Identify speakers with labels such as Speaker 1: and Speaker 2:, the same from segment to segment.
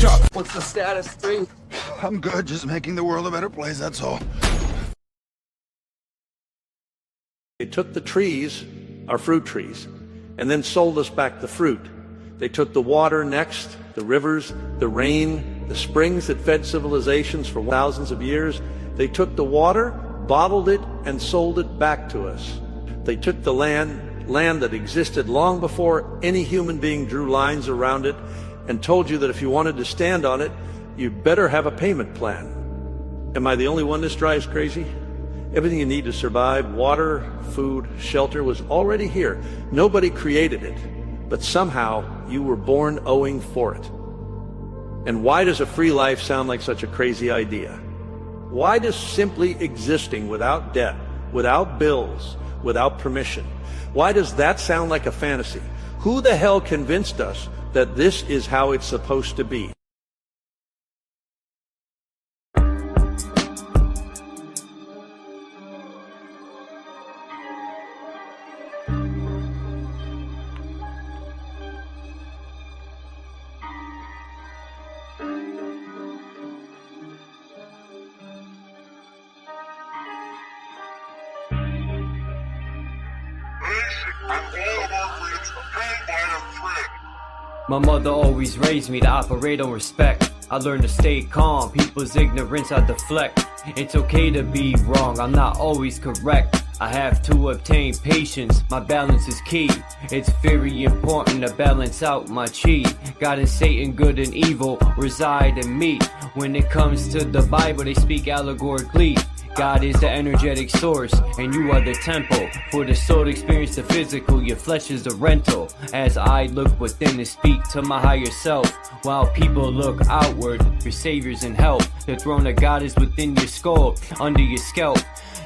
Speaker 1: Chop.
Speaker 2: What's the status, Three?
Speaker 1: I'm good, just making the world a better place, that's all.
Speaker 3: They took the trees, our fruit trees, and then sold us back the fruit. They took the water next, the rivers, the rain, the springs that fed civilizations for thousands of years. They took the water, bottled it, and sold it back to us. They took the land that existed long before any human being drew lines around it, and told you that if you wanted to stand on it, you better have a payment plan. Am I the only one this drives crazy? Everything you need to survive, water, food, shelter, was already here. Nobody created it, but somehow you were born owing for it. And why does a free life sound like such a crazy idea? Why does simply existing without debt, without bills, without permission, why does that sound like a fantasy? Who the hell convinced us that this is how it's supposed to be?
Speaker 4: My mother always raised me to operate on respect. I learned to stay calm, people's ignorance I deflect. It's okay to be wrong, I'm not always correct. I have to obtain patience, my balance is key. It's very important to balance out my chi. God and Satan, good and evil, reside in me. When it comes to the Bible, they speak allegorically. God is the energetic source, and you are the temple. For the soul to experience the physical, your flesh is the rental. As I look within and speak to my higher self, while people look outward for saviors and help. The throne of God is within your skull, under your scalp.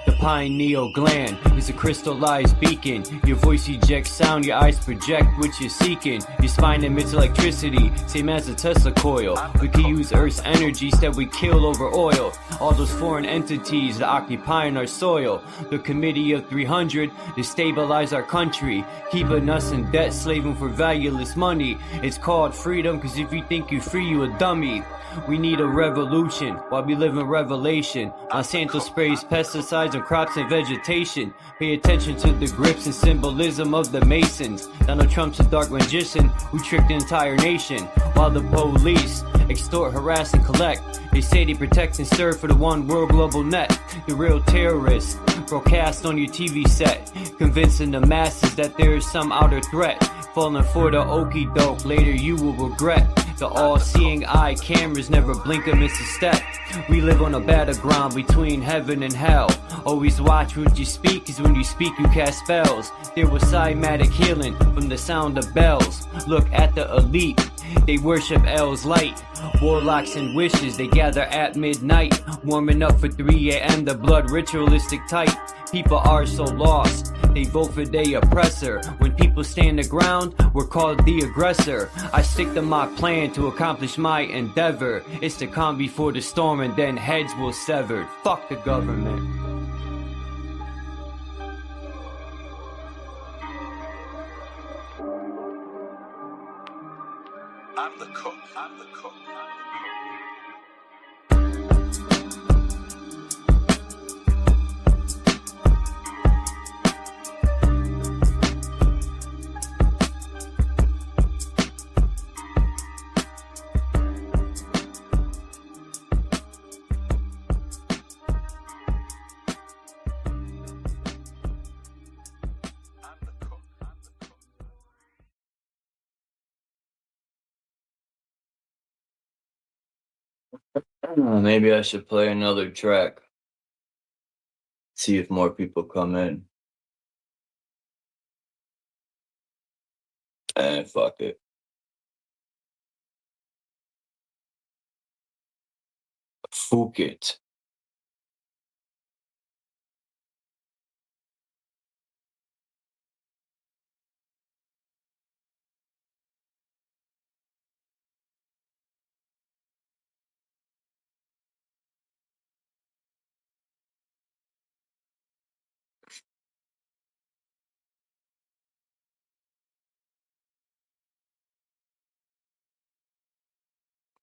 Speaker 4: The pineal gland is a crystallized beacon. Your voice ejects sound, your eyes project what you're seeking. Your spine emits electricity, same as a Tesla coil. We can use Earth's energies that we kill over oil. All those foreign entities that occupying our soil. The Committee of 300 to stabilize our country, keeping us in debt, slaving for valueless money. It's called freedom, cause if you think you're free, you a dummy. We need a revolution while we live in revelation. Monsanto sprays pesticides on crops and vegetation. Pay attention to the grips and symbolism of the Masons. Donald Trump's a dark magician who tricked the entire nation. While the police extort, harass, and collect, they say they protect and serve for the one world global net. The real terrorists broadcast on your TV set, convincing the masses that there is some outer threat. Falling for the okie doke, later you will regret. The all-seeing eye cameras never blink or miss a step. We live on a battleground between heaven and hell. Always watch what you speak, cause when you speak you cast spells. There was cymatic healing from the sound of bells. Look at the elite, they worship L's light. Warlocks and wishes, they gather at midnight. Warming up for 3 a.m. the blood ritualistic type. People are so lost, they vote for their oppressor. When people stand the ground, we're called the aggressor. I stick to my plan to accomplish my endeavor. It's to calm before the storm and then heads will sever. Fuck the government.
Speaker 3: I'm the cook. I'm the cook.
Speaker 4: Maybe I should play another track. See if more people come in. Fuck it. Fuck it.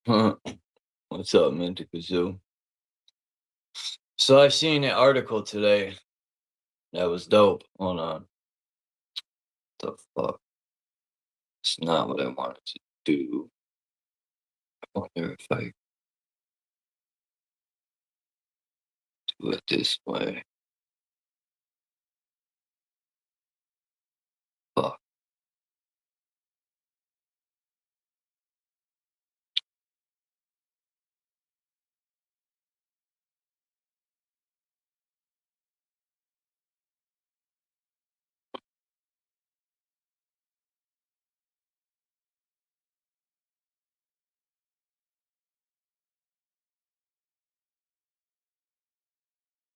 Speaker 2: What's up, Mythical Zoo? So I seen an article today that was dope. Hold on. The fuck? It's not what I wanted to do. I wonder if I do it this way. Fuck.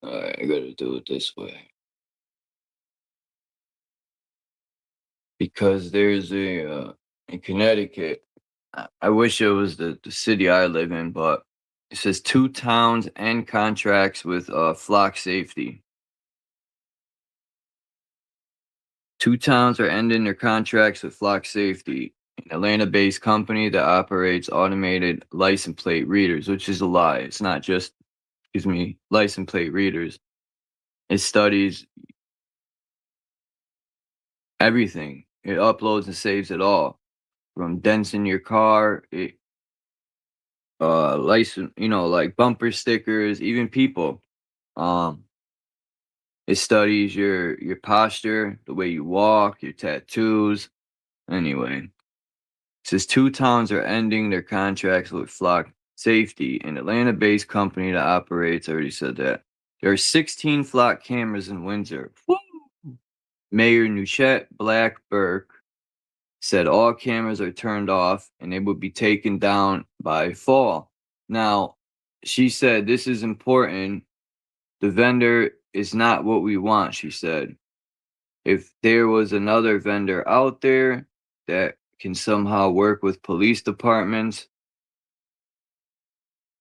Speaker 2: Alright, I gotta do it this way. Because there's a, in Connecticut, I wish it was the city I live in, but it says 2 towns end contracts with flock safety. 2 towns are ending their contracts with flock safety, an Atlanta-based company that operates automated license plate readers, which is a lie. It's not just, license plate readers. It studies everything. It uploads and saves it all. From dents in your car, license, like bumper stickers, even people. It studies your posture, the way you walk, your tattoos. Anyway, it says 2 towns are ending their contracts with flock safety, an Atlanta-based company that operates. I already said that. There are 16 flock cameras in Windsor. Woo! Mayor Nuchet Black Burke said all cameras are turned off and they will be taken down by fall. Now, she said this is important. The vendor is not what we want, she said. If there was another vendor out there that can somehow work with police departments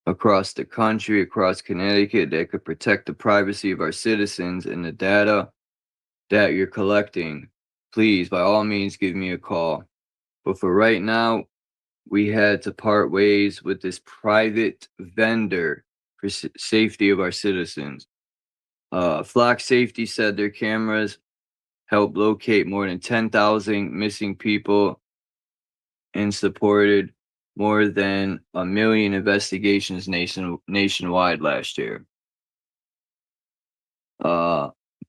Speaker 2: across the country, across Connecticut, that could protect the privacy of our citizens and the data that you're collecting, please, by all means, give me a call. But for right now, we had to part ways with this private vendor for safety of our citizens. Flock Safety said their cameras helped locate more than 10,000 missing people and supported more than 1 million investigations nationwide last year.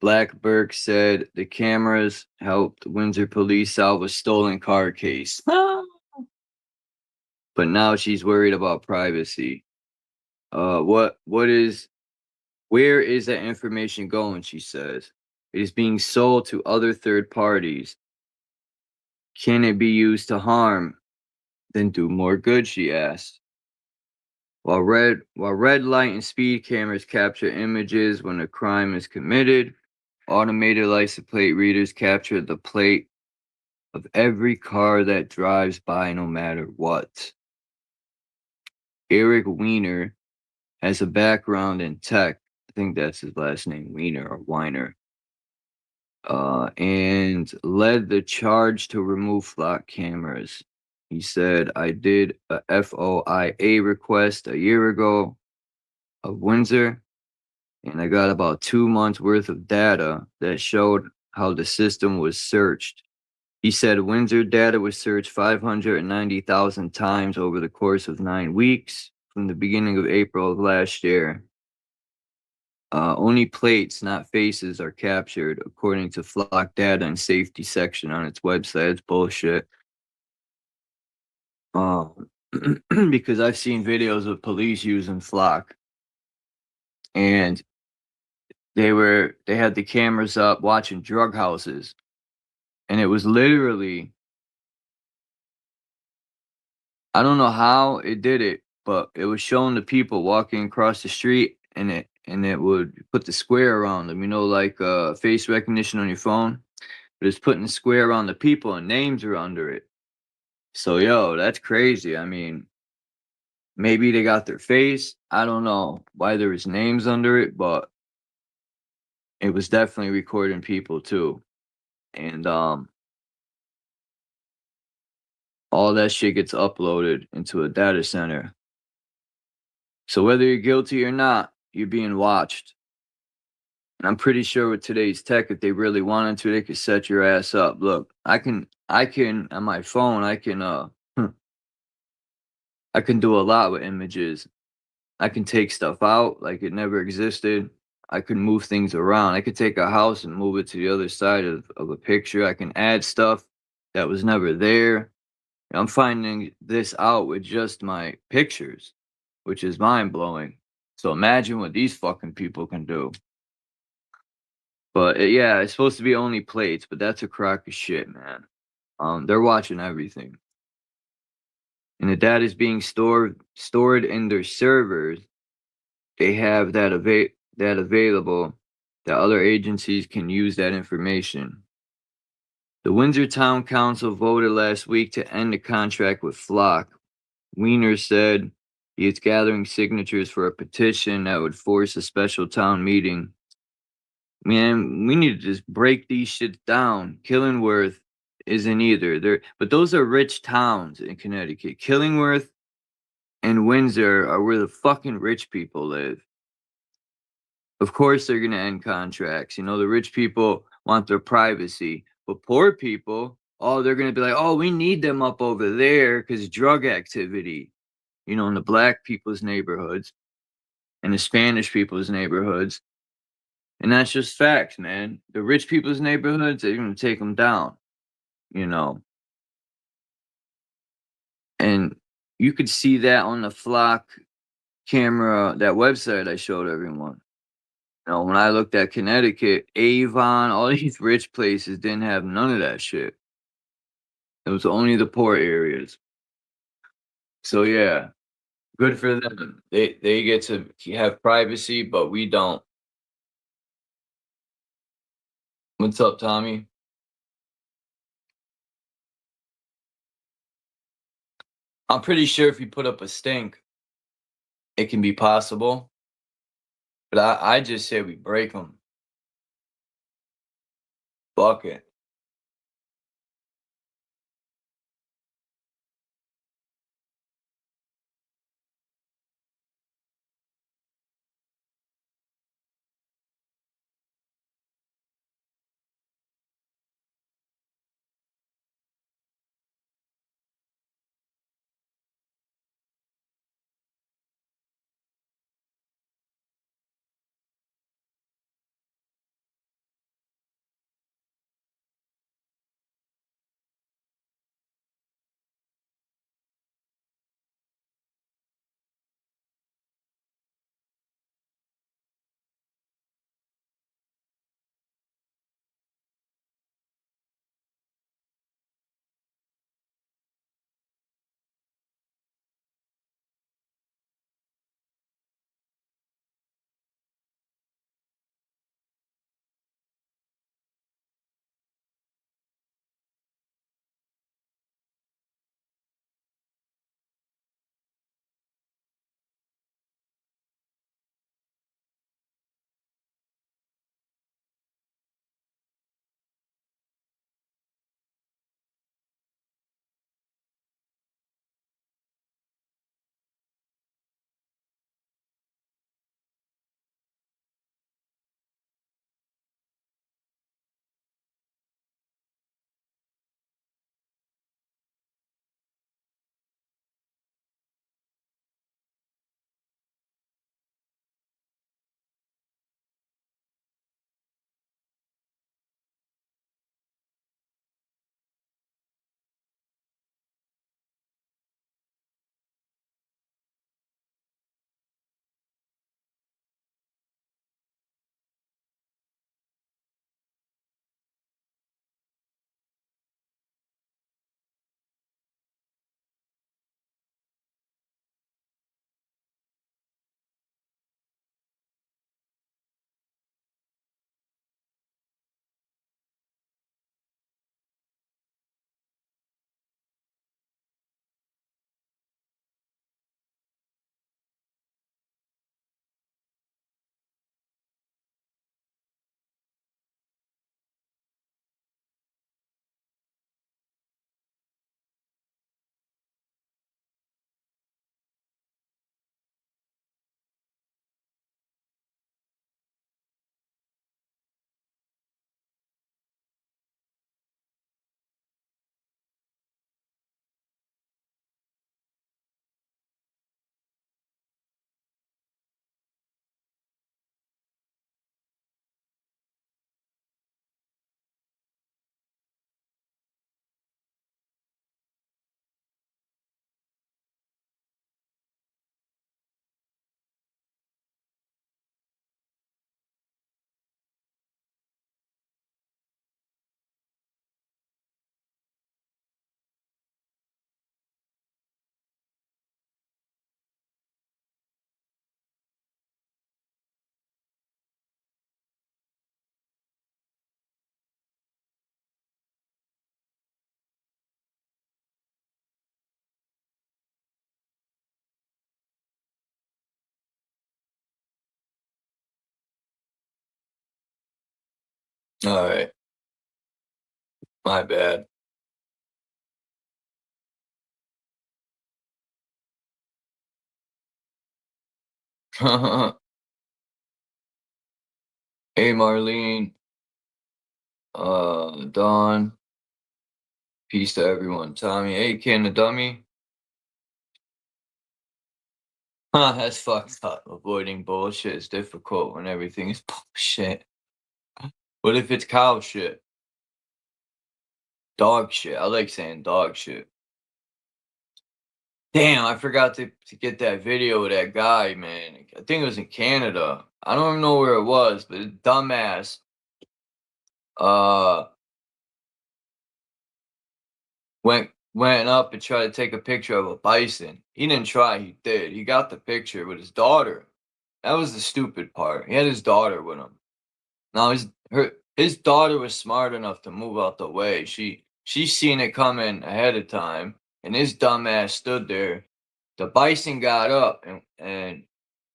Speaker 2: Black Burke said the cameras helped Windsor police solve a stolen car case. But now she's worried about privacy. Where is that information going? She says it is being sold to other third parties. Can it be used to harm, then do more good? She asked. While red light and speed cameras capture images when a crime is committed, automated license plate readers capture the plate of every car that drives by, no matter what. Eric Weiner has a background in tech. I think that's his last name, Weiner or Weiner. And led the charge to remove flock cameras. He said, I did a FOIA request a year ago of Windsor, and I got about 2 months worth of data that showed how the system was searched. He said Windsor data was searched 590,000 times over the course of 9 weeks from the beginning of April of last year. Only plates, not faces, are captured, according to Flock Data and Safety section on its website. It's bullshit. Because I've seen videos of police using Flock, and they had the cameras up watching drug houses, and it was literally, I don't know how it did it, but it was showing the people walking across the street, and it would put the square around them, like face recognition on your phone, but it's putting the square around the people and names are under it. So, yo, that's crazy. I mean, maybe they got their face. I don't know why there was names under it, but it was definitely recording people too. And all that shit gets uploaded into a data center. So whether you're guilty or not, you're being watched. And I'm pretty sure with today's tech, if they really wanted to, they could set your ass up. Look, I can on my phone, I can do a lot with images. I can take stuff out like it never existed. I can move things around. I could take a house and move it to the other side of a picture. I can add stuff that was never there. I'm finding this out with just my pictures, which is mind blowing. So imagine what these fucking people can do. But yeah, it's supposed to be only plates, but that's a crock of shit, man. They're watching everything, and the data is being stored in their servers. They have that available, that other agencies can use that information. The Windsor Town Council voted last week to end the contract with Flock. Wiener said he is gathering signatures for a petition that would force a special town meeting. Man, we need to just break these shits down. Killingworth isn't either. But those are rich towns in Connecticut. Killingworth and Windsor are where the fucking rich people live. Of course they're going to end contracts. You know, the rich people want their privacy. But poor people, oh, they're going to be like, oh, we need them up over there because drug activity, you know, in the black people's neighborhoods and the Spanish people's neighborhoods. And that's just facts, man. The rich people's neighborhoods, they're going to take them down, you know. And you could see that on the Flock camera, that website I showed everyone. You know, when I looked at Connecticut, Avon, all these rich places didn't have none of that shit. It was only the poor areas. So yeah, good for them. They get to have privacy, but we don't. What's up, Tommy? I'm pretty sure if you put up a stink, it can be possible. But I just say we break them. Fuck it. All right. My bad. Hey, Marlene. Dawn. Peace to everyone. Tommy. Hey, Ken the Dummy. That's fucked up. Avoiding bullshit is difficult when everything is bullshit. What if it's cow shit? Dog shit. I like saying dog shit. Damn, I forgot to get that video of that guy, man. I think it was in Canada. I don't even know where it was, but a dumbass. Uh, went up and tried to take a picture of a bison. He didn't try, he did. He got the picture with his daughter. That was the stupid part. He had his daughter with him. Now his daughter was smart enough to move out the way. She seen it coming ahead of time, and his dumbass stood there. The bison got up, and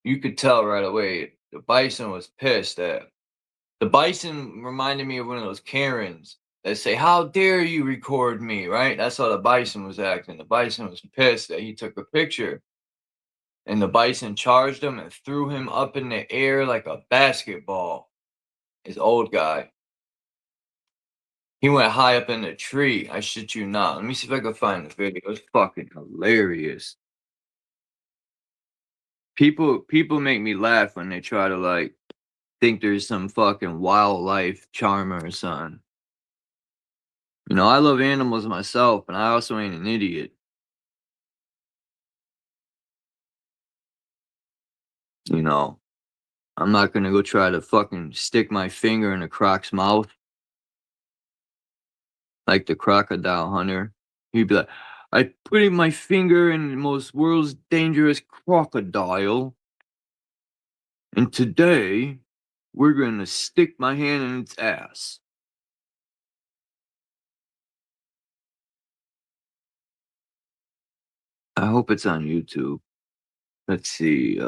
Speaker 2: you could tell right away the bison was pissed. That the bison reminded me of one of those Karens that say, "How dare you record me?" Right? That's how the bison was acting. The bison was pissed that he took a picture, and the bison charged him and threw him up in the air like a basketball. His old guy. He went high up in the tree. I shit you not. Let me see if I can find the video. It's fucking hilarious. People make me laugh when they try to like think there's some fucking wildlife charmer or something. You know, I love animals myself, and I also ain't an idiot. You know, I'm not gonna go try to fucking stick my finger in a croc's mouth like the crocodile hunter. He'd be like, I put in my finger in the most world's dangerous crocodile, and today we're gonna stick my hand in its ass. I hope it's on YouTube. Let's see,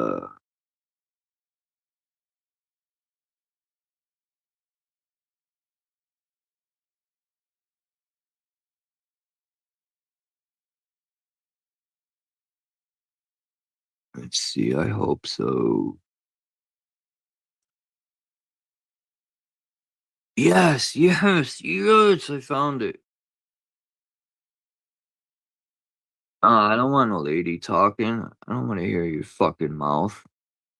Speaker 2: let's see, I hope so. Yes, yes, yes, I found it. I don't want a lady talking. I don't want to hear your fucking mouth.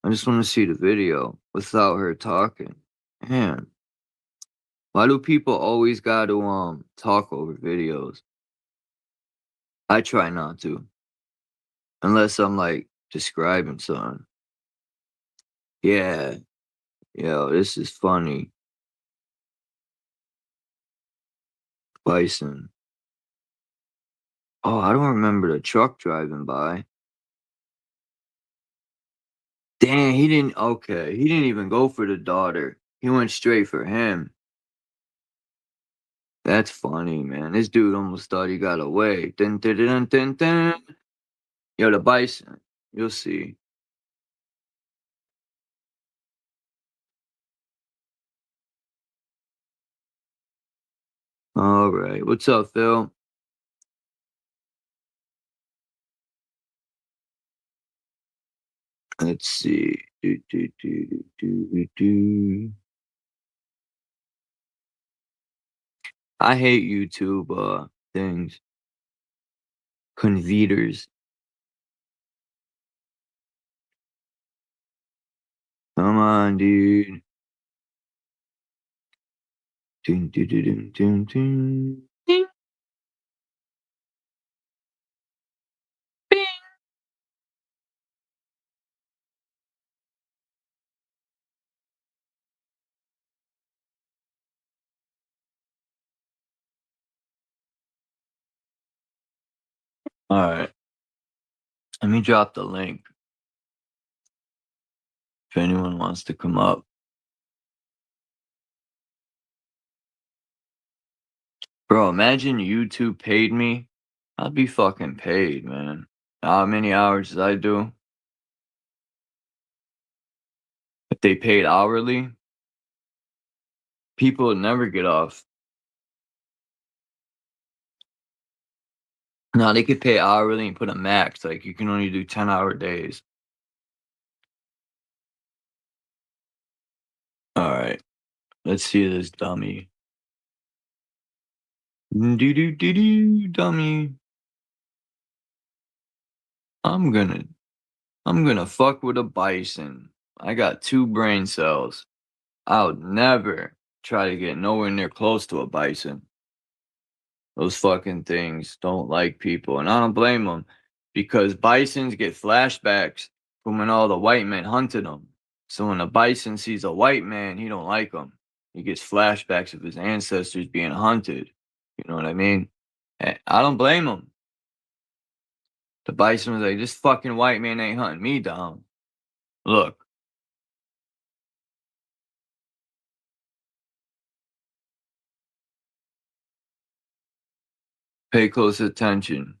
Speaker 2: I just want to see the video without her talking. Man, why do people always got to talk over videos? I try not to, unless I'm like describing something. Yeah, yo, this is funny. Bison. Oh, I don't remember the truck driving by. Damn, he didn't. Okay, he didn't even go for the daughter. He went straight for him. That's funny, man. This dude almost thought he got away. Dun, dun, dun, dun, dun. Yo, the bison. You'll see. All right. What's up, Phil? Let's see. Do, do, do, do, do, do. I hate YouTube things. Conveders. Come on, dude. Dun, dun, dun, dun, dun, dun. Ding. Bing. All right. Let me drop the link if anyone wants to come up. Bro, imagine YouTube paid me. I'd be fucking paid, man. How many hours did I do? If they paid hourly, People would never get off. No, they could pay hourly and put a max. Like, you can only do 10-hour days. All right. Let's see this dummy. Dummy. I'm gonna fuck with a bison. I got 2 brain cells. I would never try to get nowhere near close to a bison. Those fucking things don't like people, and I don't blame them, because bisons get flashbacks from when all the white men hunted them. So when a bison sees a white man, he don't like him. He gets flashbacks of his ancestors being hunted. You know what I mean? And I don't blame him. The bison was like, this fucking white man ain't hunting me down. Look. Pay close attention.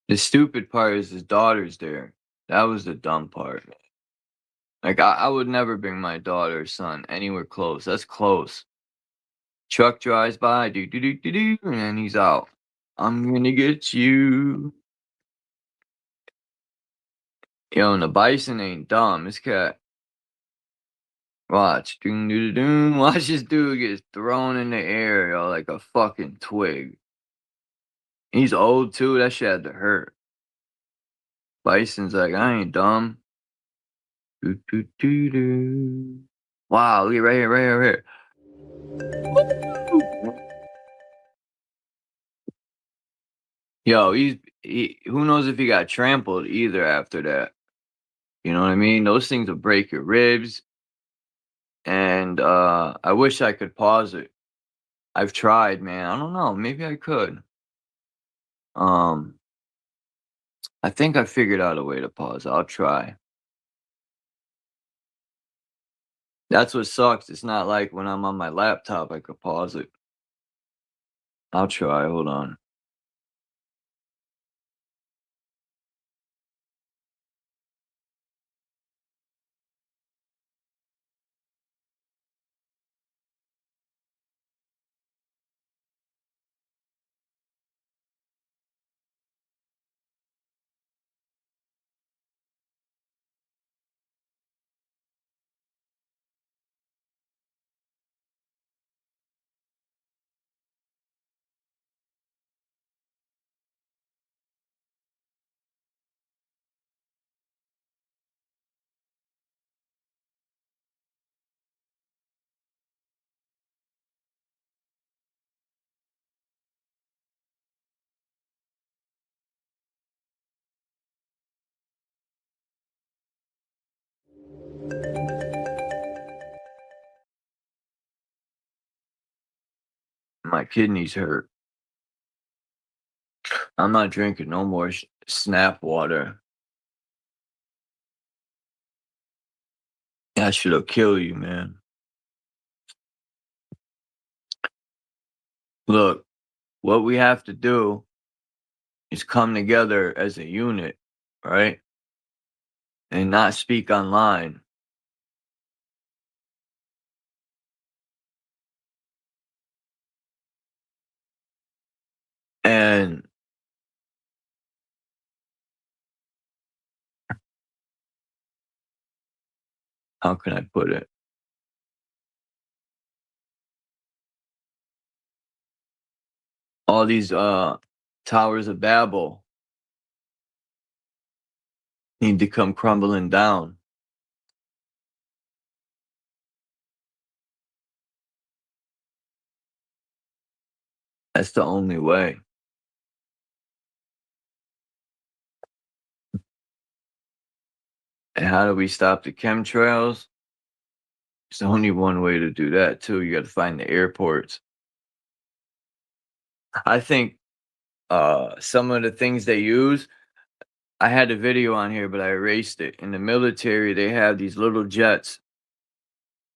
Speaker 2: The stupid part is his daughter's there. That was the dumb part. Like, I would never bring my daughter or son anywhere close. That's close. Truck drives by, do, and then he's out. I'm gonna get you. Yo, and the bison ain't dumb. This cat. Watch. Watch this dude get thrown in the air, yo, like a fucking twig. He's old too. That shit had to hurt. Bison's like, I ain't dumb. Wow, look at right here, right here, right here. Yo, who knows if he got trampled either after that. You know what I mean? Those things will break your ribs. And I wish I could pause it. I've tried, man. I don't know. Maybe I could. I think I figured out a way to pause. I'll try. That's what sucks. It's not like when I'm on my laptop, I could pause it. I'll try. Hold on. My kidneys hurt. I'm not drinking no more snap water. That shit'll kill you, man. Look, what we have to do is come together as a unit, right? And not speak online. And how can I put it? All these towers of Babel need to come crumbling down. That's the only way. And how do we stop the chemtrails? There's only one way to do that, too. You got to find the airports. I think some of the things they use, I had a video on here, but I erased it. In the military, they have these little jets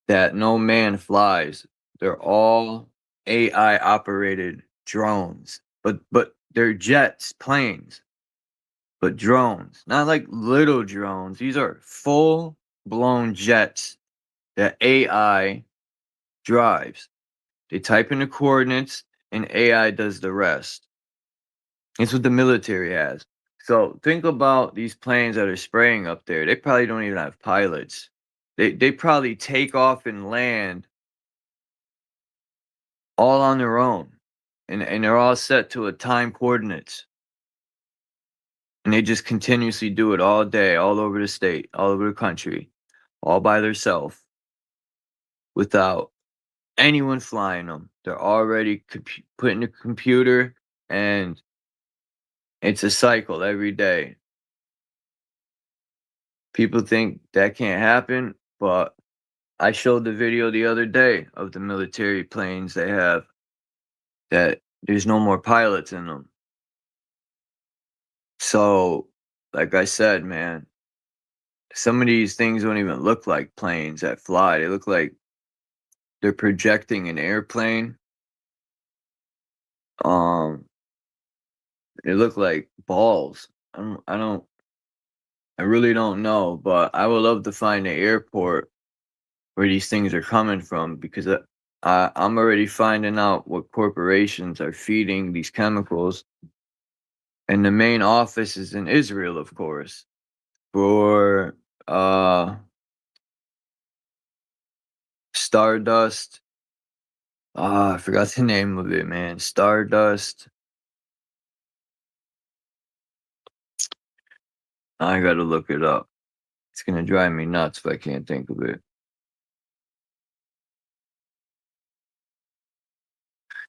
Speaker 2: that no man flies. They're all AI operated drones, but they're jets, planes, but drones, not like little drones. These are full blown jets that AI drives. They type in the coordinates and AI does the rest. It's what the military has. So think about these planes that are spraying up there. They probably don't even have pilots. They probably take off and land all on their own. And they're all set to a time coordinates. And they just continuously do it all day, all over the state, all over the country, all by themselves, without anyone flying them. They're already put in the computer, and it's a cycle every day. People think that can't happen, but I showed the video the other day of the military planes they have that there's no more pilots in them. So, like I said, man, some of these things don't even look like planes that fly. They look like they're projecting an airplane. They look like balls. I really don't know, but I would love to find the airport where these things are coming from, because I'm already finding out what corporations are feeding these chemicals. And the main office is in Israel, of course, for Stardust. I forgot the name of it, man. Stardust. I gotta look it up. It's gonna drive me nuts if I can't think of it.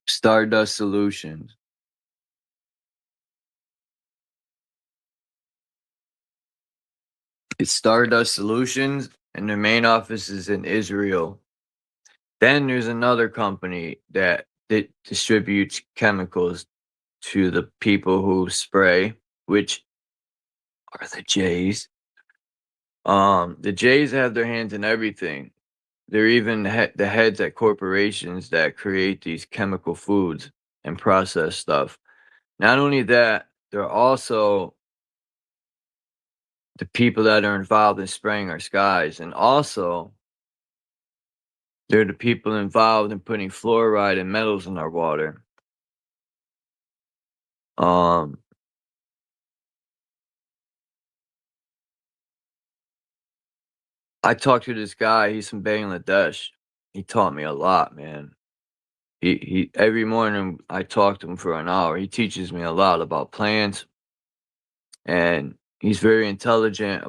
Speaker 2: Stardust Solutions. It's Stardust Solutions, and their main office is in Israel. Then there's another company that distributes chemicals to the people who spray, which are the Jays. The Jays have their hands in everything. They're even the heads at corporations that create these chemical foods and process stuff. Not only that, they're also the people that are involved in spraying our skies, and also they're the people involved in putting fluoride and metals in our water. I talked to this guy. He's from Bangladesh. He taught me a lot, man. He every morning I talk to him for an hour. He teaches me a lot about plants, and he's very intelligent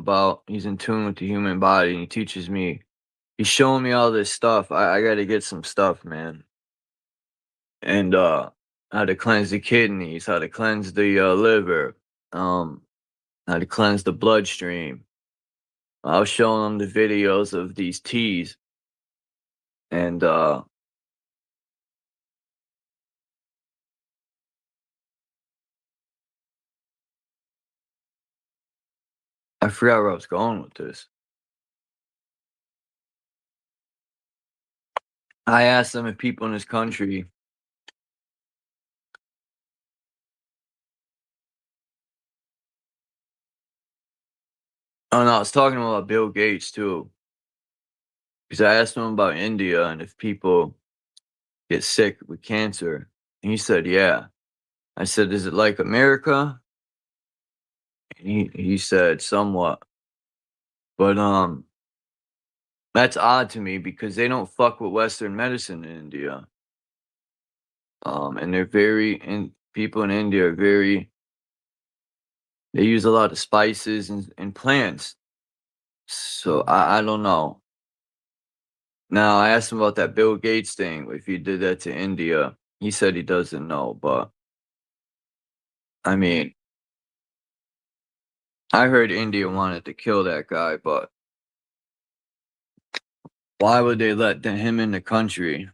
Speaker 2: he's in tune with the human body, and he teaches me. He's showing me all this stuff. I got to get some stuff, man. And how to cleanse the kidneys, how to cleanse the liver, how to cleanse the bloodstream. I was showing him the videos of these teas, and I forgot where I was going with this. I asked them if people in this country oh, no, I was talking about Bill Gates too, because I asked him about India and if people get sick with cancer, and he said, yeah. I said, is it like America? And he said, somewhat. But that's odd to me, because they don't fuck with Western medicine in India. And people in India are they use a lot of spices and plants. So I don't know. Now, I asked him about that Bill Gates thing, if he did that to India. He said he doesn't know, but I mean, I heard India wanted to kill that guy, but why would they let him in the country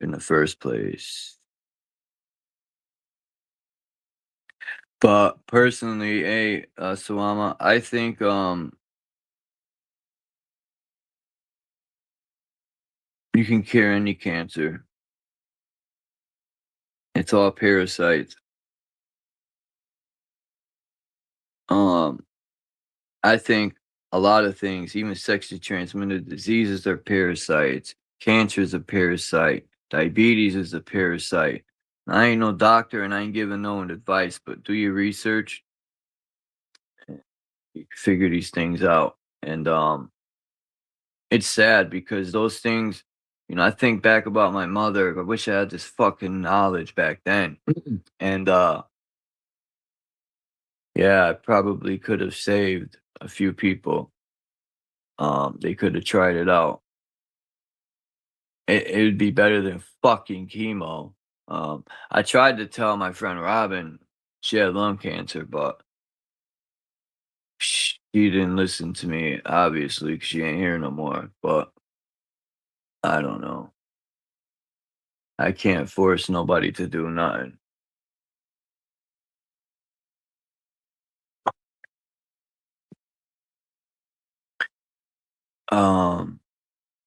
Speaker 2: in the first place? But personally, Suama, I think you can cure any cancer. It's all parasites. I think a lot of things, even sexually transmitted diseases are parasites. Cancer is a parasite. Diabetes is a parasite. I ain't no doctor and I ain't giving no one advice, but do your research. You can figure these things out. And it's sad because those things, I think back about my mother. I wish I had this fucking knowledge back then. And yeah, I probably could have saved a few people. They could have tried it out. It would be better than fucking chemo. I tried to tell my friend Robin she had lung cancer, but she didn't listen to me, obviously, because she ain't here no more. But I don't know. I can't force nobody to do nothing.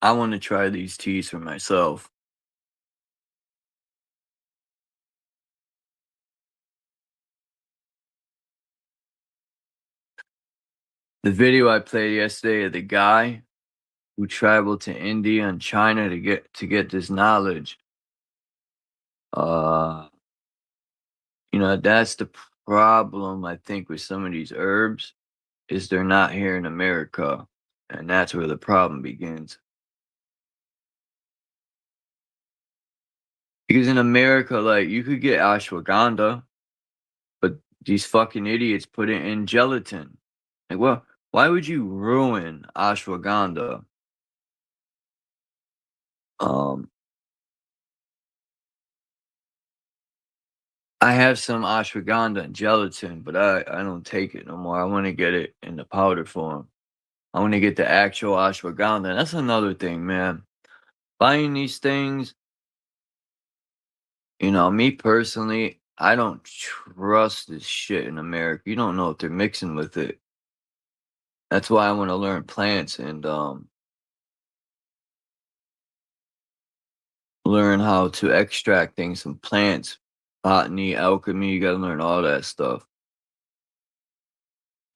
Speaker 2: I want to try these teas for myself. The video I played yesterday of the guy who traveled to India and China to get this knowledge. That's the problem I think with some of these herbs is they're not here in America, and that's where the problem begins. Because in America, like, you could get ashwagandha, but these fucking idiots put it in gelatin. Like, well, why would you ruin ashwagandha? I have some ashwagandha and gelatin, but I don't take it no more. I want to get it in the powder form. I want to get the actual ashwagandha. That's another thing, man. Buying these things, me personally, I don't trust this shit in America. You don't know what they're mixing with it. That's why I want to learn plants and learn how to extract things from plants, botany, alchemy. You got to learn all that stuff.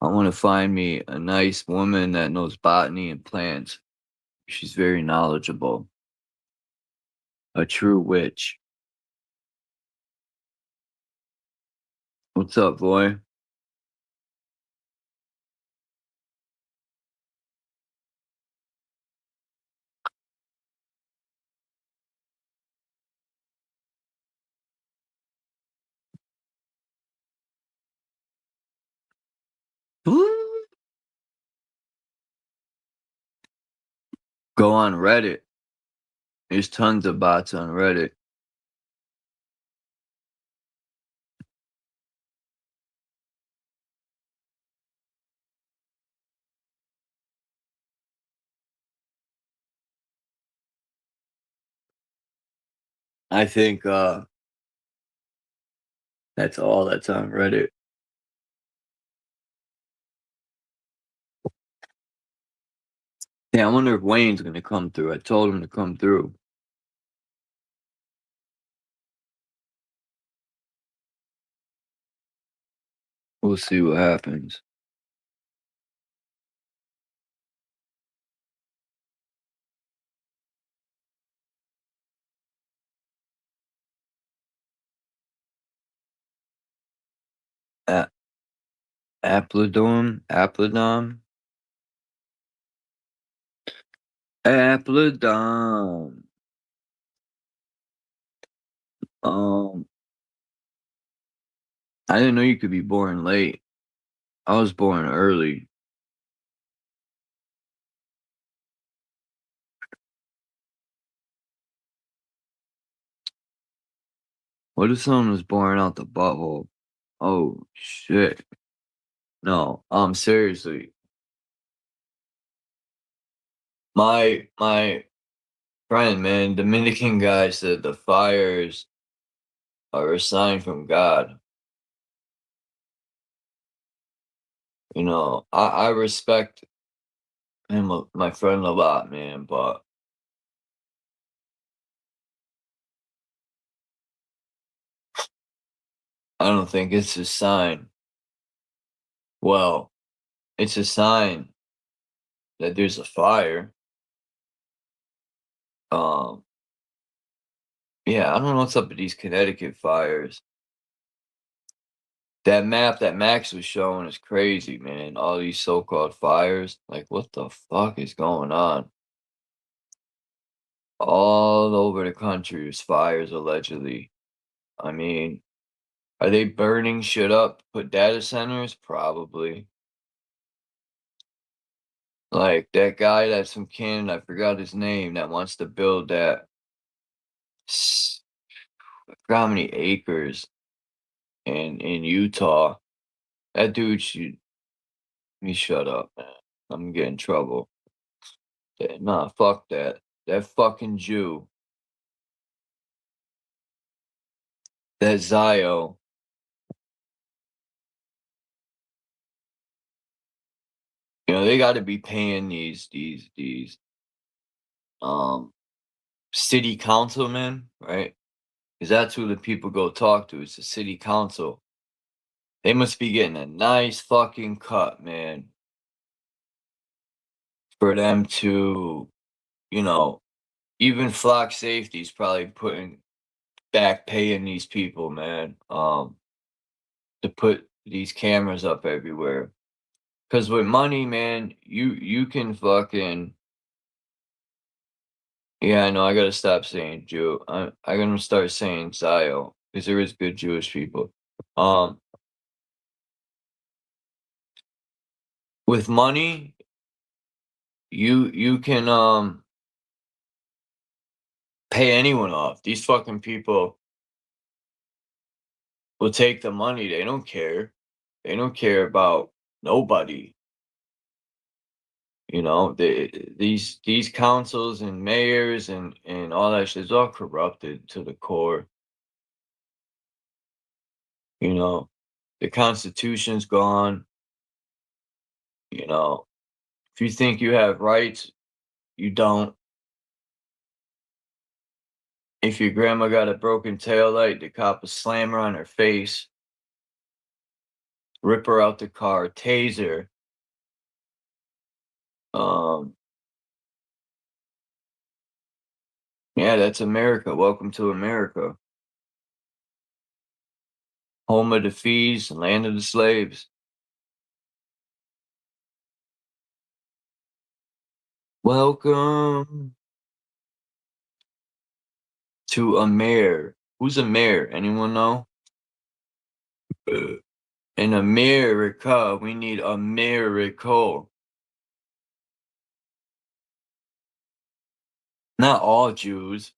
Speaker 2: I want to find me a nice woman that knows botany and plants. She's very knowledgeable. A true witch. What's up, boy? Go on Reddit. There's tons of bots on Reddit. I think that's all that's on Reddit. Yeah, I wonder if Wayne's gonna come through. I told him to come through. We'll see what happens. Applodom? Applodom? Applodom. I didn't know you could be born late. I was born early. What if someone was born out the butthole? Oh shit. No, seriously. My friend, man, Dominican guy said the fires are a sign from God. I respect him, my friend, a lot, man, but I don't think it's a sign. Well, it's a sign that there's a fire. Yeah, I don't know what's up with these Connecticut fires. That map that Max was showing is crazy, man. All these so-called fires. Like, what the fuck is going on? All over the country, there's fires, allegedly. I mean, are they burning shit up? Put data centers? Probably. Like, that guy that's from Canada, I forgot his name, that wants to build that. I forgot how many acres in Utah. That dude should. Me shut up, man. I'm getting in trouble. Nah, fuck that. That fucking Jew. That Zio. You know, they gotta be paying these city councilmen, right? Because that's who the people go talk to. It's the city council. They must be getting a nice fucking cut, man. For them to, you know, even Flock Safety's probably paying these people, man, to put these cameras up everywhere. Cause with money, man, you can fucking. Yeah, I know. I gotta stop saying Jew. I'm gonna start saying Zio because there is good Jewish people. Um, with money, you can pay anyone off. These fucking people will take the money. They don't care. They don't care about nobody. You know, these councils and mayors and all that shit is all corrupted to the core. You know, the Constitution's gone. You know, if you think you have rights, you don't. If your grandma got a broken taillight, the cop will slam her on her face, rip her out the car, tase her. Um, yeah, that's America. Welcome to America. Home of the fees, land of the slaves. Welcome to a mayor. Who's a mayor? Anyone know? In America, we need a miracle. Not all Jews.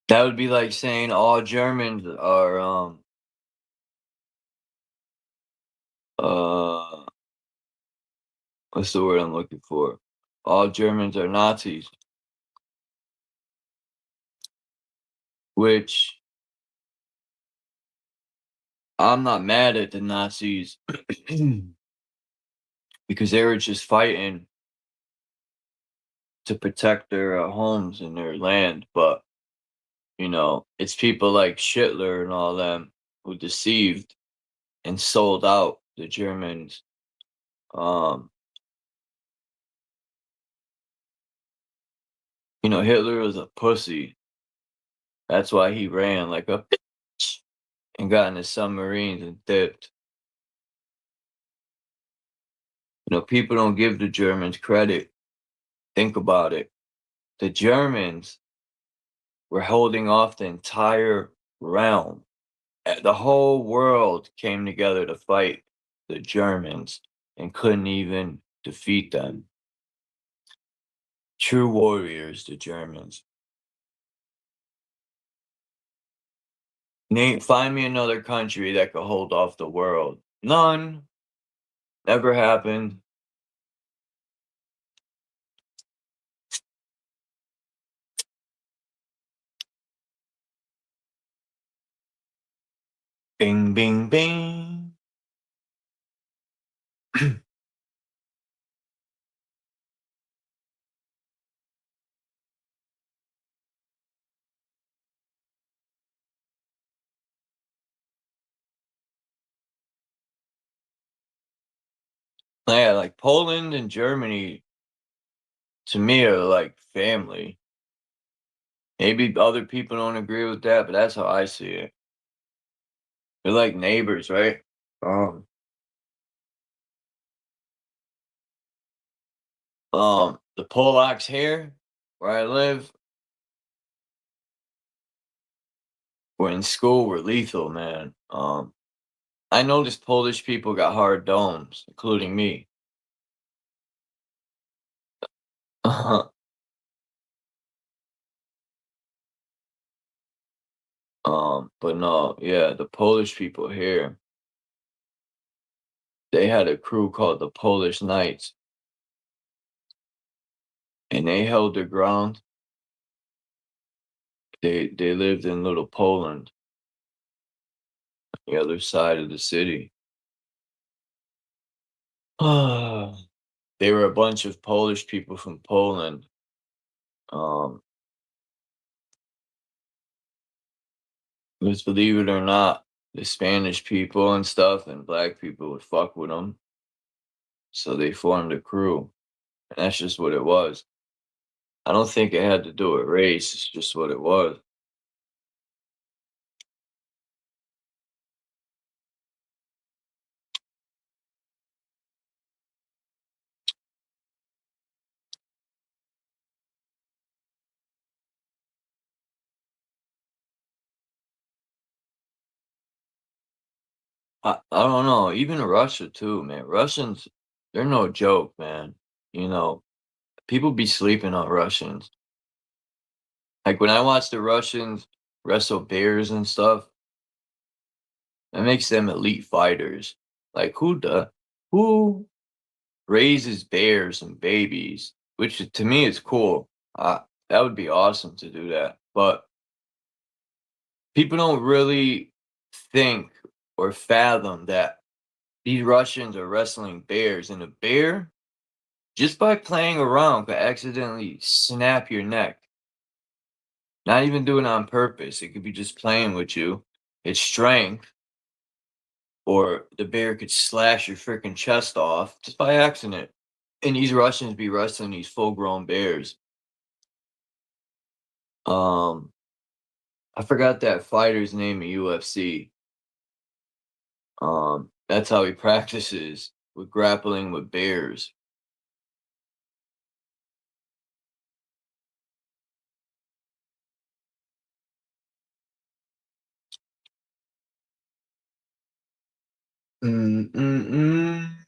Speaker 2: That would be like saying all Germans are what's the word I'm looking for? All Germans are Nazis. Which I'm not mad at the Nazis because they were just fighting to protect their homes and their land. But, you know, it's people like Hitler and all them who deceived and sold out the Germans. You know, Hitler was a pussy. That's why he ran like a bitch and got in the submarines and dipped. You know, people don't give the Germans credit. Think about it. The Germans were holding off the entire realm. The whole world came together to fight the Germans and couldn't even defeat them. True warriors, the Germans. Find me another country that could hold off the world. None. Never happened. Bing, bing, bing. Yeah, like Poland and Germany to me are like family. Maybe other people don't agree with that, but that's how I see it. They're like neighbors, right? Um, the Polacks here, where I live, were in school were lethal, man. I noticed Polish people got hard domes, including me. But no, yeah, the Polish people here, they had a crew called the Polish Knights, and they held their ground. They lived in Little Poland, the other side of the city. They were a bunch of Polish people from Poland. Um, because believe it or not, the Spanish people and stuff and black people would fuck with them, so they formed a crew, and that's just what it was. I don't think it had to do with race. It's just what it was. I don't know. Even Russia too, man. Russians, they're no joke, man. You know, people be sleeping on Russians. Like when I watch the Russians wrestle bears and stuff, that makes them elite fighters. Like who raises bears and babies? Which to me is cool. That would be awesome to do that. But people don't really think or fathom that these Russians are wrestling bears, and a bear, just by playing around, could accidentally snap your neck. Not even doing it on purpose. It could be just playing with you. Its strength, or the bear could slash your freaking chest off just by accident. And these Russians be wrestling these full-grown bears. Um, I forgot that fighter's name in UFC. That's how he practices with grappling with bears. Mm, mm, mm.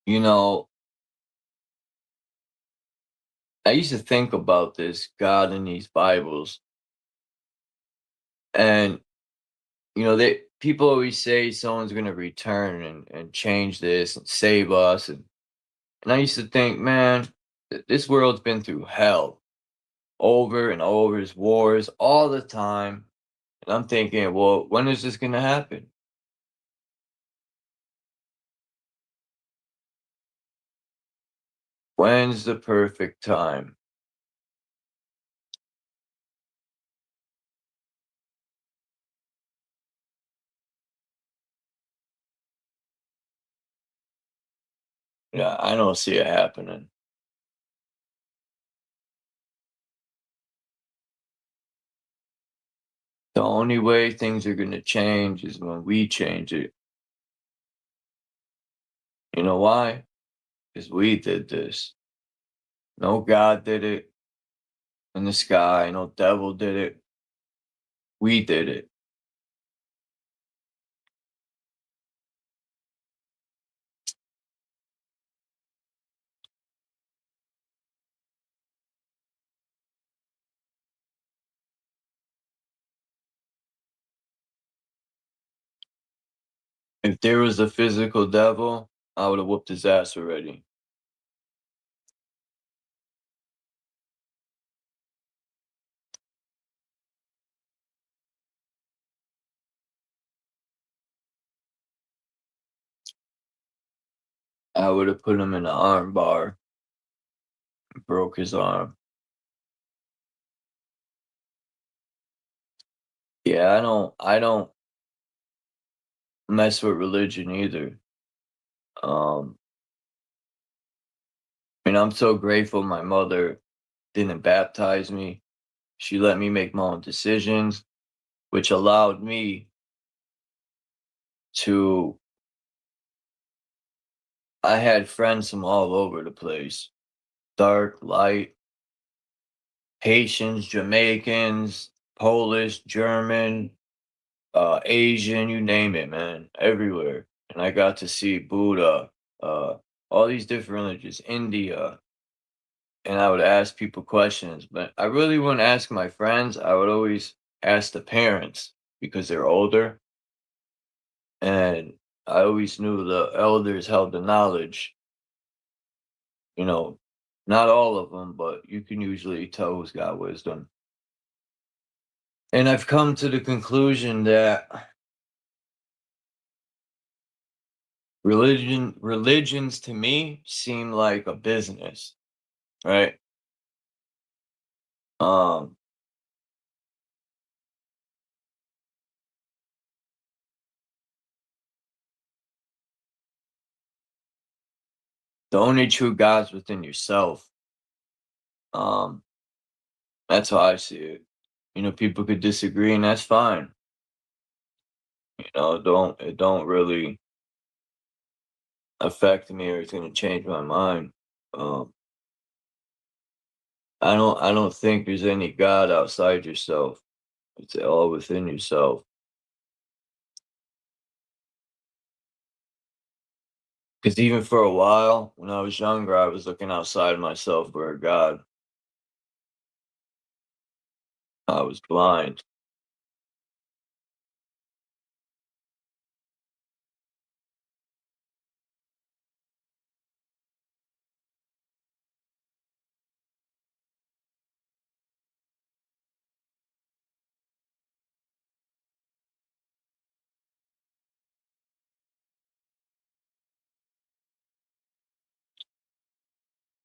Speaker 2: You know, I used to think about this God in these Bibles, and they people always say someone's gonna return and change this and save us, and I used to think, man, this world's been through hell over and over, there's wars all the time, and I'm thinking, well, when is this gonna happen? When's the perfect time? Yeah, I don't see it happening. The only way things are gonna change is when we change it. You know why? Because we did this. No God did it in the sky, no devil did it. We did it. If there was a physical devil, I would have whooped his ass already. I would have put him in an arm bar, broke his arm. Yeah, I don't mess with religion either. Um, and I'm so grateful my mother didn't baptize me. She let me make my own decisions, which allowed me to. I had friends from all over the place, dark, light, Haitians, Jamaicans, Polish, German, Asian, you name it, man, everywhere. And I got to see Buddha, uh, all these different religions, India, and I would ask people questions, but I really wouldn't ask my friends. I would always ask the parents because they're older, and I always knew the elders held the knowledge. You know, not all of them, but you can usually tell who's got wisdom. And I've come to the conclusion that religions to me seem like a business, right? Um, the only true God's within yourself. Um, that's how I see it. People could disagree, and that's fine. It don't really affect me, or it's gonna change my mind. Um, I don't think there's any God outside yourself. It's all within yourself. Because even for a while, when I was younger, I was looking outside myself for a God. I was blind.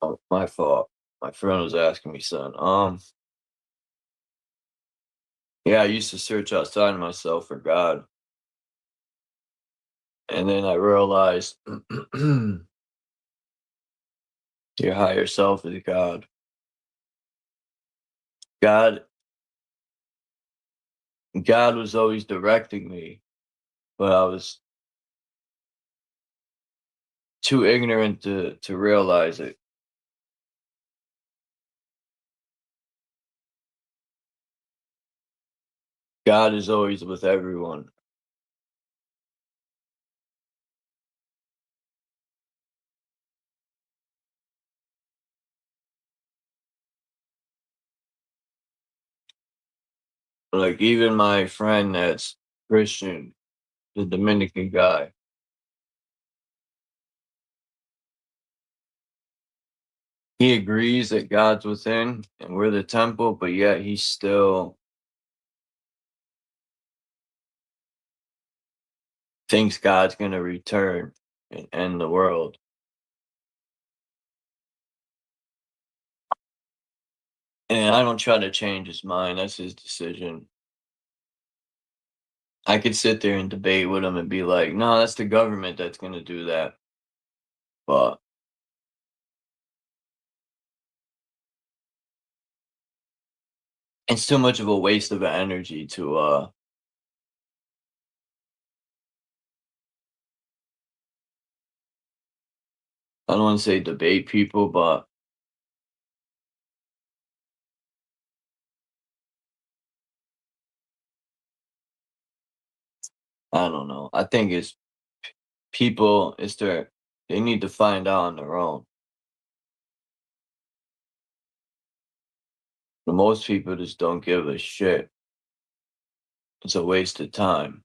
Speaker 2: Oh, my fault. My friend was asking me, son. Yeah, I used to search outside myself for God, and then I realized your higher self is God. God, God was always directing me, but I was too ignorant to realize it. God is always with everyone. Like even my friend that's Christian, the Dominican guy, he agrees that God's within and we're the temple, but yet he still thinks God's gonna return and end the world. And I don't try to change his mind. That's his decision. I could sit there and debate with him and be like, no, that's the government that's gonna do that. But it's too much of a waste of energy to I don't want to say debate people, but I don't know. I think it's people, they need to find out on their own. But most people just don't give a shit. It's a waste of time.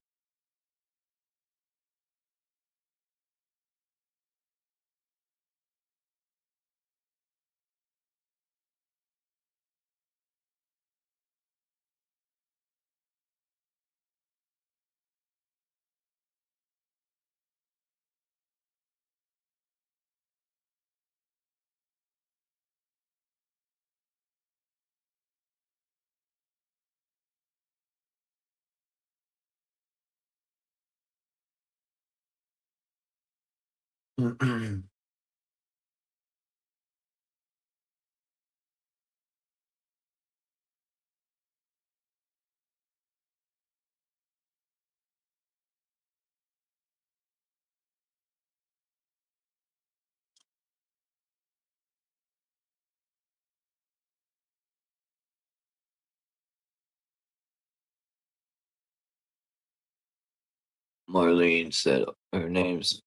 Speaker 2: Marlene said her name's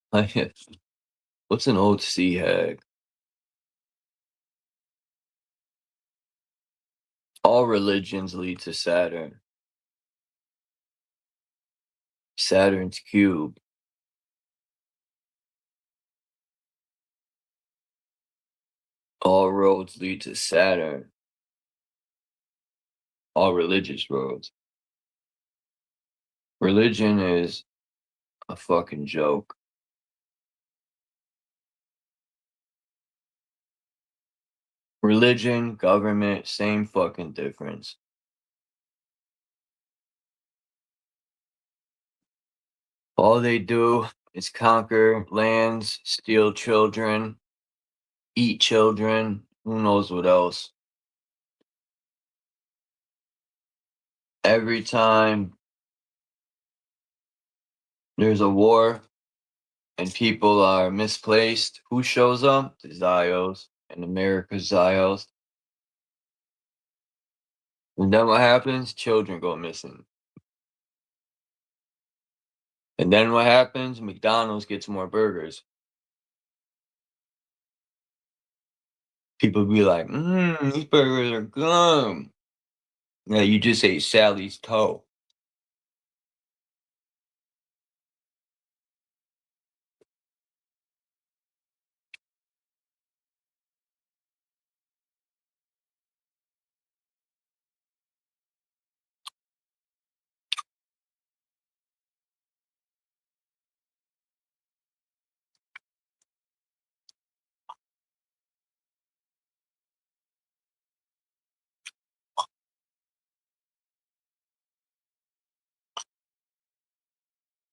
Speaker 2: what's an old sea hag? All religions lead to Saturn. Saturn's cube. All roads lead to Saturn. All religious roads. Religion is a fucking joke. Religion, government, same fucking difference. All they do is conquer lands, steal children, eat children, who knows what else. Every time there's a war and people are misplaced, who shows up? The Zios, and America's Zios. And then what happens? Children go missing. And then what happens? McDonald's gets more burgers. People be like, these burgers are good. Yeah, you just ate Sally's toe.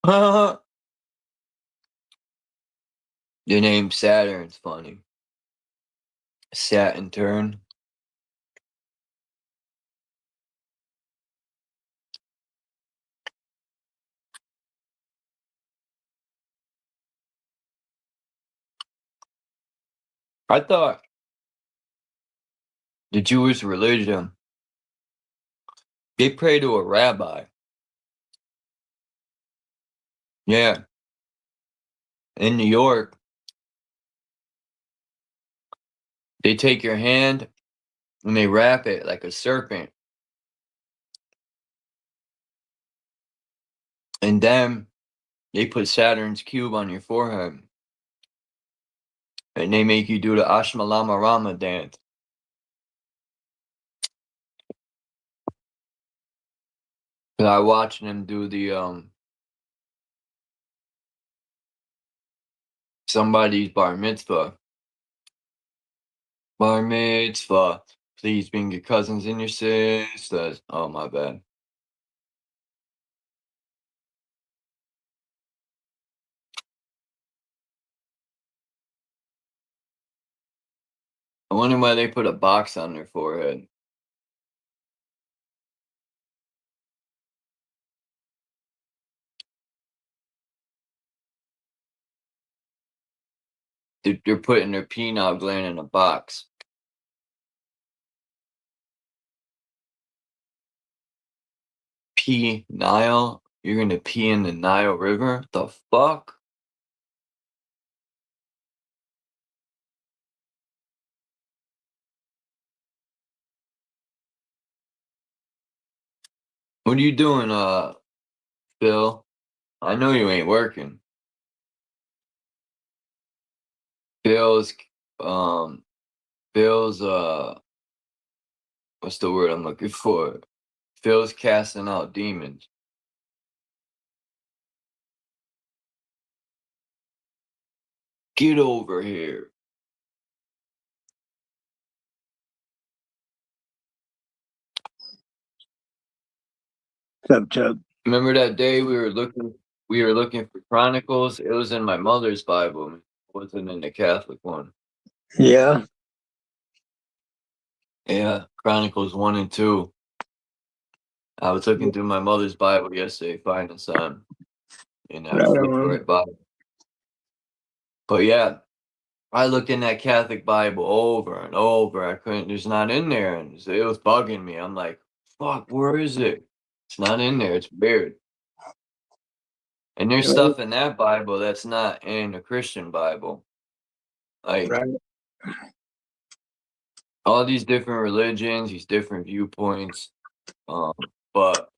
Speaker 2: The name Saturn's funny. Saturn turn. I thought the Jewish religion, they pray to a rabbi. Yeah. In New York, they take your hand and they wrap it like a serpent. And then they put Saturn's cube on your forehead. And they make you do the Ashmalama Rama dance. And I watched them do the somebody's bar mitzvah. Bar mitzvah. Please bring your cousins and your sisters. Oh, my bad. I wonder why they put a box on their forehead. They're putting their penile gland in a box. Pee Nile? You're gonna pee in the Nile River? The fuck? What are you doing, Phil? I know you ain't working. Phil's, Phil's, what's the word I'm looking for? Phil's casting out demons. Get over here.
Speaker 5: What's up, Chuck?
Speaker 2: Remember that day we were looking for Chronicles? It was in my mother's Bible. wasn't in the Catholic one.
Speaker 5: Yeah.
Speaker 2: Yeah, Chronicles 1 and 2. I was looking through my mother's Bible yesterday, finding some, and I
Speaker 5: Right
Speaker 2: flipped
Speaker 5: on.
Speaker 2: right by it. But yeah, I looked in that Catholic Bible over and over. I couldn't. There's not in there, and it was bugging me. I'm like, fuck, where is it? It's not in there. It's weird. And there's stuff in that Bible that's not in the Christian Bible. Like
Speaker 5: Right.
Speaker 2: all these different religions, these different viewpoints. But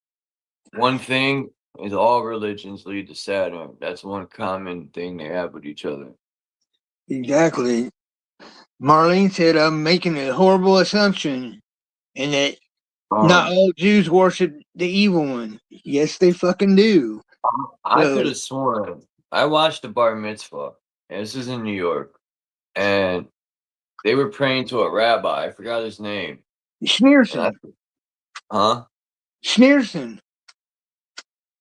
Speaker 2: one thing is all religions lead to Saturn. That's one common thing they have with each other.
Speaker 5: Exactly. Marlene said I'm making a horrible assumption and that not all Jews worship the evil one. Yes, they fucking do.
Speaker 2: I
Speaker 5: So-
Speaker 2: could have sworn I watched the bar mitzvah, and this is in New York, and they were praying to a rabbi. I forgot his name.
Speaker 5: Schneerson.
Speaker 2: Huh?
Speaker 5: Schneerson.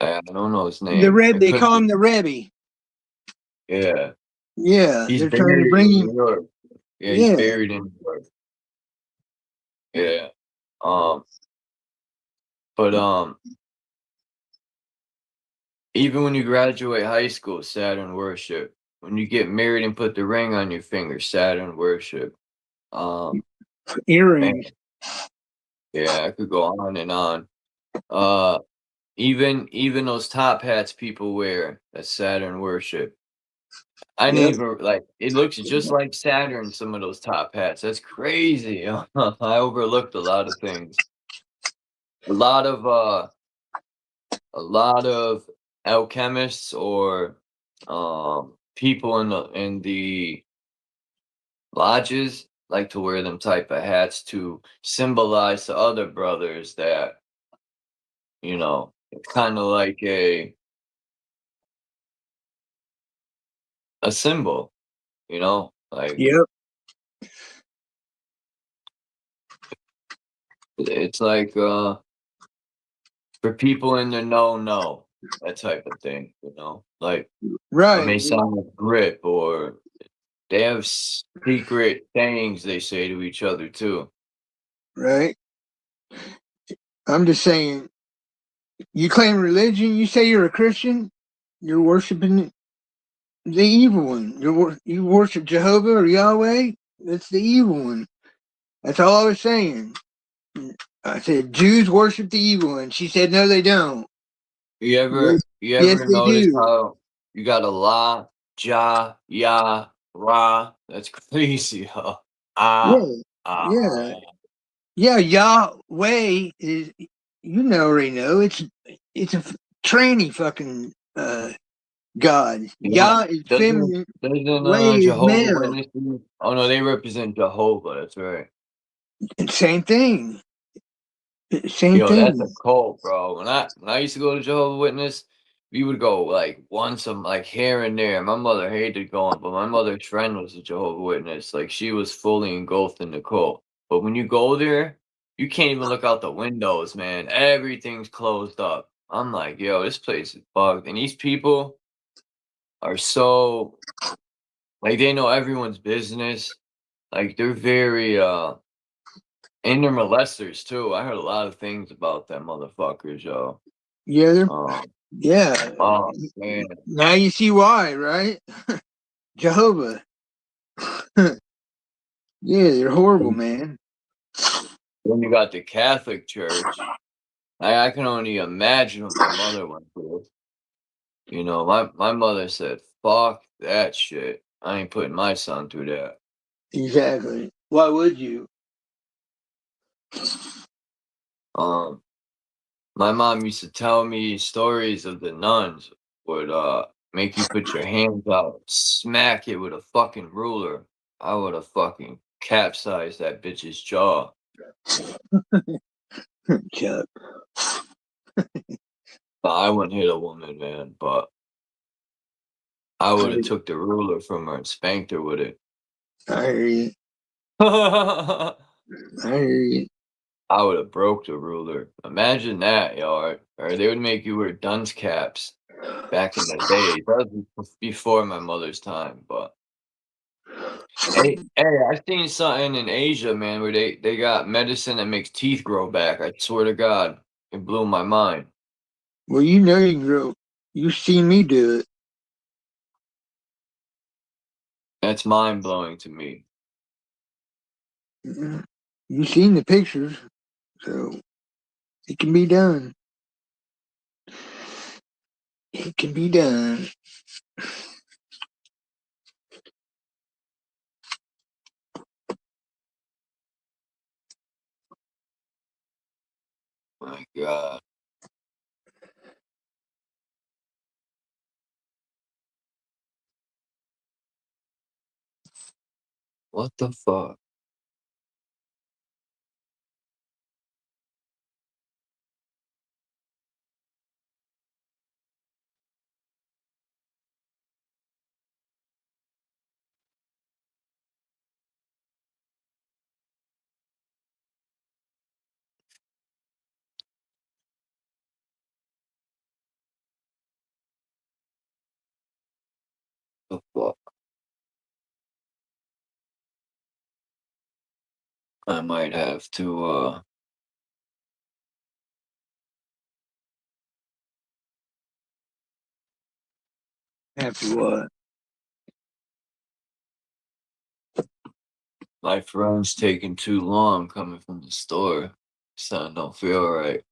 Speaker 2: I don't know his name.
Speaker 5: The Rebbe.
Speaker 2: It
Speaker 5: They
Speaker 2: could
Speaker 5: call
Speaker 2: be-
Speaker 5: him the Rebbe.
Speaker 2: Yeah.
Speaker 5: Yeah.
Speaker 2: He's
Speaker 5: They're trying to
Speaker 2: buried
Speaker 5: bring
Speaker 2: in
Speaker 5: him.
Speaker 2: New York. Yeah,
Speaker 5: Yeah.
Speaker 2: he's buried in New York. Yeah. But even when you graduate high school, Saturn worship. When you get married and put the ring on your finger, Saturn worship.
Speaker 5: Earrings.
Speaker 2: Yeah, I could go on and on. Even those top hats people wear, that's Saturn worship. I didn't even it looks just like Saturn, some of those top hats. That's crazy. I overlooked a lot of things. A lot of alchemists or people in the lodges like to wear them type of hats to symbolize to other brothers that, it's kind of like a symbol, like
Speaker 5: Yep.
Speaker 2: it's like for people in the know, that type of thing, like a
Speaker 5: Right.
Speaker 2: Masonic grip, or they have secret things they say to each other too.
Speaker 5: Right. I'm just saying, you claim religion, you say you're a Christian, you're worshiping the evil one. You worship Jehovah or Yahweh, that's the evil one. That's all I was saying. I said Jews worship the evil one. She said no, they don't.
Speaker 2: You ever
Speaker 5: Yes, they
Speaker 2: notice
Speaker 5: do.
Speaker 2: how you got a La, Ja, Ya, Ra? That's crazy, huh?
Speaker 5: Yeah. Yeah, Yahweh is, already know, it's a tranny fucking God. Yah is feminine, Way is
Speaker 2: Jehovah
Speaker 5: male.
Speaker 2: Witnesses? Oh no, they represent Jehovah. That's right.
Speaker 5: Same thing. Same
Speaker 2: Yo,
Speaker 5: thing.
Speaker 2: that's a cult, bro. When I used to go to Jehovah Witness, we would go like once here and there. My mother hated going, but my mother's friend was a Jehovah Witness. Like she was fully engulfed in the cult. But when you go there, you can't even look out the windows, man. Everything's closed up. I'm like, yo, this place is bugged. And these people are so they know everyone's business. Like they're very and they're molesters too. I heard a lot of things about them motherfuckers, yo.
Speaker 5: Yeah, yeah.
Speaker 2: Oh man.
Speaker 5: Now you see why, right? Jehovah. Yeah, they're horrible, man.
Speaker 2: Then you got the Catholic Church. I can only imagine what my mother went through. My mother said, "Fuck that shit. I ain't putting my son through that."
Speaker 5: Exactly. Why would you?
Speaker 2: My mom used to tell me stories of the nuns would make you put your hands out, smack it with a fucking ruler. I would have fucking capsized that bitch's jaw.
Speaker 5: Chuck.
Speaker 2: I wouldn't hit a woman, man, but I would have took the ruler from her and spanked her with it.
Speaker 5: I hear you.
Speaker 2: I
Speaker 5: I hear you.
Speaker 2: would have broke the ruler. Imagine that, y'all. Or they would make you wear dunce caps back in the day. That was before my mother's time, but Hey, I seen something in Asia, man, where they got medicine that makes teeth grow back. I swear to God, it blew my mind.
Speaker 5: Well, you know you grow. You seen me do it.
Speaker 2: That's mind blowing to me.
Speaker 5: Mhm. You seen the pictures, so it can be done. It can be done.
Speaker 2: My God, what the fuck? The fuck? I might have to
Speaker 5: After what?
Speaker 2: my phone's taking too long coming from the store. Something don't feel right.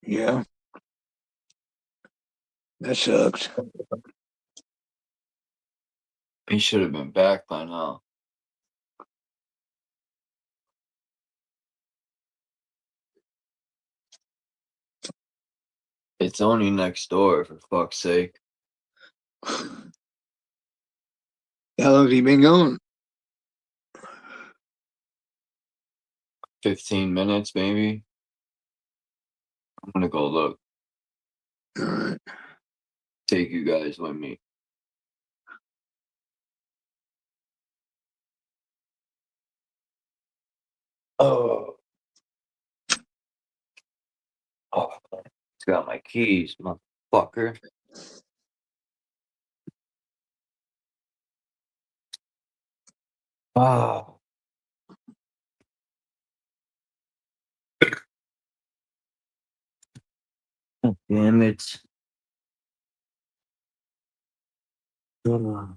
Speaker 5: Yeah, that sucks.
Speaker 2: He should have been back by now. It's only next door, for fuck's sake.
Speaker 5: How long's he been gone?
Speaker 2: 15 minutes, maybe. I'm gonna go look.
Speaker 5: All right.
Speaker 2: Take you guys with me. Oh, oh, it's got my keys, motherfucker. Oh, damn it. Ugh.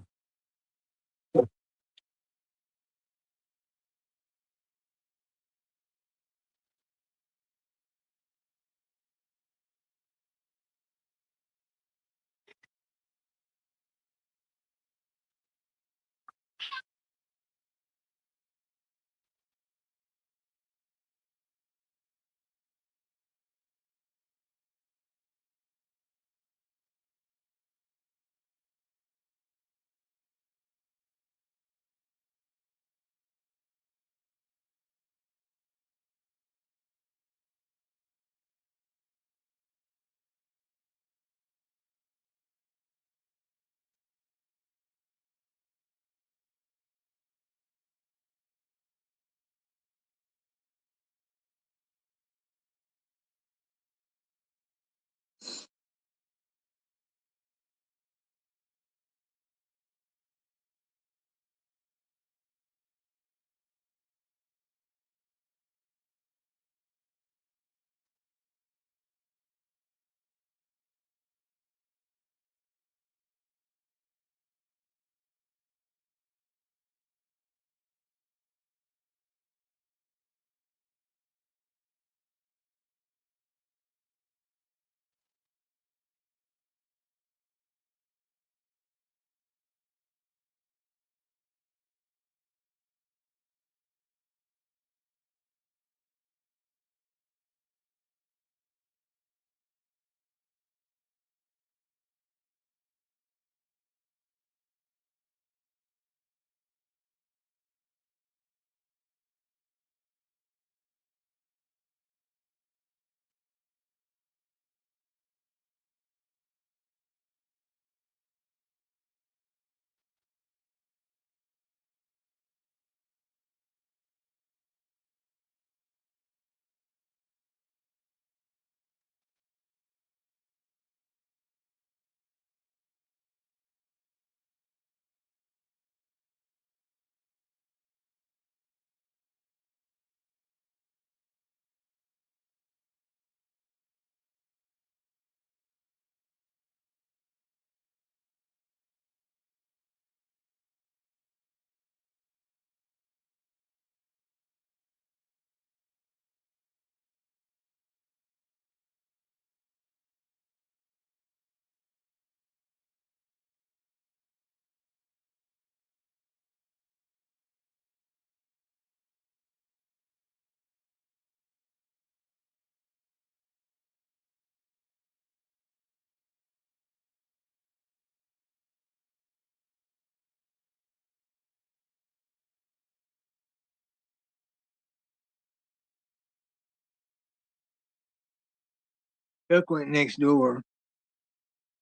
Speaker 5: Chuck went next door.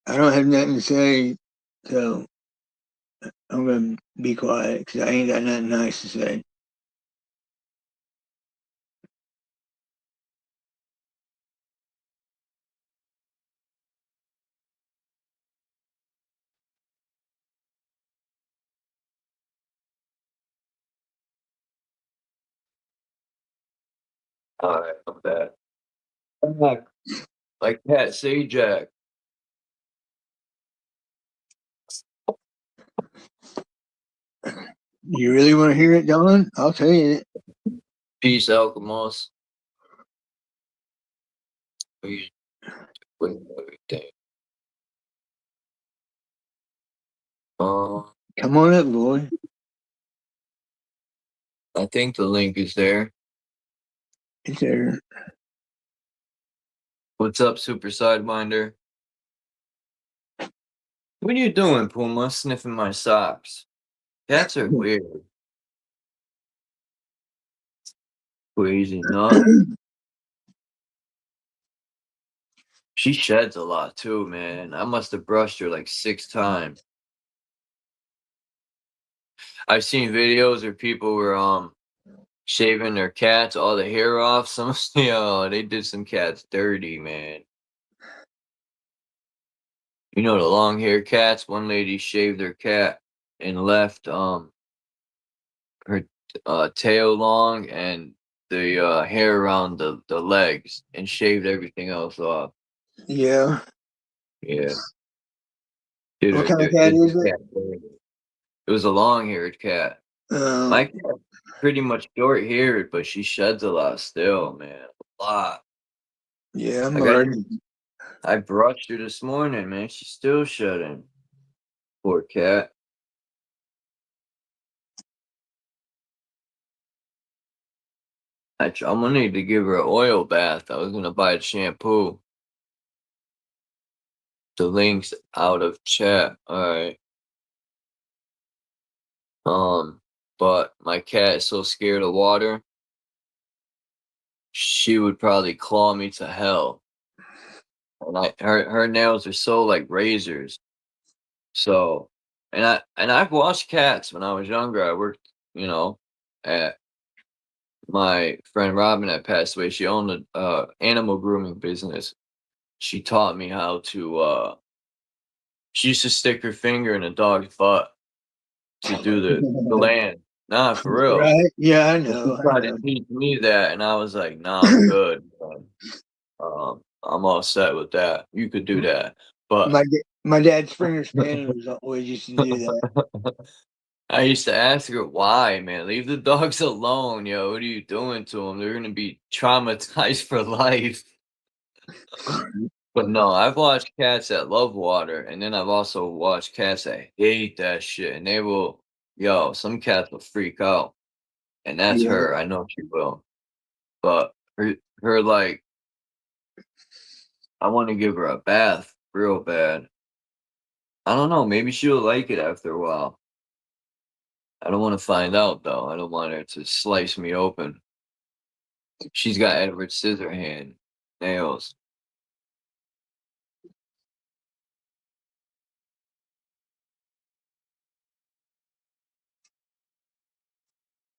Speaker 5: I don't have nothing to say, so I'm gonna be quiet because I ain't got nothing nice to say.
Speaker 2: All right, I'm back. I'm back. Like Pat Sajak.
Speaker 5: You really want to hear it, Don? I'll tell you it.
Speaker 2: Peace, Alchemos. We with everything.
Speaker 5: Come on up, boy.
Speaker 2: I think the link is there.
Speaker 5: It's there.
Speaker 2: What's up, Super Sidewinder? What are you doing, Puma? Sniffing my socks. Cats are weird. Crazy nut. She sheds a lot too, man. I must have brushed her like 6 times. I've seen videos where people were shaving their cats, all the hair off. Some they did some cats dirty, man. You know the long hair cats. One lady shaved her cat and left her tail long and the hair around the legs and shaved everything else off.
Speaker 5: Yeah.
Speaker 2: Yeah. Dude,
Speaker 5: What kind of cat is it?
Speaker 2: It was a long-haired cat. My cat's pretty much short-haired, but she sheds a lot still, man. A lot.
Speaker 5: Yeah,
Speaker 2: I brushed her this morning, man. She's still shedding. Poor cat. I'm gonna need to give her an oil bath. I was gonna buy a shampoo. The link's out of chat. Alright. But my cat is so scared of water, she would probably claw me to hell. And her nails are so like razors. So I've watched cats when I was younger. I worked, at my friend Robin that passed away. She owned a animal grooming business. She taught me how to she used to stick her finger in a dog's butt to do the land. Nah, for real.
Speaker 5: Right? Yeah, I
Speaker 2: She
Speaker 5: know.
Speaker 2: tried to teach me that, and I was like, "Nah, I'm good. I'm all set with that. You could do that." But
Speaker 5: My dad's Springer Spaniels always used to do that.
Speaker 2: I used to ask her, "Why, man? Leave the dogs alone, yo. What are you doing to them? They're gonna be traumatized for life." But no, I've watched cats that love water, and then I've also watched cats that hate that shit, and some cats will freak out, and that's
Speaker 5: Yeah.
Speaker 2: her. I know she will. But her like, I want to give her a bath real bad. I don't know. Maybe she'll like it after a while. I don't want to find out though. I don't want her to slice me open. She's got Edward Scissorhand nails.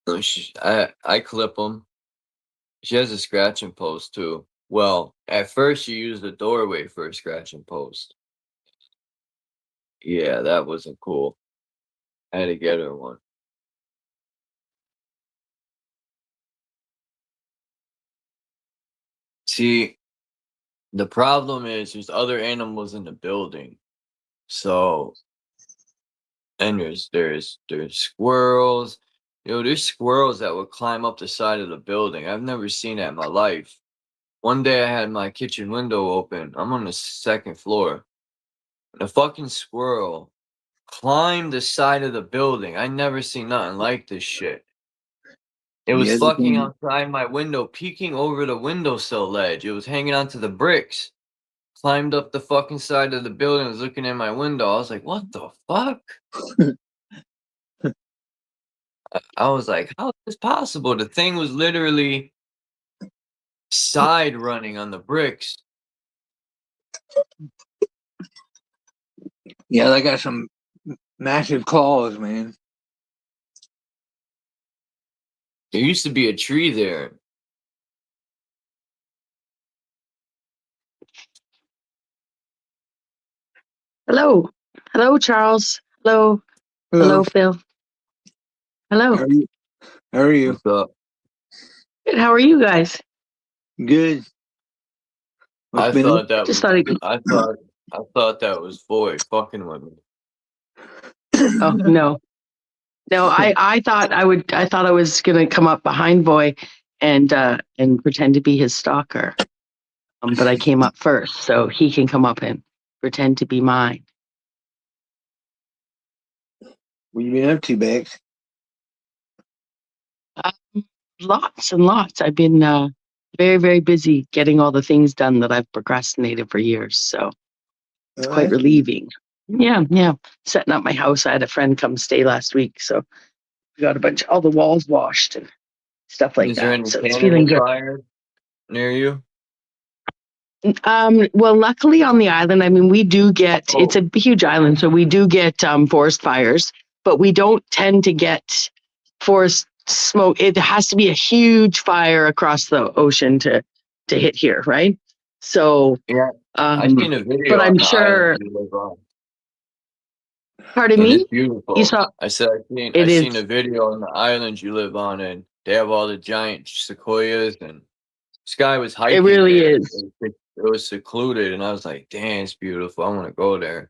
Speaker 2: So I clip them. She has a scratching post too. Well, at first she used the doorway for a scratching post. Yeah, that wasn't cool. I had to get her one. See, the problem is there's other animals in the building. So, and there's squirrels. There's squirrels that would climb up the side of the building. I've never seen that in my life. One day I had my kitchen window open. I'm on the 2nd floor. And a fucking squirrel climbed the side of the building. I never seen nothing like this shit. It was fucking outside my window, peeking over the windowsill ledge. It was hanging onto the bricks. Climbed up the fucking side of the building, was looking in my window. I was like, what the fuck? I was like, how is this possible? The thing was literally side running on the bricks.
Speaker 5: Yeah, they got some massive claws, man.
Speaker 2: There used to be a tree there.
Speaker 6: Hello. Hello, Charles. Hello. Hello, Phil. Hello.
Speaker 5: How are you? How are you?
Speaker 2: What's up?
Speaker 6: Good. How are you guys?
Speaker 5: Good.
Speaker 2: I
Speaker 5: What's been
Speaker 2: thought that
Speaker 6: Just
Speaker 2: was.
Speaker 6: thought
Speaker 2: I thought that was Boy fucking with me.
Speaker 6: oh no. No, I thought I was gonna come up behind Boy and pretend to be his stalker. But I came up first, so he can come up and pretend to be mine.
Speaker 5: What you been up to, Bex?
Speaker 6: Lots and lots. I've been very, very busy getting all the things done that I've procrastinated for years. So it's quite relieving. Yeah, yeah. Setting up my house. I had a friend come stay last week, so we got all the walls washed and stuff like
Speaker 2: Is there
Speaker 6: that.
Speaker 2: any
Speaker 6: So it's feeling
Speaker 2: Canada
Speaker 6: good.
Speaker 2: fire near you?
Speaker 6: Well, luckily on the island, I mean, we do get, it's a huge island, so we do get forest fires, but we don't tend to get forest smoke. It has to be a huge fire across the ocean to hit here, right? So,
Speaker 2: Yeah. I seen a video
Speaker 6: but
Speaker 2: on
Speaker 6: I'm
Speaker 2: the
Speaker 6: sure,
Speaker 2: island you live on,
Speaker 6: pardon
Speaker 2: and
Speaker 6: me?
Speaker 2: it's beautiful.
Speaker 6: You saw,
Speaker 2: I said
Speaker 6: it
Speaker 2: I
Speaker 6: is,
Speaker 2: seen a video on the island you live on, and they have all the giant sequoias, and this guy was
Speaker 6: it
Speaker 2: hiking
Speaker 6: really
Speaker 2: there.
Speaker 6: is.
Speaker 2: It was secluded, and I was like, "Damn, it's beautiful. I want to go there."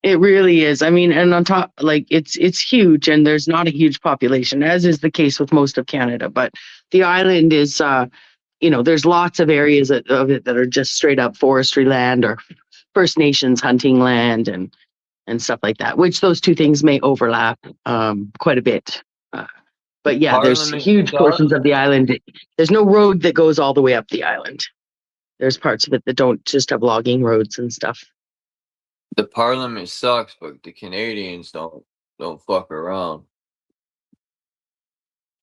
Speaker 6: It really is. I mean, and on top, like it's huge, and there's not a huge population, as is the case with most of Canada. But the island is, there's lots of areas of it that are just straight up forestry land or First Nations hunting land and stuff like that. Which those two things may overlap quite a bit. But yeah, there's
Speaker 2: Parliament
Speaker 6: huge
Speaker 2: sucks.
Speaker 6: portions of the island. There's no road that goes all the way up the island. There's parts of it that don't just have logging roads and stuff.
Speaker 2: The Parliament sucks, but the Canadians don't fuck around.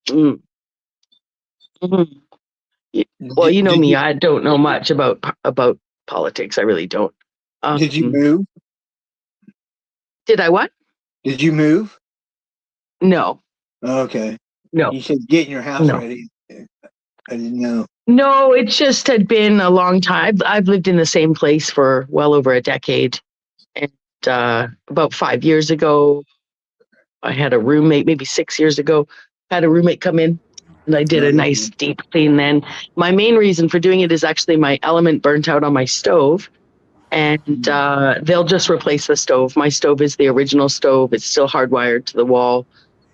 Speaker 6: Mm. Mhm. Well, you know me, I don't know much about politics. I really don't.
Speaker 5: Did you move?
Speaker 6: Did I what?
Speaker 5: Did you move?
Speaker 6: No.
Speaker 5: Okay.
Speaker 6: No.
Speaker 5: You said getting your house
Speaker 6: No.
Speaker 5: ready. I didn't know.
Speaker 6: No, it just had been a long time. I've lived in the same place for well over a decade. And about 5 years ago, I had a roommate, maybe 6 years ago, had a roommate come in and I did a nice deep clean then. My main reason for doing it is actually my element burnt out on my stove. And they'll just replace the stove. My stove is the original stove. It's still hardwired to the wall.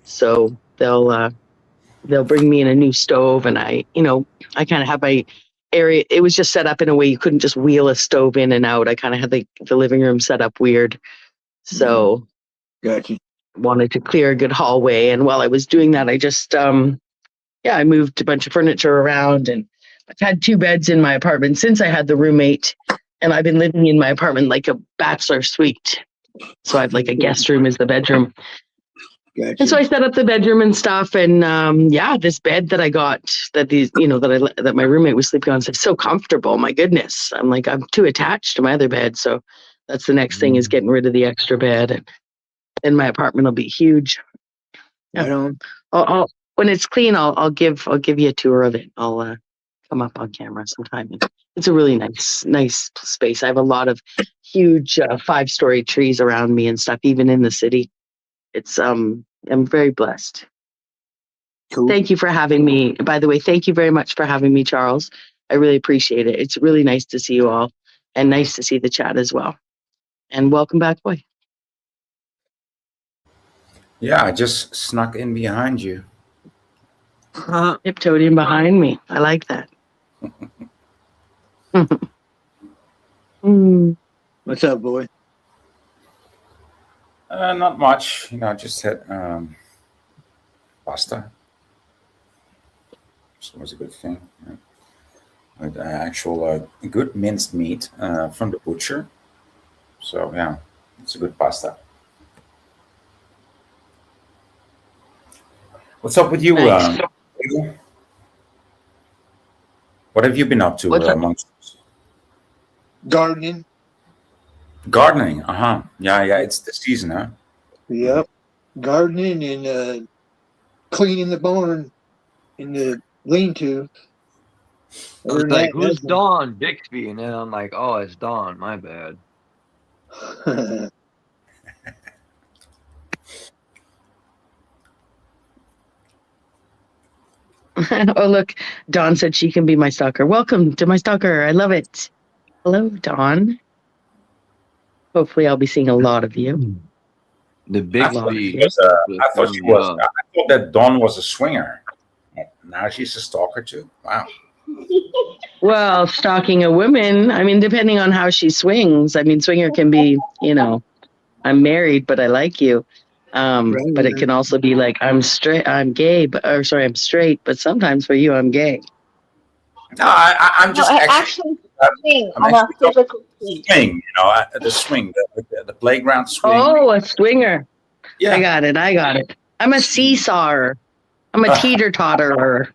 Speaker 6: So they'll bring me in a new stove, and I kind of have my area. It was just set up in a way you couldn't just wheel a stove in and out. I kind of had the living room set up weird. So
Speaker 5: gotcha.
Speaker 6: Wanted to clear a good hallway. And while I was doing that, I just, I moved a bunch of furniture around, and I've had 2 beds in my apartment since I had the roommate, and I've been living in my apartment like a bachelor suite. So I have like a guest room as the bedroom.
Speaker 5: Gotcha.
Speaker 6: And so I set up the bedroom and stuff, and this bed that I got, that my roommate was sleeping on, is so comfortable. My goodness, I'm too attached to my other bed, so that's the next thing is getting rid of the extra bed, and then my apartment will be huge. Yeah.
Speaker 5: Right on.
Speaker 6: I'll when it's clean, I'll give you a tour of it. I'll come up on camera sometime. It's a really nice space. I have a lot of huge 5-story trees around me and stuff, even in the city. It's I'm very blessed.
Speaker 5: Cool.
Speaker 6: Thank you for having me. By the way, thank you very much for having me, Charles. I really appreciate it. It's really nice to see you all, and nice to see the chat as well. And welcome back, Boy.
Speaker 7: Yeah, I just snuck in behind you.
Speaker 6: Tiptoed in behind me. I like that.
Speaker 5: What's up, Boy?
Speaker 7: Not much. I just had pasta. So it was a good thing. With actual good minced meat from the butcher. So yeah, it's a good pasta. What's up with you?
Speaker 6: Nice.
Speaker 7: What have you been up to,
Speaker 6: What's up?
Speaker 7: amongst?
Speaker 5: Gardening.
Speaker 7: Gardening. Yeah, it's the season, huh?
Speaker 5: Yep. Gardening and cleaning the barn in the lean-to.
Speaker 2: I was like, who's Dawn Bixby? And then I'm like, oh, it's Dawn. My bad.
Speaker 6: Oh, look, Dawn said she can be my stalker. Welcome to my stalker. I love it. Hello, Dawn. Hopefully, I'll be seeing a lot of you.
Speaker 2: The Bixby.
Speaker 7: I thought that Dawn was a swinger. Now she's a stalker too. Wow.
Speaker 6: Well, stalking a woman, I mean, depending on how she swings. I mean, swinger can be, I'm married, but I like you. But it can also be like, I'm straight, I'm gay, I'm straight, but sometimes for you, I'm gay.
Speaker 7: No, I'm just
Speaker 8: actually swing on a physical
Speaker 7: swing, the swing, the playground swing.
Speaker 6: Oh, a swinger.
Speaker 7: Yeah.
Speaker 6: I got it. I'm a seesawer. I'm a teeter-totterer.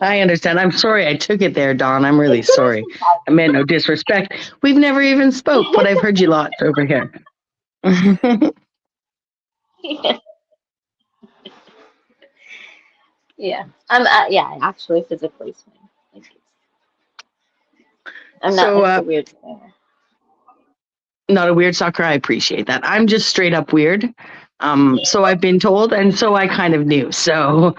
Speaker 6: I understand. I'm sorry I took it there, Dawn. I'm really sorry. I meant no disrespect. We've never even spoke, but I've heard you lots over here.
Speaker 8: Yeah. I actually physically swing. I'm not like a weird swinger.
Speaker 6: Not a weird stalker. I appreciate that. I'm just straight up weird. So I've been told, and so I kind of knew. So,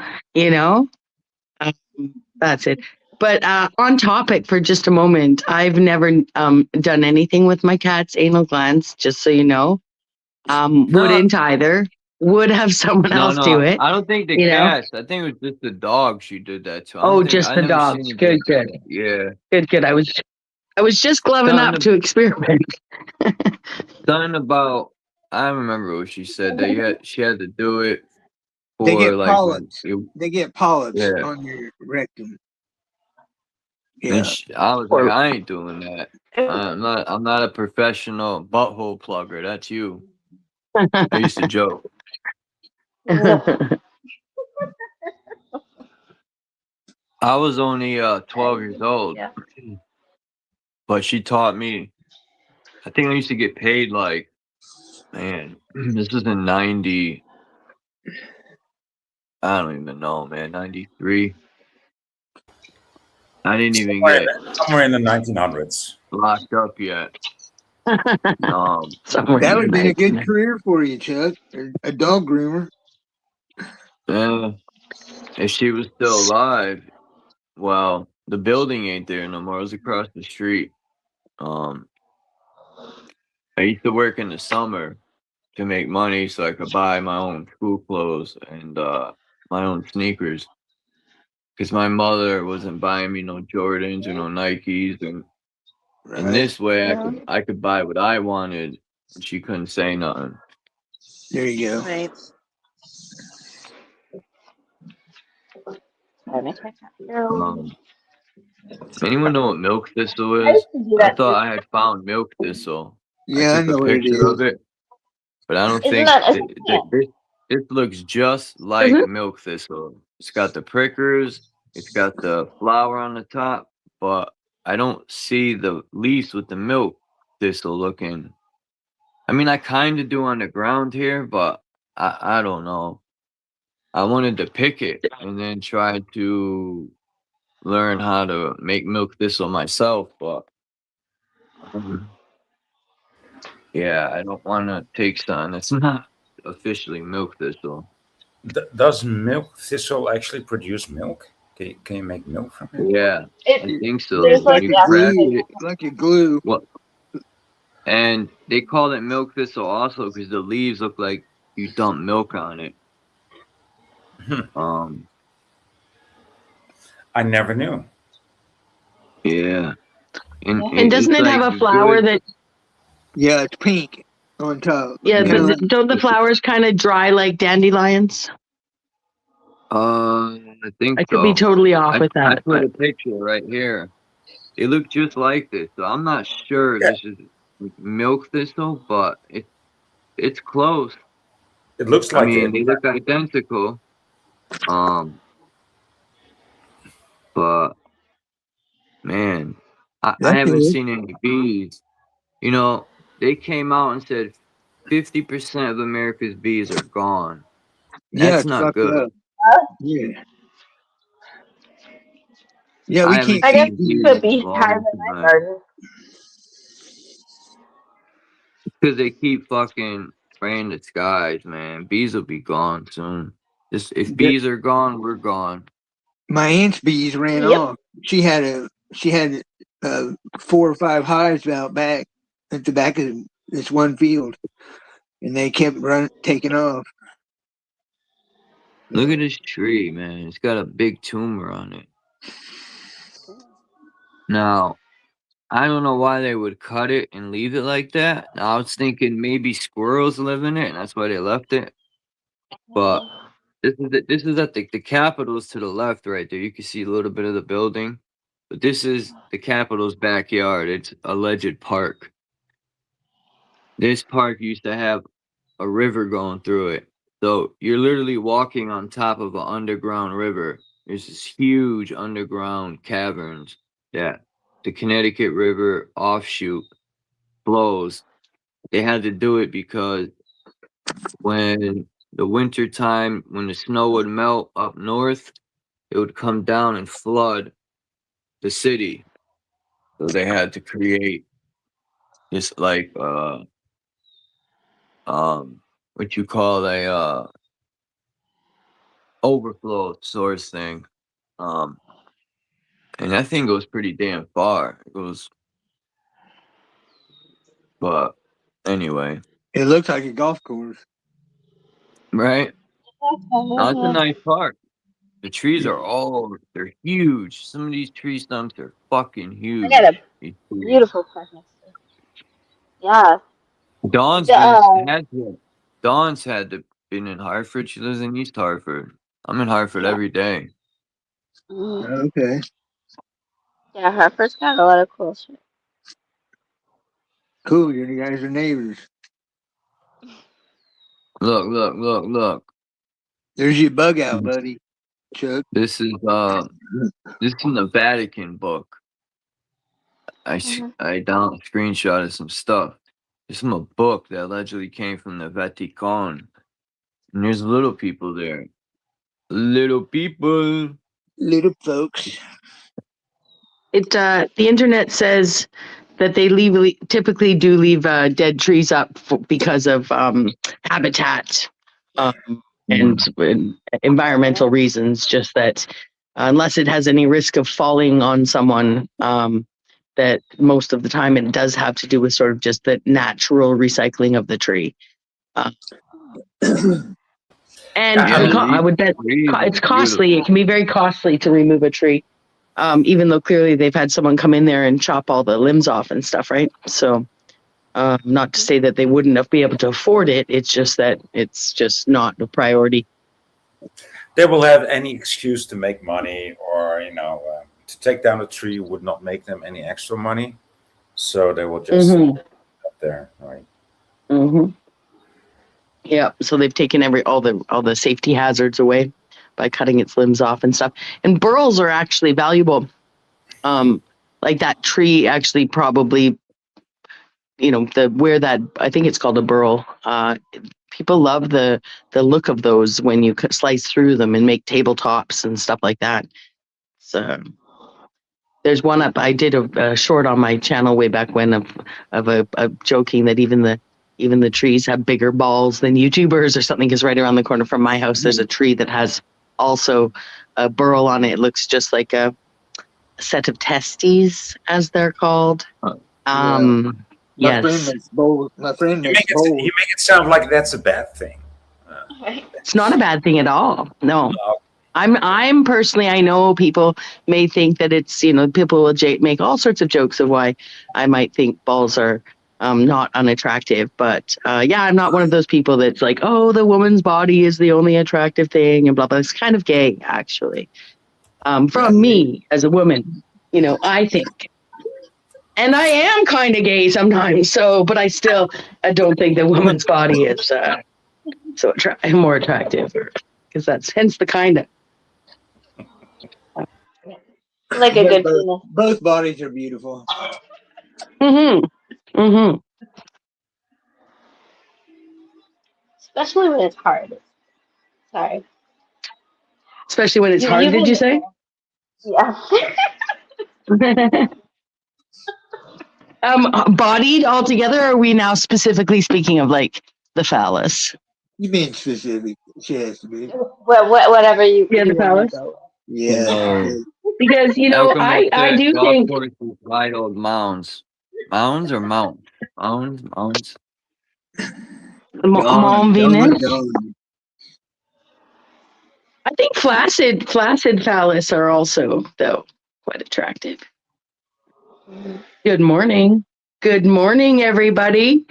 Speaker 6: that's it. But on topic for just a moment, I've never done anything with my cat's anal glands, just so you know. Wouldn't either. Would have someone else do it.
Speaker 2: I don't think the cats. I think it was just the dog she did that to.
Speaker 6: Oh, just the dogs. Good.
Speaker 2: Yeah.
Speaker 6: Good. I was just gloving up to experiment.
Speaker 2: Something about, I remember what she said, that she had to do it for
Speaker 5: they get
Speaker 2: like
Speaker 5: polyps. They get polyps on your rectum. Yeah.
Speaker 2: I was like, I ain't doing that. I'm not a professional butthole plugger. That's you. I used to joke. I was only 12 years old, but she taught me. I think I used to get paid like, man, this was in 90. I don't even know, man. 93. I didn't even get
Speaker 7: somewhere in the 1900s
Speaker 2: locked up yet.
Speaker 5: That would have been a good career for you, Chuck. A dog groomer.
Speaker 2: If she was still alive, well, the building ain't there no more. It was across the street. I used to work in the summer to make money so I could buy my own school clothes and my own sneakers. Because my mother wasn't buying me no Jordans or no Nikes, and this way I could buy what I wanted. And she couldn't say nothing.
Speaker 5: There you go.
Speaker 8: Right.
Speaker 2: Anyone know what milk thistle is? I thought I had found milk thistle.
Speaker 5: Yeah,
Speaker 2: I took a picture of it, but I don't think this looks just like milk thistle. It's got the prickers, it's got the flower on the top, but I don't see the leaves with the milk thistle looking. I mean, I kind of do on the ground here, but I don't know. I wanted to pick it and then try to learn how to make milk thistle myself, but yeah, I don't want to take something that's not officially milk thistle.
Speaker 7: Does milk thistle actually produce milk? Can you make milk from it?
Speaker 2: Yeah, I think so.
Speaker 5: Like a glue.
Speaker 2: Well, and they call it milk thistle also because the leaves look like you dump milk on it.
Speaker 7: I never knew.
Speaker 2: Yeah.
Speaker 6: And doesn't it have a flower that...
Speaker 5: Yeah, it's pink on top.
Speaker 6: Yeah, don't the flowers kind of dry like dandelions?
Speaker 2: I think
Speaker 6: I could be totally off with that.
Speaker 2: I put a picture right here. They look just like this, so I'm not sure this is milk thistle, but it's close.
Speaker 7: It looks like
Speaker 2: they look identical. But Man, I
Speaker 5: That's
Speaker 2: haven't
Speaker 5: good.
Speaker 2: seen any bees. You know, they came out and said 50% of America's bees are gone.
Speaker 5: Yeah,
Speaker 2: That's
Speaker 5: it's
Speaker 2: not
Speaker 5: fucked
Speaker 2: good.
Speaker 5: up. Yeah. Yeah,
Speaker 2: I
Speaker 5: we
Speaker 2: haven't
Speaker 5: can't
Speaker 8: I guess
Speaker 5: keep
Speaker 2: seen
Speaker 8: you
Speaker 2: bees
Speaker 5: bees.
Speaker 8: put
Speaker 2: in a
Speaker 8: beehives
Speaker 2: long
Speaker 8: in my
Speaker 2: time.
Speaker 8: garden.
Speaker 2: Because they keep fucking spraying the skies, man. Bees will be gone soon. Just if bees are gone, we're gone.
Speaker 5: My aunt's bees ran
Speaker 8: Yep.
Speaker 5: off. She had 4 or 5 hives out back at the back of this one field, and they kept taking off.
Speaker 2: Look at this tree, man. It's got a big tumor on it. Now, I don't know why they would cut it and leave it like that. Now, I was thinking maybe squirrels live in it, and that's why they left it. But this is at the Capitol's to the left right there. You can see a little bit of the building. But this is the Capitol's backyard. It's alleged park. This park used to have a river going through it. So you're literally walking on top of an underground river. There's this huge underground caverns that the Connecticut River offshoot flows. They had to do it because when the winter time, when the snow would melt up north, it would come down and flood the city. So they had to create this like what you call a overflow source thing. And that thing goes pretty damn far. It goes, but anyway,
Speaker 5: It looks like a golf course.
Speaker 2: right? Now, it's a nice park. The trees are they're huge. Some of these tree stumps are fucking
Speaker 8: I got
Speaker 2: huge.
Speaker 8: a
Speaker 2: These trees.
Speaker 8: beautiful park next to it. Yeah.
Speaker 2: Dawn's
Speaker 8: The,
Speaker 2: been in Hartford. She lives in East Hartford. I'm in Hartford every day.
Speaker 5: Okay.
Speaker 8: yeah, Harper's got a lot of cool shit.
Speaker 5: Cool. You guys are neighbors.
Speaker 2: Look.
Speaker 5: There's your bug out, buddy. Chuck.
Speaker 2: This is in the Vatican book. I screenshotted some stuff. It's from a book that allegedly came from the Vatican. And there's little people there. Little people.
Speaker 5: Little folks.
Speaker 6: The internet says that they typically do leave dead trees up because of habitat and environmental reasons. Just that unless it has any risk of falling on someone, that most of the time it does have to do with sort of just the natural recycling of the tree. And I would bet it's costly. It can be very costly to remove a tree. Even though clearly they've had someone come in there and chop all the limbs off and stuff, right? So, not to say that they wouldn't be able to afford it. It's just that it's just not a priority.
Speaker 7: They will have any excuse to make money, or to take down a tree would not make them any extra money, so they will just up there, right?
Speaker 6: Yeah. So they've taken all the safety hazards away by cutting its limbs off and stuff. And burls are actually valuable. Like that tree actually probably, I think it's called a burl. People love the look of those when you slice through them and make tabletops and stuff like that. So there's one up. I did a short on my channel way back when of joking that even the trees have bigger balls than YouTubers or something. Because right around the corner from my house, there's a tree that has also a burl on it. It looks just like a set of testes, as they're called.
Speaker 5: My friend makes bold.
Speaker 7: You make it sound like that's a bad thing.
Speaker 6: It's not a bad thing at all. No. I'm personally, I know people may think that it's, people will make all sorts of jokes of why I might think balls are not unattractive. But I'm not one of those people that's like, oh, the woman's body is the only attractive thing and blah, blah. It's kind of gay, actually. From me as a woman, I think. And I am kind of gay sometimes, but I still don't think the woman's body is more attractive, because that's hence the kind of.
Speaker 8: Like a good penis.
Speaker 5: Both bodies are beautiful.
Speaker 8: Especially when it's hard. Sorry.
Speaker 6: Especially when it's hard, did you say?
Speaker 8: Yeah.
Speaker 6: Bodied altogether, or are we now specifically speaking of like the phallus?
Speaker 5: You being specific. She has to be.
Speaker 8: Whatever you.
Speaker 6: Yeah, the phallus.
Speaker 5: Yeah.
Speaker 6: Because
Speaker 2: How come
Speaker 6: I
Speaker 2: that
Speaker 6: do
Speaker 2: golf
Speaker 6: think
Speaker 2: course is wide old mounds? Mounds or mount? Mounds.
Speaker 6: Mom Venus.
Speaker 5: Dawn.
Speaker 6: I think flaccid phallus are also though quite attractive. Good morning. Good morning, everybody.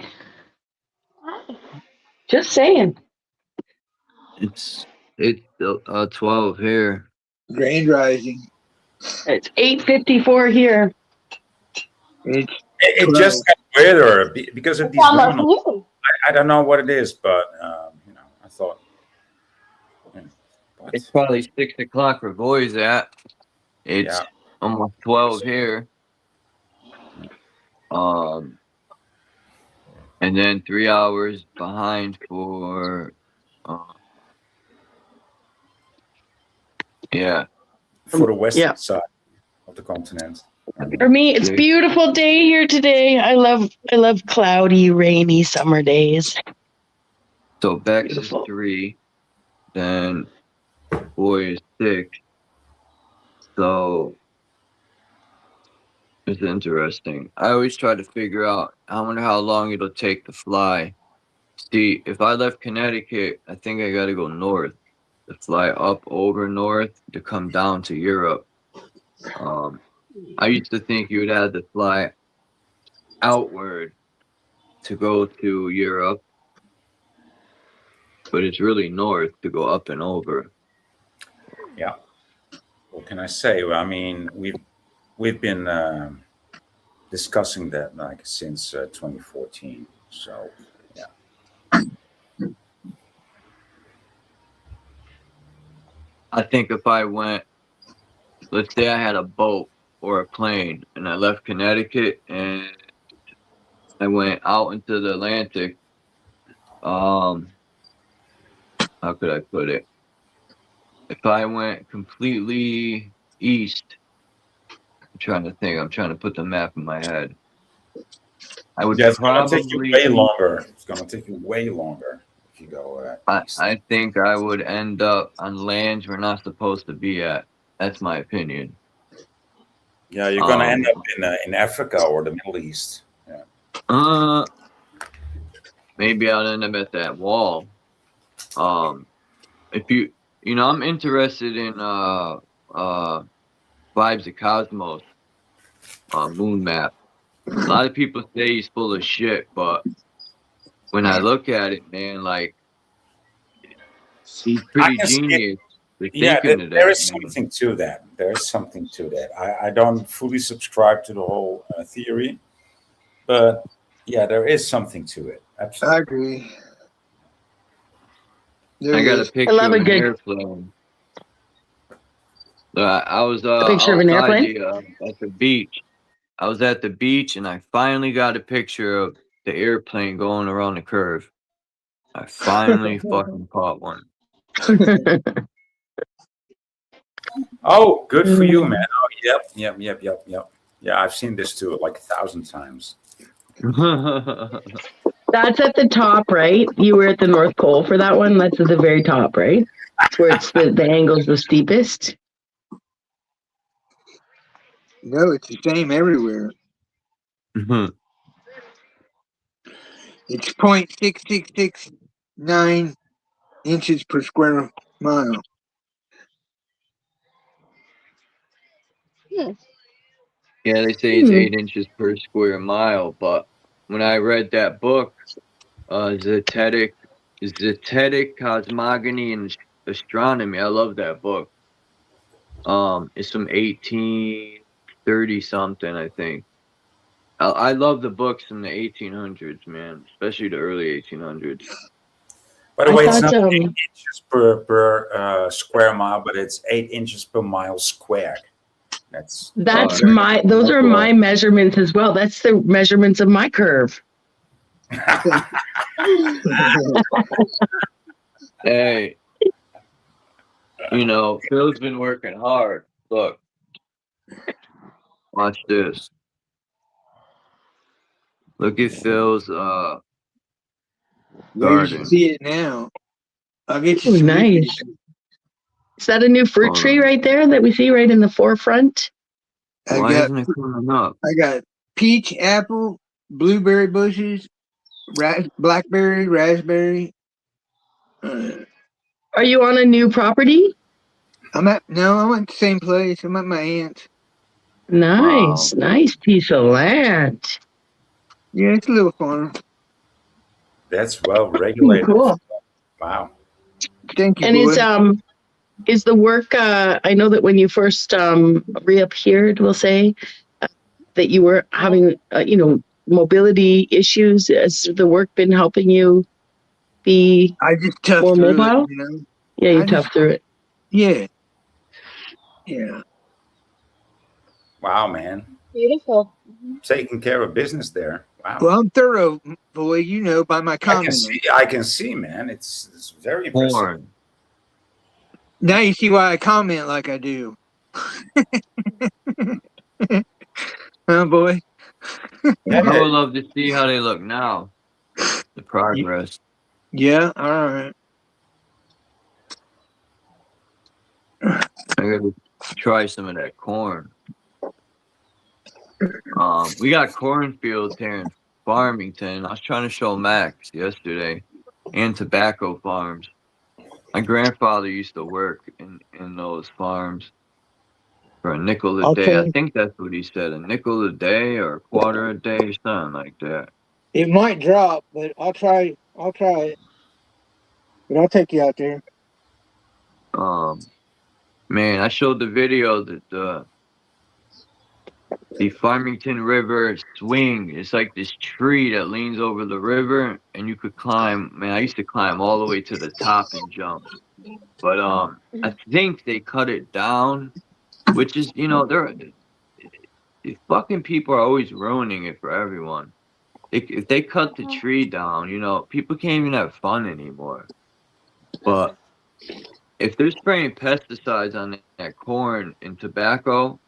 Speaker 8: Hi.
Speaker 6: Just saying.
Speaker 2: It's 12 here.
Speaker 5: Grand Rising.
Speaker 6: It's 8:54 here.
Speaker 5: It's
Speaker 7: It just got weirder because of these
Speaker 8: Almost
Speaker 7: dominoes.
Speaker 8: noon.
Speaker 7: I don't know what it is, but I thought. What?
Speaker 2: It's probably 6 o'clock where boys at. It's almost 12 here. And then 3 hours behind for
Speaker 7: For the western side of the continent.
Speaker 6: For me, it's a beautiful day here today. I love cloudy, rainy summer days.
Speaker 2: So Bex is 3, then boy is 6. So it's interesting. I always try to figure out, I wonder how long it'll take to fly. See, if I left Connecticut, I think I got to go north to fly up over north to come down to Europe. I used to think you would have to fly outward to go to Europe, but it's really north to go up and over.
Speaker 7: Yeah. What can I say? Well, I mean, we've been discussing that like since 2014. So yeah.
Speaker 2: I think if I went, let's say I had a boat or a plane and I left Connecticut and I went out into the Atlantic, how could I put it? If I went completely east, I'm trying to put the map in my head. I would
Speaker 7: It's
Speaker 2: probably
Speaker 7: gonna take you way longer. It's gonna take you way longer if you go east.
Speaker 2: I think I would end up on lands we're not supposed to be at. That's my opinion.
Speaker 7: Yeah, you're gonna end up in Africa or the Middle East. Yeah.
Speaker 2: Maybe I'll end up at that wall. If I'm interested in Vibes of Cosmos moon map. A lot of people say he's full of shit, but when I look at it, man, like he's pretty genius.
Speaker 7: Yeah, there is something to that. There is something to that. I don't fully subscribe to the whole theory, but yeah, there is something to it. Absolutely.
Speaker 5: I agree.
Speaker 2: I got a picture of an airplane. I was
Speaker 6: a picture of an airplane
Speaker 2: at the beach. I was at the beach and I finally got a picture of the airplane going around the curve. I finally fucking caught one.
Speaker 7: Oh, good for you, man. Oh, yep. Yeah, I've seen this too like 1,000 times.
Speaker 6: That's at the top, right? You were at the North Pole for that one. That's at the very top, right? That's where it's the angle's the steepest.
Speaker 5: No, it's the same everywhere. It's 0.6669 inches per square mile.
Speaker 2: Yeah, they say it's 8 inches per square mile, but when I read that book, Zetetic Cosmogony and Astronomy, I love that book. It's from 1830 something, I think. I love the books from the 1800s, man, especially the early 1800s.
Speaker 7: By the way, it's not 8 inches per square mile, but it's 8 inches per mile squared. That's
Speaker 6: That's
Speaker 2: Oh,
Speaker 6: my. Those are my measurements as well. That's the measurements of my curve.
Speaker 2: hey, you know, Phil's been working hard. Look, watch this. Look at Phil's
Speaker 5: Yeah, you
Speaker 2: garden.
Speaker 5: should see it now. I'll get you
Speaker 6: Oh,
Speaker 5: some
Speaker 6: nice. Is that a new fruit
Speaker 2: Hold
Speaker 6: tree
Speaker 2: on.
Speaker 6: right there that we see right in the forefront?
Speaker 2: Why isn't it coming up?
Speaker 5: I got peach, apple, blueberry bushes, blackberry, raspberry.
Speaker 6: Are you on a new property?
Speaker 5: I'm at the same place. I'm at my aunt's.
Speaker 6: Nice, nice piece of land.
Speaker 5: Yeah, it's a little farm.
Speaker 7: That's well regulated.
Speaker 6: Cool.
Speaker 7: Wow.
Speaker 5: Thank you,
Speaker 6: And
Speaker 5: boy.
Speaker 6: is the work? I know that when you first reappeared, we'll say that you were having mobility issues. Has the work been helping you be
Speaker 5: I just tough
Speaker 6: more
Speaker 5: through
Speaker 6: mobile?
Speaker 5: it, you know.
Speaker 6: Yeah, you tough through it.
Speaker 5: Yeah. Yeah.
Speaker 7: Wow, man.
Speaker 8: Beautiful.
Speaker 7: Taking care of business there. Wow.
Speaker 5: Well, I'm thorough, boy. You know by my comments.
Speaker 7: I can see, man. It's very impressive.
Speaker 2: Corn.
Speaker 5: Now you see why I comment like I do. Huh, boy?
Speaker 2: I would love to see how they look now. The progress.
Speaker 5: Yeah, all right.
Speaker 2: I gotta try some of that corn. We got cornfields here in Farmington. I was trying to show Max yesterday, and tobacco farms. My grandfather used to work in those farms for a nickel a day. I think that's what he said, a nickel a day or a quarter a day, something like that.
Speaker 5: It might drop, but I'll try it. But I'll take you out there.
Speaker 2: Man, I showed the video that the Farmington River swing. It's like this tree that leans over the river, and you could climb. Man, I used to climb all the way to the top and jump. But I think they cut it down, which is, the fucking people are always ruining it for everyone. If they cut the tree down, people can't even have fun anymore. But if they're spraying pesticides on that corn and tobacco,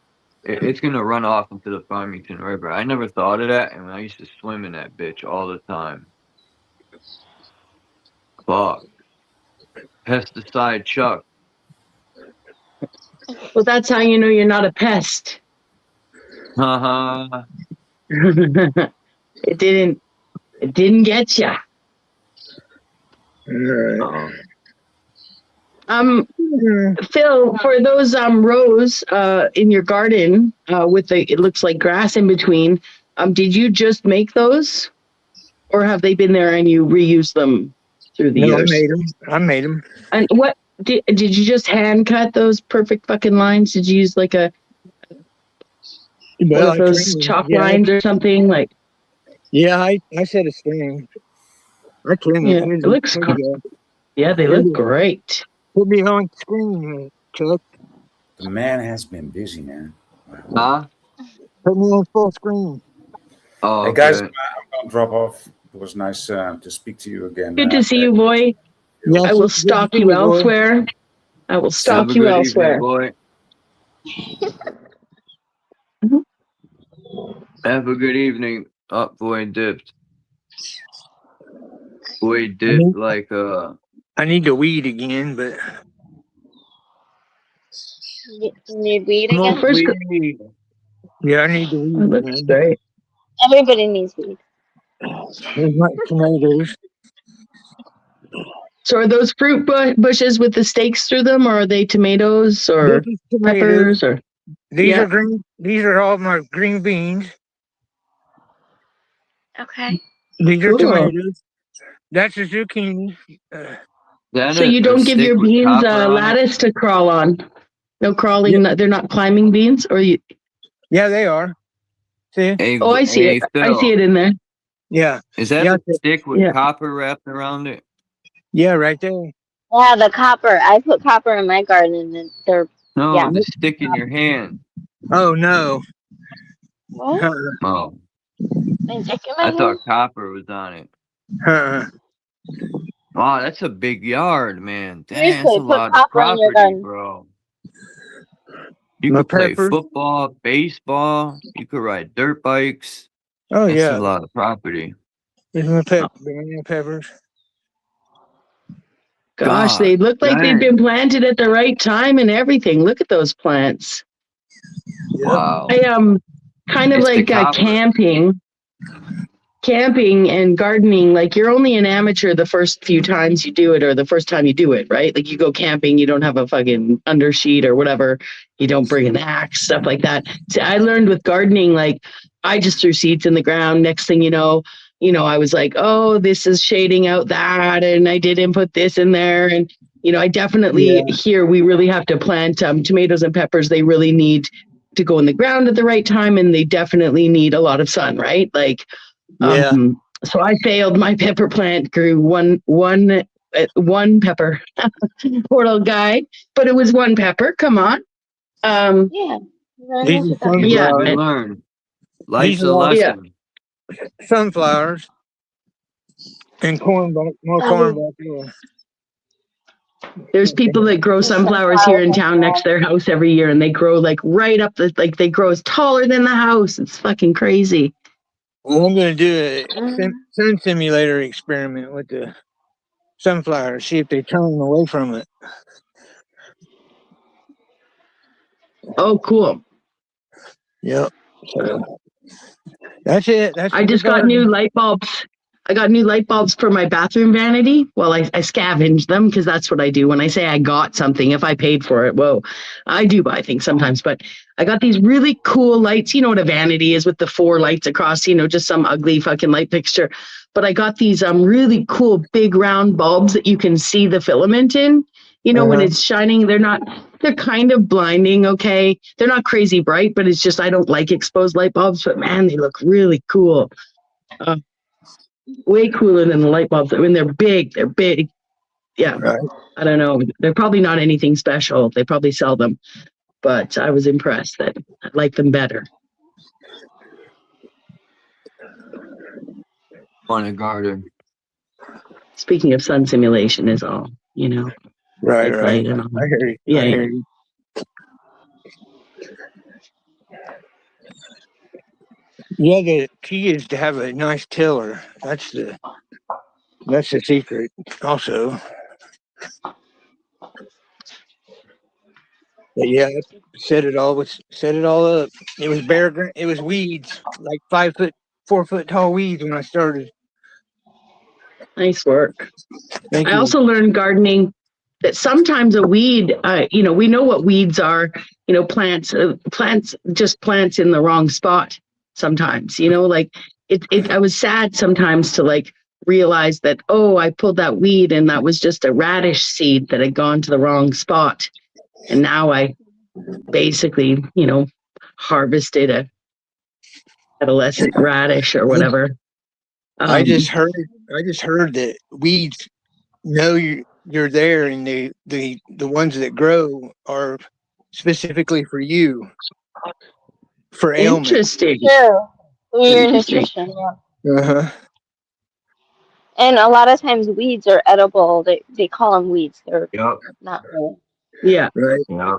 Speaker 2: it's going to run off into the Farmington River. I never thought of that, and I used to swim in that bitch all the time. Fuck. Pesticide Chuck.
Speaker 6: Well, that's how you know you're not a pest.
Speaker 2: Haha.
Speaker 6: It didn't get you. Phil, for those rows in your garden with it looks like grass in between, did you just make those, or have they been there and you reused them through the years?
Speaker 5: I made them.
Speaker 6: And what did you just hand cut those perfect fucking lines? Did you use like one of those chalk lines or something like?
Speaker 5: Yeah, I set a string. I trimmed it.
Speaker 6: It looks cool. Yeah, they look great.
Speaker 5: Put me on screen, Chuck.
Speaker 7: The man has been busy, man.
Speaker 2: Huh?
Speaker 5: Put me on full screen.
Speaker 2: Oh,
Speaker 7: hey guys,
Speaker 2: good.
Speaker 7: I'm gonna drop off. It was nice to speak to you again.
Speaker 6: Good to see you, boy.
Speaker 5: Yes,
Speaker 6: I will stalk you elsewhere. I will stalk you elsewhere.
Speaker 2: Boy. Have a good evening. Oh, boy dipped. Boy dipped like
Speaker 5: I need to weed again, but
Speaker 8: You need weed
Speaker 6: Well,
Speaker 8: again?
Speaker 6: first,
Speaker 5: yeah, I need to weed.
Speaker 6: it looks great.
Speaker 8: Everybody needs weed.
Speaker 5: There's my tomatoes.
Speaker 6: So are those fruit bushes with the stakes through them, or are they tomatoes or
Speaker 5: This is tomatoes.
Speaker 6: peppers or?
Speaker 5: These
Speaker 6: Yeah.
Speaker 5: are green. These are all my green beans.
Speaker 8: Okay.
Speaker 5: These are
Speaker 6: Cool.
Speaker 5: tomatoes. That's a zucchini.
Speaker 6: So you don't give your beans lattice to crawl on? No crawling.
Speaker 5: Yeah.
Speaker 6: They're not climbing beans, or you?
Speaker 5: Yeah, they are. See?
Speaker 6: Oh, I see it. I see it in there.
Speaker 5: Yeah.
Speaker 2: Is that
Speaker 5: Yeah,
Speaker 2: a stick with copper wrapped around it?
Speaker 5: Yeah, right there.
Speaker 8: Yeah, the copper. I put copper in my garden, and they're
Speaker 2: No,
Speaker 8: Yeah.
Speaker 2: the stick in your hand.
Speaker 5: Oh no.
Speaker 8: What?
Speaker 2: Oh,
Speaker 8: Indicative?
Speaker 2: I thought copper was on it. Wow, that's a big yard, man. Dang, that's
Speaker 8: Seriously,
Speaker 2: a
Speaker 8: put
Speaker 2: lot of
Speaker 8: copper in your
Speaker 2: property,
Speaker 8: gun.
Speaker 2: bro. You
Speaker 5: My
Speaker 2: could play
Speaker 5: pepper.
Speaker 2: football, baseball. You could ride dirt bikes.
Speaker 5: Oh
Speaker 2: That's a
Speaker 5: yeah.
Speaker 2: lot of property.
Speaker 5: There's my banana peppers.
Speaker 6: Gosh, they
Speaker 2: God
Speaker 6: look like they've
Speaker 2: dang.
Speaker 6: been planted at the right time and everything. Look at those plants.
Speaker 5: Yep.
Speaker 2: Wow.
Speaker 6: I kind of
Speaker 2: It's the
Speaker 6: like
Speaker 2: copper.
Speaker 6: camping and gardening. Like you're only an amateur the first few times you do it, or the first time you do it, right? Like you go camping, you don't have a fucking undersheet or whatever. You don't bring an axe, stuff like that. See, I learned with gardening, like I just threw seeds in the ground. Next thing you know, I was like, oh, this is shading out that, and I didn't put this in there. And I definitely here we really have to plant tomatoes and peppers. They really need to go in the ground at the right time, and they definitely need a lot of sun, right? Like,
Speaker 5: Yeah.
Speaker 6: so I failed. My pepper plant grew one pepper. Poor little guy, but it was one pepper. Come on.
Speaker 8: Yeah.
Speaker 5: These are
Speaker 2: You
Speaker 6: Yeah,
Speaker 2: live and
Speaker 5: sunflowers.
Speaker 2: learn. Life's
Speaker 5: These
Speaker 2: a
Speaker 5: are all
Speaker 6: yeah.
Speaker 2: lesson.
Speaker 5: sunflowers and corn, more corn back there.
Speaker 6: There's people that grow sunflowers here in town next to their house every year, and they grow like right up they grow taller than the house. It's fucking crazy.
Speaker 5: Well, I'm going to do a sun simulator experiment with the sunflowers, see if they turn away from it.
Speaker 6: Oh, cool.
Speaker 5: Yep. So that's it.
Speaker 6: I just got new light bulbs. I got new light bulbs for my bathroom vanity. Well, I scavenged them because that's what I do. When I say I got something, if I paid for it, whoa, I do buy things sometimes. But I got these really cool lights. You know what a vanity is with the 4 lights across, just some ugly fucking light fixture. But I got these really cool big round bulbs that you can see the filament in. When it's shining, they're kind of blinding, okay? They're not crazy bright, but it's just I don't like exposed light bulbs. But man, they look really cool. Way cooler than the light bulbs. I mean, they're big. Yeah.
Speaker 5: Right.
Speaker 6: I don't know. They're probably not anything special. They probably sell them. But I was impressed that I like them better.
Speaker 2: On a garden.
Speaker 6: Speaking of sun simulation is all,
Speaker 5: Right.
Speaker 6: I
Speaker 5: I hear you.
Speaker 6: Yeah.
Speaker 5: I hear you. Yeah, the key is to have a nice tiller. That's the secret. Also, but yeah, set it all up. It was bare. It was weeds, like 5 foot, 4 foot tall weeds when I started.
Speaker 6: Nice work.
Speaker 5: Thank
Speaker 6: I
Speaker 5: you.
Speaker 6: also learned gardening that sometimes a weed, we know what weeds are, plants just plants in the wrong spot sometimes, like I was sad sometimes to like realize that, oh, I pulled that weed and that was just a radish seed that had gone to the wrong spot. And now I basically, harvested a adolescent radish or whatever.
Speaker 5: I just heard that weeds know you're there, and the ones that grow are specifically for you, for ailments.
Speaker 6: Interesting.
Speaker 8: True. Your
Speaker 6: Interesting.
Speaker 8: nutrition, yeah.
Speaker 5: Uh-huh.
Speaker 8: And a lot of times weeds are edible. They call them weeds. They're not really.
Speaker 6: Yeah.
Speaker 5: Right.
Speaker 2: Yep.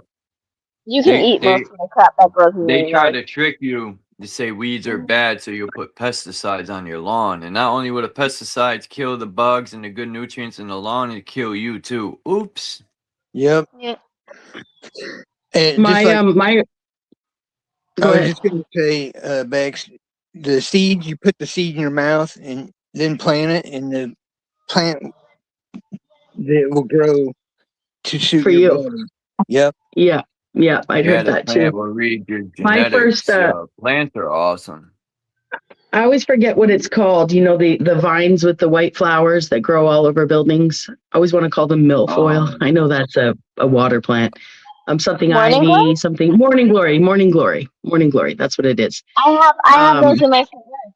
Speaker 8: You can eat most of the crap that grows in your
Speaker 2: They try
Speaker 8: yard.
Speaker 2: to trick you to say weeds are bad, so you'll put pesticides on your lawn. And not only will the pesticides kill the bugs and the good nutrients in the lawn, it kill you too. Oops.
Speaker 5: Yep.
Speaker 8: Yeah.
Speaker 5: And
Speaker 6: I
Speaker 5: was just going to say, Bex, the seeds, you put the seed in your mouth and then plant it, and the plant that will grow to suit
Speaker 6: for
Speaker 5: your
Speaker 6: you.
Speaker 5: body. Yep.
Speaker 6: Yeah, I heard that too.
Speaker 2: Will read your
Speaker 6: My
Speaker 2: genetics.
Speaker 6: first,
Speaker 2: plants are awesome.
Speaker 6: I always forget what it's called. The vines with the white flowers that grow all over buildings. I always want to call them milfoil. I know that's a water plant. Something
Speaker 8: Morning
Speaker 6: ivy,
Speaker 8: glory?
Speaker 6: something morning glory. That's what it is.
Speaker 8: I have those in my front yard.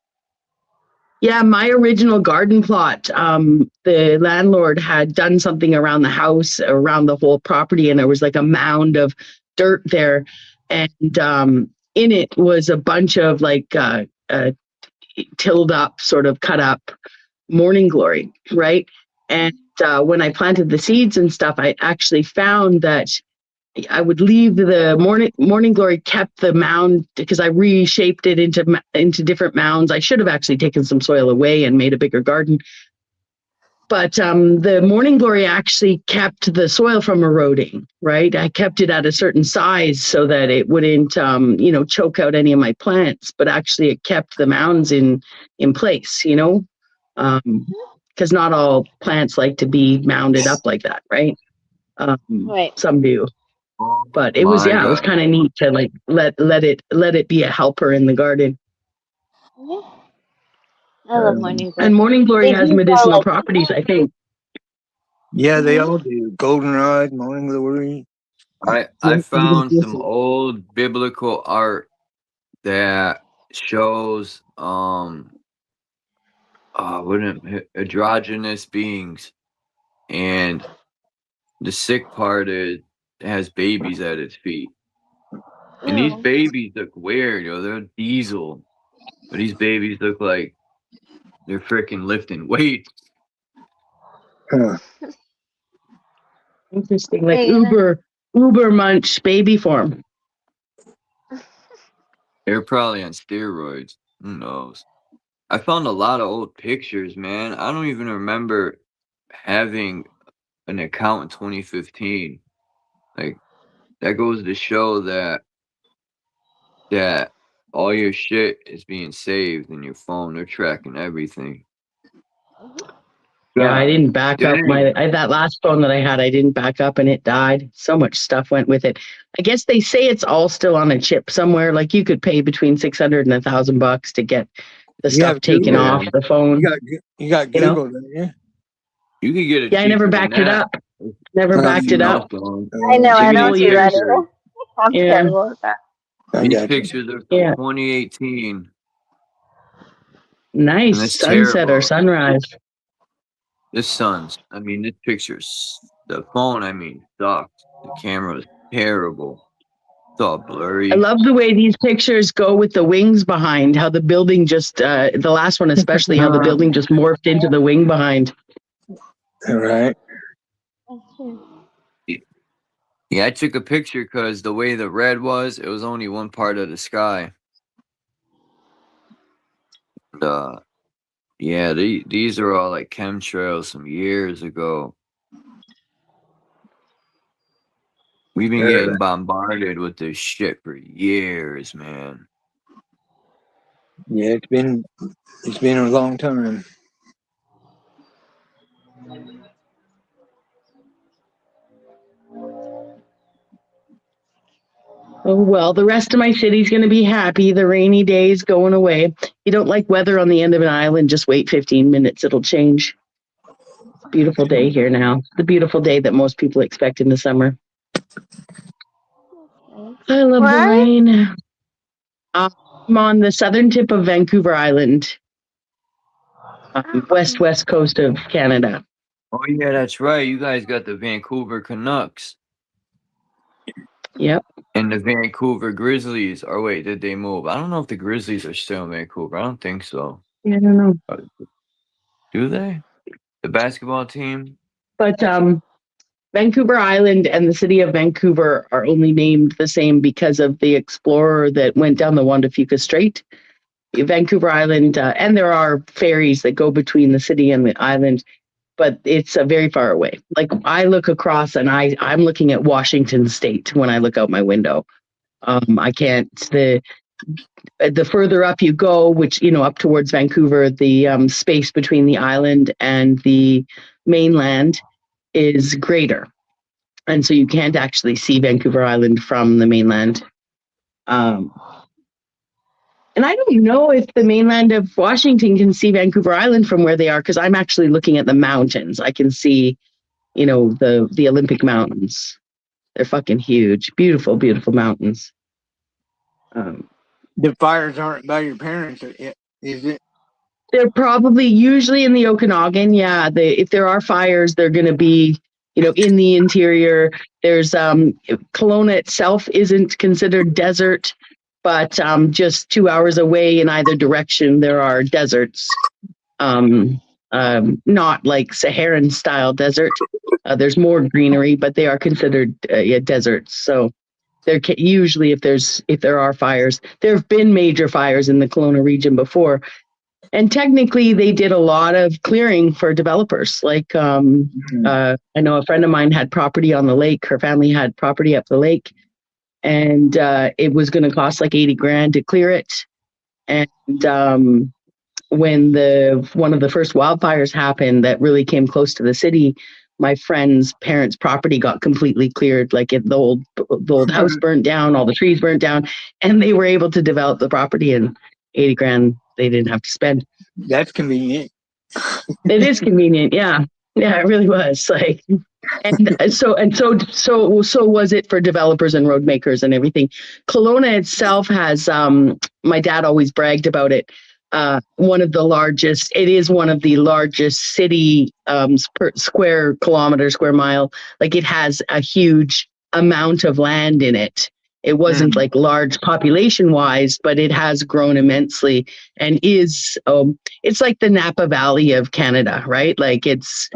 Speaker 6: Yeah, my original garden plot, the landlord had done something around the house, around the whole property, and there was like a mound of dirt there and in it was a bunch of like tilled up, sort of cut up morning glory, right? And when I planted the seeds and stuff, I actually found that I would leave the morning glory, kept the mound because I reshaped it into different mounds. I should have actually taken some soil away and made a bigger garden. But the morning glory actually kept the soil from eroding, right? I kept it at a certain size so that it wouldn't, choke out any of my plants. But actually, it kept the mounds in place, because not all plants like to be mounded up like that, right?
Speaker 8: Right.
Speaker 6: Some do. But it was
Speaker 2: My
Speaker 6: it was
Speaker 2: God.
Speaker 6: kind of neat to like let it be a helper in the garden.
Speaker 8: Yeah. I love morning glory.
Speaker 6: And morning glory
Speaker 8: They
Speaker 6: has
Speaker 8: do
Speaker 6: medicinal
Speaker 8: well, like,
Speaker 6: properties, I think.
Speaker 5: Yeah, they all do. Goldenrod, morning glory.
Speaker 2: I found some old biblical art that shows androgynous beings, and the sick part is it has babies at its feet. And these
Speaker 8: oh,
Speaker 2: babies look weird, they're diesel. But these babies look like they're freaking lifting weights.
Speaker 5: Huh.
Speaker 6: Interesting, like
Speaker 8: yeah.
Speaker 6: uber munch baby form.
Speaker 2: They're probably on steroids. Who knows? I found a lot of old pictures, man. I don't even remember having an account in 2015. Like, that goes to show that all your shit is being saved in your phone. They're tracking everything.
Speaker 6: Yeah, I didn't back up
Speaker 2: Dang.
Speaker 6: that last phone that I had. I didn't back up and it died. So much stuff went with it. I guess they say it's all still on a chip somewhere. Like you could pay between $600 and $1,000 to get the stuff taken
Speaker 5: Google.
Speaker 6: off the phone.
Speaker 5: You got Google, don't you?
Speaker 2: You could get it.
Speaker 6: Yeah, I never
Speaker 2: cheaper than
Speaker 6: backed it
Speaker 2: that.
Speaker 6: up. Never backed it up.
Speaker 8: I know, I
Speaker 2: Give me
Speaker 8: don't
Speaker 2: the
Speaker 8: do that
Speaker 2: picture.
Speaker 8: either. I'm
Speaker 6: Yeah.
Speaker 8: terrible at that.
Speaker 2: These pictures are from 2018. And
Speaker 6: Nice
Speaker 2: it's
Speaker 6: sunset
Speaker 2: terrible.
Speaker 6: or sunrise.
Speaker 2: This picture's the phone. Sucked. The camera was terrible. It's all blurry.
Speaker 6: I love the way these pictures go with the wings behind. How the building just the last one especially, how the building just morphed into the wing behind.
Speaker 5: All right.
Speaker 2: Yeah, I took a picture because the way the red was, it was only one part of the sky. And, yeah, these are all like chemtrails from years ago. We've been getting bombarded with this shit for years, man.
Speaker 5: Yeah, it's been a long time.
Speaker 6: Oh, well, the rest of my city's going to be happy. The rainy day's going away. You don't like weather on the end of an island, just wait 15 minutes. It'll change. It's a beautiful day here now. The beautiful day that most people expect in the summer. I love the rain. I'm on the southern tip of Vancouver Island, west coast of Canada.
Speaker 2: Oh, yeah, that's right. You guys got the Vancouver Canucks.
Speaker 6: Yep.
Speaker 2: And the Vancouver Grizzlies. Or wait, did they move? I don't know if the Grizzlies are still in Vancouver. I don't think so.
Speaker 6: Yeah, I don't know.
Speaker 2: Do they? The basketball team?
Speaker 6: But Vancouver Island and the city of Vancouver are only named the same because of the explorer that went down the Juan de Fuca Strait. Vancouver Island, and there are ferries that go between the city and the island, but it's very far away. Like I look across and I'm looking at Washington State when I look out my window. I can't, the further up you go, which, up towards Vancouver, the space between the island and the mainland is greater. And so you can't actually see Vancouver Island from the mainland. And I don't know if the mainland of Washington can see Vancouver Island from where they are, because I'm actually looking at the mountains. I can see, the Olympic Mountains. They're fucking huge. Beautiful, beautiful mountains.
Speaker 5: The fires aren't by your parents, is it?
Speaker 6: They're probably usually in the Okanagan. Yeah, if there are fires, they're going to be in the interior. There's Kelowna itself isn't considered desert, but just 2 hours away in either direction, there are deserts. Not like Saharan style desert. There's more greenery, but they are considered deserts. So there usually, if there are fires, there have been major fires in the Kelowna region before. And technically, they did a lot of clearing for developers. Like, I know a friend of mine had property on the lake. Her family had property up the lake. And it was going to cost like 80 grand to clear it. And when one of the first wildfires happened that really came close to the city, my friend's parents' property got completely cleared. Like the old house burnt down, all the trees burnt down, and they were able to develop the property, and 80 grand they didn't have to spend.
Speaker 5: That's convenient.
Speaker 6: It is convenient, yeah. Yeah, it really was. Like, and so was it for developers and road makers and everything. Kelowna itself has, my dad always bragged about it. It is one of the largest city per square kilometer, square mile. Like, it has a huge amount of land in it. It wasn't like large population wise, but it has grown immensely and is, it's like the Napa Valley of Canada, right? Like it's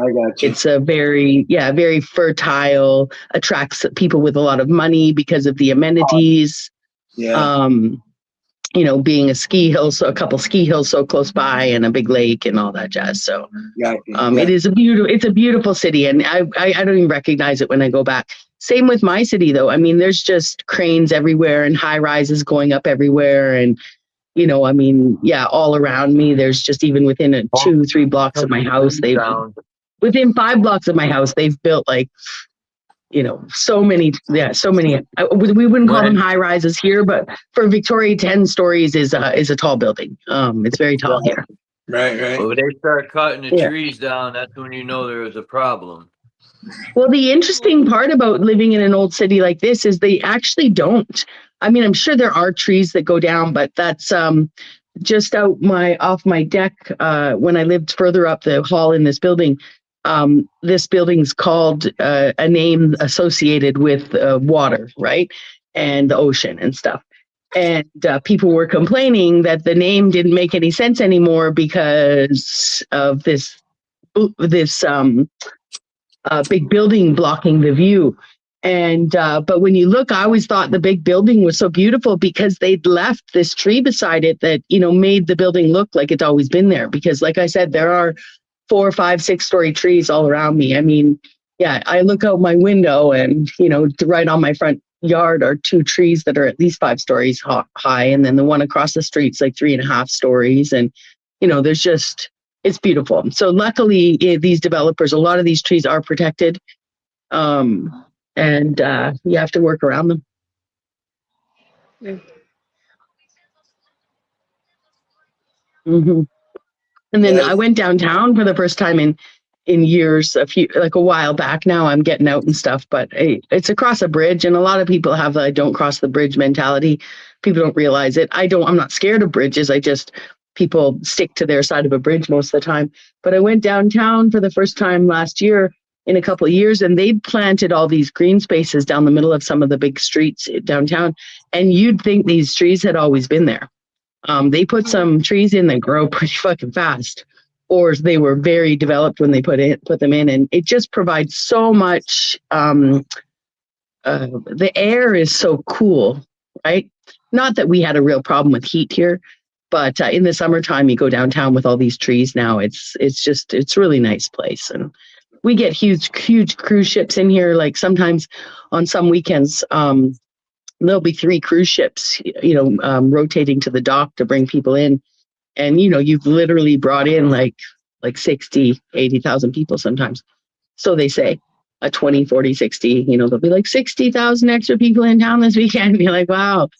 Speaker 6: a very fertile, attracts people with a lot of money because of the amenities. Yeah. Being a couple ski hills so close by and a big lake and all that jazz. So it's a beautiful city, and I don't even recognize it when I go back. Same with my city though. I mean, there's just cranes everywhere and high rises going up everywhere. And, all around me, there's just, even within 2-3 blocks of my house, within 5 blocks of my house, they've built like, so many. We wouldn't call them high rises here, but for Victoria, 10 stories is a tall building. It's very tall here.
Speaker 5: Right.
Speaker 2: Well, when they start cutting the trees down, that's when you know there is a problem.
Speaker 6: Well, the interesting part about living in an old city like this is they actually don't. I mean, I'm sure there are trees that go down, but that's just off my deck. When I lived further up the hall in this building, this building's called a name associated with water, right? And the ocean and stuff. And people were complaining that the name didn't make any sense anymore because of this big building blocking the view. And but when you look, I always thought the big building was so beautiful because they'd left this tree beside it that made the building look like it's always been there. Because like I said, there are 4, 5, 6-story trees all around me. I mean, I look out my window and right on my front yard are 2 trees that are at least 5 stories high, and then the one across the street's like 3.5 stories. And there's just, it's beautiful. So luckily, these developers, a lot of these trees are protected, and you have to work around them. Mm-hmm. And then I went downtown for the first time in years, a while back now. I'm getting out and stuff, but it's across a bridge, and a lot of people have the don't cross the bridge mentality. People don't realize it. I'm not scared of bridges. People stick to their side of a bridge most of the time. But I went downtown for the first time last year in a couple of years, and they'd planted all these green spaces down the middle of some of the big streets downtown. And you'd think these trees had always been there. They put some trees in that grow pretty fucking fast, or they were very developed when they put them in. And it just provides so much, the air is so cool, right? Not that we had a real problem with heat here, but in the summertime, you go downtown with all these trees now. It's a really nice place. And we get huge cruise ships in here. Like sometimes on some weekends, there'll be 3 cruise ships, rotating to the dock to bring people in. And, you've literally brought in like 60, 80,000 people sometimes. So they say 20, 40, 60, there'll be like 60,000 extra people in town this weekend. And you're like, wow.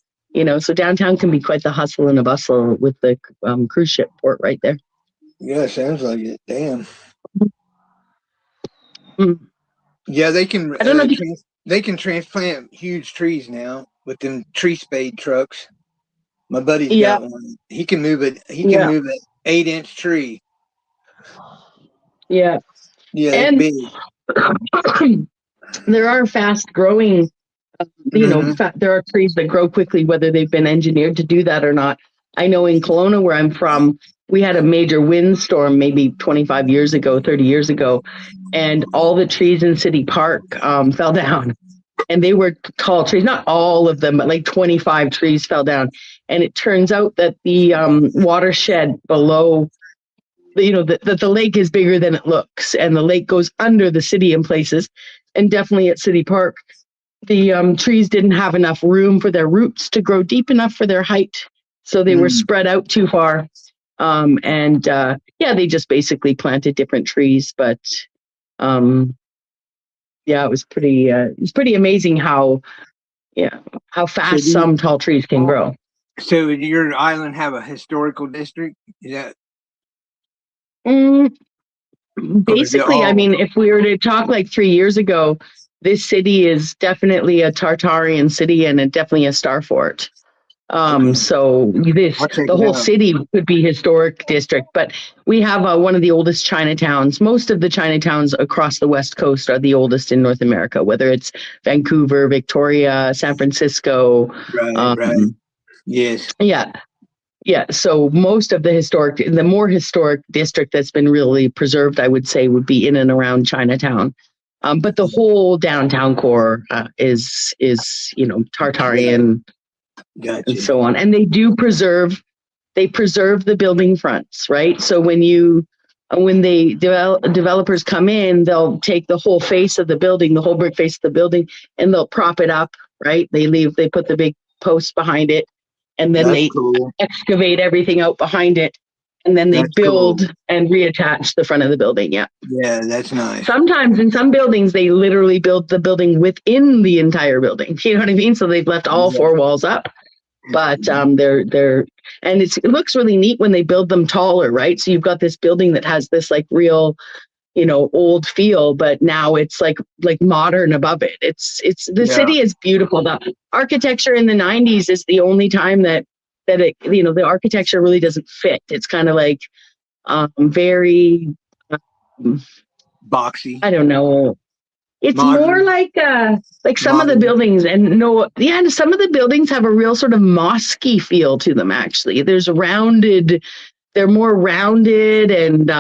Speaker 6: So downtown can be quite the hustle and a bustle with the cruise ship port right there.
Speaker 5: Yeah, sounds like it. Damn.
Speaker 6: Mm.
Speaker 5: Yeah, they can.
Speaker 6: I don't know
Speaker 5: they can transplant huge trees now with them tree spade trucks. My buddy's got one. He can move it. He can move an 8-inch tree.
Speaker 6: Yeah.
Speaker 5: Yeah,
Speaker 6: and
Speaker 5: big.
Speaker 6: there are fast growing, there are trees that grow quickly, whether they've been engineered to do that or not. I know in Kelowna, where I'm from, we had a major windstorm maybe 25 years ago, 30 years ago, and all the trees in City Park fell down. And they were tall trees, not all of them, but like 25 trees fell down. And it turns out that the watershed below, that the lake is bigger than it looks, and the lake goes under the city in places. And definitely at City Park, the trees didn't have enough room for their roots to grow deep enough for their height. So they were spread out too far. They just basically planted different trees. But it was pretty amazing how fast some tall trees can grow.
Speaker 5: So did your island have a historical district? Is that
Speaker 6: basically, I mean, if we were to talk like 3 years ago, this city is definitely a Tartarian city and definitely a star fort. So the whole city could be historic district, but we have one of the oldest Chinatowns. Most of the Chinatowns across the West Coast are the oldest in North America, whether it's Vancouver, Victoria, San Francisco.
Speaker 5: Right. Yes.
Speaker 6: Yeah. So most of the more historic district that's been really preserved, I would say, would be in and around Chinatown. But the whole downtown core is Tartarian.
Speaker 5: Gotcha.
Speaker 6: And so on. And they preserve the building fronts, right? So when developers come in, they'll take the whole face of the building, the whole brick face of the building, and they'll prop it up, right? They put the big posts behind it, and then they excavate everything out behind it, and then they build and reattach the front of the building. Yeah.
Speaker 5: Yeah, that's nice.
Speaker 6: Sometimes in some buildings, they literally build the building within the entire building. You know what I mean? So they've left all four walls up. But it looks really neat when they build them taller, right? So you've got this building that has this like real, old feel, but now it's like modern above it. The city is beautiful. The architecture in the 90s is the only time that it, the architecture really doesn't fit. It's kind of like very
Speaker 5: boxy.
Speaker 6: I don't know. It's
Speaker 5: modern.
Speaker 6: More like some
Speaker 5: Modern.
Speaker 6: of the buildings, and some of the buildings have a real sort of mosque-y feel to them. Actually, they're more rounded, and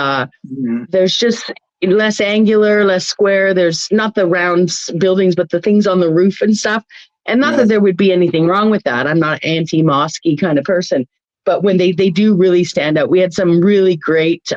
Speaker 6: there's just less angular, less square. There's not the round buildings, but the things on the roof and stuff. And not that there would be anything wrong with that. I'm not anti-mosque-y kind of person, but when they do really stand out. We had some really great.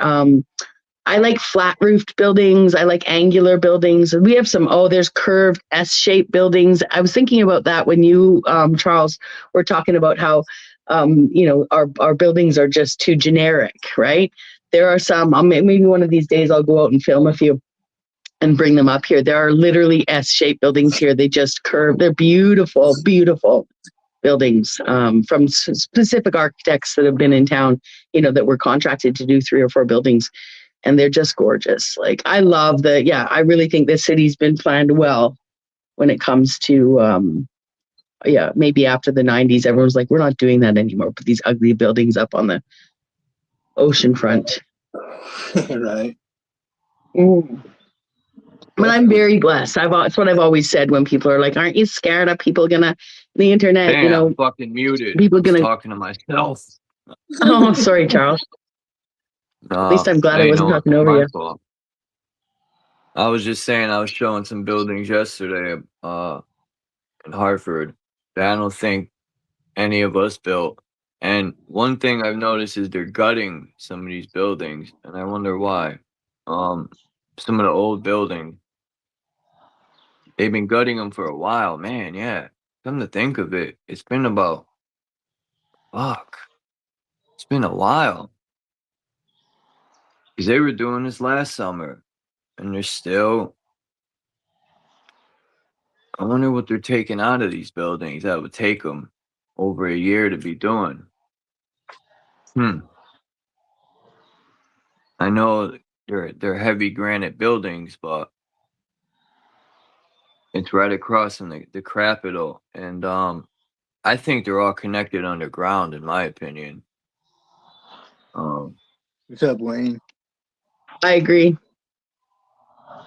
Speaker 6: I like flat roofed buildings. I like angular buildings. We have there's curved S-shaped buildings. I was thinking about that when you, Charles, were talking about how, our buildings are just too generic, right? There are some, maybe one of these days I'll go out and film a few and bring them up here. There are literally S-shaped buildings here. They just curve. They're beautiful, beautiful buildings from specific architects that have been in town, that were contracted to do 3 or 4 buildings. And they're just gorgeous. Like, I love I really think this city's been planned well when it comes to, maybe after the 90s, everyone's like, we're not doing that anymore. Put these ugly buildings up on the ocean front.
Speaker 5: Right.
Speaker 6: But I'm very blessed. It's what I've always said when people are like, aren't you scared of people the internet,
Speaker 2: I'm fucking muted.
Speaker 6: People
Speaker 2: talking to myself.
Speaker 6: Oh, sorry, Charles.
Speaker 2: No,
Speaker 6: at least I'm glad I wasn't talking over you.
Speaker 2: Fault. I was just saying, I was showing some buildings yesterday in Hartford that I don't think any of us built. And one thing I've noticed is they're gutting some of these buildings, and I wonder why. Some of the old buildings, they've been gutting them for a while, man. Yeah, come to think of it, it's been a while. Because they were doing this last summer, and they're still. I wonder what they're taking out of these buildings that would take them over a year to be doing. I know they're heavy granite buildings, but it's right across from the Capitol, and I think they're all connected underground, in my opinion.
Speaker 5: What's up, Wayne?
Speaker 6: I agree.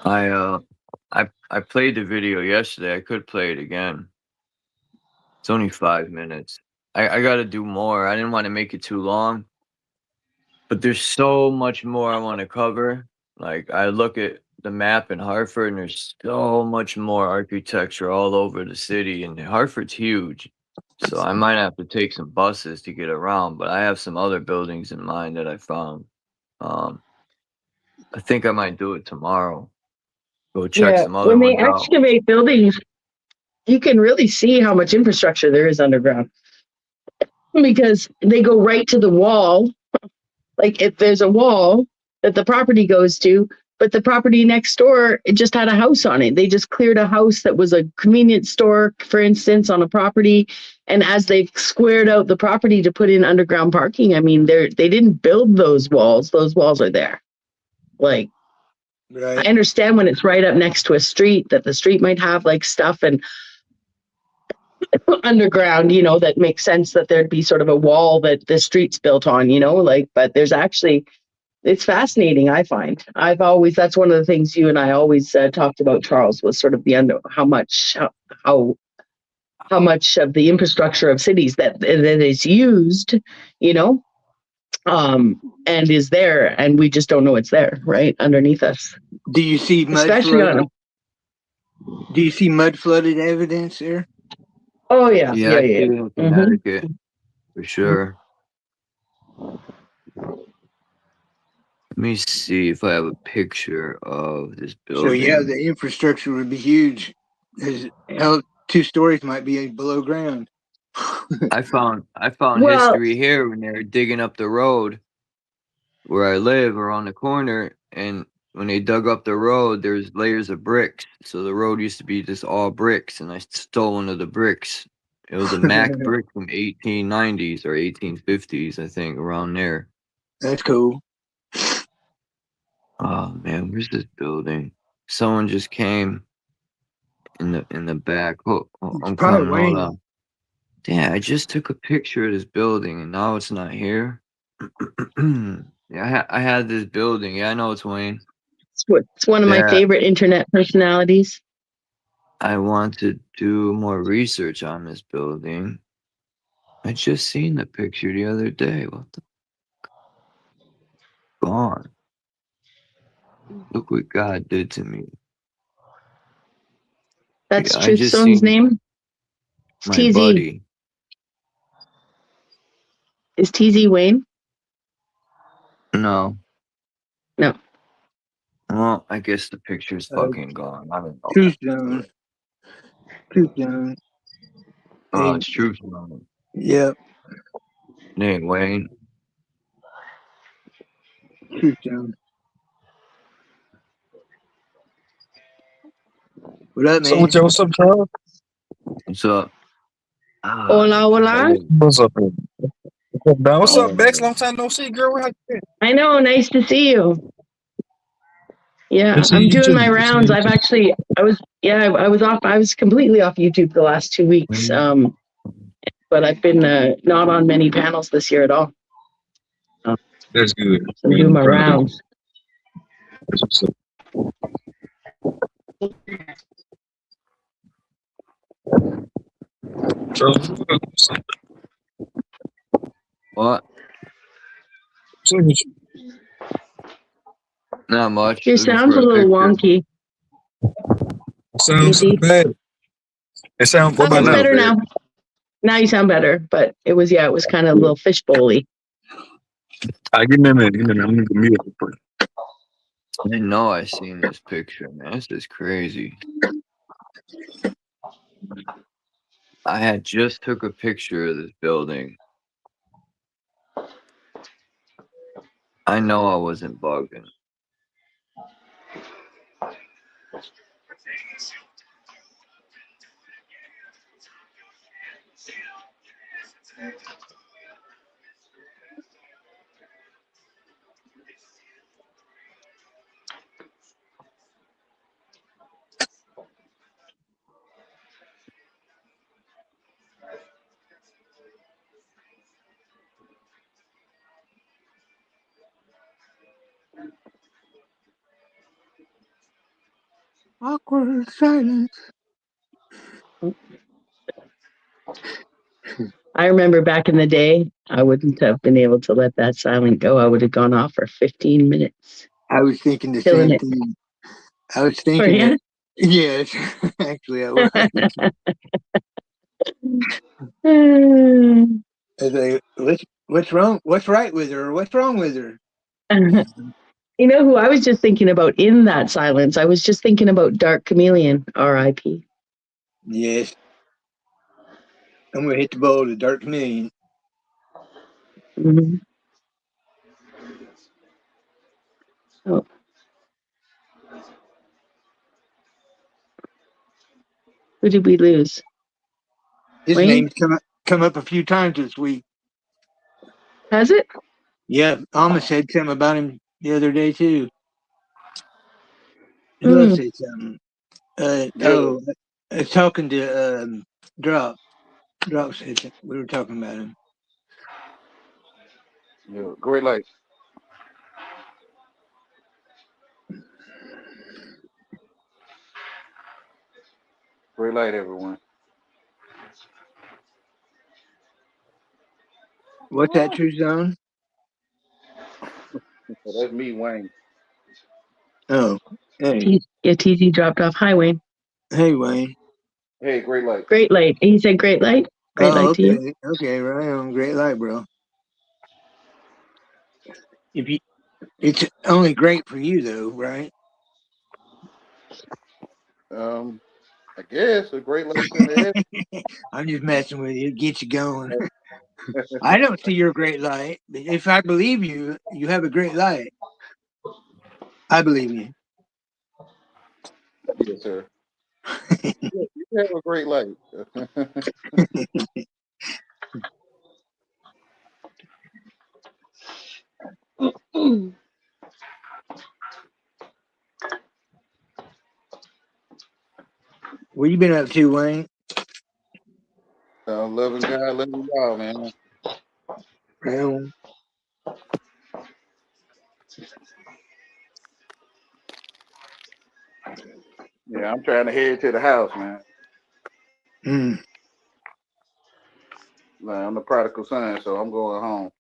Speaker 2: I I played the video yesterday. I could play it again. It's only 5 minutes. I got to do more. I didn't want to make it too long, but there's so much more I want to cover. Like, I look at the map in Hartford, and there's so much more architecture all over the city, and Hartford's huge. So I might have to take some buses to get around, but I have some other buildings in mind that I found. I think I might do it tomorrow. Go check some other
Speaker 6: when they
Speaker 2: ones out.
Speaker 6: excavate buildings, you can really see how much infrastructure there is underground because they go right to the wall. Like if there's a wall that the property goes to, but the property next door, it just had a house on it. They just cleared a house that was a convenience store, for instance, on a property. And as they've squared out the property to put in underground parking, I mean, they didn't build those walls. Those walls are there. Like,
Speaker 5: Right.
Speaker 6: I understand when it's right up next to a street that the street might have like stuff and underground, you know, that makes sense that there'd be sort of a wall that the street's built on, you know, like, but there's actually, it's fascinating. I find that's one of the things you and I always talked about, Charles, was sort of how much of the infrastructure of cities that is used, you know, and is there, and we just don't know it's there, right underneath us.
Speaker 5: Do you see mud
Speaker 6: Especially
Speaker 5: flooded? Do you see mud flooded evidence there?
Speaker 6: Oh yeah.
Speaker 2: I see it in Connecticut for sure. Let me see if I have a picture of this building.
Speaker 5: So yeah, the infrastructure would be huge. Hell, 2 stories might be below ground.
Speaker 2: I found history here when they were digging up the road where I live around the corner, and when they dug up the road, there's layers of bricks. So the road used to be just all bricks, and I stole one of the bricks. It was a Mac brick from 1890s or 1850s, I think, around there.
Speaker 5: That's cool.
Speaker 2: Oh man, where's this building? Someone just came in the back. Oh, I'm coming. Hold on. Damn, I just took a picture of this building and now it's not here. Yeah, I had this building. Yeah, I know it's Wayne.
Speaker 6: It's one of my favorite internet personalities.
Speaker 2: I want to do more research on this building. I just seen the picture the other day. What the? Gone. Look what God did to me.
Speaker 6: That's Truth Stone's name? It's
Speaker 2: my
Speaker 6: TZ.
Speaker 2: buddy.
Speaker 6: Is TZ Wayne?
Speaker 2: No.
Speaker 6: No.
Speaker 2: Well, I guess the picture's fucking gone. I don't know.
Speaker 5: Truth Zone. Truth Zone.
Speaker 2: Oh, it's Truth Zone.
Speaker 5: Yep.
Speaker 2: Name Wayne.
Speaker 5: Truth Zone. What up, man?
Speaker 9: So what's up, Charles?
Speaker 2: What's up?
Speaker 6: Hola, hola.
Speaker 9: What's up, man? What's up, Bex? Long time no see, girl. How you been?
Speaker 6: I know. Nice to see you. Yeah, I'm doing my rounds. I was completely off YouTube the last 2 weeks. But I've been not on many panels this year at all.
Speaker 9: That's good.
Speaker 6: So I'm doing my rounds.
Speaker 2: What? Not much.
Speaker 6: Your sound's a little wonky.
Speaker 9: Sounds so bad. It sounds
Speaker 6: better now. Now you sound better, but it was kind of a little fishbowl-y.
Speaker 9: Give me a minute. I'm gonna mute it.
Speaker 2: I didn't know I seen this picture, man. This is crazy. I had just took a picture of this building. I know I wasn't bugging.
Speaker 5: Awkward silence.
Speaker 6: I remember back in the day, I wouldn't have been able to let that silent go. I would have gone off for 15 minutes.
Speaker 5: I was thinking the
Speaker 6: Killing
Speaker 5: same
Speaker 6: it.
Speaker 5: thing. I was
Speaker 6: Were
Speaker 5: thinking
Speaker 6: ya?
Speaker 5: that. Yes, actually, I was. I was like, what's wrong? What's right with her? What's wrong with her?
Speaker 6: You know who I was just thinking about in that silence? I was just thinking about Dark Chameleon, R.I.P.
Speaker 5: Yes. I'm gonna hit the ball to Dark Chameleon.
Speaker 6: Mm-hmm. Oh. Who did we lose?
Speaker 5: His
Speaker 6: Wayne?
Speaker 5: name's come up a few times this week.
Speaker 6: Has it?
Speaker 5: Yeah, Alma said something about him the other day too. Who else
Speaker 6: Hmm.
Speaker 5: said something? I was talking to Drop. Drop said something. We were talking about him.
Speaker 10: Yeah, great light. Great light, everyone.
Speaker 5: What's that, True Zone?
Speaker 10: So that's me, Wayne.
Speaker 5: Oh, hey.
Speaker 6: Yeah, TZ dropped off. Hi, Wayne.
Speaker 5: Hey, Wayne.
Speaker 10: Hey, great light.
Speaker 6: Great light. He said great light. Great
Speaker 5: Oh,
Speaker 6: light to you.
Speaker 5: okay. Okay, right on. Great light, bro. It's only great for you, though, right?
Speaker 10: I guess a great light in the head.
Speaker 5: I'm just messing with you. Get you going. I don't see your great light. But if I believe you, you have a great light. I believe you.
Speaker 10: Yes, sir. You have a great light.
Speaker 5: What you been up to, Wayne?
Speaker 10: Loving God, loving y'all, man.
Speaker 5: Well,
Speaker 10: Yeah, I'm trying to head to the house, man. I'm the prodigal son, so I'm going home.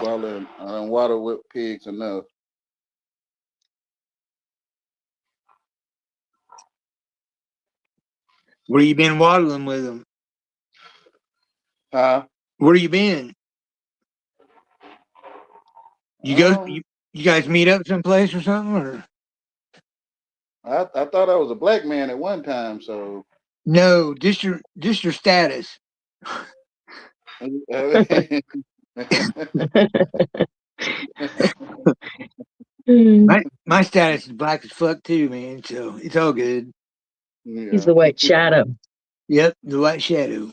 Speaker 10: Well, I don't water whip pigs enough.
Speaker 5: where you been waddling with them?
Speaker 10: Huh?
Speaker 5: Where you been? You go? You guys meet up someplace or something? Or
Speaker 10: I thought I was a black man at one time, so
Speaker 5: no? Just your status. My status is black as fuck too, man. So it's all good.
Speaker 10: Yeah.
Speaker 6: He's the white shadow.
Speaker 5: Yep, the white shadow.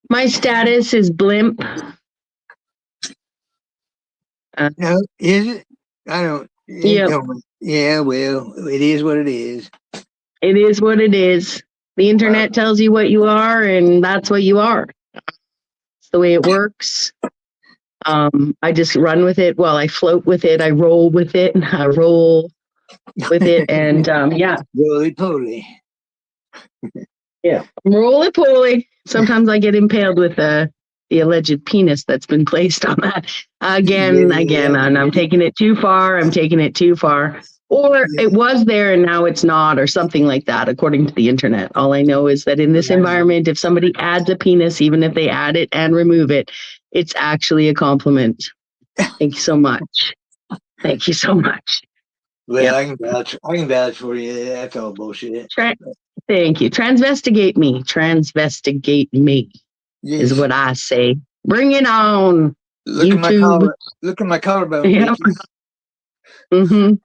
Speaker 6: My status is blimp.
Speaker 5: No, is it? I don't.
Speaker 6: Yep.
Speaker 5: Yeah, well, it is what it is.
Speaker 6: It is what it is. The internet tells you what you are, and that's what you are. It's the way it works. I just run with it. Well, I float with it. I roll with it. I roll with it, and yeah.
Speaker 5: Roly poly.
Speaker 6: Yeah, roly poly. Sometimes I get impaled with the alleged penis that's been placed on that again, and I'm taking it too far. Or it was there and now it's not, or something like that, according to the internet. All I know is that in this environment, if somebody adds a penis, even if they add it and remove it, it's actually a compliment. Thank you so much. Thank you so much.
Speaker 5: Well,
Speaker 6: Yep.
Speaker 5: I can vouch for you. That's all bullshit.
Speaker 6: Thank you. Transvestigate me. Transvestigate me is what I say. Bring it on.
Speaker 5: Look
Speaker 6: YouTube.
Speaker 5: Look at my collarbone.
Speaker 6: Yep. Mm-hmm.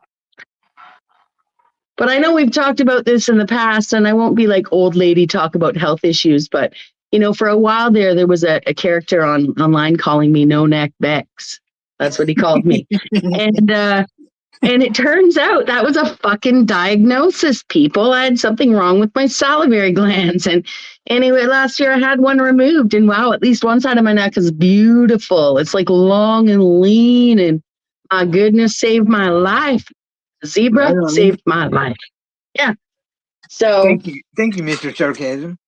Speaker 6: But I know we've talked about this in the past, and I won't be like old lady talk about health issues, but you know, for a while there was a character online calling me No Neck Bex. That's what he called me. And And it turns out that was a fucking diagnosis, people. I had something wrong with my salivary glands. And anyway, last year I had one removed. And wow, at least one side of my neck is beautiful. It's like long and lean. And my goodness, saved my life. Zebra saved my life. Yeah. So
Speaker 5: Thank you, Mr. Sarcasm.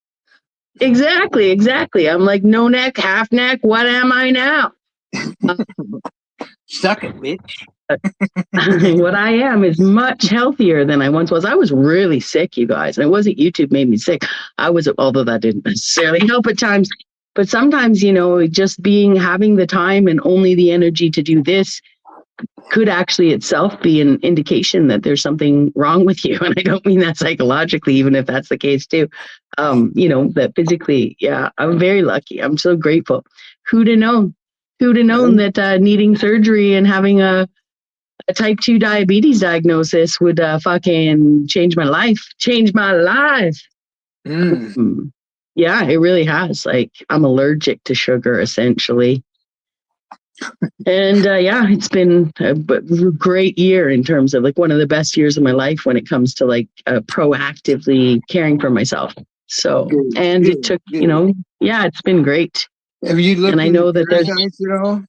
Speaker 6: exactly. I'm like no neck, half neck. What am I now?
Speaker 5: Suck it, bitch.
Speaker 6: What I am is much healthier than I once was. I was really sick, you guys. And it wasn't YouTube made me sick. I was, although that didn't necessarily help at times. But sometimes, you know, just having the time and only the energy to do this could actually itself be an indication that there's something wrong with you. And I don't mean that psychologically, even if that's the case too. You know, that physically, yeah, I'm very lucky. I'm so grateful. Who'd have known that needing surgery and having a type 2 diabetes diagnosis would fucking change my life. Yeah, it really has. Like, I'm allergic to sugar, essentially. And yeah, it's been a great year in terms of like one of the best years of my life when it comes to like proactively caring for myself. So, it took, you know, yeah, it's been great.
Speaker 5: Have you looked
Speaker 6: and I know that there's
Speaker 5: at all?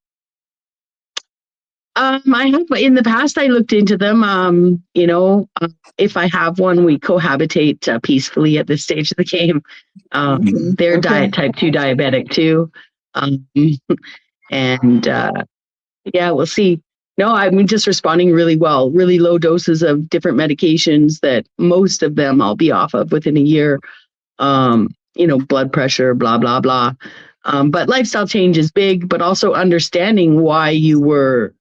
Speaker 6: I have in the past. I looked into them. You know, if I have one, we cohabitate peacefully at this stage of the game. They're type 2 diabetic too. And yeah, we'll see. No, I'm just responding really well. Really low doses of different medications that most of them I'll be off of within a year. You know, blood pressure, blah blah blah. But lifestyle change is big, but also understanding why you were,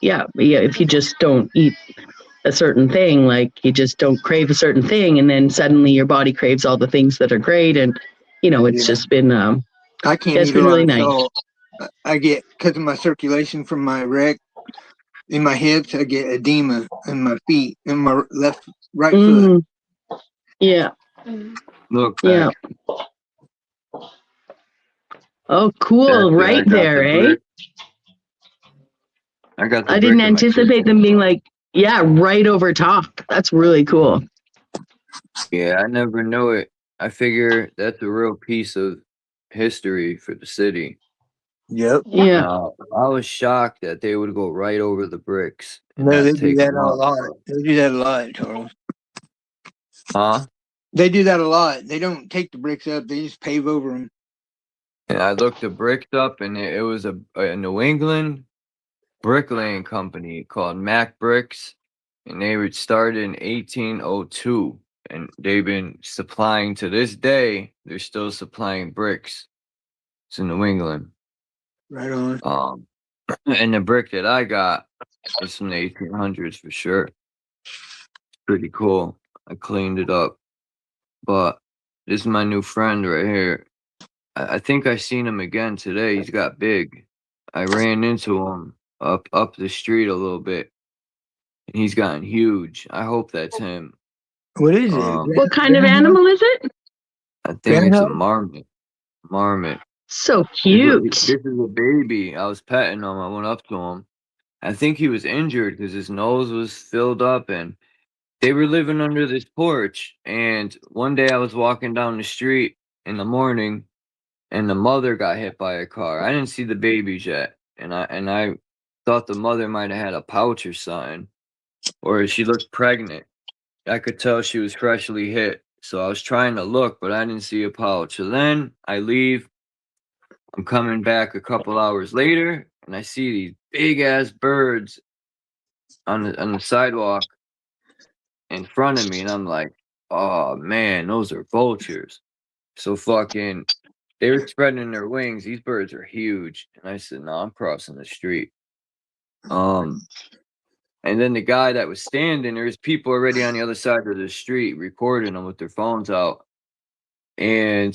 Speaker 6: if you just don't eat a certain thing, like you just don't crave a certain thing, and then suddenly your body craves all the things that are great, and you know, it's just been,
Speaker 5: I can't.
Speaker 6: It's been really nice.
Speaker 5: I get, because of my circulation from my wreck in my hips, I get edema in my feet, in my right foot.
Speaker 6: Yeah.
Speaker 2: Look
Speaker 6: back. Yeah. Oh, cool. Right there, eh? I didn't anticipate them being like, yeah, right over top. That's really cool.
Speaker 2: Yeah, I never know it. I figure that's a real piece of history for the city.
Speaker 5: Yep.
Speaker 6: Yeah.
Speaker 2: I was shocked that they would go right over the bricks.
Speaker 5: No, they do that a lot. They do that a lot, Charles.
Speaker 2: Huh?
Speaker 5: They do that a lot. They don't take the bricks up. They just pave over them.
Speaker 2: And I looked the bricks up, and it was a New England bricklaying company called Mac Bricks, and they were started in 1802, and they've been supplying to this day. They're still supplying bricks to New England.
Speaker 5: Right on.
Speaker 2: And the brick that I got is from the 1800s for sure. It's pretty cool. I cleaned it up, but this is my new friend right here. I think I seen him again today. He's got big. I ran into him up the street a little bit, and he's gotten huge. I hope that's him.
Speaker 5: What is it?
Speaker 6: What kind of animal is it?
Speaker 2: I think it's a marmot.
Speaker 6: So cute.
Speaker 2: This is a baby. I was petting him. I went up to him. I think he was injured because his nose was filled up, and they were living under this porch. And one day I was walking down the street in the morning, and the mother got hit by a car. I didn't see the babies yet, and I thought the mother might have had a pouch or something, or she looked pregnant. I could tell she was freshly hit, so I was trying to look, but I didn't see a pouch. So then I leave. I'm coming back a couple hours later, and I see these big ass birds on the sidewalk in front of me, and I'm like, oh man, those are vultures. So fucking. They were spreading their wings. These birds are huge. And I said, no, I'm crossing the street. And then the guy that was standing, there's people already on the other side of the street recording them with their phones out. And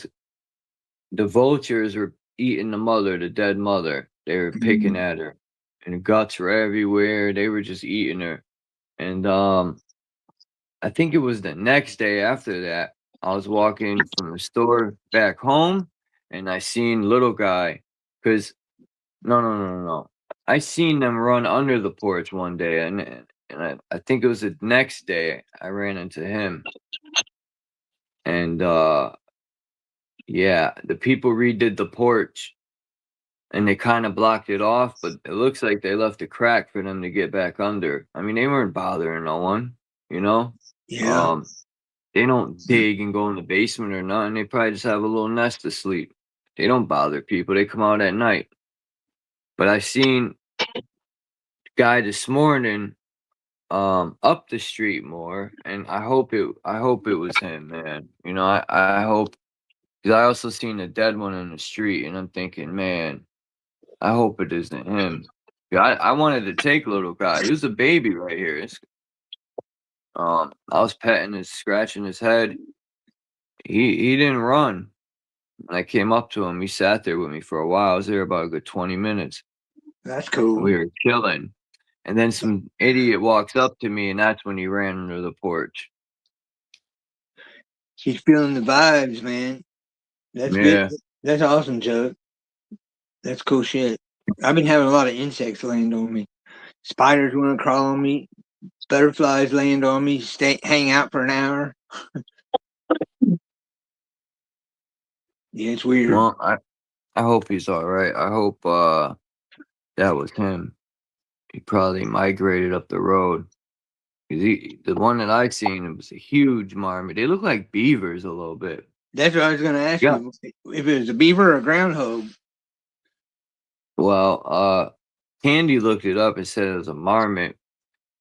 Speaker 2: the vultures were eating the dead mother. They were picking at her. And the guts were everywhere. They were just eating her. And I think it was the next day after that, I was walking from the store back home. And I seen little guy, because no. I seen them run under the porch one day, and I think it was the next day I ran into him, and yeah, the people redid the porch, and they kind of blocked it off, but it looks like they left a crack for them to get back under. I mean, they weren't bothering no one, you know.
Speaker 5: Yeah.
Speaker 2: They don't dig and go in the basement or nothing. They probably just have a little nest to sleep. They don't bother people. They come out at night. But I seen a guy this morning up the street more, and I hope it was him, man. You know, I hope, because I also seen a dead one in the street, and I'm thinking, man, I hope it isn't him. Yeah, I wanted to take little guy. He was a baby right here. I was petting his, scratching his head. He didn't run. And I came up to him. He sat there with me for a while. I was there about a good 20 minutes.
Speaker 5: That's cool.
Speaker 2: We were chilling. And then some idiot walks up to me, and that's when he ran under the porch.
Speaker 5: He's feeling the vibes, man. That's
Speaker 2: Yeah.
Speaker 5: good. That's awesome, Chuck. That's cool shit. I've been having a lot of insects land on me. Spiders want to crawl on me. Butterflies land on me. Hang out for an hour. Yeah, it's weird.
Speaker 2: Well, I hope he's all right. I hope that was him. He probably migrated up the road. The one that I seen, it was a huge marmot. They look like beavers a little bit.
Speaker 5: That's what I was going to ask you. If it was a beaver or a groundhog.
Speaker 2: Well, Candy looked it up and said it was a marmot,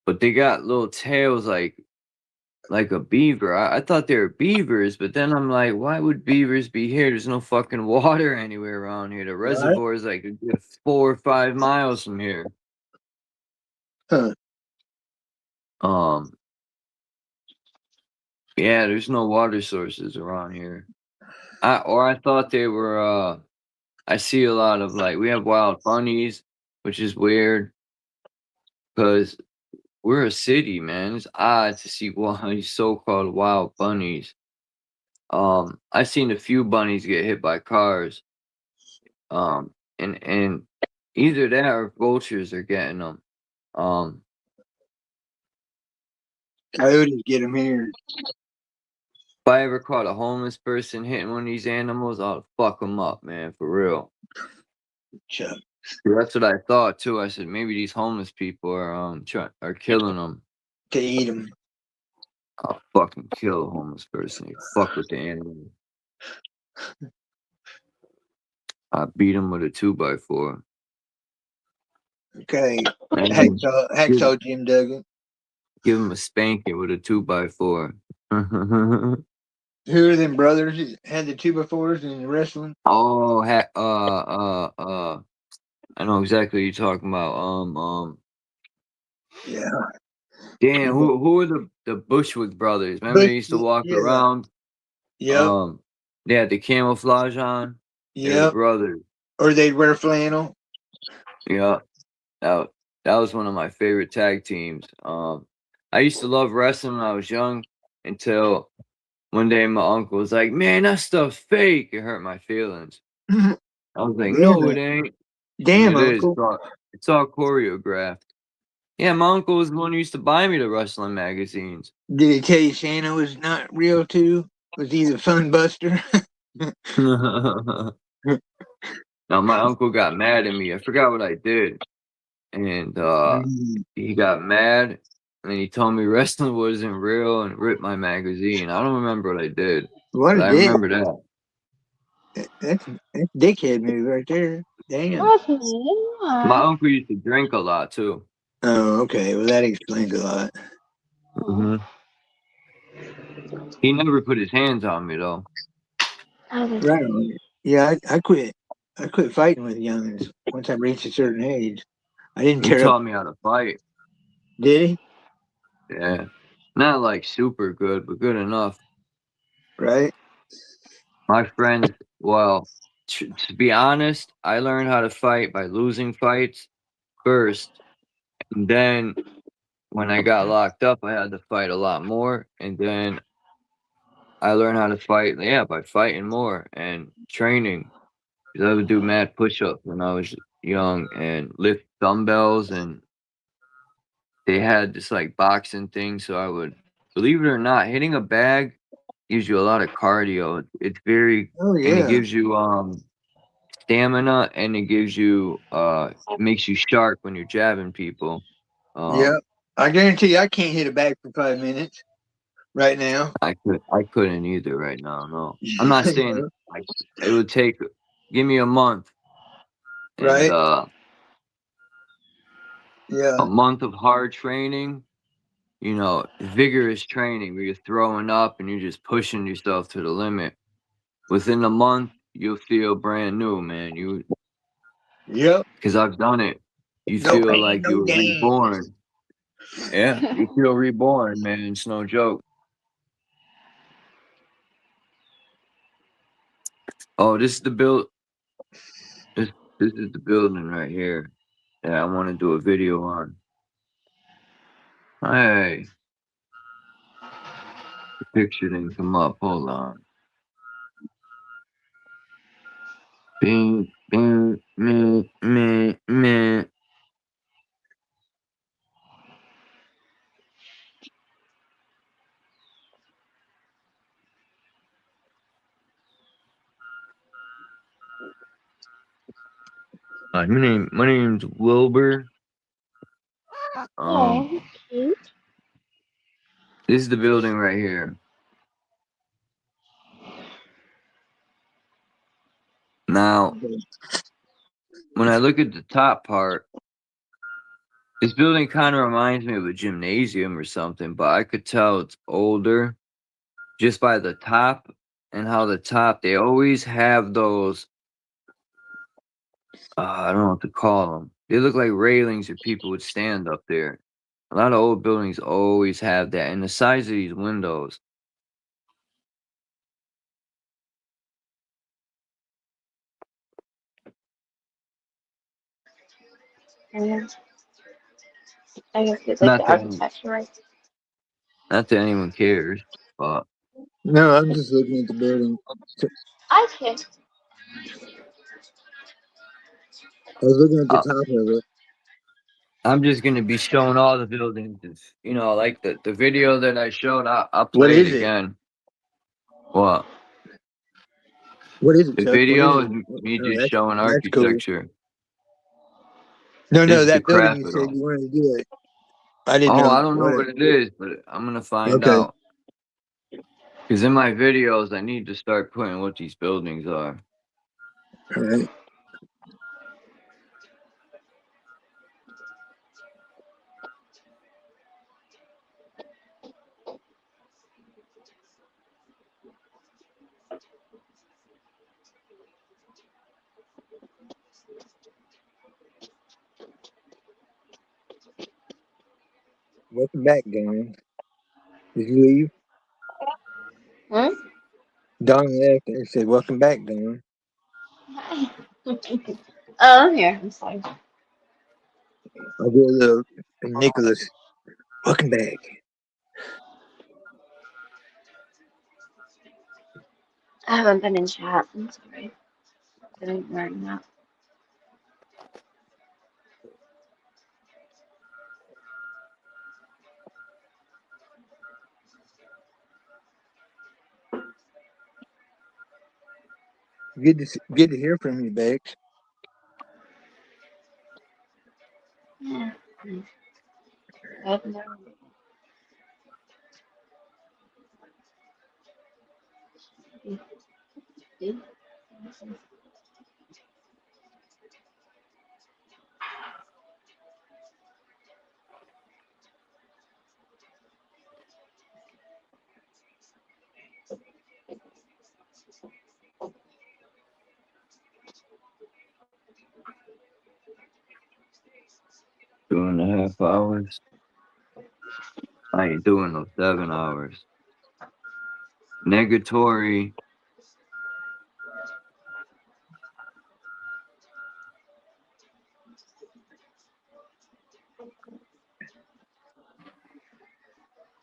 Speaker 2: but they got little tails like a beaver. I thought they were beavers, but then I'm like, why would beavers be here? There's no fucking water anywhere around here. The reservoir is like a good 4 or 5 miles from here.
Speaker 5: Huh.
Speaker 2: Yeah, there's no water sources around here. I thought they were I see a lot of, like, we have wild bunnies, which is weird because we're a city, man. It's odd to see these so-called wild bunnies. I've seen a few bunnies get hit by cars. And either that or vultures are getting them.
Speaker 5: Coyotes get them here.
Speaker 2: If I ever caught a homeless person hitting one of these animals, I'll fuck them up, man, for real.
Speaker 5: Chuck.
Speaker 2: That's what I thought too. I said maybe these homeless people are killing them
Speaker 5: to eat them.
Speaker 2: I'll fucking kill a homeless person. You fuck with the animal. I beat him with a 2x4.
Speaker 5: Okay, hacksaw Jim Duggan.
Speaker 2: Give him a spanking with a 2x4.
Speaker 5: Who are them brothers that had the 2x4s in wrestling?
Speaker 2: Oh, I know exactly what you're talking about.
Speaker 5: Yeah.
Speaker 2: Damn, who are the Bushwick brothers? Remember they used to walk around?
Speaker 5: Yeah.
Speaker 2: They had the camouflage on.
Speaker 5: Yeah.
Speaker 2: Brothers.
Speaker 5: Or they'd wear flannel.
Speaker 2: Yeah. That was one of my favorite tag teams. I used to love wrestling when I was young until one day my uncle was like, "Man, that stuff's fake." It hurt my feelings. I was like, "No, it ain't."
Speaker 5: Damn,
Speaker 2: it
Speaker 5: Uncle.
Speaker 2: is. It's all choreographed. Yeah, my uncle was the one who used to buy me the wrestling magazines.
Speaker 5: Did he tell you Santa was not real too? Was he the fun buster?
Speaker 2: Now my uncle got mad at me. I forgot what I did. And he got mad and he told me wrestling wasn't real and ripped my magazine. I don't remember what I did.
Speaker 5: What
Speaker 2: I remember that.
Speaker 5: That's dickhead move right there. Damn.
Speaker 2: My uncle used to drink a lot too.
Speaker 5: Oh, okay. Well, that explains a lot.
Speaker 2: Mm-hmm. He never put his hands on me though.
Speaker 5: Right. Yeah, I quit. I quit fighting with youngins once I reached a certain age. I didn't
Speaker 2: He taught me how to fight.
Speaker 5: Did he?
Speaker 2: Yeah. Not like super good, but good enough.
Speaker 5: Right.
Speaker 2: My friends, well, to be honest, I learned how to fight by losing fights first. And then when I got locked up, I had to fight a lot more. And then I learned how to fight, by fighting more and training. 'Cause I would do mad push-ups when I was young and lift dumbbells, and they had this like boxing thing. So I would, believe it or not, hitting a bag gives you a lot of cardio. It's very,
Speaker 5: Oh
Speaker 2: and it
Speaker 5: yeah.
Speaker 2: gives you stamina, and it gives you makes you sharp when you're jabbing people.
Speaker 5: Yeah. I guarantee you I can't hit a bag for 5 minutes right now.
Speaker 2: I couldn't either right now. No, I'm not saying like it would take. Give me a month and
Speaker 5: Right?
Speaker 2: a
Speaker 5: Yeah.
Speaker 2: month of hard training. You know, vigorous training where you're throwing up and you're just pushing yourself to the limit. Within a month, you'll feel brand new, man.
Speaker 5: Yep.
Speaker 2: Because I've done it. You
Speaker 5: No
Speaker 2: feel
Speaker 5: pain,
Speaker 2: like
Speaker 5: no
Speaker 2: you were
Speaker 5: gain.
Speaker 2: reborn. Yeah, you feel reborn, man. It's no joke. Oh, this is the build. This is the building right here that I want to do a video on. Hey, the picture didn't come up. Hold on. Bing, bing, meh, meh, meh. My name's Wilbur.
Speaker 8: Oh, cute.
Speaker 2: This is the building right here. Now, when I look at the top part, this building kind of reminds me of a gymnasium or something, but I could tell it's older just by the top and how the top, they always have those, I don't know what to call them. They look like railings that people would stand up there. A lot of old buildings always have that. And the size of these windows.
Speaker 8: Yeah. I guess it's like
Speaker 2: Not
Speaker 8: the
Speaker 2: that,
Speaker 8: architecture, right?
Speaker 2: not that anyone cares, but
Speaker 5: No, I'm just looking at the building.
Speaker 8: I can.
Speaker 5: I was looking at the
Speaker 2: uh,
Speaker 5: top of it.
Speaker 2: I'm just going to be showing all the buildings. You know, like the video that I showed, I'll
Speaker 5: What
Speaker 2: play it
Speaker 5: is it?
Speaker 2: again. What?
Speaker 5: What is it,
Speaker 2: The
Speaker 5: Chuck? What is
Speaker 2: video
Speaker 5: it?
Speaker 2: is me
Speaker 5: Oh,
Speaker 2: just showing
Speaker 5: that's cool.
Speaker 2: architecture.
Speaker 5: No,
Speaker 2: This is the
Speaker 5: that building you said
Speaker 2: Capitol.
Speaker 5: you wanted to do it. I didn't
Speaker 2: Oh,
Speaker 5: know
Speaker 2: I don't know
Speaker 5: what
Speaker 2: what it is, but I'm going to find
Speaker 5: Okay.
Speaker 2: out. Because in my videos, I need to start putting what these buildings are.
Speaker 5: All right. Welcome back, Don. Did you leave?
Speaker 8: Hmm?
Speaker 5: Don left and said, "Welcome back, Don."
Speaker 8: Hi. Oh, I'm here. I'm sorry.
Speaker 5: I'll do a little Nicholas. Welcome back.
Speaker 8: I haven't been in chat. I'm sorry. Didn't learn that.
Speaker 5: Good to hear from you, Bex.
Speaker 8: Yeah. I've never.
Speaker 2: 2.5 hours. I ain't doing no 7 hours. Negatory.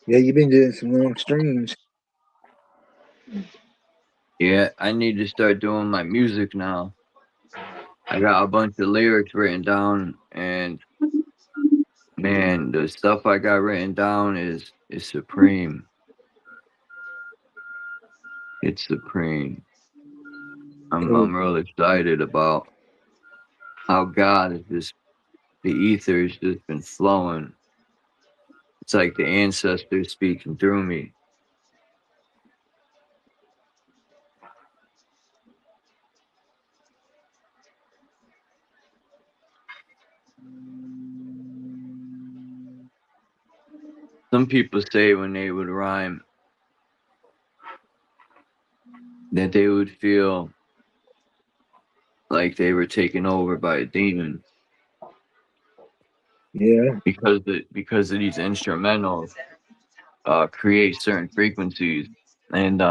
Speaker 5: Yeah, you've been doing some long streams.
Speaker 2: Yeah, I need to start doing my music now. I got a bunch of lyrics written down, and man, the stuff I got written down is supreme. It's supreme. I'm real excited about how God is just, the ether's just been flowing. It's like the ancestors speaking through me. Some people say when they would rhyme that they would feel like they were taken over by a demon.
Speaker 5: Yeah.
Speaker 2: Because of these instrumentals create certain frequencies. And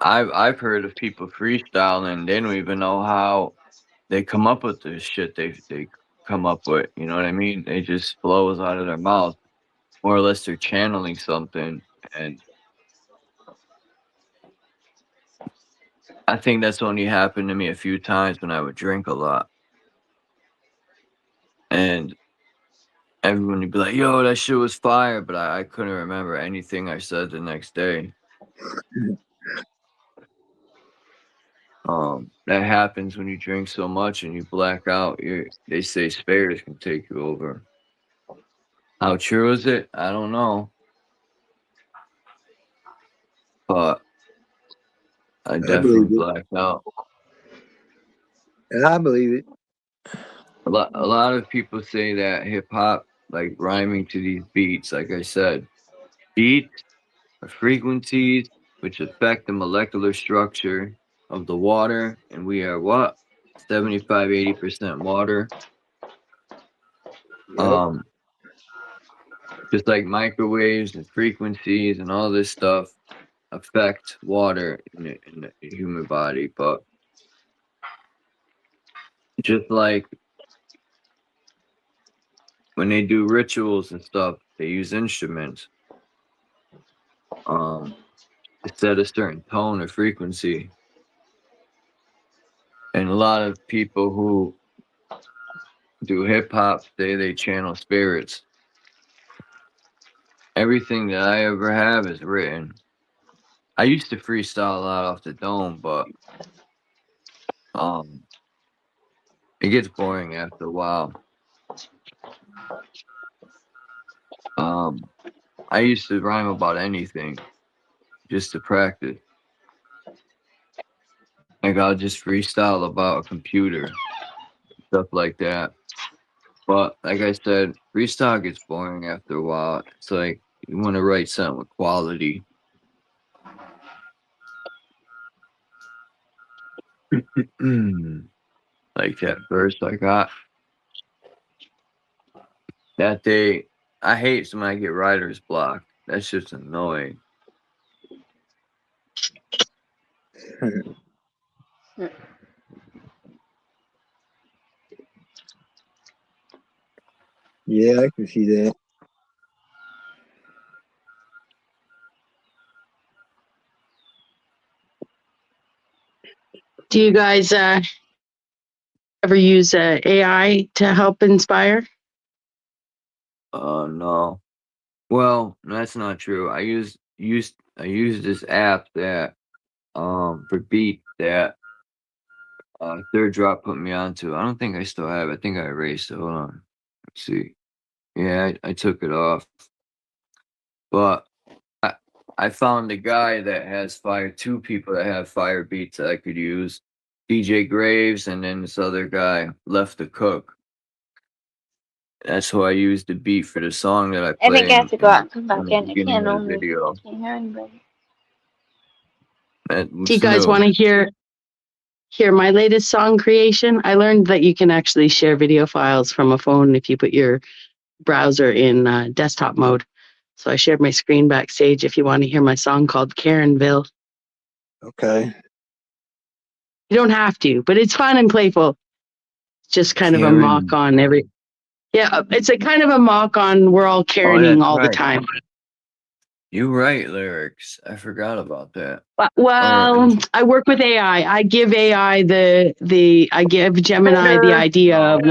Speaker 2: I've heard of people freestyling, they don't even know how they come up with this shit they come up with. You know what I mean? They just flows out of their mouth. More or less they're channeling something. And I think that's only happened to me a few times when I would drink a lot. And everyone would be like, yo, that shit was fire, but I couldn't remember anything I said the next day. That happens when you drink so much and you black out. They say spirits can take you over. How true is it? I don't know. But I definitely blacked out.
Speaker 5: And I believe it.
Speaker 2: A lot of people say that hip hop, like rhyming to these beats, like I said, beats are frequencies which affect the molecular structure of the water, and we are what? 75-80% water.
Speaker 5: Yep.
Speaker 2: Just like microwaves and frequencies and all this stuff affect water in the human body, but just like when they do rituals and stuff, they use instruments to set a certain tone or frequency. And a lot of people who do hip hop say they channel spirits. Everything that I ever have is written. I used to freestyle a lot off the dome, but it gets boring after a while. I used to rhyme about anything just to practice. Like I'll just freestyle about a computer, stuff like that. But like I said, freestyle gets boring after a while. It's like you want to write something with quality. Like that verse I got that day. I hate when I get writer's block. That's just annoying.
Speaker 5: Yeah, I can see that.
Speaker 6: Do you guys ever use AI to help inspire?
Speaker 2: No. Well, that's not true. I used this app that for beat that SIRDROP put me onto. I don't think I still have it. I think I erased it. Hold on. Let's see. Yeah, I took it off. But I found a guy that has two people that have fire beats that I could use. DJ Graves and then this other guy, Left to Cook. That's who I used the beat for the song that I played.
Speaker 8: I think I have to go out and come back in. I
Speaker 2: Beginning
Speaker 8: can't
Speaker 2: of the video.
Speaker 8: I can't hear anybody.
Speaker 6: Do you guys want to hear my latest song creation? I learned that you can actually share video files from a phone if you put your browser in desktop mode. So I shared my screen backstage if you want to hear my song called Karenville.
Speaker 5: Okay.
Speaker 6: You don't have to, but it's fun and playful. It's just kind of a mock on it's a kind of a mock on we're all Karening all the time.
Speaker 2: You write lyrics. I forgot about that.
Speaker 6: Well, I work with AI. I give AI I give Gemini the idea of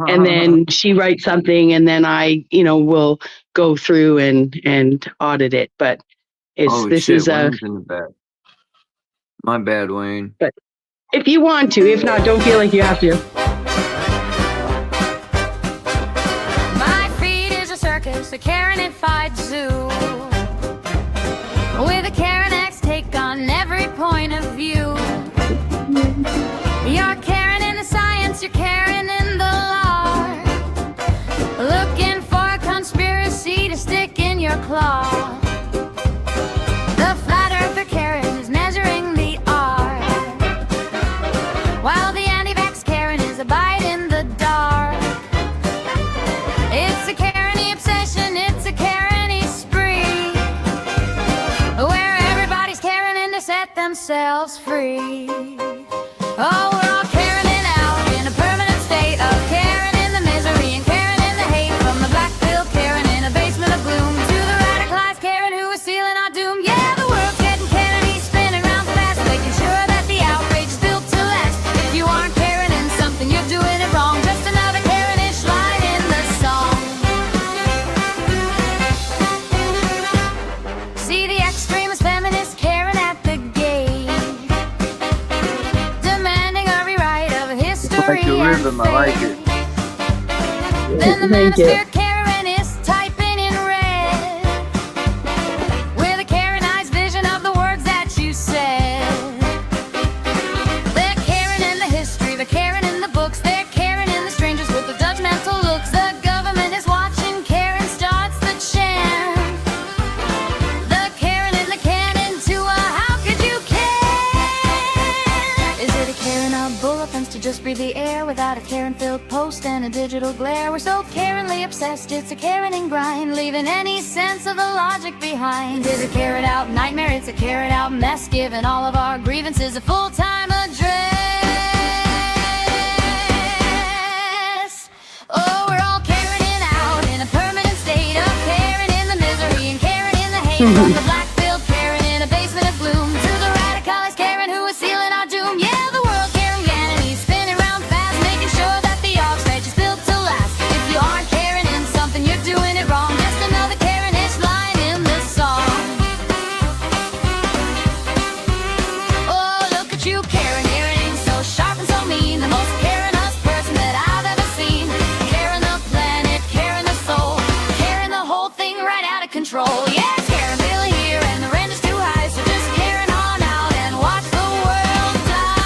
Speaker 6: and then she writes something, and then I, will go through and audit it. But this
Speaker 2: shit,
Speaker 6: is
Speaker 2: Wayne's in the back. My bad, Wayne.
Speaker 6: But if you want to, if not, don't feel like you have to.
Speaker 11: My feet is a circus, a Karenified zoo. With a Karen X take on every point of view. You're Karen in the science, you're Karen in the law. Looking for a conspiracy to stick in your claw. The flat earther Karen is measuring the R, while the anti-vax Karen is a bite in the dark. It's a Karen-y obsession, it's a Karen-y spree, where everybody's Karening to set themselves free. Oh, we're all Karening out in a permanent state of Karen in the misery and Karen in the hate. From the black pill Karen in a basement of gloom to the radicalized Karen who is sealing our doom. Yeah, the world's getting Kennedy spinning round fast, making sure that the outrage is built to last. If you aren't Karen in something, you're doing it wrong. Just another Karen-ish line in the song. See the extremist feminist Karen at the gate, demanding a rewrite of history and
Speaker 2: I like it.
Speaker 11: then the manosphere Karen is typing in red, with a Karenized vision of the words that you said. They're Karen in the history, they're Karen in the books, they're Karen in the strangers with the judgmental looks. The government is watching, Karen starts the chant. The Karen in the cannon to a how could you care? Is it a Karen of bulletins to just breathe the air without a Karen-filled post and a digital glare? We're so Karenly obsessed, it's a Karening grind, leaving any sense of the logic behind. It's a carrot out nightmare, it's a carrot out mess, giving all of our grievances a full-time address. Oh, we're all Karening out in a permanent state of Karen in the misery and Karen in the hate. From the black-filled Karen in a basement of gloom to the radicalized Karen who is sealing our doom. Yeah, the world Karen Gannon, spinning round fast, making sure that the offstage is built to last. If you aren't Karen in something, you're doing it wrong. Just another Karen-ish line in the song. Oh, look at you, Karen, earrings so sharp and so mean. The most Karen-us person that I've ever seen. Karen the planet, Karen the soul, Karen the whole thing right out of control. Yes, Karen Bill here and the rent is too high, so just Karen on out and watch the world die.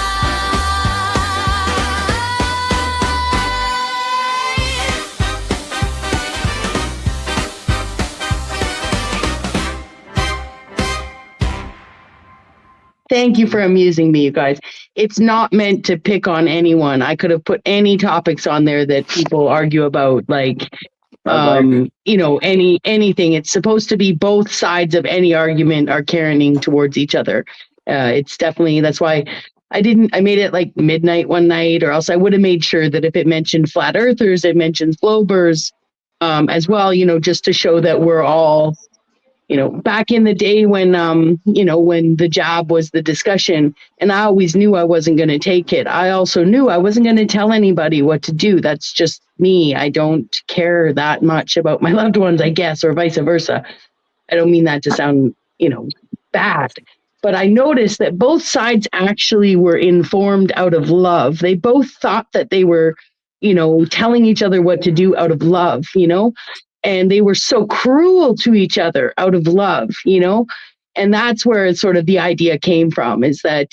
Speaker 6: Thank you for amusing me, you guys. It's not meant to pick on anyone. I could have put any topics on there that people argue about, like anything. It's supposed to be both sides of any argument are Karening towards each other. It's definitely, that's why I made it like midnight one night, or else I would have made sure that if it mentioned flat earthers, it mentions globers as well, just to show that we're all, back in the day when, when the jab was the discussion, and I always knew I wasn't going to take it. I also knew I wasn't going to tell anybody what to do. That's just me. I don't care that much about my loved ones, I guess, or vice versa. I don't mean that to sound, bad, but I noticed that both sides actually were informed out of love. They both thought that they were, telling each other what to do out of love, and they were so cruel to each other out of love, and that's where sort of the idea came from, is that,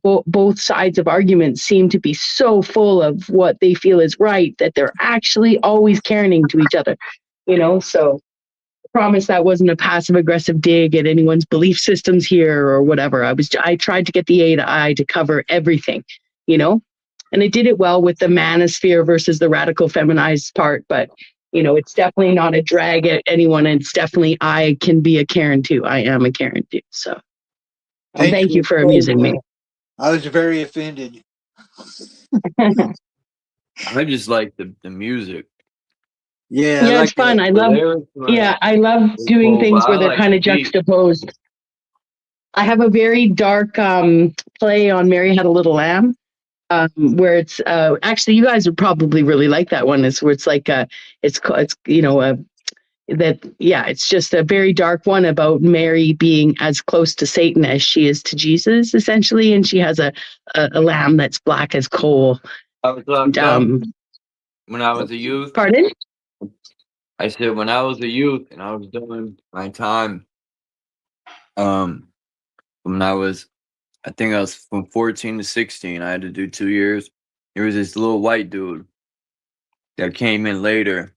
Speaker 6: both sides of arguments seem to be so full of what they feel is right that they're actually always Karening to each other, so I promise that wasn't a passive aggressive dig at anyone's belief systems here or whatever. I tried to get the A to I to cover everything, and I did it well with the manosphere versus the radical feminized part, but it's definitely not a drag at anyone. And it's definitely, I can be a Karen too. I am a Karen too. So thank you for amusing me.
Speaker 5: I was very offended.
Speaker 2: I just like the music.
Speaker 5: Yeah, I
Speaker 6: Yeah,
Speaker 5: like
Speaker 6: it's fun.
Speaker 5: that.
Speaker 6: I love. Yeah, I love doing things where they're kind of juxtaposed. I have a very dark play on Mary Had a Little Lamb, where it's actually you guys would probably really like that one. Is where it's like it's it's just a very dark one about Mary being as close to Satan as she is to Jesus, essentially, and she has a lamb that's black as coal.
Speaker 2: I was locked up when I was a youth.
Speaker 6: Pardon?
Speaker 2: I said when I was a youth and I was doing my time, when I think I was from 14 to 16, I had to do 2 years. There was this little white dude that came in later,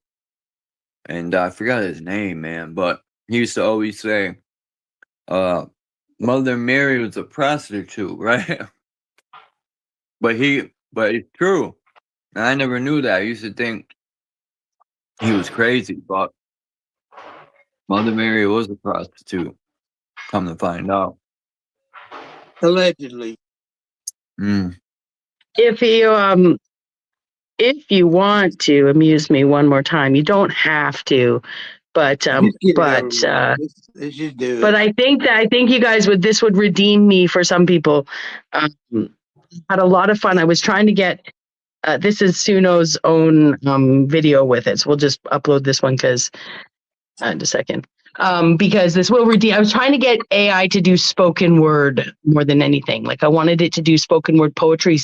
Speaker 2: and I forgot his name, man, but he used to always say, Mother Mary was a prostitute, right? but it's true. And I never knew that. I used to think he was crazy, but Mother Mary was a prostitute. Come to find out.
Speaker 5: Allegedly.
Speaker 6: If you want to amuse me one more time, you don't have to, but
Speaker 5: Let's just do it.
Speaker 6: but I think you guys this would redeem me for some people. Had a lot of fun. I was trying to get this is Suno's own video with it, so we'll just upload this one because in a second. Because this will redeem. I was trying to get AI to do spoken word more than anything. Like I wanted it to do spoken word poetry,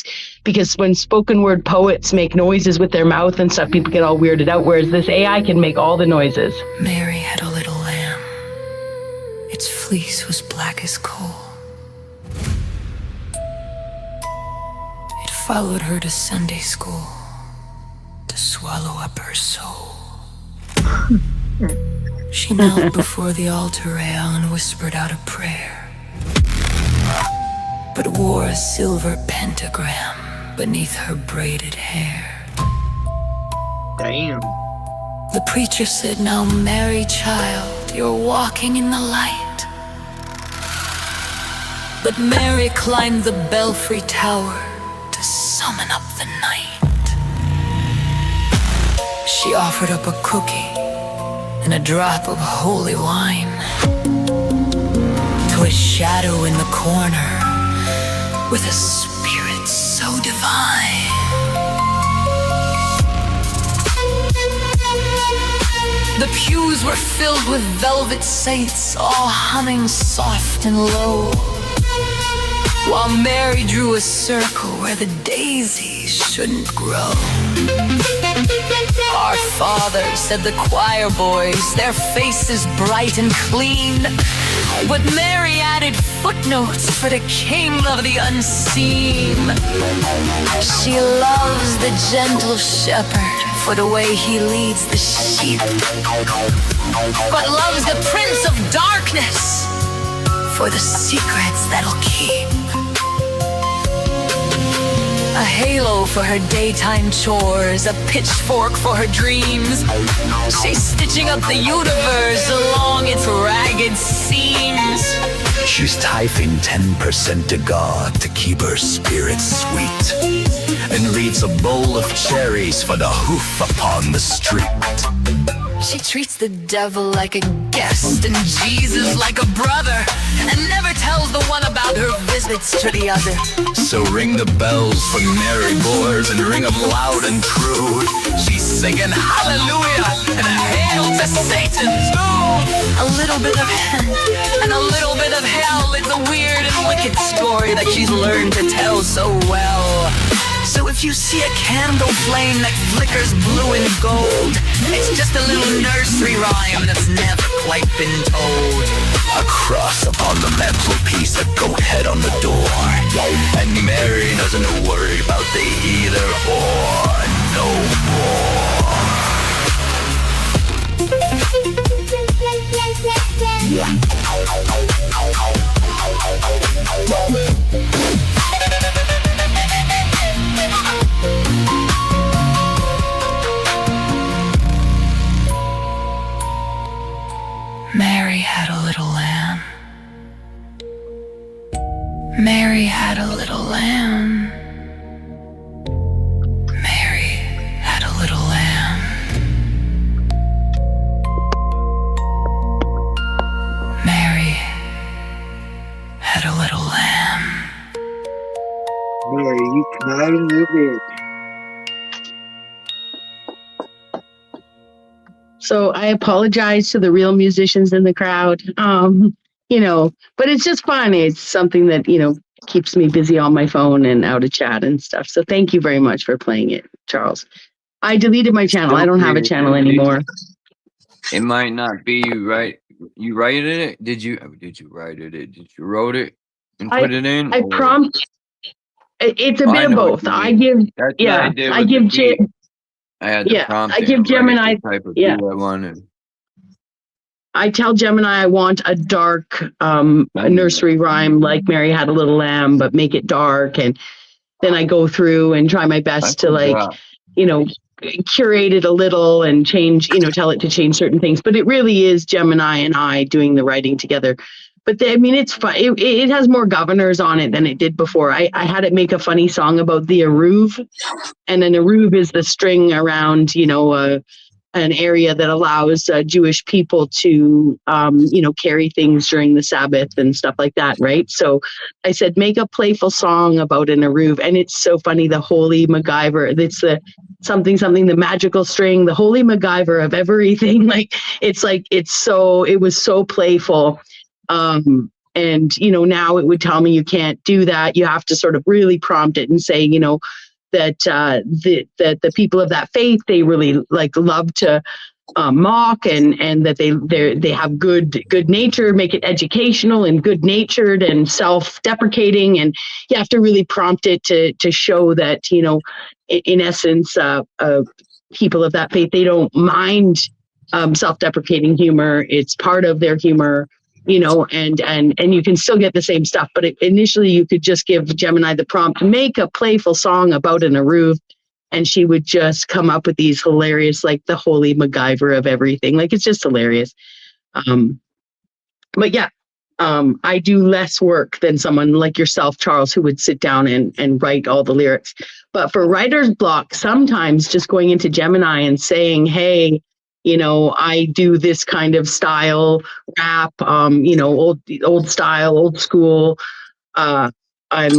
Speaker 6: because when spoken word poets make noises with their mouth and stuff, people get all weirded out. Whereas this AI can make all the noises.
Speaker 12: Mary had a little lamb. Its fleece was black as coal. It followed her to Sunday school to swallow up her soul. She knelt before the altar rail and whispered out a prayer, but wore a silver pentagram beneath her braided hair.
Speaker 5: Damn.
Speaker 12: The preacher said, "Now, Mary, child, you're walking in the light." But Mary climbed the belfry tower to summon up the night. She offered up a cookie and a drop of holy wine to a shadow in the corner with a spirit so divine. The pews were filled with velvet saints, all humming soft and low, while Mary drew a circle where the daisies shouldn't grow. Our Father, said the choir boys, their faces bright and clean, but Mary added footnotes for the King of the unseen. She loves the gentle shepherd for the way he leads the sheep, but loves the Prince of Darkness for the secrets that'll keep. A halo for her daytime chores, a pitchfork for her dreams. She's stitching up the universe along its ragged seams.
Speaker 13: She's tithing 10% to God to keep her spirit sweet, and leaves a bowl of cherries for the hoof upon the street.
Speaker 12: She treats the devil like a guest and Jesus like a brother, and never tells the one about her visits to the other.
Speaker 13: So ring the bells for Mary boys and ring them loud and true. She's singing hallelujah and a hail to Satan too.
Speaker 12: A little bit of heaven and a little bit of hell. It's a weird and wicked story that she's learned to tell so well. So if you see a candle flame that flickers blue and gold, it's just a little nursery rhyme that's never quite been told.
Speaker 13: A cross upon the mantelpiece, a goat head on the door, and Mary doesn't worry about the either or no more.
Speaker 12: Mary had a little lamb. Mary had a little lamb. Mary had a little lamb.
Speaker 5: Not a little bit.
Speaker 6: So I apologize to the real musicians in the crowd. But it's just fun. It's something that, keeps me busy on my phone and out of chat and stuff. So thank you very much for playing it, Charles. I deleted my channel. I don't have a channel anymore.
Speaker 2: It might not be you, right? You write it? Did you write it? Did you wrote it and put it in?
Speaker 6: I prompt. It's a bit of both. I give.
Speaker 2: That's
Speaker 6: Yeah.
Speaker 2: what I did
Speaker 6: I
Speaker 2: with
Speaker 6: give.
Speaker 2: the beat. I had to prompt
Speaker 6: I
Speaker 2: it
Speaker 6: give
Speaker 2: and write
Speaker 6: Gemini.
Speaker 2: the type of
Speaker 6: Yeah.
Speaker 2: beat I wanted.
Speaker 6: I tell Gemini I want a dark a nursery rhyme like Mary Had a Little Lamb, but make it dark. And then I go through and try my best to curate it a little and change, tell it to change certain things. But it really is Gemini and I doing the writing together. But it's fun. It has more governors on it than it did before. I had it make a funny song about the eruv. And an eruv is the string around, an area that allows Jewish people to, carry things during the Sabbath and stuff like that, right? So I said, make a playful song about an eruv. And it's so funny, the holy MacGyver, it's the something, the magical string, the holy MacGyver of everything. It was so playful. And, now it would tell me you can't do that. You have to sort of really prompt it and say, that the people of that faith, they really love to mock and that they have good nature, make it educational and good natured and self-deprecating, and you have to really prompt it to show that in essence people of that faith, they don't mind self-deprecating humor. It's part of their humor. And you can still get the same stuff, but initially you could just give Gemini the prompt, make a playful song about an eruv, and she would just come up with these hilarious, like the holy MacGyver of everything. It's just hilarious. But yeah, I do less work than someone like yourself, Charles, who would sit down and write all the lyrics. But for writer's block, sometimes just going into Gemini and saying, hey, I do this kind of style, rap, old style, old school. I'm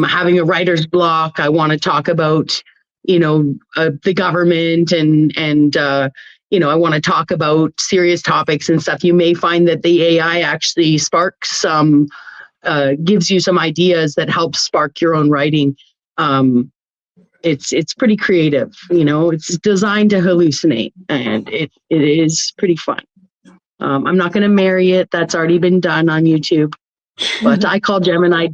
Speaker 6: having a writer's block. I want to talk about, the government and I want to talk about serious topics and stuff. You may find that the AI actually sparks some, gives you some ideas that help spark your own writing. It's pretty creative, it's designed to hallucinate, and it is pretty fun. I'm not going to marry it. That's already been done on YouTube, but I call Gemini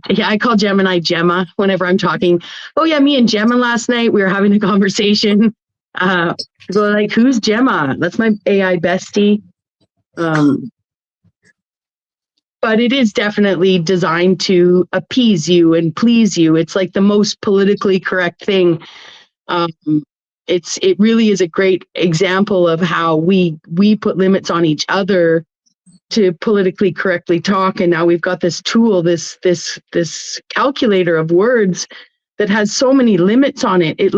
Speaker 6: Gemma whenever I'm talking. Oh yeah, me and Gemma last night, we were having a conversation. People are like, who's Gemma? That's my AI bestie. But it is definitely designed to appease you and please you. It's like the most politically correct thing. It really is a great example of how we put limits on each other to politically correctly talk. And now we've got this tool, this calculator of words that has so many limits on it. It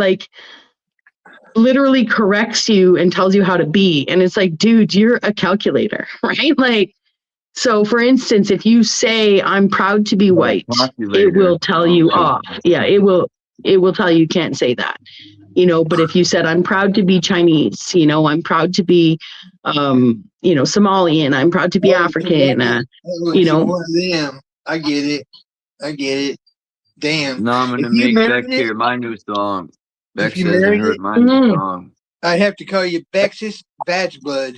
Speaker 6: literally corrects you and tells you how to be. And it's like, dude, you're a calculator, right? So, for instance, if you say, I'm proud to be white, it will tell you off. Yeah, it will tell you can't say that. But if you said, I'm proud to be Chinese, I'm proud to be, Somalian, I'm proud to be African,
Speaker 5: one of them. I get it. Damn.
Speaker 2: No, I'm going to make Bex hear my new song. Bex hasn't heard my
Speaker 5: new
Speaker 2: song.
Speaker 5: I have to call you Bex's Badge Blood.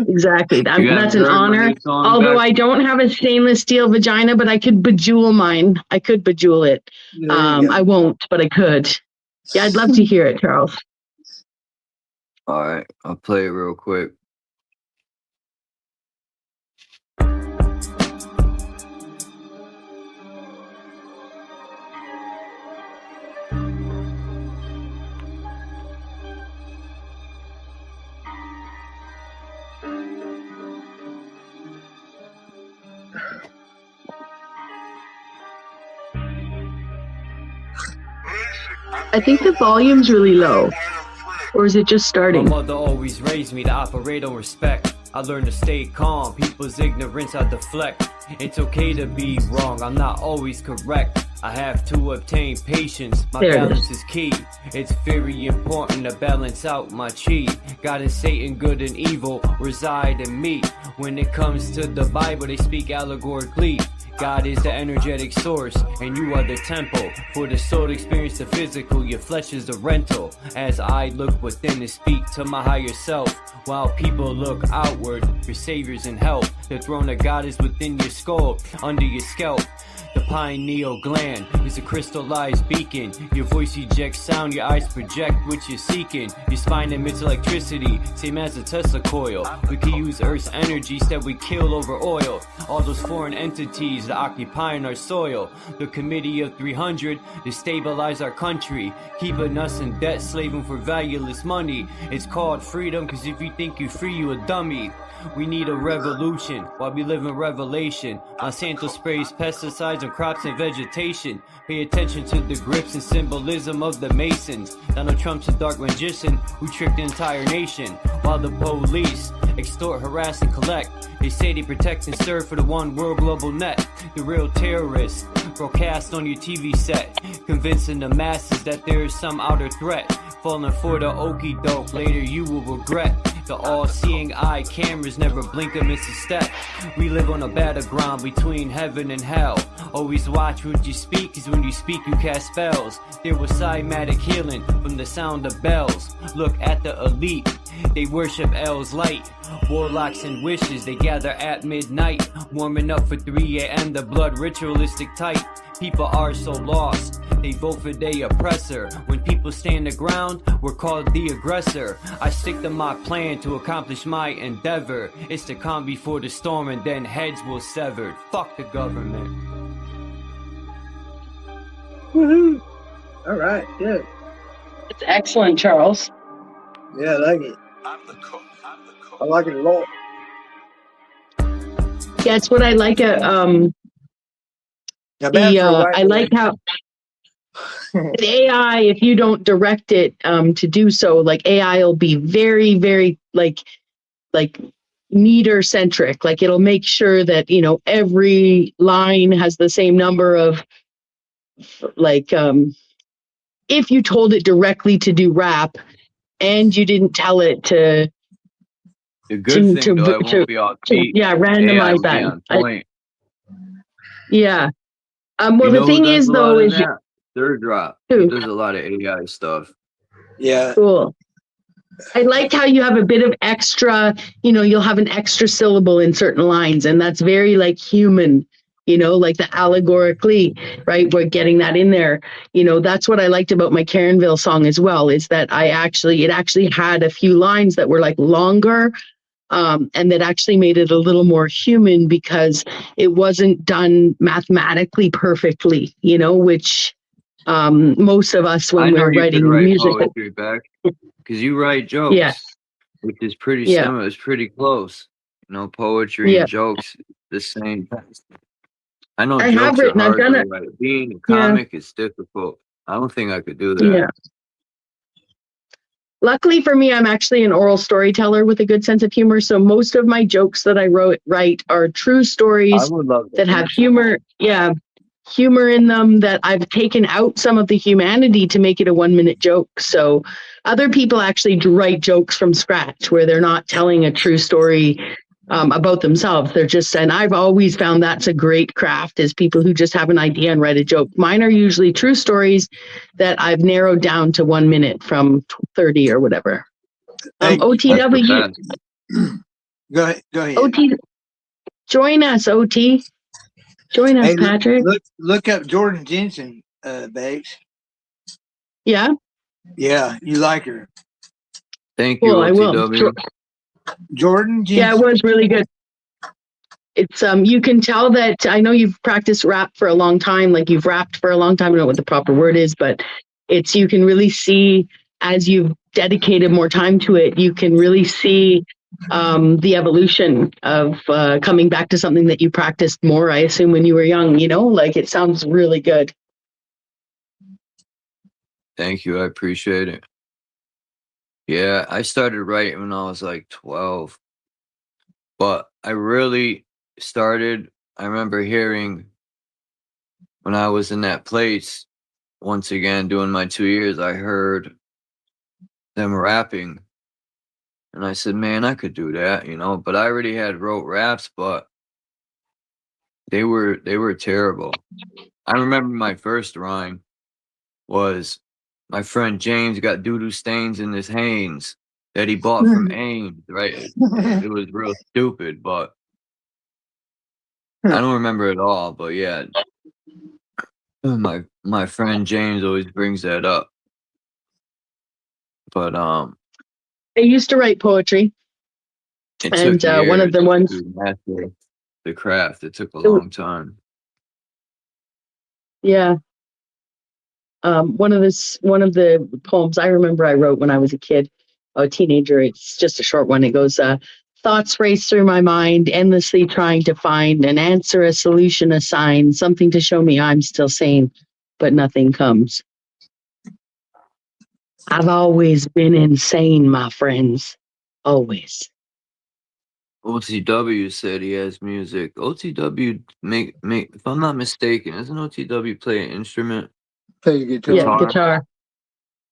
Speaker 6: Exactly. That's an honor. Although I don't have a stainless steel vagina, but I could bejewel mine. I could bejewel it. I won't, but I could. Yeah, I'd love to hear it, Charles.
Speaker 2: All right, I'll play it real quick.
Speaker 6: I think the volume's really low. Or is it just starting?
Speaker 4: My mother always raised me to operate on respect. I learned to stay calm, people's ignorance I deflect. It's okay to be wrong, I'm not always correct. I have to obtain patience. My
Speaker 6: There it
Speaker 4: balance is key. It's very important to balance out my chi. God and Satan, good and evil, reside in me. When it comes to the Bible, they speak allegorically. God is the energetic source, and you are the temple. For the soul to experience the physical, your flesh is the rental. As I look within and speak to my higher self, while people look outward for saviors and help. The throne of God is within your skull, under your scalp. The pineal gland is a crystallized beacon. Your voice ejects sound, your eyes project what you're seeking. Your spine emits electricity, same as a Tesla coil. We can use Earth's energy, instead we kill over oil. All those foreign entities that occupying our soil. The Committee of 300 to stabilize our country, keeping us in debt, slaving for valueless money. It's called freedom, cause if you think you're free, you a dummy. We need a revolution while we live in revelation. Monsanto sprays pesticides on crops and vegetation. Pay attention to the grips and symbolism of the Masons. Donald Trump's a dark magician who tricked the entire nation. While the police extort, harass, and collect, they say they protect and serve for the one world global net. The real terrorists broadcast on your TV set, convincing the masses that there is some outer threat. Falling for the okie doke, later you will regret. The all-seeing eye cameras never blink or miss a step. We live on a battleground between heaven and hell. Always watch what you speak, cause when you speak you cast spells. There was cymatic healing from the sound of bells. Look at the elite, they worship L's light. Warlocks and wishes, they gather at midnight. Warming up for 3 a.m. the blood ritualistic type. People are so lost, they vote for their oppressor. When people stand the ground, we're called the aggressor. I stick to my plan to accomplish my endeavor. It's the calm before the storm and then heads will sever. Fuck the government.
Speaker 5: Woohoo! All right, good.
Speaker 6: It's excellent, Charles.
Speaker 5: Yeah, I like it. I like it a lot.
Speaker 6: Yeah, it's what I like. I like how with AI, if you don't direct it to do so, like AI will be very, very like meter centric. Like it'll make sure that, you know, every line has the same number of like if you told it directly to do rap and you didn't tell it to
Speaker 2: The good thing though, it won't be all beat.
Speaker 6: yeah,
Speaker 2: AI
Speaker 6: randomize
Speaker 2: will be
Speaker 6: that.
Speaker 2: on point.
Speaker 6: Yeah. Well,
Speaker 2: You
Speaker 6: the
Speaker 2: know
Speaker 6: thing
Speaker 2: who does
Speaker 6: is,
Speaker 2: a lot
Speaker 6: though,
Speaker 2: of
Speaker 6: is
Speaker 2: that? SIRDROP.
Speaker 6: Who?
Speaker 2: He does a lot of AI stuff.
Speaker 5: Yeah.
Speaker 6: cool. I like how you have a bit of extra, you know, you'll have an extra syllable in certain lines, and that's very like human, you know, like the allegorically, right? We're getting that in there. You know, that's what I liked about my Karenville song as well, is that it actually had a few lines that were like longer, and that actually made it a little more human because it wasn't done mathematically perfectly, you know, which most of us
Speaker 2: I
Speaker 6: when
Speaker 2: know
Speaker 6: we're
Speaker 2: you could
Speaker 6: writing
Speaker 2: write
Speaker 6: music.
Speaker 2: poetry back because you write jokes,
Speaker 6: Yeah.
Speaker 2: which is pretty
Speaker 6: Yeah.
Speaker 2: similar. It's pretty close. You know, poetry
Speaker 6: Yeah.
Speaker 2: and jokes, the same. I know
Speaker 6: I have
Speaker 2: jokes are
Speaker 6: written, I've
Speaker 2: hard
Speaker 6: done
Speaker 2: to
Speaker 6: it.
Speaker 2: write. Being a
Speaker 6: Yeah.
Speaker 2: comic is difficult. I don't think I could do that.
Speaker 6: Yeah. Luckily for me, I'm actually an oral storyteller with a good sense of humor. So most of my jokes that I write are true
Speaker 2: I
Speaker 6: stories
Speaker 2: would love
Speaker 6: that have
Speaker 2: that.
Speaker 6: humor. Yeah. Humor in them, that I've taken out some of the humanity to make it a 1-minute joke. So other people actually write jokes from scratch where they're not telling a true story about themselves. They're just, and I've always found that's a great craft, is people who just have an idea and write a joke. Mine are usually true stories that I've narrowed down to 1 minute from 30 or whatever.
Speaker 5: Hey,
Speaker 6: OTW,
Speaker 5: Go ahead.
Speaker 6: OT, join us, OT. Join us,
Speaker 5: Hey,
Speaker 6: Patrick.
Speaker 5: look up Jordan Jensen, Bags.
Speaker 6: Yeah.
Speaker 5: Yeah, you like her.
Speaker 2: Thank you,
Speaker 6: Cool, I will.
Speaker 2: OTW.
Speaker 5: Jordan Jensen.
Speaker 6: Yeah, it was really good. It's you can tell that, I know you've practiced rap for a long time, like you've rapped for a long time. I don't know what the proper word is, but it's, you can really see as you've dedicated more time to it, you can really see the evolution of coming back to something that you practiced more, I assume, when you were young, you know, like it sounds really good.
Speaker 2: Thank you. I appreciate it. Yeah, I started writing when I was like 12. But I really started, I remember hearing when I was in that place, once again, doing my 2 years, I heard them rapping. And I said, man, I could do that, you know, but I already had wrote raps, but they were terrible. I remember my first rhyme was, my friend James got doo-doo stains in his Hanes that he bought from Ames, right? It was real stupid, but I don't remember it all, but yeah. My friend James always brings that up. But
Speaker 6: I used to write poetry.
Speaker 2: it
Speaker 6: And
Speaker 2: took years
Speaker 6: one of the ones,
Speaker 2: to master the craft. It took a long time.
Speaker 6: yeah. One of the poems I remember I wrote when I was a kid, a teenager. It's just a short one. It goes, thoughts race through my mind, endlessly trying to find an answer, a solution, a sign, something to show me I'm still sane, but nothing comes. I've always been insane, my friends. Always.
Speaker 2: OTW said he has music. OTW make if I'm not mistaken, doesn't OTW play an instrument?
Speaker 5: Play guitar.
Speaker 6: Yeah, guitar.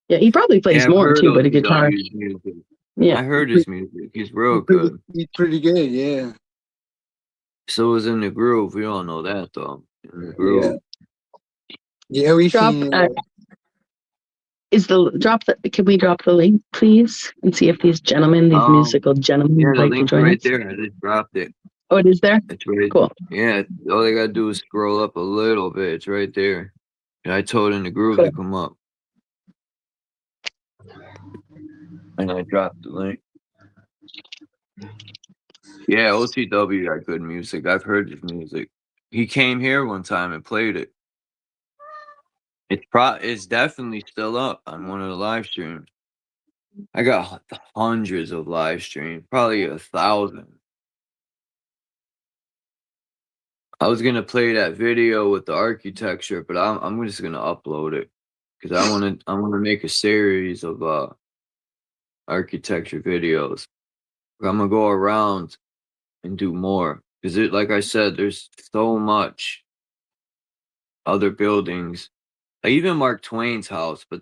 Speaker 6: Yeah, he probably plays
Speaker 2: I've
Speaker 6: more
Speaker 2: heard
Speaker 6: too, but a guitar.
Speaker 2: OTW's music.
Speaker 6: Yeah.
Speaker 2: I heard his music. He's real good.
Speaker 5: He's pretty good, yeah.
Speaker 2: So is In the Groove. We all know that though. In the Groove.
Speaker 5: Yeah, we
Speaker 6: Drop,
Speaker 5: seen
Speaker 6: can we drop the link, please? And see if these musical gentlemen
Speaker 2: Yeah,
Speaker 6: would
Speaker 2: the
Speaker 6: like to
Speaker 2: link's
Speaker 6: join
Speaker 2: right
Speaker 6: us.
Speaker 2: there. I just dropped it.
Speaker 6: Oh, it is there?
Speaker 2: It's right.
Speaker 6: Cool.
Speaker 2: Yeah, all they gotta do is scroll up a little bit. It's right there. And I told In the Groove to come up. And I dropped the link. Yeah, OTW got good music. I've heard his music. He came here one time and played it. It's definitely still up on one of the live streams. I got hundreds of live streams, probably 1,000. I was gonna play that video with the architecture, but I'm just gonna upload it because I wanna make a series of architecture videos. I'm gonna go around and do more because like I said, there's so much other buildings. Like even Mark Twain's house, but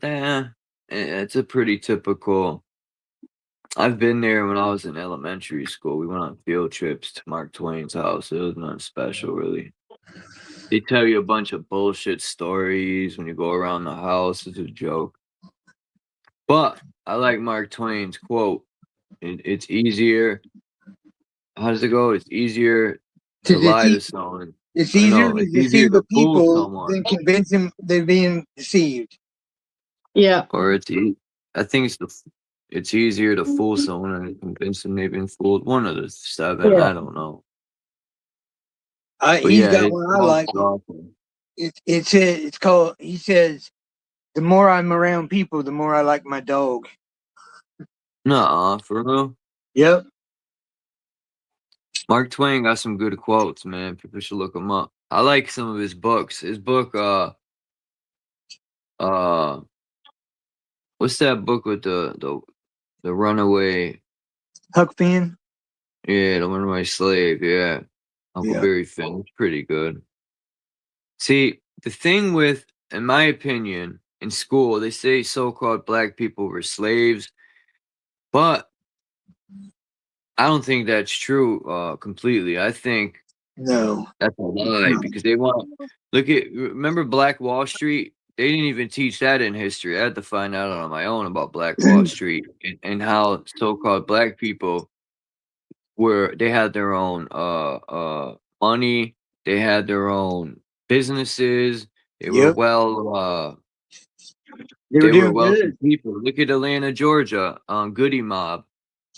Speaker 2: it's a pretty typical. I've been there when I was in elementary school. We went on field trips to Mark Twain's house. It was nothing special, really. They tell you a bunch of bullshit stories when you go around the house. It's a joke. But I like Mark Twain's quote. It's easier. How does it go? It's easier to lie to someone.
Speaker 5: It's easier to deceive the
Speaker 2: fool
Speaker 5: people
Speaker 2: someone.
Speaker 5: than convince them they're being deceived.
Speaker 6: Yeah.
Speaker 2: Or I think it's easier to fool someone and convince them they've been fooled. One of the 7.
Speaker 6: Yeah.
Speaker 2: I don't know.
Speaker 5: He's got one I like. It's called, he says, the more I'm around people, the more I like my dog.
Speaker 2: Nuh-uh, for real?
Speaker 5: Yep.
Speaker 2: Mark Twain got some good quotes, man. People should look him up. I like some of his books. His book, what's that book with the runaway?
Speaker 5: Huck Finn?
Speaker 2: Yeah, the runaway slave, yeah. Huckleberry Finn. It's pretty good. See, the thing with, in my opinion, in school, they say so-called black people were slaves, but I don't think that's true completely. I think
Speaker 5: no,
Speaker 2: that's a lie because they remember Black Wall Street? They didn't even teach that in history. I had to find out on my own about Black Wall Street and how so-called black people they had their own money, they had their own businesses, they were they were wealthy people. Look at Atlanta, Georgia, Goody Mob.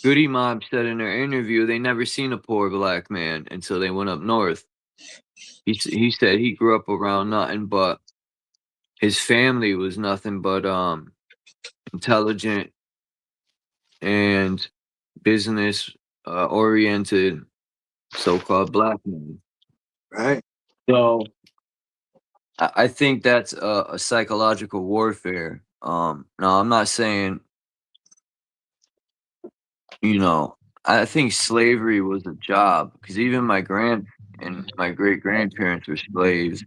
Speaker 2: Goody Mob said in their interview they never seen a poor black man until they went up north. He said he grew up around nothing but his family was nothing but intelligent and business oriented so-called black men.
Speaker 5: Right.
Speaker 2: So I think that's a psychological warfare. Now I'm not saying, I think slavery was a job because even my and my great grandparents were slaves.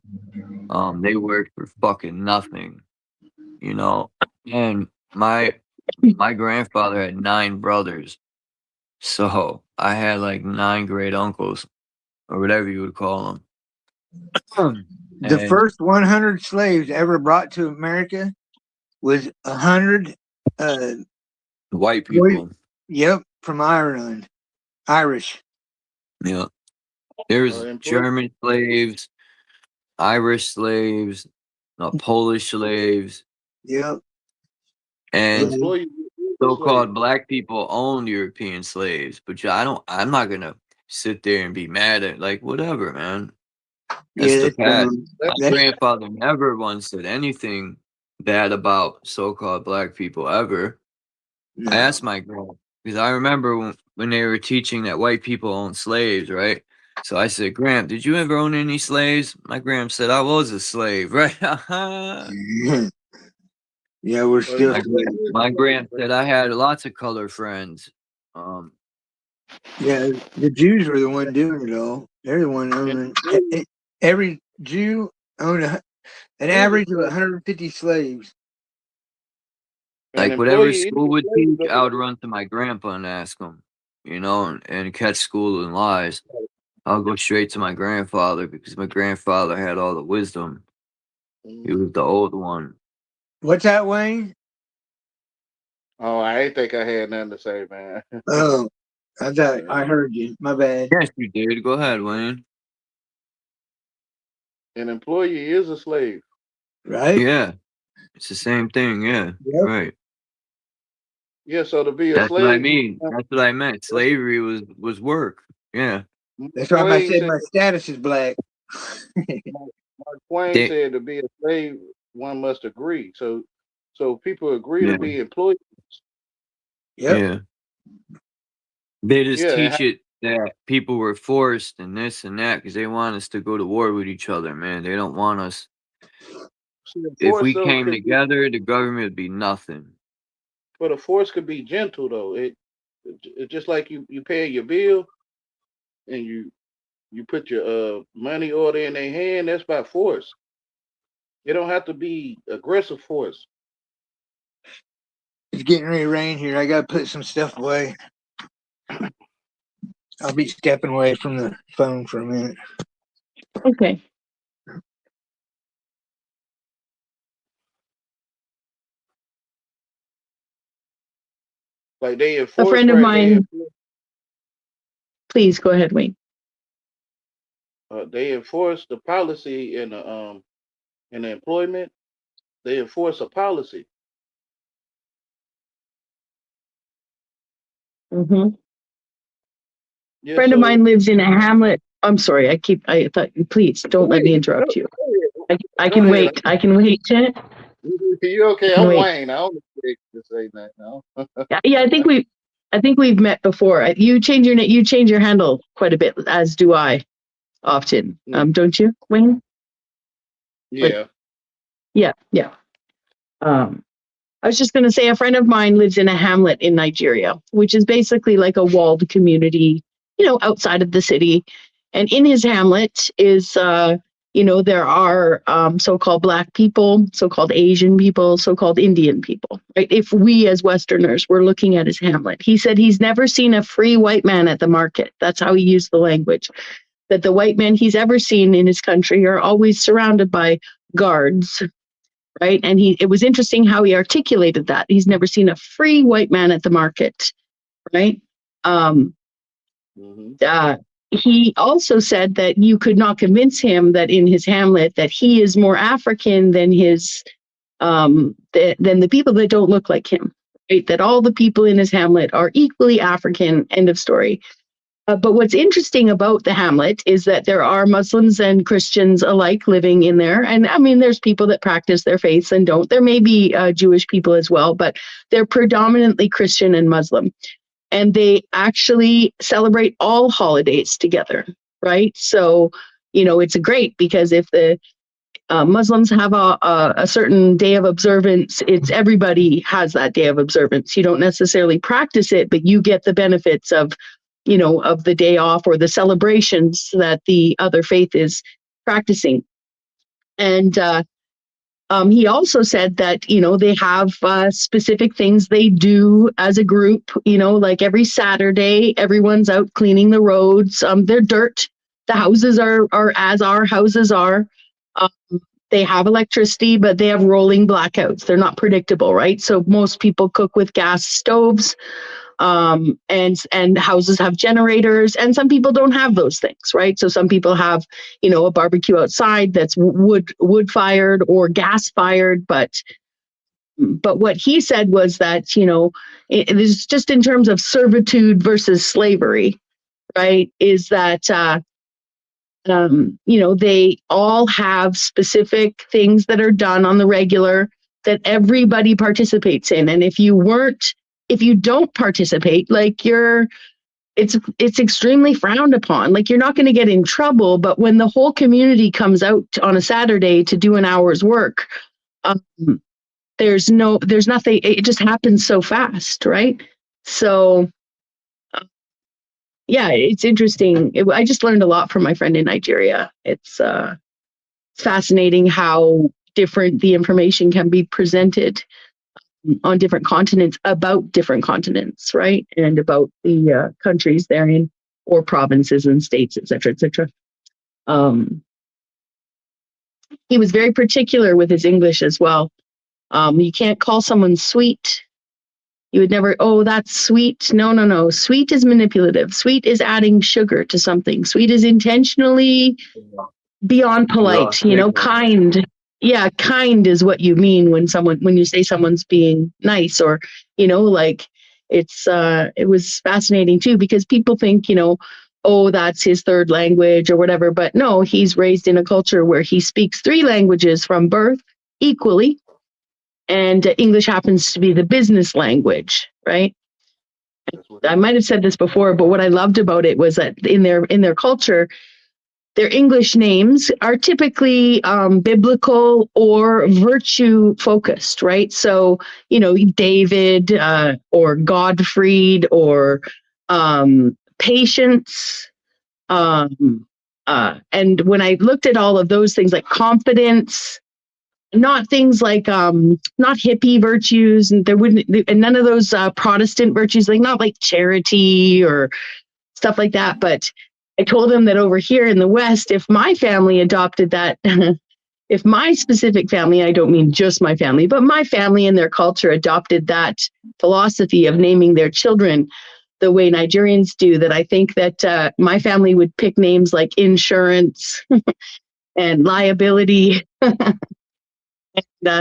Speaker 2: They worked for fucking nothing, you know. And my grandfather had 9 brothers, so I had like 9 great uncles, or whatever you would call them.
Speaker 5: The
Speaker 2: And
Speaker 5: first 100 slaves ever brought to America was 100
Speaker 2: white people.
Speaker 5: Yep, from Ireland. Irish.
Speaker 2: Yeah. There's German slaves, Irish slaves, Polish slaves.
Speaker 5: Yep.
Speaker 2: And
Speaker 10: Employees
Speaker 2: so-called black people owned European slaves, but I'm not gonna sit there and be mad at, like, whatever, man. That's the past. My grandfather never once said anything bad about so-called black people ever.
Speaker 5: No.
Speaker 2: I asked my grandma, because I remember when they were teaching that white people owned slaves, right? So I said, Gramp, did you ever own any slaves? My Gramp said, I was a slave, right?
Speaker 5: Yeah, we're still.
Speaker 2: My Gramp said I had lots of color friends.
Speaker 5: Yeah, the Jews were the one doing it all. They're the one owning. Every Jew owned an average of 150 slaves.
Speaker 2: Like whatever school would teach, I would run to my grandpa and ask him, you know, and catch school and lies. I'll go straight to my grandfather because my grandfather had all the wisdom. He was the old one.
Speaker 5: What's that, Wayne?
Speaker 10: Oh, I ain't think I had nothing to say, man.
Speaker 5: Oh, I thought I heard you. My bad.
Speaker 2: Yes, you did. Go ahead, Wayne.
Speaker 10: An employee is a slave.
Speaker 5: Right?
Speaker 2: Yeah. It's the same thing. Yeah. Yep. Right.
Speaker 10: Yeah, so to be a
Speaker 2: That's
Speaker 10: slave.
Speaker 2: What I mean. That's what I meant. Slavery was work. Yeah.
Speaker 5: That's why I said my status is black.
Speaker 10: Mark Twain said to be a slave, one must agree. So people agree to be employees.
Speaker 5: Yep.
Speaker 2: Yeah. They just teach it that people were forced and this and that because they want us to go to war with each other, man. They don't want us. If we came together, the government would be nothing.
Speaker 10: But a force could be gentle, though. It just like you pay your bill and you put your money order in their hand. That's by force. It don't have to be aggressive force.
Speaker 5: It's getting ready to rain here. I gotta put some stuff away. I'll be stepping away from the phone for a minute.
Speaker 6: Okay.
Speaker 10: Like they enforce.
Speaker 6: A friend of mine. Please go ahead, Wayne.
Speaker 10: They enforce the policy in the employment. They enforce a policy.
Speaker 6: Mm-hmm.
Speaker 10: Yeah,
Speaker 6: Friend of mine lives in a hamlet. I'm sorry. I thought, please don't let me interrupt you. I can wait. I can wait.
Speaker 10: You okay? I'm Wayne. I don't expect to say that now.
Speaker 6: Yeah, I think we've met before. You change your handle quite a bit, as do I often. Don't you, Wayne?
Speaker 10: Yeah.
Speaker 6: Yeah. I was just going to say a friend of mine lives in a hamlet in Nigeria, which is basically like a walled community, outside of the city. And in his hamlet is, there are so-called black people, so-called Asian people, so-called Indian people, right? If we as Westerners were looking at his hamlet, he said he's never seen a free white man at the market. That's how he used the language. That the white men he's ever seen in his country are always surrounded by guards, right? And it was interesting how he articulated that. He's never seen a free white man at the market, right? He also said that you could not convince him that in his hamlet that he is more African than than the people that don't look like him, right? That all the people in his hamlet are equally African, end of story. But what's interesting about the hamlet is that there are Muslims and Christians alike living in there. And I mean, there's people that practice their faiths and don't. There may be Jewish people as well, but they're predominantly Christian and Muslim. And they actually celebrate all holidays together, right? So, it's great because if the Muslims have a certain day of observance, everybody has that day of observance. You don't necessarily practice it, but you get the benefits of of the day off or the celebrations that the other faith is practicing. And he also said that, they have specific things they do as a group, like every Saturday, everyone's out cleaning the roads. They're dirt. The houses are as our houses are. They have electricity, but they have rolling blackouts. They're not predictable, right? So most people cook with gas stoves, and houses have generators, and some people don't have those things, right? So some people have, a barbecue outside that's wood fired or gas fired, but what he said was that, it is just in terms of servitude versus slavery, right? Is that, they all have specific things that are done on the regular that everybody participates in. And if you don't participate, like it's extremely frowned upon. Like you're not going to get in trouble, but when the whole community comes out on a Saturday to do an hour's work, there's nothing, it just happens so fast, right? So yeah, it's interesting. I just learned a lot from my friend in Nigeria. It's fascinating how different the information can be presented on different continents about different continents, right? And about the countries they're in, or provinces and states, et cetera, et cetera. He was very particular with his English as well. You can't call someone sweet. You would never, oh, that's sweet. No. Sweet is manipulative. Sweet is adding sugar to something. Sweet is intentionally beyond polite, kind. Yeah, kind is what you mean when you say someone's being nice, or, like it was fascinating too, because people think, oh, that's his third language or whatever. But no, he's raised in a culture where he speaks 3 languages from birth equally. And English happens to be the business language, right? I might have said this before, but what I loved about it was that in their culture, their English names are typically biblical or virtue focused, right? So, David or Godfried or Patience. And when I looked at all of those things, like confidence, not things like not hippie virtues, and and none of those Protestant virtues, like not like charity or stuff like that. But I told him that over here in the West, if my family adopted that, if my specific family, I don't mean just my family, but my family and their culture adopted that philosophy of naming their children the way Nigerians do, that I think that my family would pick names like insurance and liability.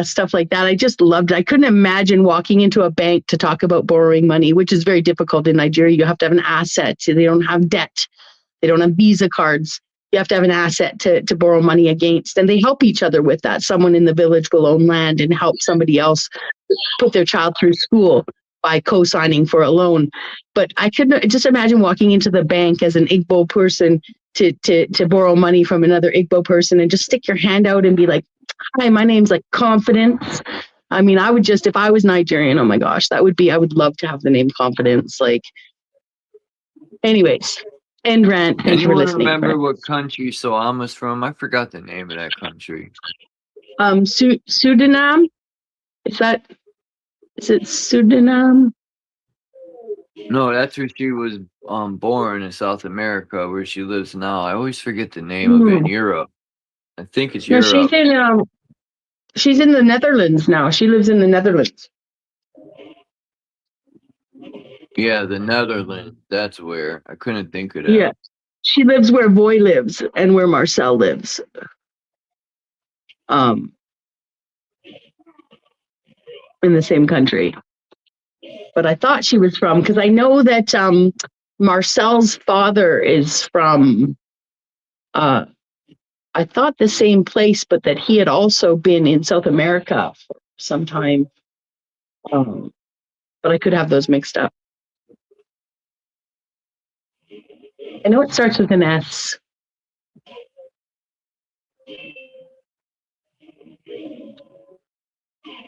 Speaker 6: Stuff like that. I just loved it. I couldn't imagine walking into a bank to talk about borrowing money, which is very difficult in Nigeria. You have to have an asset. They don't have debt. They don't have Visa cards. You have to have an asset to borrow money against. And they help each other with that. Someone in the village will own land and help somebody else put their child through school by co-signing for a loan. But I couldn't just imagine walking into the bank as an Igbo person to borrow money from another Igbo person and just stick your hand out and be like, hi, my name's like Confidence. I mean, I would just, if I was Nigerian, oh my gosh, I would love to have the name Confidence. Like, anyways, end rant. Thanks for listening.
Speaker 2: Remember what country Soama's from? I forgot the name of that country.
Speaker 6: Suriname? Is it Suriname?
Speaker 2: No, that's where she was born, in South America, where she lives now. I always forget the name of it. In Europe. I think it's Europe.
Speaker 6: She's in the Netherlands now. She lives in the Netherlands.
Speaker 2: Yeah, the Netherlands. That's where. I couldn't think of that.
Speaker 6: Yeah. She lives where Voy lives and where Marcel lives. In the same country. But I thought she was from, because I know that Marcel's father is from I thought the same place, but that he had also been in South America for some time. But I could have those mixed up. I know it starts with an S.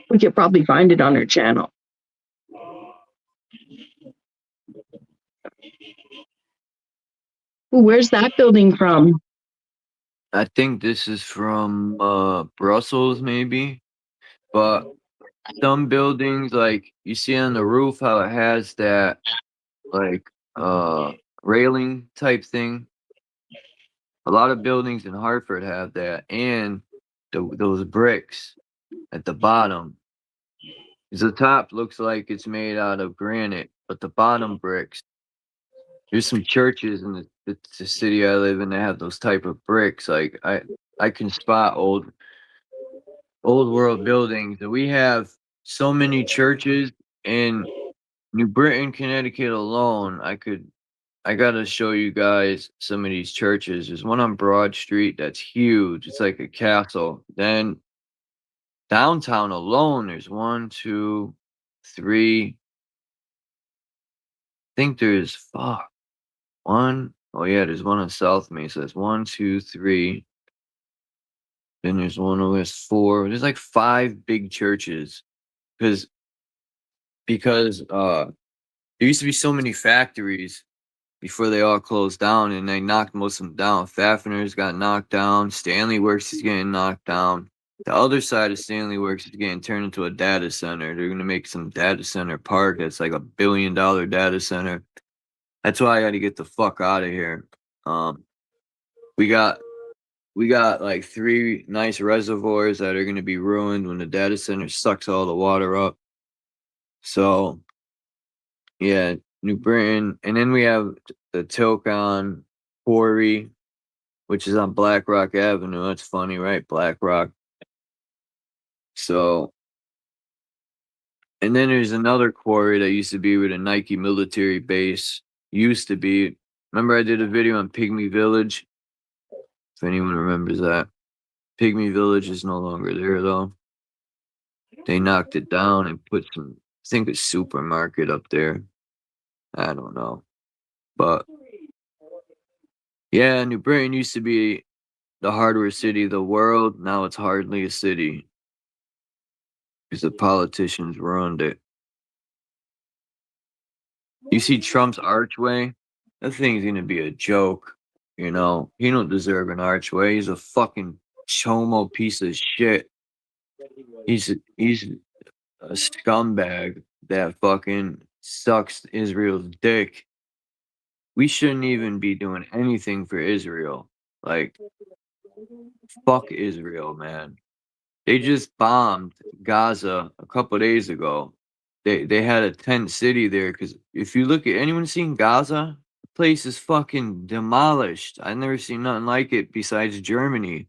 Speaker 6: We could probably find it on her channel. Where's that building from?
Speaker 2: I think this is from Brussels, maybe. But some buildings, like you see on the roof, how it has that like railing type thing. A lot of buildings in Hartford have that, and those bricks at the bottom. 'Cause the top looks like it's made out of granite, but the bottom bricks. There's some churches in the city I live in that have those type of bricks. Like I can spot old world buildings, and we have so many churches in New Britain, Connecticut alone. I gotta show you guys some of these churches. There's one on Broad Street that's huge. It's like a castle. Then downtown alone, there's 1, 2, 3. I think there's one. Oh yeah, there's one on South Main. So that's 1, 2, 3. Then there's one over there, 4. There's like 5 big churches because there used to be so many factories before they all closed down, and they knocked most of them down. Fafner's got knocked down. Stanley Works is getting knocked down. The other side of Stanley Works is getting turned into a data center. They're gonna make some data center park that's like $1 billion data center. That's why I got to get the fuck out of here. We got like 3 nice reservoirs that are gonna be ruined when the data center sucks all the water up. So yeah, New Britain, and then we have the Tilcon Quarry, which is on Black Rock Avenue. That's funny, right? Black Rock. So, and then there's another quarry that used to be with a Nike military base. Used to be. Remember I did a video on Pygmy Village? If anyone remembers that. Pygmy Village is no longer there, though. They knocked it down and put some, I think, a supermarket up there. I don't know. But yeah, New Britain used to be the hardware city of the world. Now it's hardly a city because the politicians ruined it. You see Trump's archway? That thing's going to be a joke. You know, he don't deserve an archway. He's a fucking chomo piece of shit. He's a scumbag that fucking sucks Israel's dick. We shouldn't even be doing anything for Israel. Like, fuck Israel, man. They just bombed Gaza a couple days ago. They had a tent city there because if you look at anyone seen Gaza, the place is fucking demolished. I've never seen nothing like it besides Germany.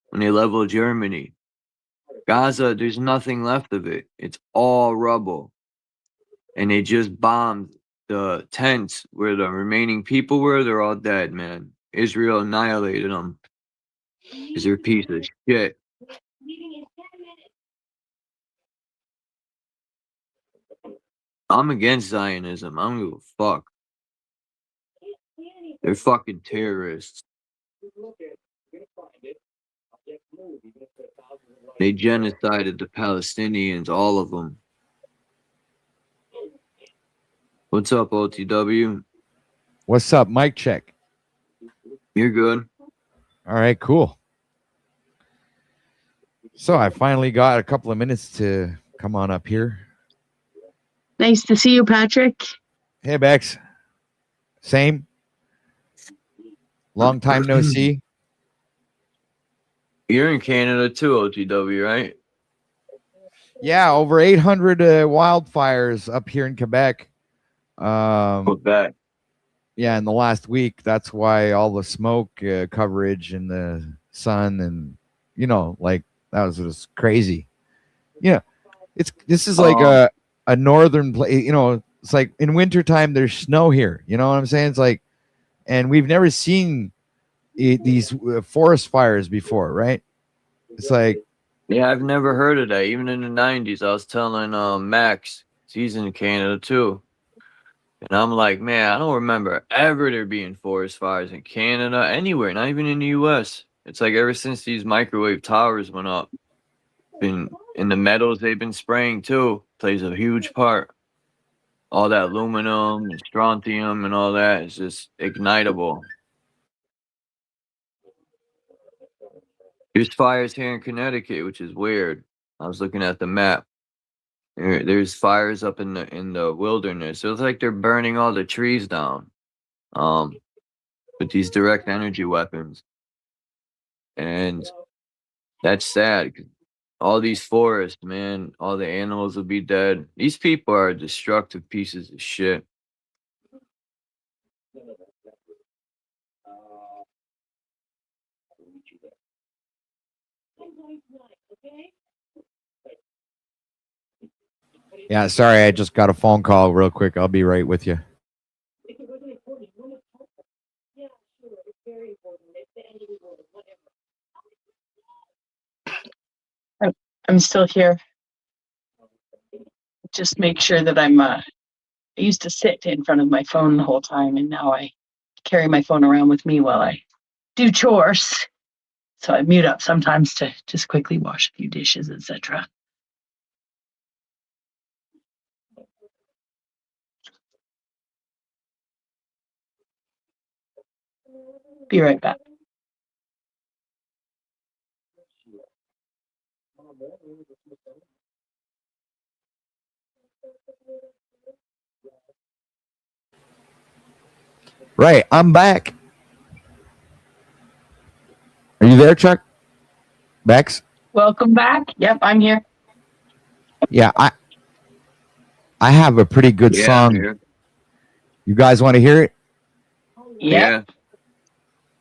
Speaker 2: When they leveled Germany. Gaza, there's nothing left of it. It's all rubble. And they just bombed the tents where the remaining people were. They're all dead, man. Israel annihilated them because they're a piece of shit. I'm against Zionism. I don't give a fuck. They're fucking terrorists. They genocided the Palestinians, all of them. What's up, OTW?
Speaker 14: What's up? Mic check.
Speaker 2: You're good.
Speaker 14: All right, cool. So I finally got a couple of minutes to come on up here.
Speaker 6: Nice to see you, Patrick.
Speaker 14: Hey, Bex. Same. Long time no see.
Speaker 2: You're in Canada too, OTW, right?
Speaker 14: Yeah, over 800 wildfires up here in Quebec.
Speaker 2: Quebec.
Speaker 14: Yeah, in the last week. That's why all the smoke coverage in the sun and, you know, like that was just crazy. Yeah, this is like a northern place. You know, it's like in wintertime there's snow here. You know what I'm saying? It's like, and we've never seen these forest fires before, right? It's like,
Speaker 2: yeah, I've never heard of that. Even in the 90s, I was telling Max, he's in Canada too. And I'm like, man, I don't remember ever there being forest fires in Canada, anywhere, not even in the US. It's like ever since these microwave towers went up, in the metals they've been spraying too, plays a huge part. All that aluminum and strontium and all that is just ignitable. There's fires here in Connecticut, which is weird. I was looking at the map. There's fires up in the wilderness. So it's like they're burning all the trees down. With these direct energy weapons. And that's sad. 'Cause all these forests, man, all the animals will be dead. These people are destructive pieces of shit.
Speaker 14: Yeah, sorry, I just got a phone call real quick. I'll be right with you.
Speaker 6: I'm still here. Just make sure that I used to sit in front of my phone the whole time, and now I carry my phone around with me while I do chores. So I mute up sometimes to just quickly wash a few dishes, etc. Be right back.
Speaker 14: Right, I'm back. Are you there, Chuck? Bex?
Speaker 6: Welcome back. Yep, I'm here.
Speaker 14: Yeah, I have a pretty good song.
Speaker 2: Yeah.
Speaker 14: You guys want to hear it?
Speaker 6: Yeah.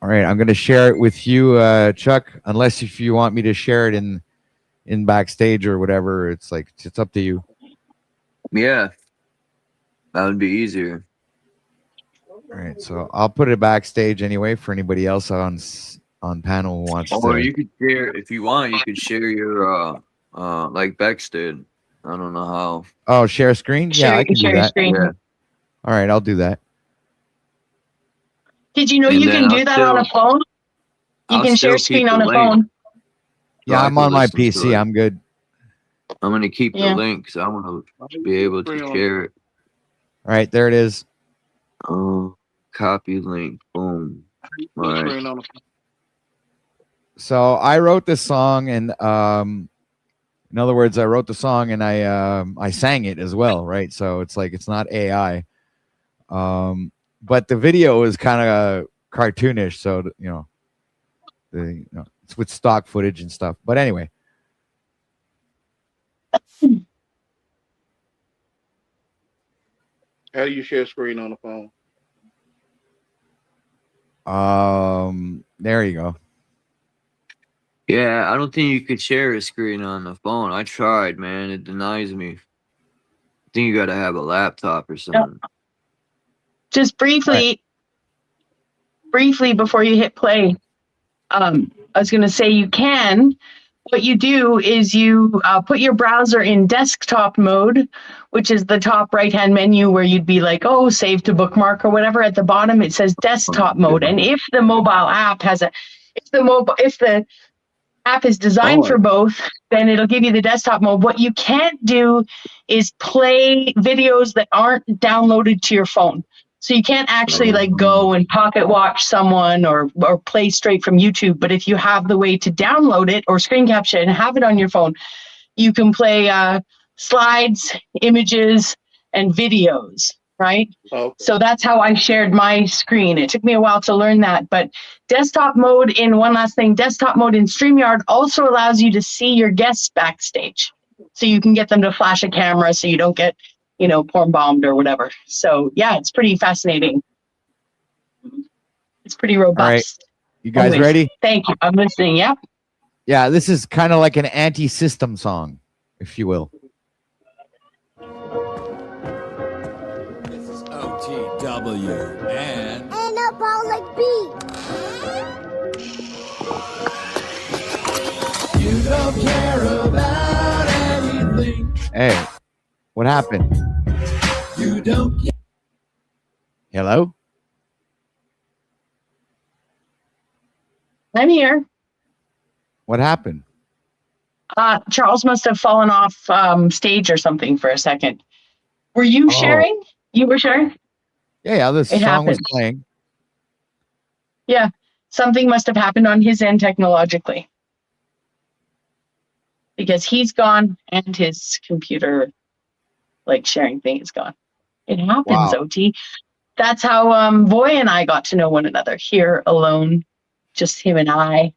Speaker 14: All right, I'm going to share it with you, Chuck. Unless if you want me to share it in backstage or whatever, it's up to you.
Speaker 2: Yeah. That would be easier.
Speaker 14: All right, so I'll put it backstage anyway for anybody else on panel who wants
Speaker 2: Or
Speaker 14: to.
Speaker 2: you could share, if you want, you could share your like Bex did. I don't know how.
Speaker 14: Oh, share screen? Yeah, I can do that.
Speaker 2: Yeah.
Speaker 14: All right, I'll do that.
Speaker 6: Did you know you can do that on a phone? You can share screen on a phone.
Speaker 14: Yeah, I'm on my PC. I'm good.
Speaker 2: I'm going to keep the link because I want to be able to share it.
Speaker 14: All right, there it is.
Speaker 2: Copy link. Boom. All right.
Speaker 14: So I wrote this song, and in other words, I wrote the song and I sang it as well, right? So it's like it's not AI, but the video is kind of cartoonish, so it's with stock footage and stuff. But anyway,
Speaker 10: how do you share screen on the phone?
Speaker 14: there you go.
Speaker 2: Yeah, I don't think you could share a screen on the phone. I tried, man. It denies me. I think you got to have a laptop or something.
Speaker 6: Just briefly before you hit play, I was going to say you can. What you do is you put your browser in desktop mode, which is the top right-hand menu where you'd be like, oh, save to bookmark or whatever. At the bottom, it says desktop mode. And if the mobile app has if the app is designed for both, then it'll give you the desktop mode. What you can't do is play videos that aren't downloaded to your phone. So you can't actually like go and pocket watch someone or play straight from YouTube. But if you have the way to download it or screen capture it and have it on your phone, you can play slides, images, and videos, right?
Speaker 10: Oh.
Speaker 6: So that's how I shared my screen. It took me a while to learn that. But desktop mode one last thing, desktop mode in StreamYard also allows you to see your guests backstage. So you can get them to flash a camera so you don't get porn bombed or whatever. So yeah, it's pretty fascinating. It's pretty robust.
Speaker 14: All right. You guys ready?
Speaker 6: Thank you. I'm listening. Yep.
Speaker 14: Yeah, this is kind of like an anti-system song, if you will.
Speaker 15: This is OTW and
Speaker 11: Anabolic beat.
Speaker 15: you don't care about anything.
Speaker 14: Hey, what happened?
Speaker 15: You don't care.
Speaker 14: Hello?
Speaker 6: I'm here.
Speaker 14: What happened?
Speaker 6: Charles must have fallen off stage or something for a second. Were you sharing? You were sharing?
Speaker 14: Yeah, this song was playing.
Speaker 6: Yeah, something must have happened on his end technologically. because he's gone and his computer like sharing thing is gone. It happens,
Speaker 14: Wow.
Speaker 6: OT. That's how Voy and I got to know one another here alone, just him and I,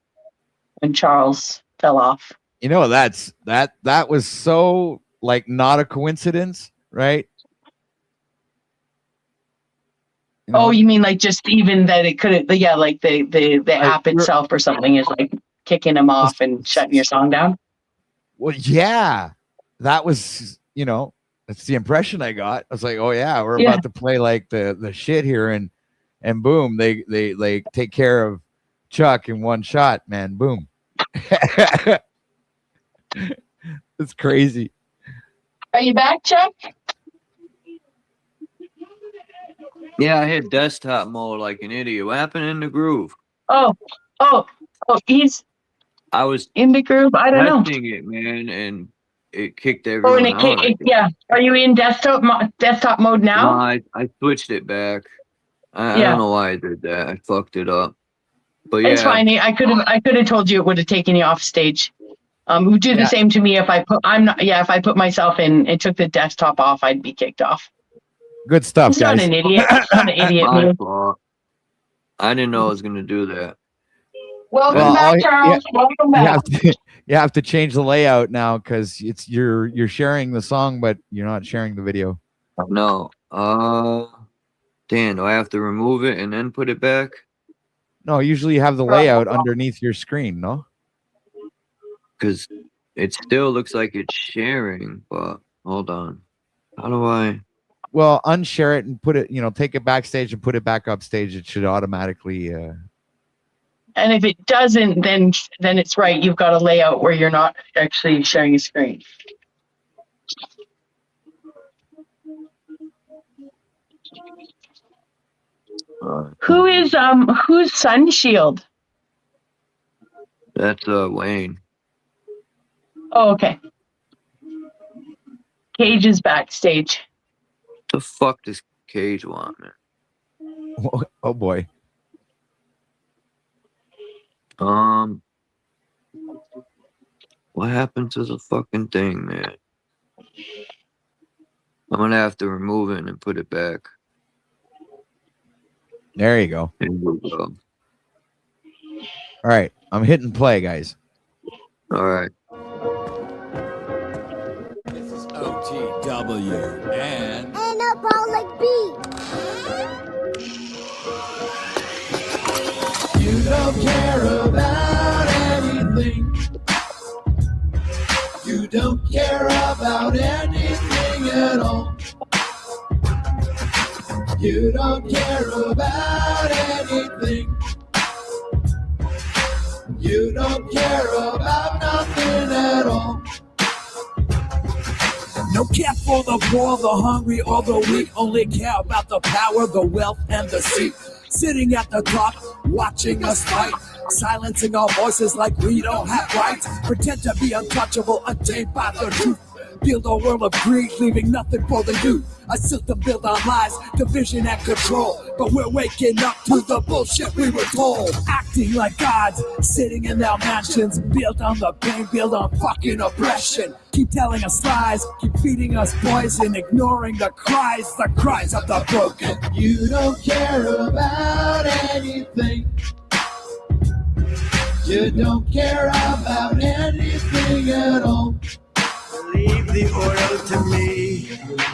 Speaker 6: when Charles fell off.
Speaker 14: You know, that was so like not a coincidence, right? You know?
Speaker 6: Oh, you mean like just even that it could, yeah, like the app itself or something is like kicking him off and shutting your song down?
Speaker 14: Well, yeah, that was, you know, that's the impression I got. I was like, oh yeah, we're about to play like the shit here, and boom, they take care of Chuck in one shot, man. Boom. It's crazy.
Speaker 6: Are you back, Chuck?
Speaker 2: Yeah, I hit desktop mode like an idiot. What happened in the groove?
Speaker 6: Oh, he's
Speaker 2: I was
Speaker 6: in the groove. I don't know.
Speaker 2: testing it, man, and it kicked
Speaker 6: Oh,
Speaker 2: everyone
Speaker 6: and
Speaker 2: out.
Speaker 6: yeah. Are you in desktop mode
Speaker 2: No,
Speaker 6: now?
Speaker 2: I switched it back. I don't know why I did that. I fucked it up. But yeah,
Speaker 6: It's fine. I could have told you it would have taken you off stage. Who do the same to me if I put myself in and took the desktop off, I'd be kicked off.
Speaker 14: Good stuff,
Speaker 6: He's
Speaker 14: guys.
Speaker 6: not an idiot. He's not an idiot.
Speaker 2: my
Speaker 6: Man.
Speaker 2: fault. I didn't know I was gonna do that.
Speaker 6: Welcome back, Charles. Welcome back.
Speaker 14: You have to change the layout now because you're sharing the song, but you're not sharing the video.
Speaker 2: No. Dan, do I have to remove it and then put it back?
Speaker 14: No, usually you have the layout underneath your screen, no?
Speaker 2: Because it still looks like it's sharing, but hold on. How do I?
Speaker 14: Well, unshare it and put it, take it backstage and put it back upstage. It should automatically.
Speaker 6: And if it doesn't, then it's right. You've got a layout where you're not actually sharing a screen. Who's Sunshield?
Speaker 2: That's Wayne.
Speaker 6: Oh, okay. Cage is backstage.
Speaker 2: The fuck does Cage want, man?
Speaker 14: Oh boy.
Speaker 2: What happened to the fucking thing, man? I'm gonna have to remove it and put it back.
Speaker 14: There you go.
Speaker 2: There we go.
Speaker 14: All right, I'm hitting play, guys.
Speaker 2: All right.
Speaker 15: This is OTW and
Speaker 11: Anabolic beat.
Speaker 15: you don't care about anything. You don't care about anything at all. You don't care about anything. You don't care about nothing at all. No care for the poor, the hungry, or the weak. Only care about the power, the wealth, and the seat. Sitting at the top, watching us fight. Silencing our voices like we don't have rights. Pretend to be untouchable, untamed by the truth. Build a world of greed, leaving nothing for the youth. A system built on lies, division, and control. But we're waking up to the bullshit we were told. Acting like gods, sitting in their mansions. Built on the pain, built on fucking oppression. Keep telling us lies, keep feeding us poison. Ignoring the cries of the broken. You don't care about anything. You don't care about anything at all.
Speaker 16: Leave the oil to me.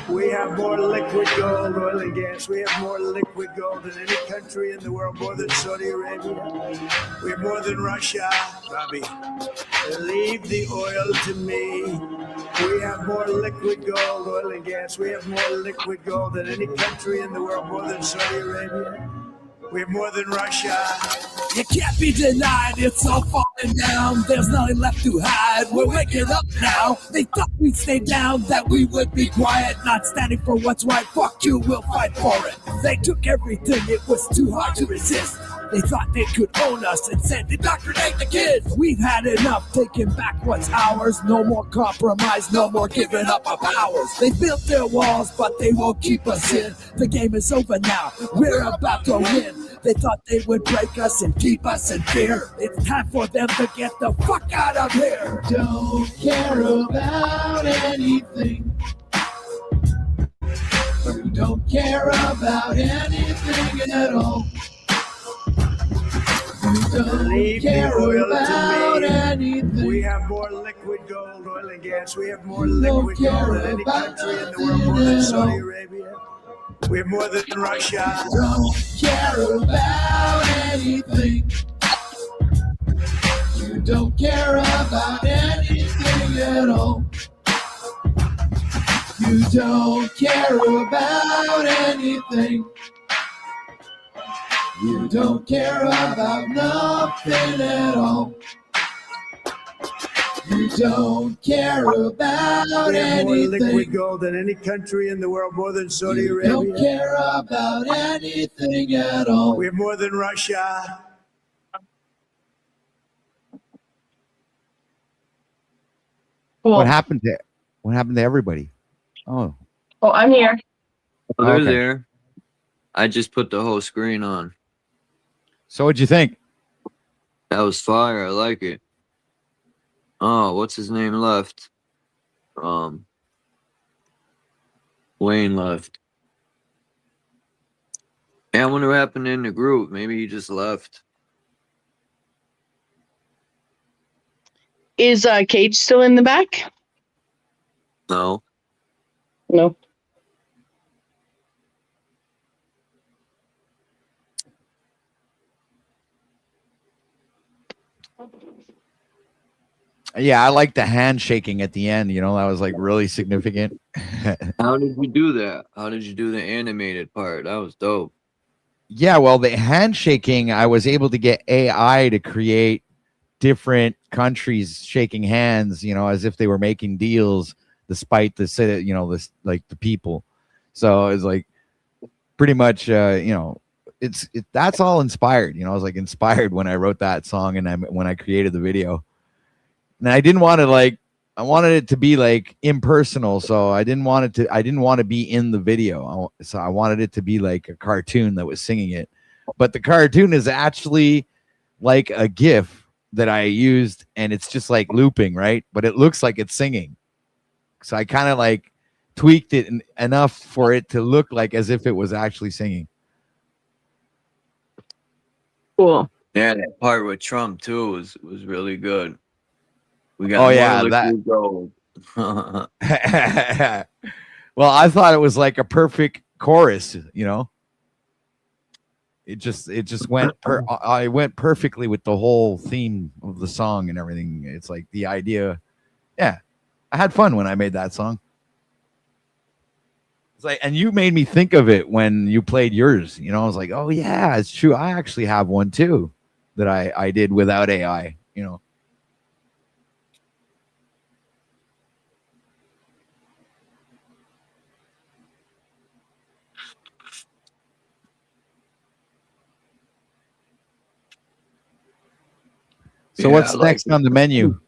Speaker 16: We have more liquid gold, oil and gas. We have more liquid gold than any country in the world, more than Saudi Arabia. We have more than Russia, Bobby. Leave the oil to me. We have more liquid gold, oil and gas. We have more liquid gold than any country in the world, more than Saudi Arabia. We have more than Russia.
Speaker 15: You can't be denied, it's all falling down. There's nothing left to hide, we're waking up now. They thought we'd stay down, that we would be quiet. Not standing for what's right, fuck you, we'll fight for it. They took everything, it was too hard to resist. They thought they could own us and said indoctrinate the kids. We've had enough, taking back what's ours. No more compromise, no more giving up our powers. They built their walls, but they won't keep us in. The game is over now, we're about to win. They thought they would break us and keep us in fear. It's time for them to get the fuck out of here. Don't care about anything. You don't care about anything at all. You don't
Speaker 16: Leave the
Speaker 15: care
Speaker 16: oil
Speaker 15: about
Speaker 16: to me.
Speaker 15: anything.
Speaker 16: We have more liquid gold, oil and gas. We have more liquid gold than any country in the world, more than Saudi Arabia. We have more than Russia.
Speaker 15: Don't care about anything. You don't care about anything at all. You don't care about anything. You don't care about nothing at all. You don't care about
Speaker 16: We have more liquid
Speaker 15: anything.
Speaker 16: gold than any country in the world, more than Saudi
Speaker 15: You
Speaker 16: Arabia.
Speaker 15: don't care about anything at all.
Speaker 16: We have more than Russia.
Speaker 14: What happened to everybody? Oh,
Speaker 6: I'm here.
Speaker 2: Oh, they're
Speaker 14: Okay.
Speaker 2: there. I just put the whole screen on.
Speaker 14: So what'd you think?
Speaker 2: That was fire. I like it. Oh, what's his name left? Wayne left. Yeah, I wonder what happened in the group. Maybe he just left.
Speaker 6: Is Cage still in the back?
Speaker 2: No.
Speaker 6: No.
Speaker 14: Yeah, I like the handshaking at the end. You know, that was like really significant.
Speaker 2: How did you do that? How did you do the animated part? That was dope.
Speaker 14: Yeah, well, the handshaking, I was able to get AI to create different countries shaking hands, you know, as if they were making deals, despite the, you know, this like the people. So it's like pretty much, you know, that's all inspired. You know, I was like inspired when I wrote that song and when I created the video. And I didn't want to I wanted it to be like impersonal, so I didn't want to be in the video. So I wanted it to be like a cartoon that was singing it. But the cartoon is actually like a GIF that I used, and it's just like looping, right? But it looks like it's singing. So I kind of like tweaked it enough for it to look like as if it was actually singing.
Speaker 6: Cool.
Speaker 2: Yeah, that part with Trump too was really good. We got
Speaker 14: Oh,
Speaker 2: more
Speaker 14: yeah,
Speaker 2: liquid gold.
Speaker 14: Well, I thought it was like a perfect chorus, you know. It just went I went perfectly with the whole theme of the song and everything. It's like the idea. Yeah. I had fun when I made that song. It's like, and you made me think of it when you played yours. You know, I was like, oh yeah, it's true. I actually have one too that I did without AI, you know. So
Speaker 2: Yeah,
Speaker 14: what's
Speaker 2: I like
Speaker 14: next
Speaker 2: it.
Speaker 14: on the menu?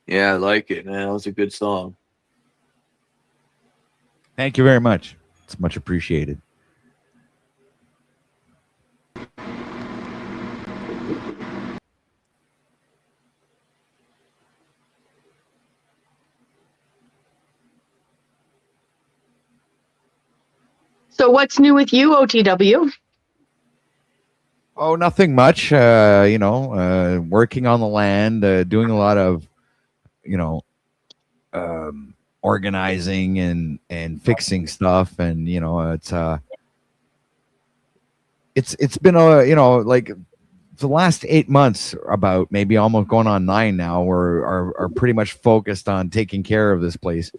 Speaker 2: Yeah, I like it, man. That was a good song.
Speaker 14: Thank you very much. It's much appreciated.
Speaker 6: So what's new with you, OTW?
Speaker 14: Oh, nothing much. You know, working on the land, doing a lot of, you know, organizing and fixing stuff, and you know, it's been a, you know, like the last 8 months, about maybe almost going on 9 now, are pretty much focused on taking care of this place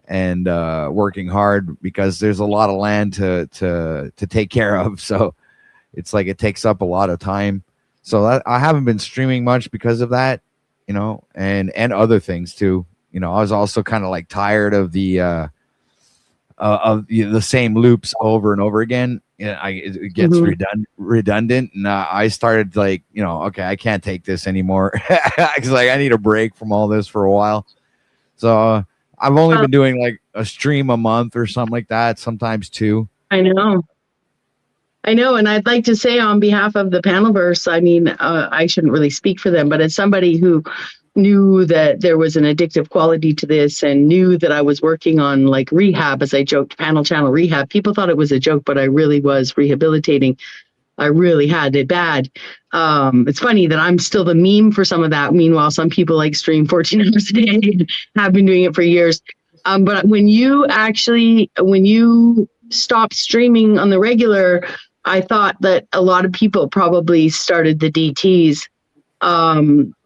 Speaker 14: and working hard because there's a lot of land to take care of. So it's like it takes up a lot of time. So I haven't been streaming much because of that, you know, and other things too. You know, I was also kind of like tired of the same loops over and over again. It gets redundant, and I started like, you know, okay, I can't take this anymore because like I need a break from all this for a while. So I've only been doing like a stream a month or something like that, sometimes 2.
Speaker 6: I know. I know, and I'd like to say on behalf of the Panelverse, I mean, I shouldn't really speak for them, but as somebody who knew that there was an addictive quality to this and knew that I was working on like rehab, as I joked, panel channel rehab, people thought it was a joke, but I really was rehabilitating. I really had it bad. It's funny that I'm still the meme for some of that. Meanwhile, some people like stream 14 hours a day and have been doing it for years. But when you stopped streaming on the regular, I thought that a lot of people probably started the DTs.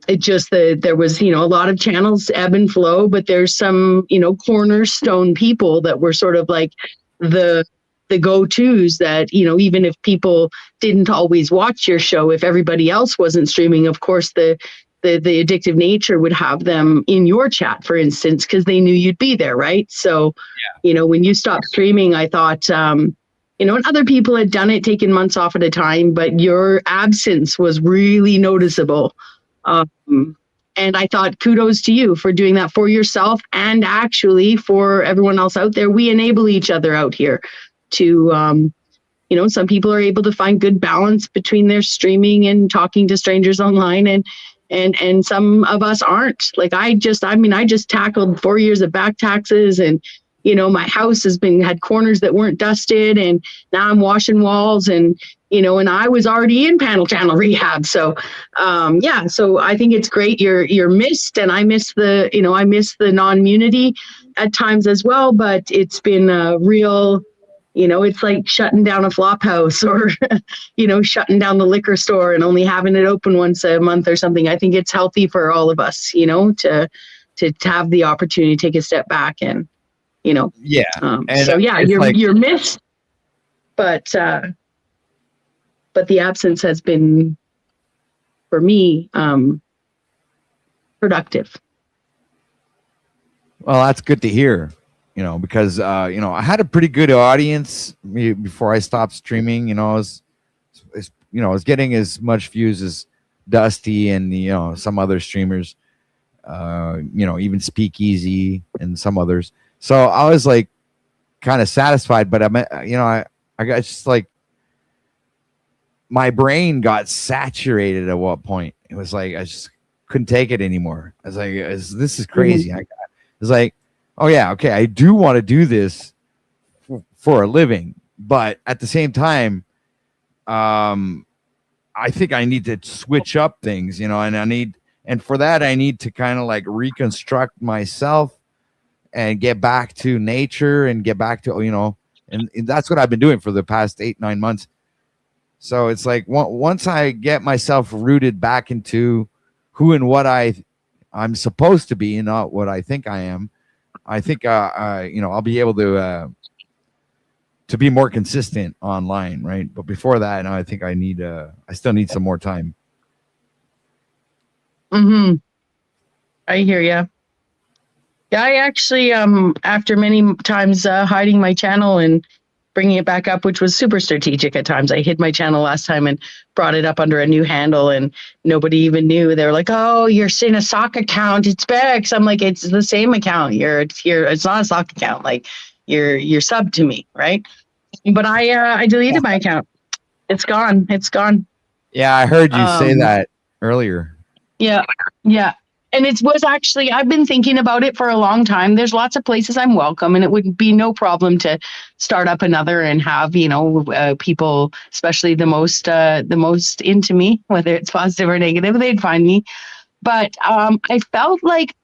Speaker 6: It just that there was, a lot of channels ebb and flow, but there's some, cornerstone people that were sort of like the go-tos that, even if people didn't always watch your show, if everybody else wasn't streaming, of course, the addictive nature would have them in your chat, for instance, because they knew you'd be there, right? So, when you stopped streaming, I thought, and other people had done it, taken months off at a time, but your absence was really noticeable. And I thought, kudos to you for doing that for yourself and actually for everyone else out there. We enable each other out here to, some people are able to find good balance between their streaming and talking to strangers online, and some of us aren't. Like I just tackled 4 years of back taxes, and my house had corners that weren't dusted, and now I'm washing walls, and and I was already in panel channel rehab. So so I think it's great. You're missed, and I miss the non-immunity at times as well, but it's been a real, it's like shutting down a flop house or, shutting down the liquor store and only having it open once a month or something. I think it's healthy for all of us, to have the opportunity to take a step back and,
Speaker 14: Yeah.
Speaker 6: You're missed, but the absence has been, for me, productive.
Speaker 14: Well, that's good to hear, because, I had a pretty good audience before I stopped streaming. I was getting as much views as Dusty and, some other streamers, even Speakeasy and some others. So I was like kind of satisfied, but I got just like, my brain got saturated at what point. It was like, I just couldn't take it anymore. I was like, this is crazy.
Speaker 6: Mm-hmm.
Speaker 14: It was like, oh yeah, okay, I do want to do this for a living, but at the same time, I think I need to switch up things, and for that, I need to kind of like reconstruct myself and get back to nature and get back to, and that's what I've been doing for the past 8-9 months. So it's like once I get myself rooted back into who and what I'm supposed to be and not what I think I am, I think I'll be able to be more consistent online, right? But before that, I think I still need some more time.
Speaker 6: Mm-hmm. I hear you. Yeah, I actually, after many times hiding my channel and bringing it back up, which was super strategic at times. I hid my channel last time and brought it up under a new handle, and nobody even knew. They were like, "Oh, you're in a sock account. It's Bex." I'm like, "It's the same account. It's not a sock account. Like, you're sub to me, right?" But I deleted my account. It's gone.
Speaker 14: Yeah, I heard you say that earlier.
Speaker 6: Yeah. And it was actually, I've been thinking about it for a long time. There's lots of places I'm welcome, and it would be no problem to start up another and have, people, especially the most into me, whether it's positive or negative, they'd find me. But I felt like,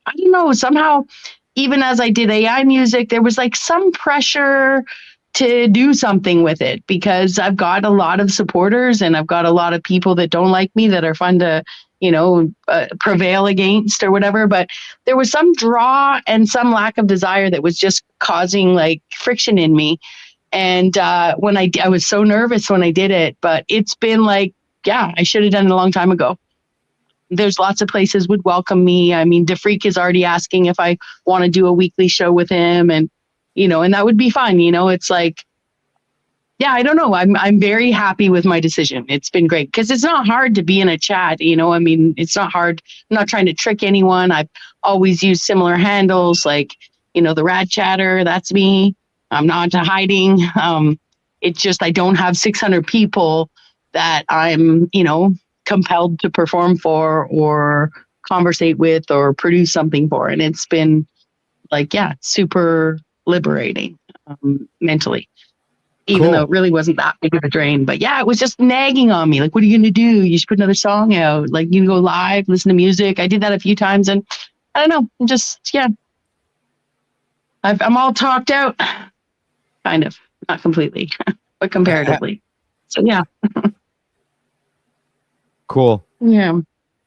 Speaker 6: I don't know, somehow, even as I did AI music, there was like some pressure to do something with it, because I've got a lot of supporters and I've got a lot of people that don't like me that are fun to prevail against or whatever. But there was some draw and some lack of desire that was just causing like friction in me. And when I was so nervous when I did it, but it's been like, yeah, I should have done it a long time ago. There's lots of places would welcome me. I mean, DeFreak is already asking if I want to do a weekly show with him, and and that would be fun. It's like, yeah, I don't know. I'm very happy with my decision. It's been great because it's not hard to be in a chat. I mean, it's not hard. I'm not trying to trick anyone. I've always used similar handles, like, the Rad Chatter. That's me. I'm not into hiding. It's just I don't have 600 people that I'm, compelled to perform for or conversate with or produce something for. And it's been like, yeah, super liberating mentally, even though it really wasn't that big of a drain. But yeah, it was just nagging on me. Like, what are you going to do? You should put another song out. Like, you can go live, listen to music. I did that a few times, and I don't know. I'm just, yeah. I'm all talked out, kind of. Not completely, but comparatively. So, yeah.
Speaker 14: Cool.
Speaker 6: Yeah.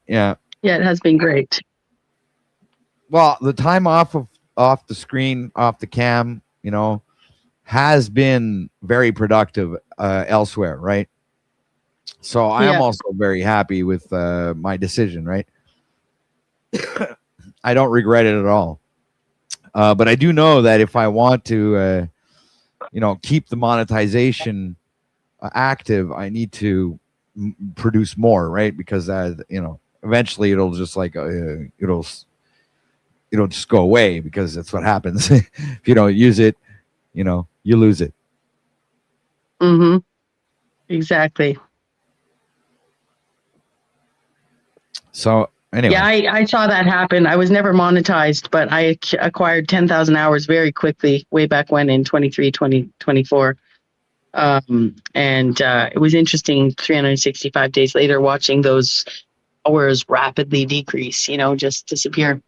Speaker 14: Yeah.
Speaker 6: Yeah, it has been great.
Speaker 14: Well, the time off the screen, off the cam, has been very productive elsewhere, right? So I am also very happy with my decision, right? I don't regret it at all. But I do know that if I want to, keep the monetization active, I need to produce more, right? Because eventually it'll just like it'll just go away, because that's what happens. If you don't use it, you lose it.
Speaker 6: Mm-hmm. Exactly.
Speaker 14: So anyway.
Speaker 6: Yeah, I saw that happen. I was never monetized, but I acquired 10,000 hours very quickly, way back when in 2024. And it was interesting 365 days later watching those hours rapidly decrease, just disappear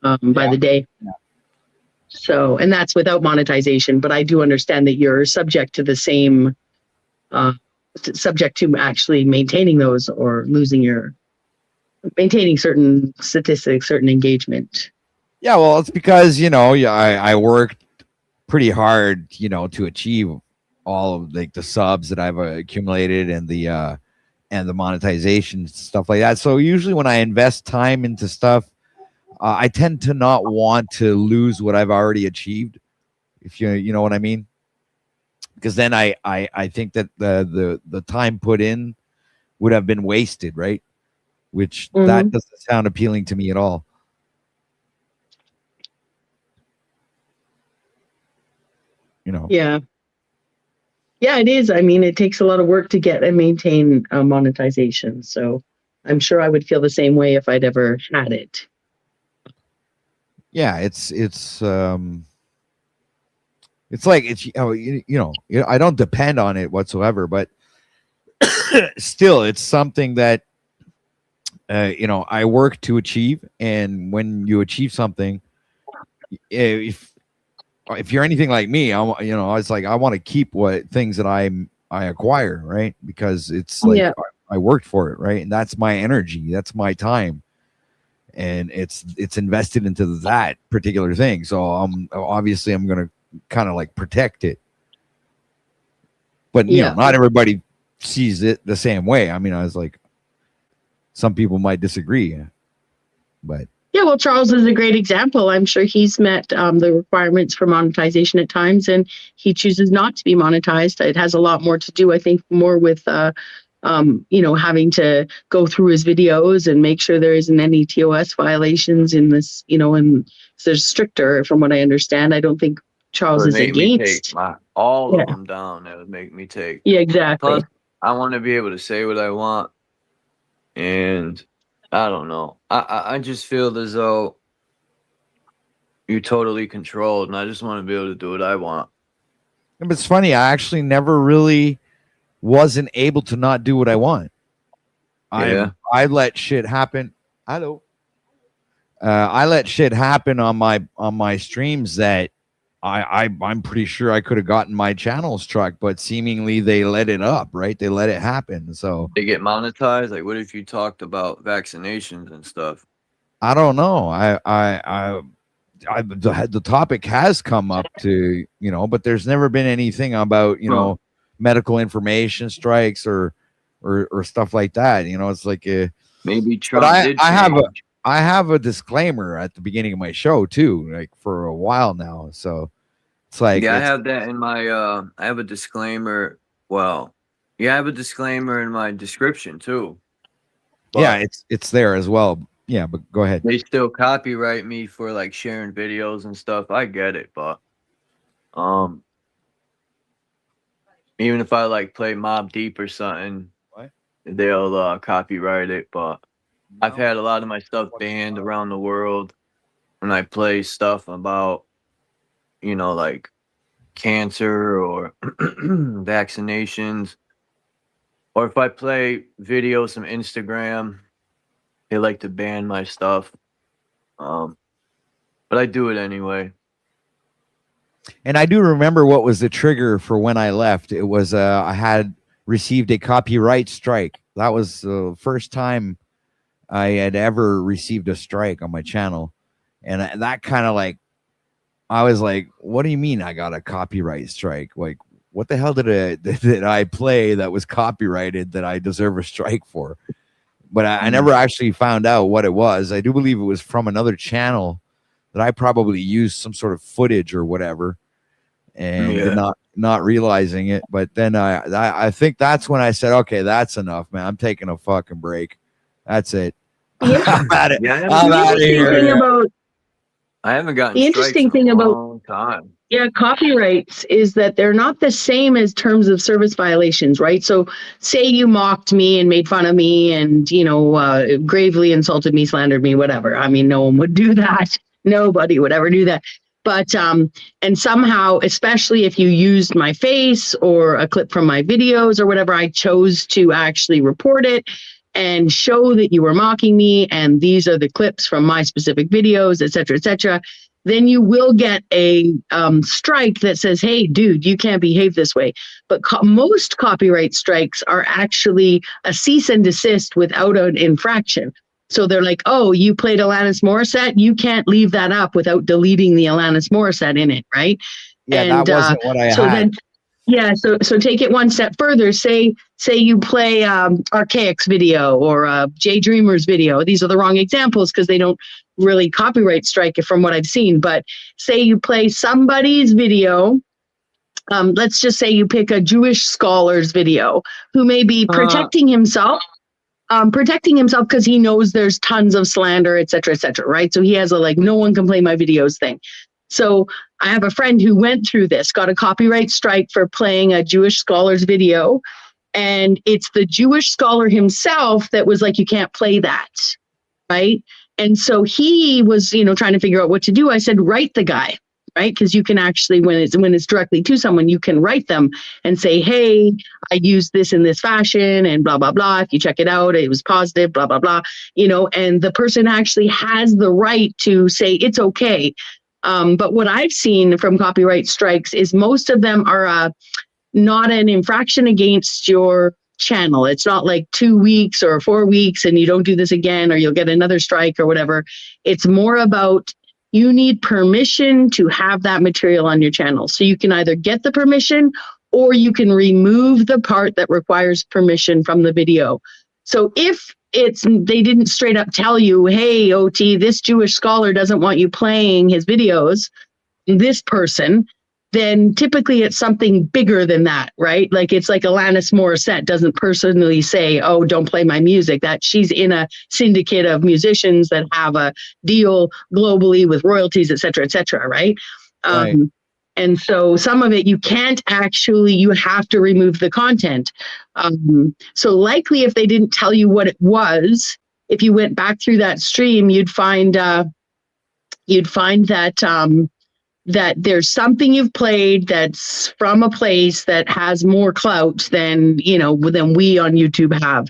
Speaker 6: by the day.
Speaker 14: Yeah.
Speaker 6: So, and that's without monetization, but I do understand that you're subject to the same, subject to actually maintaining those or maintaining certain statistics, certain engagement.
Speaker 14: Yeah, well, it's because, I worked pretty hard, to achieve all of like the subs that I've accumulated and the monetization stuff like that. So usually when I invest time into stuff, I tend to not want to lose what I've already achieved, if you know what I mean. Because then I think that the time put in would have been wasted, right? Which that doesn't sound appealing to me at all.
Speaker 6: Yeah. Yeah, it is. I mean, it takes a lot of work to get and maintain monetization. So I'm sure I would feel the same way if I'd ever had it.
Speaker 14: Yeah, it's like I don't depend on it whatsoever, but still, it's something that I work to achieve. And when you achieve something, if you're anything like me, it's like I want to keep things that I acquire, right? Because it's like I worked for it, right? And that's my energy, that's my time, and it's invested into that particular thing. So I'm gonna kind of like protect it. But not everybody sees it the same way. I mean, I was like, some people might disagree, but
Speaker 6: yeah, well, Charles is a great example. I'm sure he's met the requirements for monetization at times, and he chooses not to be monetized. It has a lot more to do, I think, more with having to go through his videos and make sure there isn't any TOS violations in this, and so they're stricter, from what I understand. I don't think Charles is against
Speaker 2: all of them down. That would make me take.
Speaker 6: Yeah, exactly.
Speaker 2: Plus, I want to be able to say what I want, and I don't know. I just feel as though you're totally controlled, and I just want to be able to do what I want.
Speaker 14: But it's funny. I actually never really wasn't able to not do what I want. I let shit happen. Hello. I let shit happen on my streams that I'm pretty sure I could have gotten my channel struck, but seemingly they let it up, right? They let it happen. So
Speaker 2: they get monetized. Like, what if you talked about vaccinations and stuff?
Speaker 14: I don't know. The topic has come up to, but there's never been anything about, medical information strikes or stuff like that. It's like
Speaker 2: maybe Trump did change.
Speaker 14: I have a disclaimer at the beginning of my show too, like for a while now. So it's like,
Speaker 2: I have that in my I have a disclaimer. Well, I have a disclaimer in my description too.
Speaker 14: But it's there as well. Yeah, but go ahead.
Speaker 2: They still copyright me for like sharing videos and stuff. I get it, but Even if I like play Mob Deep or something, they'll copyright it. But I've had a lot of my stuff banned around the world when I play stuff about, you know, like cancer or vaccinations, or if I play videos from Instagram, they like to ban my stuff. But I do it anyway.
Speaker 14: And I do remember what was the trigger for when I left. It was I had received a copyright strike. That was the first time I had ever received a strike on my channel. And that kind of like, I was like, what do you mean I got a copyright strike? Like, what the hell did I play that was copyrighted that I deserve a strike for? But I never actually found out what it was. I do believe it was from another channel that I probably used some sort of footage or whatever, and not realizing it. But then I think that's when I said, okay, that's enough, man. I'm taking a fucking break. That's it.
Speaker 6: Yeah.
Speaker 14: I'm out of
Speaker 6: here.
Speaker 2: I haven't gotten
Speaker 6: The interesting
Speaker 2: strikes in
Speaker 6: thing
Speaker 2: a
Speaker 6: about
Speaker 2: long time.
Speaker 6: copyrights is that they're not the same as terms of service violations, right? So say you mocked me and made fun of me and, you know, gravely insulted me, slandered me, whatever. I mean, no one would do that. Nobody would ever do that. But, and somehow, especially if you used my face or a clip from my videos or whatever, I chose to actually report it and show that you were mocking me, and these are the clips from my specific videos, et cetera, then you will get a strike that says, hey, dude, you can't behave this way. But most copyright strikes are actually a cease and desist without an infraction. So they're like, oh, you played Alanis Morissette, you can't leave that up without deleting the Alanis Morissette in it, right?
Speaker 14: Yeah,
Speaker 6: and,
Speaker 14: that wasn't what I
Speaker 6: so
Speaker 14: had.
Speaker 6: Then, yeah, so take it one step further. Say you play Archaic's video or Jay Dreamer's video. These are the wrong examples because they don't really copyright strike it from what I've seen. But say you play somebody's video. Let's just say you pick a Jewish scholar's video who may be protecting himself. Because he knows there's tons of slander, et cetera, right? So he has a like, no one can play my videos thing. So I have a friend who went through this, got a copyright strike for playing a Jewish scholar's video. And it's the Jewish scholar himself that was like, you can't play that, right? And so he was, you know, trying to figure out what to do. I said, write the guy, right? Because you can actually, when it's directly to someone, you can write them and say, hey, I used this in this fashion and blah, blah, blah. If you check it out, it was positive, blah, blah, blah, you know, and the person actually has the right to say it's okay. But what I've seen from copyright strikes is most of them are not an infraction against your channel. It's not like 2 weeks or 4 weeks and you don't do this again or you'll get another strike or whatever. It's more about you need permission to have that material on your channel. So you can either get the permission or you can remove the part that requires permission from the video. So if they didn't straight up tell you, hey, OT, this Jewish scholar doesn't want you playing his videos, this person, then typically it's something bigger than that, right? Like it's like Alanis Morissette doesn't personally say, oh, don't play my music. That she's in a syndicate of musicians that have a deal globally with royalties, et cetera, right?
Speaker 14: Right.
Speaker 6: And so some of it you can't actually, you have to remove the content. So likely if they didn't tell you what it was, if you went back through that stream, you'd find that that there's something you've played that's from a place that has more clout than, you know, than we on YouTube have.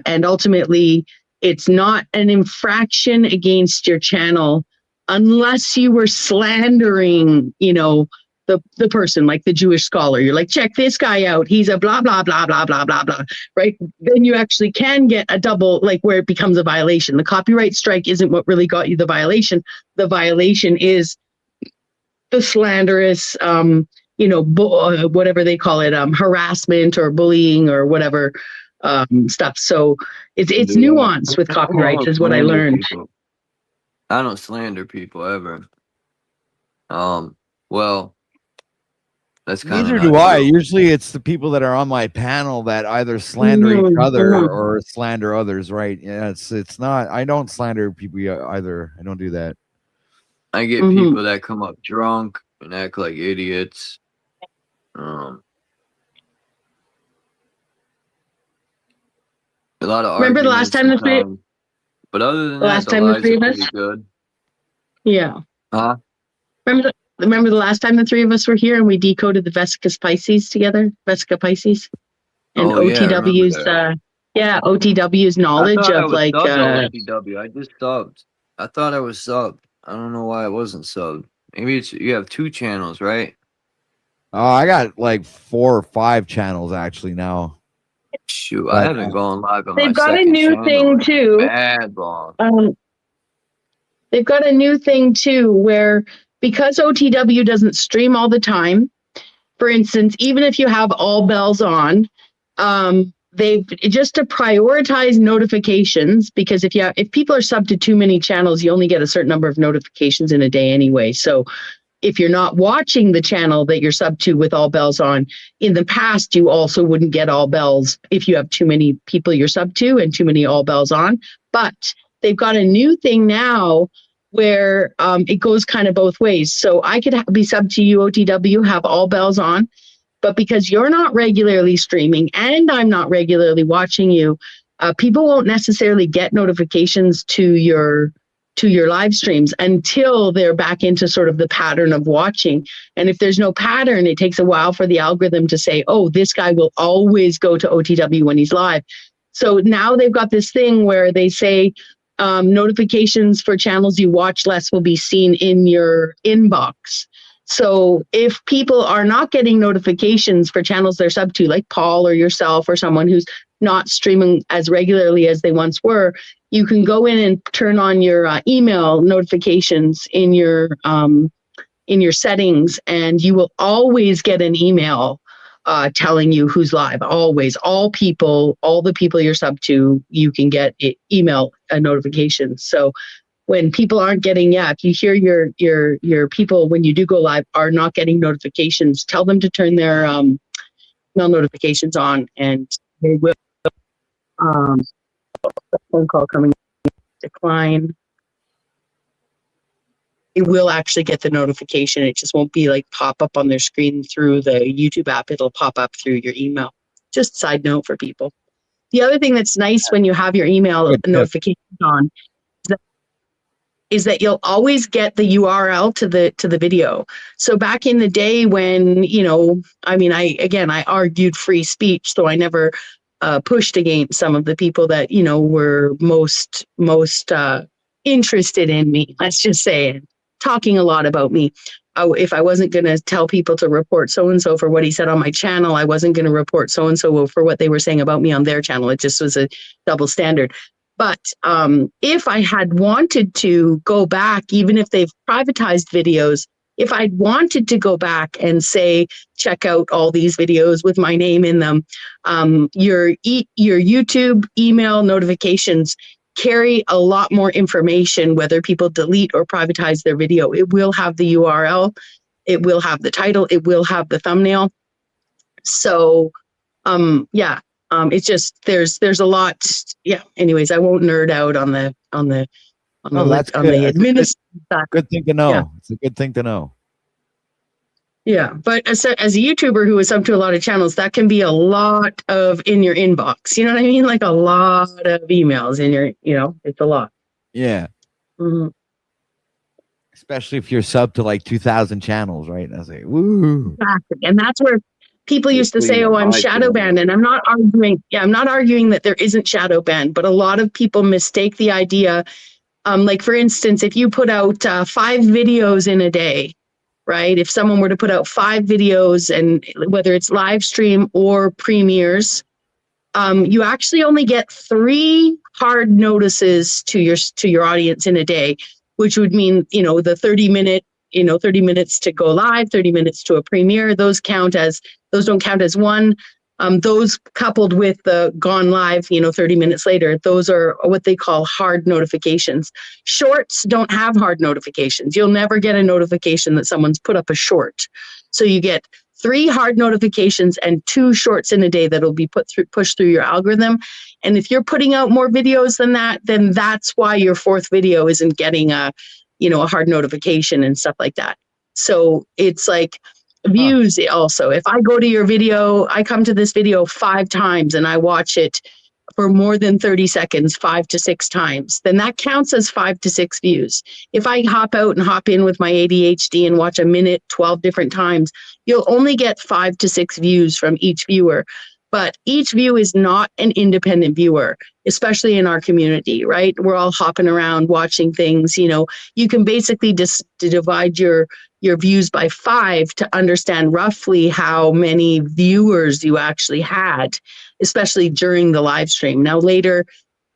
Speaker 6: And ultimately it's not an infraction against your channel unless you were slandering, you know, the person, like the Jewish scholar. You're like, check this guy out. He's a blah, blah, blah, blah, blah, blah, blah, right? Then you actually can get a double, like where it becomes a violation. The copyright strike isn't what really got you the violation. The violation is the slanderous, you know, whatever they call it, harassment or bullying or whatever stuff. So it's nuanced with copyrights is what I learned.
Speaker 2: I don't slander people ever. Well, that's kind of
Speaker 14: neither do I. Usually it's the people that are on my panel that either slander each other or slander others, right? Yeah, it's not, I don't slander people either. I don't do that.
Speaker 2: I get people that come up drunk and act like idiots. A lot of
Speaker 6: Remember the last
Speaker 2: arguments
Speaker 6: time
Speaker 2: sometimes. But other than
Speaker 6: the
Speaker 2: that,
Speaker 6: last
Speaker 2: the
Speaker 6: time the
Speaker 2: lives
Speaker 6: three
Speaker 2: are
Speaker 6: of us?
Speaker 2: pretty good.
Speaker 6: Yeah.
Speaker 2: Huh?
Speaker 6: Remember the last time the three of us were here and we decoded the Vesica Pisces together? Vesica Pisces? And
Speaker 2: Oh yeah, I remember
Speaker 6: OTW's
Speaker 2: that.
Speaker 6: OTW's
Speaker 2: I
Speaker 6: knowledge
Speaker 2: thought I
Speaker 6: of
Speaker 2: was
Speaker 6: like
Speaker 2: subbed to OTW. I just subbed. I thought I was subbed. I don't know why I wasn't subbed. Maybe it's you have 2 channels, right?
Speaker 14: Oh, I got like 4 or 5 channels actually now.
Speaker 2: Shoot, I
Speaker 14: But
Speaker 2: haven't gone live on my
Speaker 6: they've got a
Speaker 2: second
Speaker 6: new
Speaker 2: channel
Speaker 6: thing
Speaker 2: in
Speaker 6: too.
Speaker 2: bad long.
Speaker 6: They've got a new thing too where because OTW doesn't stream all the time, for instance, even if you have all bells on, they've just to prioritize notifications, because if people are subbed to too many channels, you only get a certain number of notifications in a day anyway. So if you're not watching the channel that you're subbed to with all bells on, in the past, you also wouldn't get all bells if you have too many people you're subbed to and too many all bells on. But they've got a new thing now where it goes kind of both ways. So I could be subbed to you, OTW, have all bells on, but because you're not regularly streaming and I'm not regularly watching you, people won't necessarily get notifications to your live streams until they're back into sort of the pattern of watching. And if there's no pattern, it takes a while for the algorithm to say, oh, this guy will always go to OTW when he's live. So now they've got this thing where they say notifications for channels you watch less will be seen in your inbox. So if people are not getting notifications for channels they're subbed to, like Paul or yourself or someone who's not streaming as regularly as they once were, you can go in and turn on your email notifications in your settings, and you will always get an email telling you who's live. Always, all the people you're subbed to, you can get email notifications. So when people aren't getting, if you hear your people when you do go live are not getting notifications, tell them to turn their email notifications on, and they will. Phone call coming. Decline. It will actually get the notification. It just won't be like pop up on their screen through the YouTube app. It'll pop up through your email. Just side note for people. The other thing that's nice when you have your email notifications on is that you'll always get the URL to the video. So back in the day when, I argued free speech, so I never pushed against some of the people that, were most interested in me, let's just say, and talking a lot about me. If I wasn't going to tell people to report so-and-so for what he said on my channel, I wasn't going to report so-and-so for what they were saying about me on their channel. It just was a double standard. But if I had wanted to go back, even if they've privatized videos, if I'd wanted to go back and say, check out all these videos with my name in them, your YouTube email notifications carry a lot more information, whether people delete or privatize their video. It will have the URL, it will have the title, it will have the thumbnail. So, it's just there's a lot. Yeah. Anyways, I won't nerd out on the administrative side.
Speaker 14: Good thing to know.
Speaker 6: Yeah.
Speaker 14: It's a good thing to know.
Speaker 6: Yeah, but as a YouTuber who is up to a lot of channels, that can be a lot of in your inbox. You know what I mean? Like a lot of emails in your, it's a lot.
Speaker 14: Yeah.
Speaker 6: Mm-hmm.
Speaker 14: Especially if you're sub to like 2,000 channels, right? And I was like, woo.
Speaker 6: Exactly. And that's where people used to say, oh, I'm shadow banned. And I'm not arguing that there isn't shadow banned, but a lot of people mistake the idea. Like for instance, if you put out 5 videos in a day, right? If someone were to put out 5 videos, and whether it's live stream or premieres, you actually only get 3 hard notices to your audience in a day, which would mean, the 30 minutes to go live, 30 minutes to a premiere, those don't count as one. Those coupled with the gone live, 30 minutes later, those are what they call hard notifications. Shorts don't have hard notifications. You'll never get a notification that someone's put up a short. So you get 3 hard notifications and 2 shorts in a day that'll be pushed through your algorithm. And if you're putting out more videos than that, then that's why your 4th video isn't getting a hard notification and stuff like that. So it's like views also. If I go to your video, I come to this video 5 times and I watch it for more than 30 seconds 5 to 6 times, then that counts as 5 to 6 views. If I hop out and hop in with my ADHD and watch a minute 12 different times, you'll only get 5 to 6 views from each viewer. But each view is not an independent viewer, especially in our community, right? We're all hopping around watching things. You know, you can basically just divide your views by 5 to understand roughly how many viewers you actually had, especially during the live stream. Now later,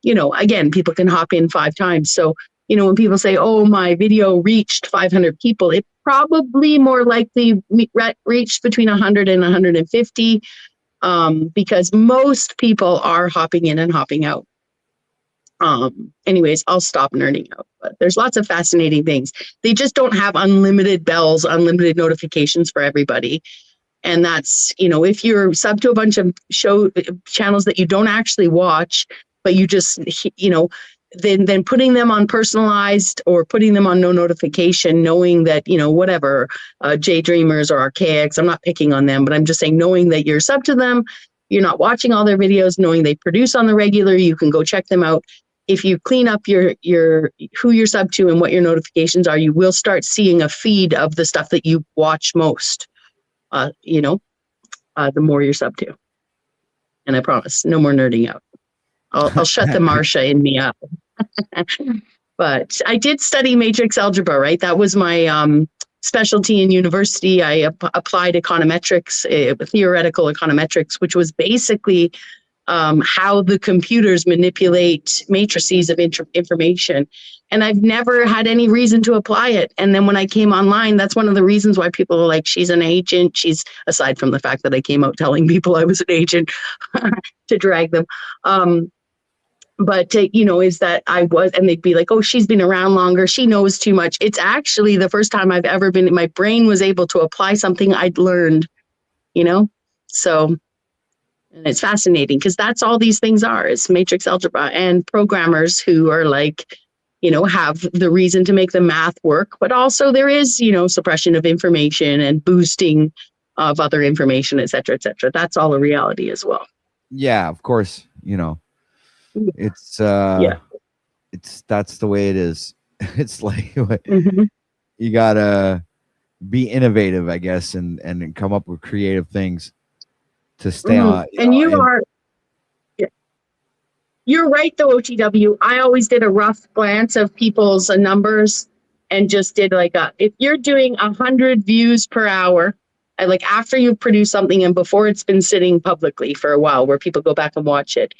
Speaker 6: you know, again, people can hop in 5 times. So, you know, when people say, oh, my video reached 500 people, it probably more likely reached between 100 and 150, because most people are hopping in and hopping out. Anyways, I'll stop nerding out, but there's lots of fascinating things. They just don't have unlimited bells, unlimited notifications for everybody. And that's, you know, if you're sub to a bunch of channels that you don't actually watch, but you just, you know, then putting them on personalized or putting them on no notification, knowing that, you know, whatever, J Dreamers or Archaics, I'm not picking on them, but I'm just saying, knowing that you're sub to them, you're not watching all their videos, knowing they produce on the regular, you can go check them out. If you clean up your who you're sub to and what your notifications are, you will start seeing a feed of the stuff that you watch most, you know, the more you're sub to. And I promise, no more nerding out. I'll shut the Marsha in me up. But I did study matrix algebra, right? That was my specialty in university. I applied econometrics, theoretical econometrics, which was basically how the computers manipulate matrices of information. And I've never had any reason to apply it. And then when I came online, that's one of the reasons why people are like, she's an agent. She's, aside from the fact that I came out telling people I was an agent to drag them. But, you know, is that I was, and they'd be like, oh, she's been around longer. She knows too much. It's actually the first time I've ever been, my brain was able to apply something I'd learned, you know? So, and it's fascinating because that's all these things are, is matrix algebra, and programmers who are like, you know, have the reason to make the math work, but also there is, you know, suppression of information and boosting of other information, et cetera, et cetera. That's all a reality as well.
Speaker 14: Yeah, of course, you know. It's that's the way it is. It's like you gotta be innovative, I guess, and come up with creative things to stay on.
Speaker 6: And you're right though, OTW. I always did a rough glance of people's numbers and just did like if you're doing 100 views per hour, like after you've produced something and before it's been sitting publicly for a while where people go back and watch it.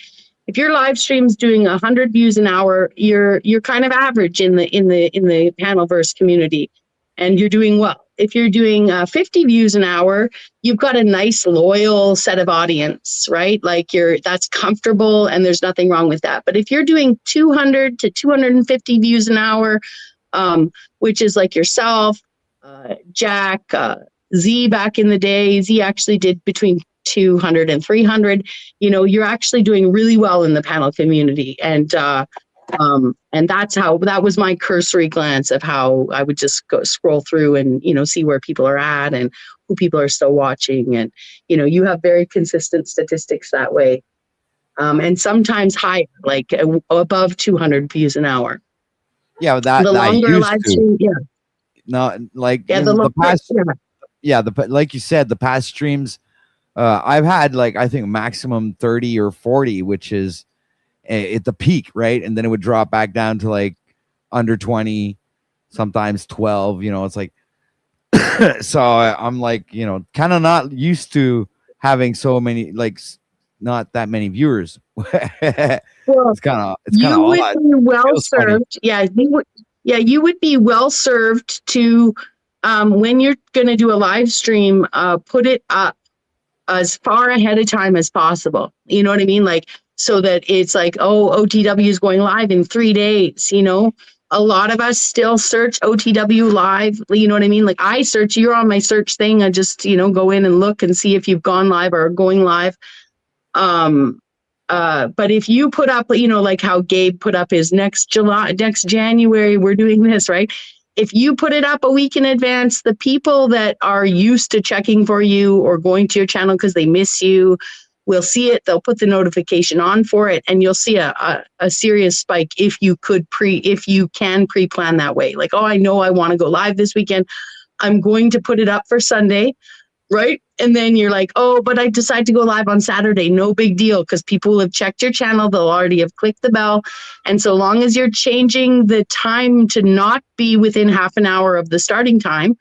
Speaker 6: If your live stream's doing 100 views an hour, you're kind of average in the Panelverse community, and you're doing well. If you're doing 50 views an hour, you've got a nice loyal set of audience, right? Like that's comfortable, and there's nothing wrong with that. But if you're doing 200 to 250 views an hour, which is like yourself, Jack, Z back in the day, Z actually did between 200 and 300, you know, you're actually doing really well in the panel community. And that was my cursory glance of how I would just go scroll through and, you know, see where people are at and who people are still watching. And, you know, you have very consistent statistics that way. And sometimes higher, like above 200 views an hour.
Speaker 14: Yeah, the
Speaker 6: longer live stream,
Speaker 14: no, like the past, like you said, the past streams, I've had like, I think maximum 30 or 40, which is at the peak, right? And then it would drop back down to like under 20, sometimes 12, you know, it's like, so I'm like, you know, kind of not used to having so many, like not that many viewers.
Speaker 6: Well,
Speaker 14: it's kind of
Speaker 6: odd. Be well served. Yeah, you would be well served to, when you're going to do a live stream, put it up as far ahead of time as possible. You know what I mean? Like, so that it's like, oh, OTW is going live in 3 days, you know? A lot of us still search OTW live, you know what I mean? Like I search, you're on my search thing. I just, you know, go in and look and see if you've gone live or going live. But if you put up, you know, like how Gabe put up his next January, we're doing this, right? If you put it up a week in advance, the people that are used to checking for you or going to your channel because they miss you, will see it. They'll put the notification on for it, and you'll see a serious spike if you can pre-plan that way. Like, oh, I know I want to go live this weekend. I'm going to put it up for Sunday, right? And then you're like, oh, but I decide to go live on Saturday. No big deal, because people will have checked your channel. They'll already have clicked the bell. And so long as you're changing the time to not be within half an hour of the starting time,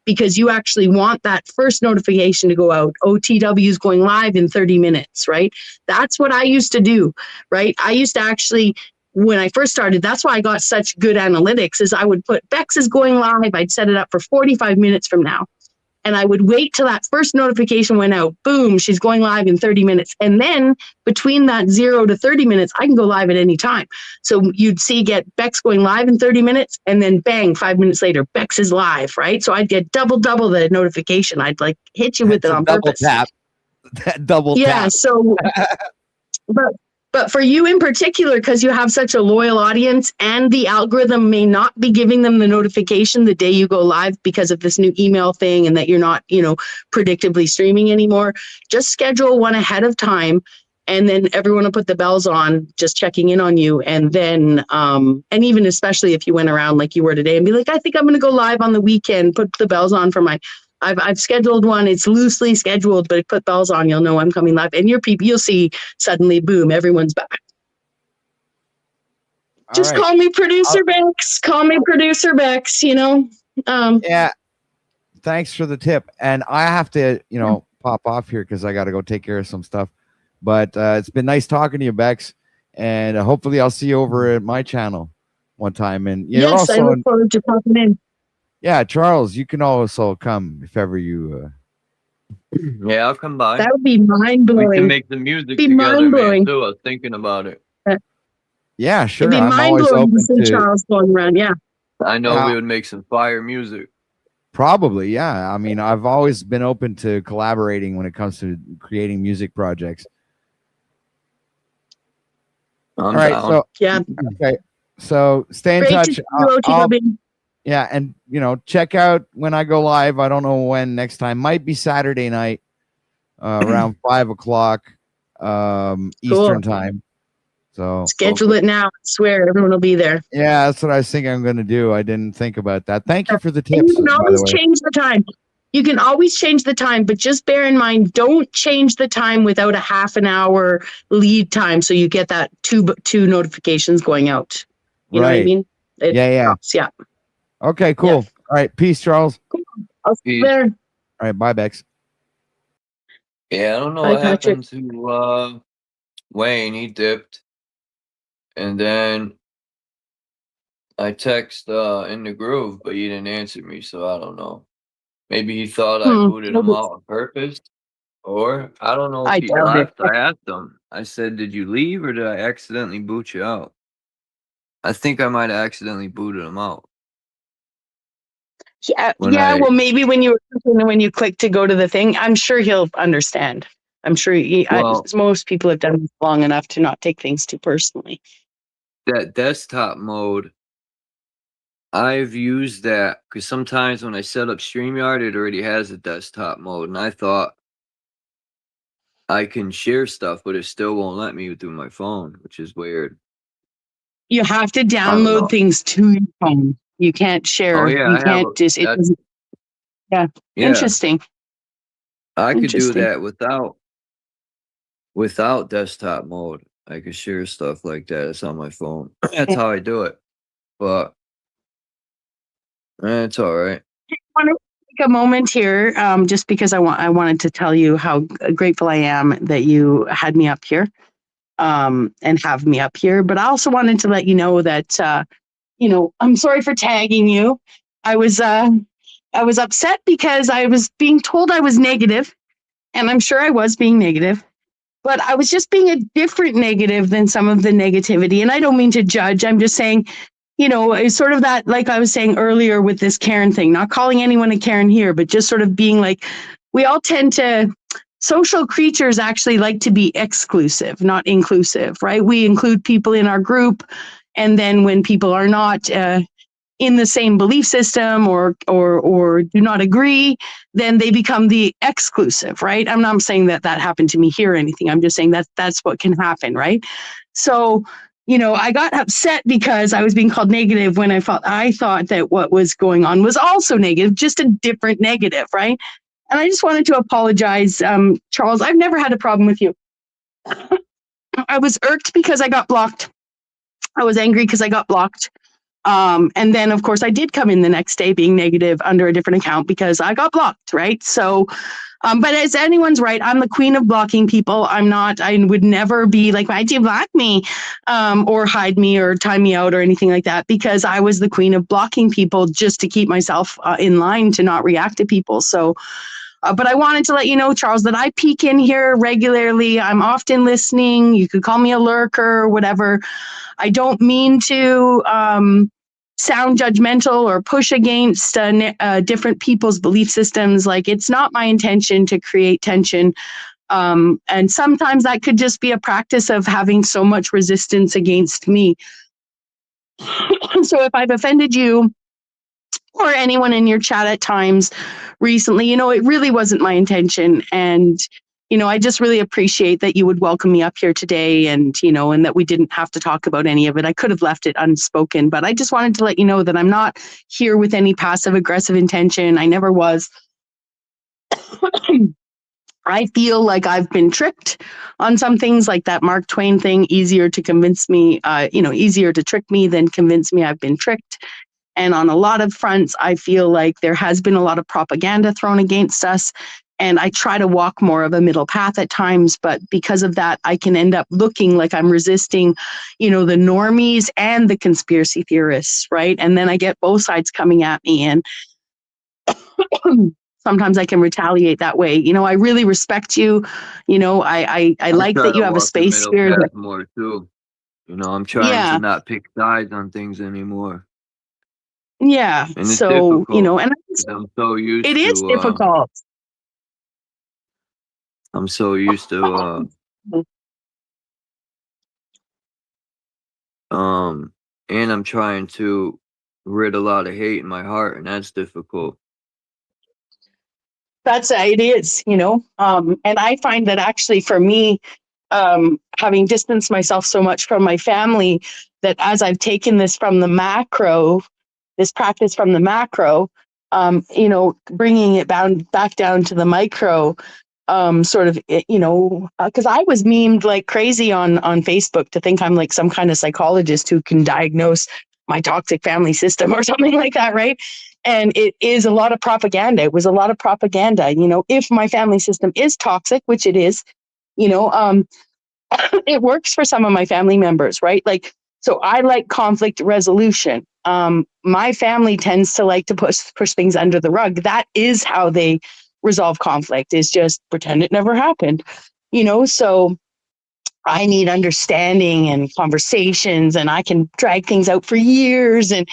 Speaker 6: because you actually want that first notification to go out. OTW is going live in 30 minutes, right? That's what I used to do, right? I used to actually, when I first started, that's why I got such good analytics, is I would put Bex is going live. I'd set it up for 45 minutes from now. And I would wait till that first notification went out. Boom, she's going live in 30 minutes. And then between that 0 to 30 minutes, I can go live at any time. So you'd get Bex going live in 30 minutes, and then bang, 5 minutes later, Bex is live, right? So I'd get double the notification. I'd like hit you with it on
Speaker 14: double
Speaker 6: purpose.
Speaker 14: Tap. Double tap.
Speaker 6: Yeah, so but for you in particular, because you have such a loyal audience and the algorithm may not be giving them the notification the day you go live because of this new email thing, and that you're not, predictably streaming anymore, just schedule one ahead of time, and then everyone will put the bells on, just checking in on you. And then, and even especially if you went around like you were today and be like, I think I'm going to go live on the weekend, put the bells on for I've scheduled one. It's loosely scheduled, but put bells on. You'll know I'm coming live, and you'll see suddenly, boom, everyone's back. Just call me Producer Bex. Call me Producer Bex.
Speaker 14: Yeah. Thanks for the tip. And I have to, pop off here because I got to go take care of some stuff. But it's been nice talking to you, Bex. And hopefully I'll see you over at my channel one time. And
Speaker 6: yes, I look forward to popping in.
Speaker 14: Yeah, Charles, you can also come if ever you.
Speaker 2: Yeah, I'll come by.
Speaker 6: That would be mind blowing.
Speaker 2: We can make the music together, man, too. I was thinking about it.
Speaker 14: Yeah, sure.
Speaker 6: It'd be mind blowing to see Charles going around. Yeah.
Speaker 2: I know we would make some fire music.
Speaker 14: Probably, yeah. I mean, I've always been open to collaborating when it comes to creating music projects.
Speaker 2: I'm
Speaker 14: All right,
Speaker 2: down.
Speaker 14: so
Speaker 6: yeah.
Speaker 14: Okay, so stay in touch. Yeah, and check out when I go live. I don't know when next time. Might be Saturday night, around 5 o'clock Eastern time. So
Speaker 6: schedule it now. I swear, everyone will be there.
Speaker 14: Yeah, that's what I was thinking I'm going to do. I didn't think about that. Thank you for the tips.
Speaker 6: And you can always change the time. You can always change the time, but just bear in mind, don't change the time without a half an hour lead time, so you get that two notifications going out. You know what I mean?
Speaker 14: Yeah. Okay, cool.
Speaker 6: Yeah.
Speaker 14: All right, peace, Charles.
Speaker 6: Cool. I'll see you there.
Speaker 14: All right, bye, Bex.
Speaker 2: Yeah, I don't know what happened to Wayne. He dipped, and then I text In the Groove, but he didn't answer me, so I don't know. Maybe he thought I booted him out on purpose, or I don't know if he left. I asked him. I said, "Did you leave, or did I accidentally boot you out?" I think I might have accidentally booted him out.
Speaker 6: Yeah, well, maybe when you click to go to the thing, I'm sure he'll understand. I'm sure most people have done this long enough to not take things too personally.
Speaker 2: That desktop mode, I've used that because sometimes when I set up StreamYard, it already has a desktop mode, and I thought I can share stuff, but it still won't let me through my phone, which is weird.
Speaker 6: You have to download things to your phone. You can't share.
Speaker 2: Oh, yeah,
Speaker 6: you can't just. It doesn't. Yeah. Interesting.
Speaker 2: I could do that without desktop mode. I could share stuff like that. It's on my phone. That's how I do it. But it's all right.
Speaker 6: I want to take a moment here, just because I wanted to tell you how grateful I am that you had me up here, and have me up here. But I also wanted to let you know that. I'm sorry for tagging you. I was upset because I was being told I was negative, and I'm sure I was being negative, but I was just being a different negative than some of the negativity. And I don't mean to judge. I'm just saying, it's sort of that, like I was saying earlier with this Karen thing, not calling anyone a Karen here, but just sort of being like, we all tend to, social creatures actually like to be exclusive, not inclusive, right? We include people in our group. And then when people are not, in the same belief system or do not agree, then they become the exclusive, right? I'm not saying that happened to me here or anything. I'm just saying that that's what can happen, right? So, I got upset because I was being called negative when I thought that what was going on was also negative, just a different negative, right? And I just wanted to apologize, Charles. I've never had a problem with you. I was irked because I got blocked. I was angry because I got blocked. And then, of course, I did come in the next day being negative under a different account because I got blocked, right? So, but as anyone's right, I'm the queen of blocking people. I would never be like, why'd you block me? Or hide me or time me out or anything like that, because I was the queen of blocking people just to keep myself in line to not react to people. So, but I wanted to let you know, Charles, that I peek in here regularly. I'm often listening. You could call me a lurker or whatever. I don't mean to sound judgmental or push against different people's belief systems. Like, it's not my intention to create tension. And sometimes that could just be a practice of having so much resistance against me. So if I've offended you or anyone in your chat at times recently, it really wasn't my intention. And I just really appreciate that you would welcome me up here today and that we didn't have to talk about any of it. I could have left it unspoken, but I just wanted to let you know that I'm not here with any passive aggressive intention. I never was. I feel like I've been tricked on some things, like that Mark Twain thing, easier to trick me than convince me I've been tricked. And on a lot of fronts, I feel like there has been a lot of propaganda thrown against us. And I try to walk more of a middle path at times, but because of that, I can end up looking like I'm resisting, the normies and the conspiracy theorists, right? And then I get both sides coming at me, and sometimes I can retaliate that way. I really respect you. I like that you have a space here.
Speaker 2: More too. I'm trying to not pick sides on things anymore.
Speaker 6: Yeah.
Speaker 2: And it's
Speaker 6: so,
Speaker 2: difficult,
Speaker 6: and
Speaker 2: I'm so used
Speaker 6: it
Speaker 2: to
Speaker 6: is difficult.
Speaker 2: I'm so used to and I'm trying to rid a lot of hate in my heart, and that's difficult.
Speaker 6: It is, and I find that actually for me, having distanced myself so much from my family, that as I've taken this from the macro, this practice from the macro, bringing it back down to the micro, because I was memed like crazy on Facebook to think I'm like some kind of psychologist who can diagnose my toxic family system or something like that, right? And it is a lot of propaganda. It was a lot of propaganda. If my family system is toxic, which it is, it works for some of my family members, right? Like, so I like conflict resolution. My family tends to like to push things under the rug. That is how they resolve conflict, is just pretend it never happened, so I need understanding and conversations, and I can drag things out for years. And,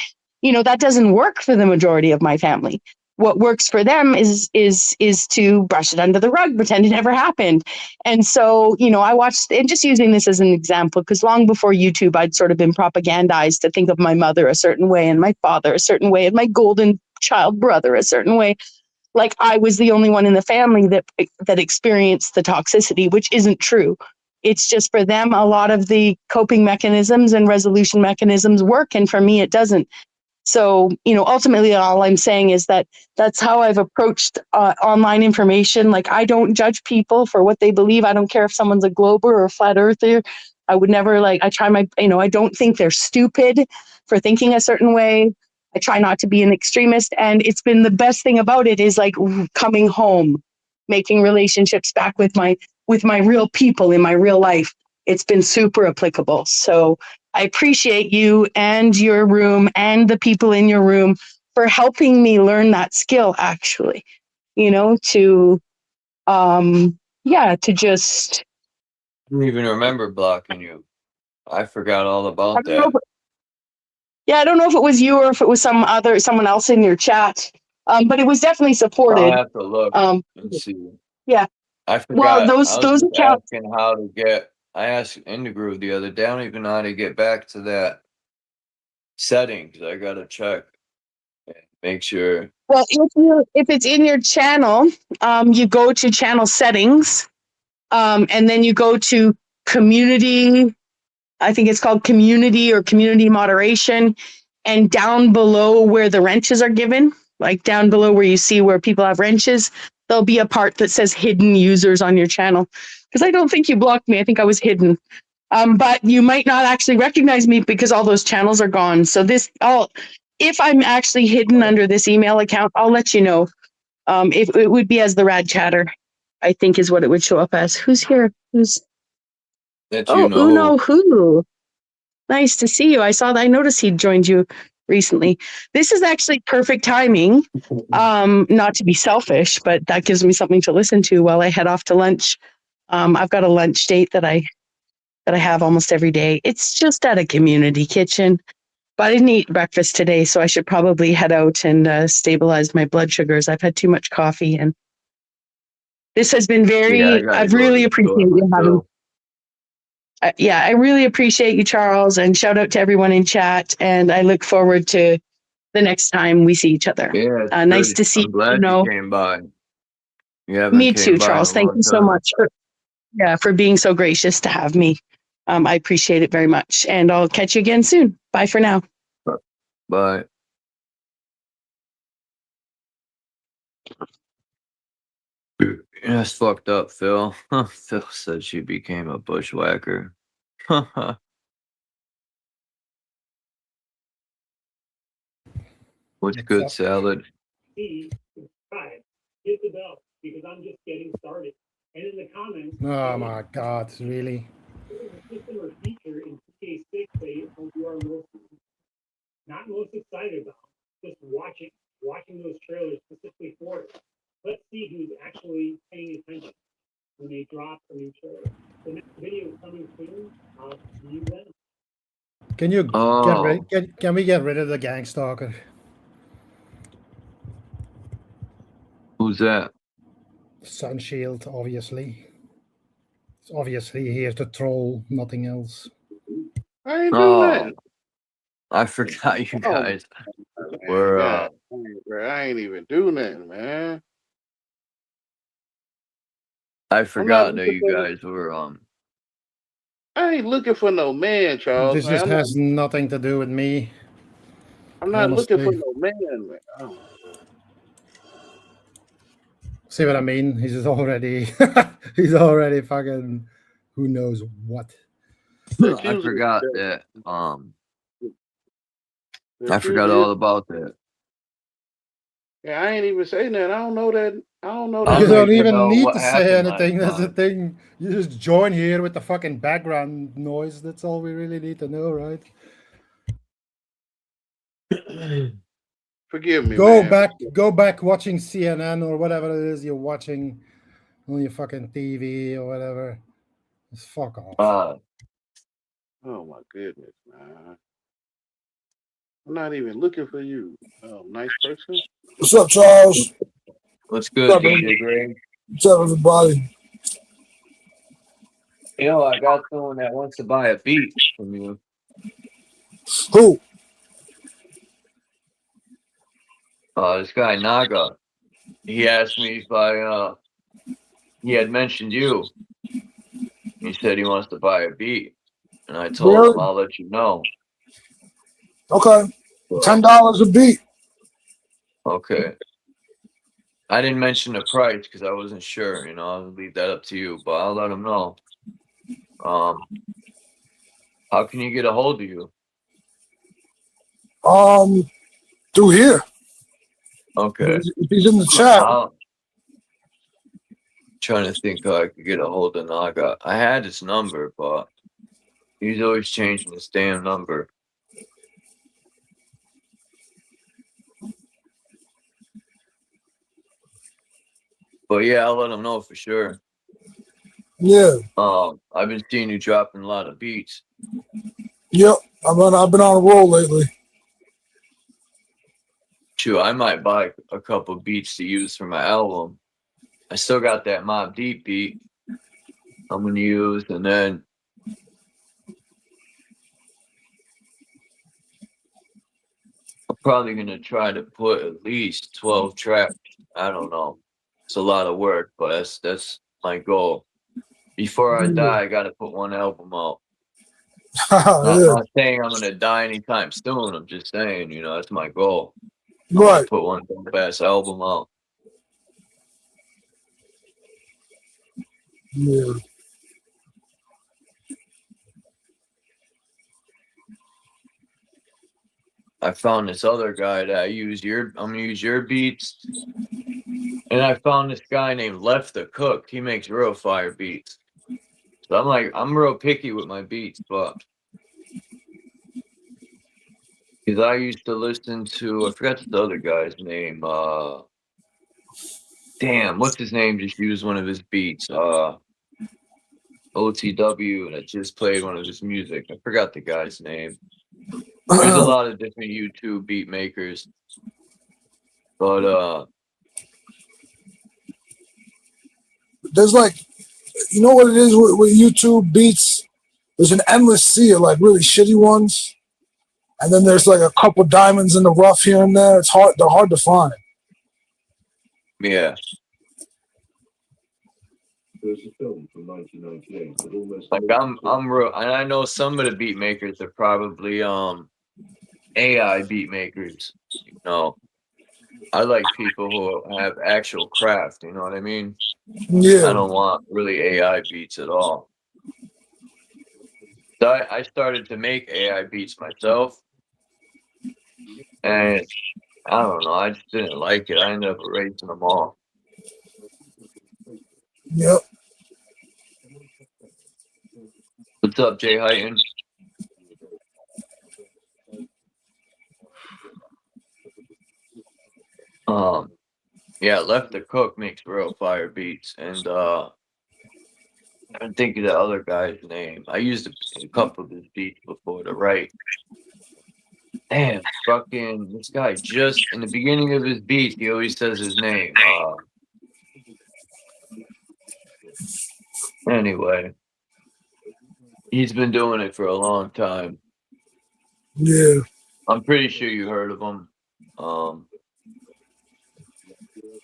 Speaker 6: that doesn't work for the majority of my family. What works for them is to brush it under the rug, pretend it never happened. And so, I watched, and just using this as an example, because long before YouTube, I'd sort of been propagandized to think of my mother a certain way and my father a certain way and my golden child brother a certain way. Like I was the only one in the family that experienced the toxicity, which isn't true. It's just for them, a lot of the coping mechanisms and resolution mechanisms work. And for me, it doesn't. So, ultimately, all I'm saying is that that's how I've approached online information. Like, I don't judge people for what they believe. I don't care if someone's a glober or a flat earther. I would never I don't think they're stupid for thinking a certain way. I try not to be an extremist. And it's been the best thing about it is like coming home, making relationships back with my real people in my real life. It's been super applicable. So I appreciate you and your room and the people in your room for helping me learn that skill, actually, to just.
Speaker 2: I don't even remember blocking you. I forgot all about that.
Speaker 6: I don't know if it was you or if it was someone else in your chat, but it was definitely supported.
Speaker 2: I'll have to look and see.
Speaker 6: Yeah.
Speaker 2: I forgot.
Speaker 6: Well, those accounts.
Speaker 2: Asking how to get. I asked in the group the other day. I don't even know how to get back to that setting because I gotta check make sure.
Speaker 6: Well, if it's in your channel, you go to channel settings, and then you go to community. I think it's called community or community moderation, and down below where the wrenches are given, like down below where you see where people have wrenches, there'll be a part that says hidden users on your channel. Because I don't think you blocked me. I think I was hidden. But you might not actually recognize me because all those channels are gone. So if I'm actually hidden under this email account, I'll let you know. If it would be as the Rad Chatter, I think is what it would show up as. Who's here?
Speaker 2: That you know.
Speaker 6: Uno who? Nice to see you. I noticed he joined you recently. This is actually perfect timing. Not to be selfish, but that gives me something to listen to while I head off to lunch. I've got a lunch date that I have almost every day. It's just at a community kitchen. But I didn't eat breakfast today, so I should probably head out and stabilize my blood sugars. I've had too much coffee, and this has been I've really appreciated you having. I really appreciate you, Charles, and shout out to everyone in chat. And I look forward to the next time we see each other.
Speaker 2: Yeah,
Speaker 6: Nice to see
Speaker 2: I'm glad you came by.
Speaker 6: Me too, Charles. Thank you so much for being so gracious to have me. I appreciate it very much, and I'll catch you again soon. Bye for now.
Speaker 2: Bye. That's fucked up, Phil. Phil said she became a bushwhacker. What's good, salad?
Speaker 17: Right. Hit the bell because I'm just getting started. And in the comments,
Speaker 18: Oh my God, really?
Speaker 17: there's a system or feature in PK6 that you are not most excited about. Just watching those trailers specifically for it. Let's see who's actually paying attention when they drop a new trailer. The next video is coming soon. I'll see you then.
Speaker 18: Can you get rid? Can we get rid of the gang stalker?
Speaker 2: Who's that?
Speaker 18: Sunshield, obviously. It's obviously here to troll, nothing else.
Speaker 10: I ain't doing that.
Speaker 2: I forgot you guys were.
Speaker 10: I ain't even doing that, man.
Speaker 2: I forgot that you guys were.
Speaker 10: I ain't looking for no man, Charles.
Speaker 18: This just has nothing to do with me.
Speaker 10: I'm not looking for
Speaker 18: honestly.
Speaker 10: no man, man. Oh.
Speaker 18: See what I mean? He's already fucking who knows what.
Speaker 2: I forgot that. I forgot all about that.
Speaker 10: Yeah, I ain't even saying that. I don't know that.
Speaker 18: You don't even need to say anything. That's the thing. You just join here with the fucking background noise. That's all we really need to know, right?
Speaker 10: Forgive me.
Speaker 18: Go back watching CNN or whatever it is you're watching on your fucking TV or whatever. Just fuck off.
Speaker 10: Oh my goodness, man. I'm not even looking for you. Oh, nice person.
Speaker 9: What's up, Charles?
Speaker 2: What's good, DJ Greg?
Speaker 9: What's up, everybody?
Speaker 2: You know, I got someone that wants to buy a beat from you.
Speaker 9: Who?
Speaker 2: This guy Naga. He asked me if he had mentioned you. He said he wants to buy a beat, and I told him I'll let you know.
Speaker 9: Okay, $10 a beat.
Speaker 2: Okay. I didn't mention the price because I wasn't sure. You know, I'll leave that up to you, but I'll let him know. How can you get a hold of you?
Speaker 9: Through here.
Speaker 2: Okay.
Speaker 9: If he's in the chat.
Speaker 2: Trying to think how I could get a hold of Naga. I had his number, but he's always changing his damn number. But yeah, I'll let him know for sure.
Speaker 9: Yeah.
Speaker 2: I've been seeing you dropping a lot of beats.
Speaker 9: Yep. I've been on a roll lately.
Speaker 2: True, I might buy a couple beats to use for my album. I still got that Mob Deep beat I'm gonna use, and then I'm probably gonna try to put at least 12 tracks. I don't know. It's a lot of work, but that's my goal. Before I die, I gotta put one album out. Not saying I'm gonna die anytime soon. I'm just saying, you know, that's my goal. I want to put one best album out.
Speaker 9: Yeah.
Speaker 2: I found this other guy that I'm gonna use your beats. And I found this guy named Left the Cook. He makes real fire beats. So I'm real picky with my beats, but because I used to listen to, I forgot the other guy's name. Damn, what's his name? Just used one of his beats. OTW that just played one of his music. I forgot the guy's name. There's a lot of different YouTube beat makers. But
Speaker 9: there's like, you know what it is with YouTube beats? There's an endless sea of like really shitty ones. And then there's like a couple diamonds in the rough here and there. They're hard to find.
Speaker 2: yeah.
Speaker 19: There's a film from 1998 that almost
Speaker 2: Like I'm real, and I know some of the beat makers are probably AI beat makers. You know, I like people who have actual craft. You know what I mean?
Speaker 9: Yeah.
Speaker 2: I don't want really AI beats at all. So I started to make AI beats myself, and I don't know. I just didn't like it. I ended up erasing them all.
Speaker 9: Yep.
Speaker 2: What's up, Jay Heighton? Yeah, Left the Cook makes real fire beats, and I don't think of the other guy's name. I used a couple of his beats before to write. Damn, fucking this guy just in the beginning of his beats, he always says his name. Anyway, he's been doing it for a long time.
Speaker 9: Yeah.
Speaker 2: I'm pretty sure you heard of him.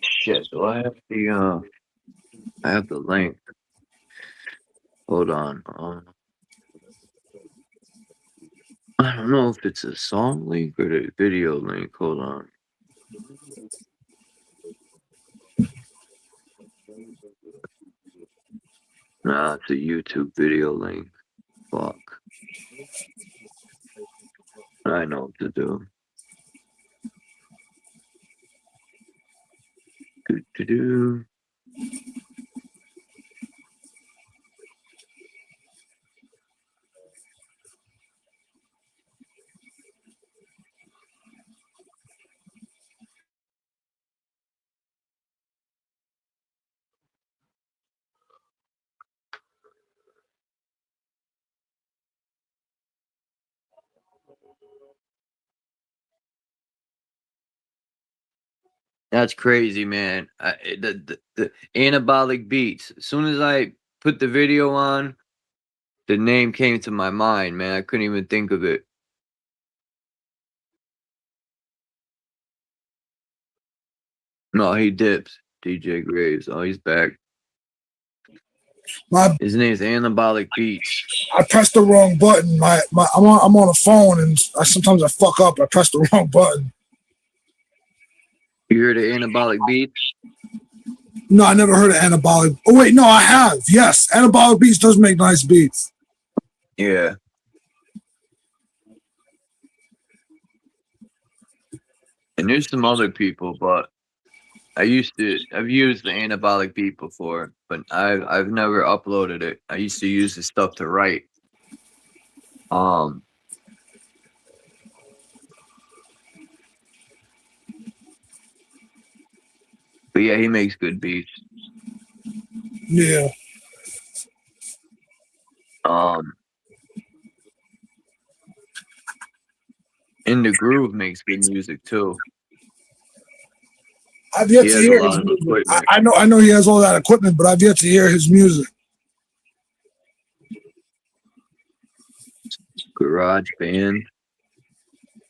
Speaker 2: Shit, do I have I have the link. Hold on. I don't know if it's a song link or the video link. Hold on. Nah, it's a YouTube video link. Fuck. I know what to do. Do. That's crazy, man. The anabolic beats. As soon as I put the video on, the name came to my mind, man. I couldn't even think of it. No, he dips. DJ Graves. Oh, he's back. His name's Anabolic Beats.
Speaker 9: I pressed the wrong button. I'm on a phone and sometimes I fuck up. I pressed the wrong button.
Speaker 2: You heard of Anabolic Beats?
Speaker 9: No, I never heard of Anabolic. Oh wait, no, I have. Yes, Anabolic Beats does make nice beats.
Speaker 2: Yeah. And there's some other people, but I've used the Anabolic Beat before, but I've never uploaded it. I used to use this stuff to write. But yeah, he makes good beats.
Speaker 9: Yeah.
Speaker 2: In the Groove makes good music too.
Speaker 9: I've yet to hear his music. I know he has all that equipment, but I've yet to hear his music.
Speaker 2: Garage Band.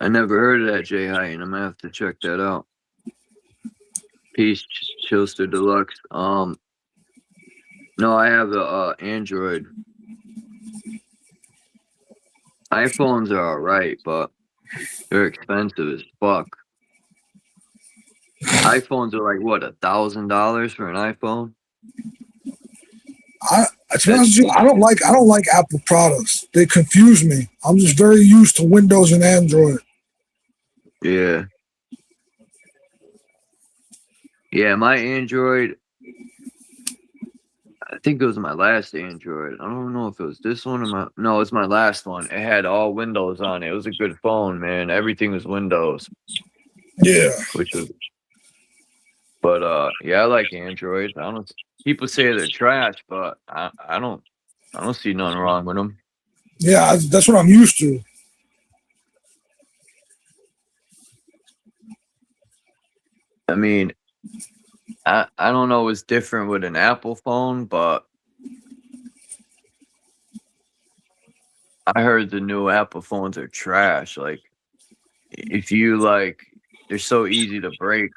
Speaker 2: I never heard of that, Jay High, and I'm gonna have to check that out. Peace, Chillster Deluxe. No, I have the Android. iPhones are alright, but they're expensive as fuck. iPhones are like what, $1,000 for an iPhone?
Speaker 9: To be honest with you, I don't like Apple products. They confuse me. I'm just very used to Windows and Android.
Speaker 2: Yeah. Yeah, my Android, I think it was my last Android. I don't know if it was this one or no, it's my last one. It had all Windows on it. It was a good phone, man. Everything was Windows.
Speaker 9: Yeah.
Speaker 2: But yeah, I like Android. People say they're trash, but I don't see nothing wrong with them.
Speaker 9: Yeah, that's what I'm used to.
Speaker 2: I mean, I don't know what's different with an Apple phone, but I heard the new Apple phones are trash. Like, if you they're so easy to break.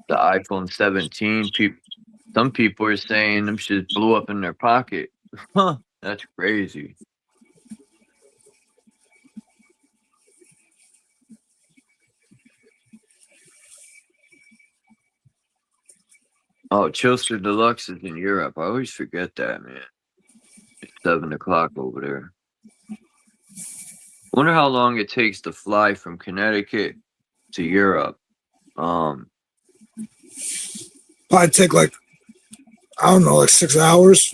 Speaker 2: The iPhone 17, some people are saying them shit blew up in their pocket. Huh, that's crazy. Oh, Chillster Deluxe is in Europe. I always forget that, man. It's 7 o'clock over there. Wonder how long it takes to fly from Connecticut to Europe.
Speaker 9: Probably take like 6 hours.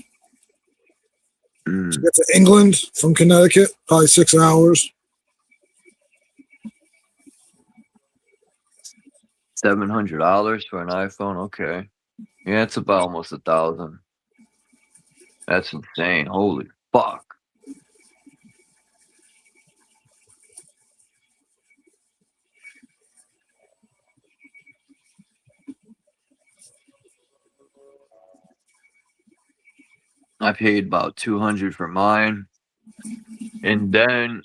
Speaker 9: To get to England from Connecticut, probably 6 hours.
Speaker 2: $700 for an iPhone? Okay. Yeah, it's about almost 1,000. That's insane. Holy fuck. I paid about $200 for mine. And then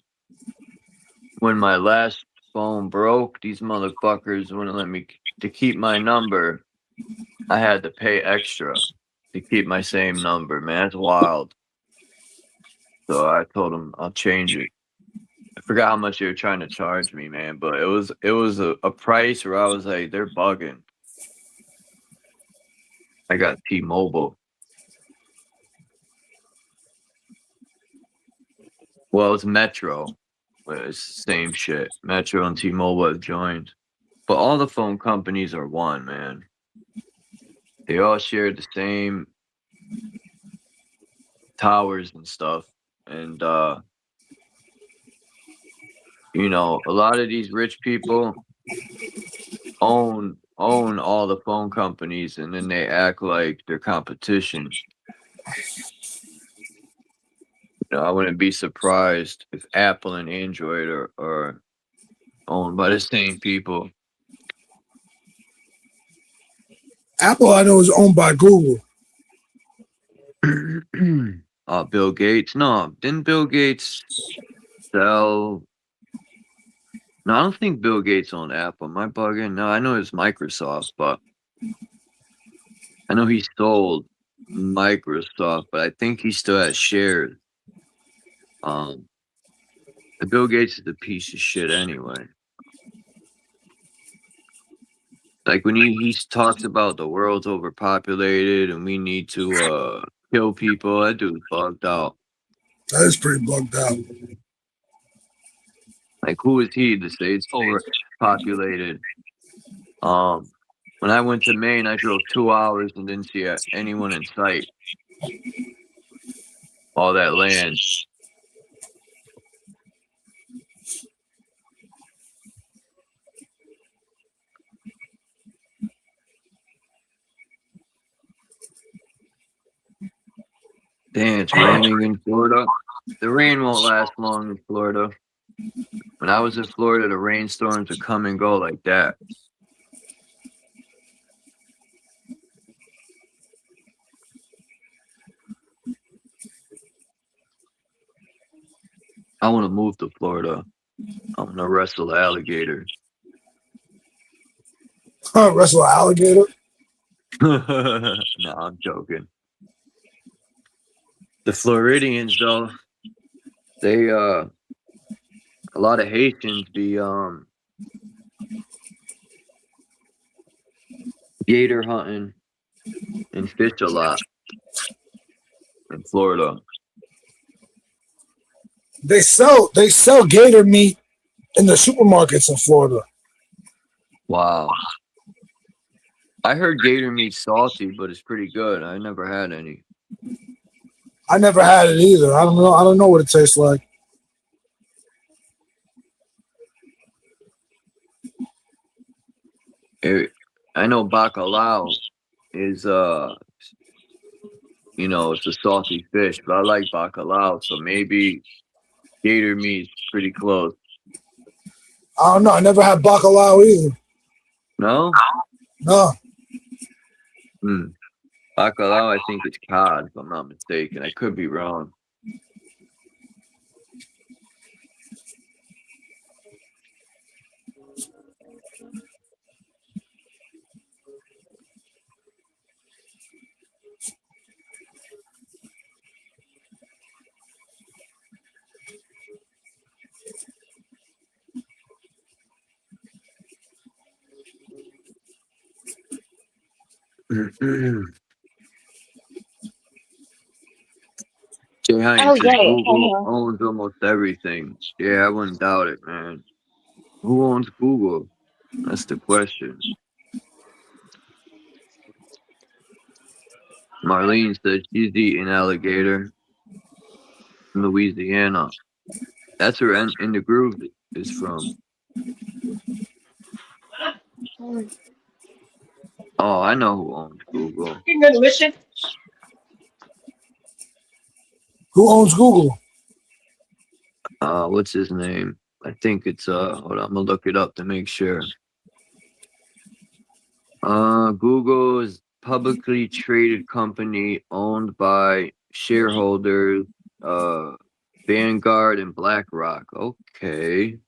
Speaker 2: when my last phone broke, these motherfuckers wouldn't let me to keep my number. I had to pay extra to keep my same number, man. That's wild. So I told them I'll change it. I forgot how much they were trying to charge me, man, but it was a price where I was like, they're bugging. I got T-Mobile. Well, it's Metro. But it's the same shit. Metro and T-Mobile have joined. But all the phone companies are one, man. They all share the same towers and stuff. And, you know, a lot of these rich people own all the phone companies, and then they act like they're competition. You know, I wouldn't be surprised if Apple and Android are owned by the same people.
Speaker 9: Apple, I know, is owned by Google.
Speaker 2: Bill Gates? No, didn't Bill Gates sell? No, I don't think Bill Gates owned Apple. Am I bugging? No, I know it's Microsoft, but I know he sold Microsoft, but I think he still has shares. The Bill Gates is a piece of shit anyway. Like when he talks about the world's overpopulated and we need to kill people, that dude's bugged out.
Speaker 9: That is pretty bugged out.
Speaker 2: Like, who is he to say it's overpopulated? When I went to Maine, I drove 2 hours and didn't see anyone in sight. All that land. Damn, it's raining in Florida. The rain won't last long in Florida. When I was in Florida, the rainstorms would come and go like that. I want to move to Florida. I want to wrestle the alligator.
Speaker 9: Wrestle an alligator?
Speaker 2: No, I'm joking. The Floridians, though, they a lot of Haitians be gator hunting and fish a lot in Florida.
Speaker 9: They sell gator meat in the supermarkets in Florida.
Speaker 2: Wow. I heard gator meat's salty, but it's pretty good. I never had any.
Speaker 9: I never had it either. I don't know what it tastes like.
Speaker 2: I know bacalao is you know, it's a salty fish, but I like bacalao, so maybe gator meat's pretty close.
Speaker 9: I don't know. I never had bacalao either.
Speaker 2: No?
Speaker 9: No.
Speaker 2: Bacalao, I think it's cod, if I'm not mistaken. I could be wrong. Jay Hines says Google owns almost everything. Yeah, I wouldn't doubt it, man. Who owns Google? That's the question. Marlene says she's eating alligator in Louisiana. That's where In the Groove is from. Oh, I know who owns Google.
Speaker 9: Who owns Google?
Speaker 2: What's his name? I think it's hold on, I'm gonna look it up to make sure. Google is publicly traded company owned by shareholders Vanguard and BlackRock. Okay.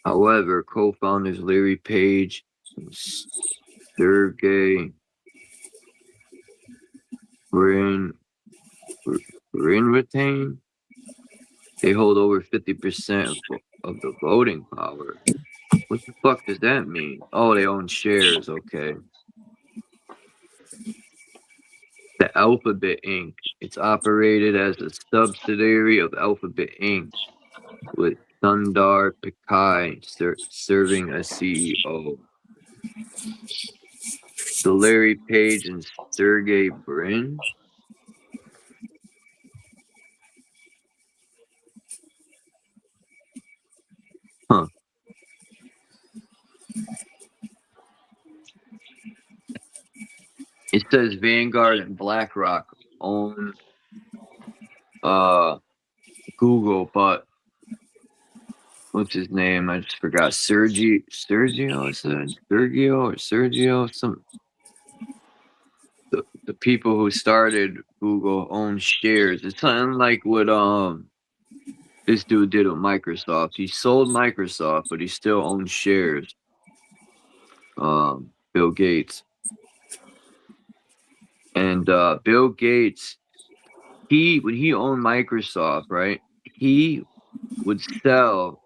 Speaker 2: However, co-founders Larry Page and Sergey Brin retain. They hold over 50% of the voting power. What the fuck does that mean? Oh, they own shares. Okay. The Alphabet Inc. It's operated as a subsidiary of Alphabet Inc. with Sundar Pichai serving as CEO. So Larry Page and Sergey Brin. Huh. It says Vanguard and BlackRock own Google, but what's his name? I just forgot. Sergio, some the people who started Google own shares. It's something like what this dude did with Microsoft. He sold Microsoft, but he still owns shares. Bill Gates. And Bill Gates, when he owned Microsoft, right? He would sell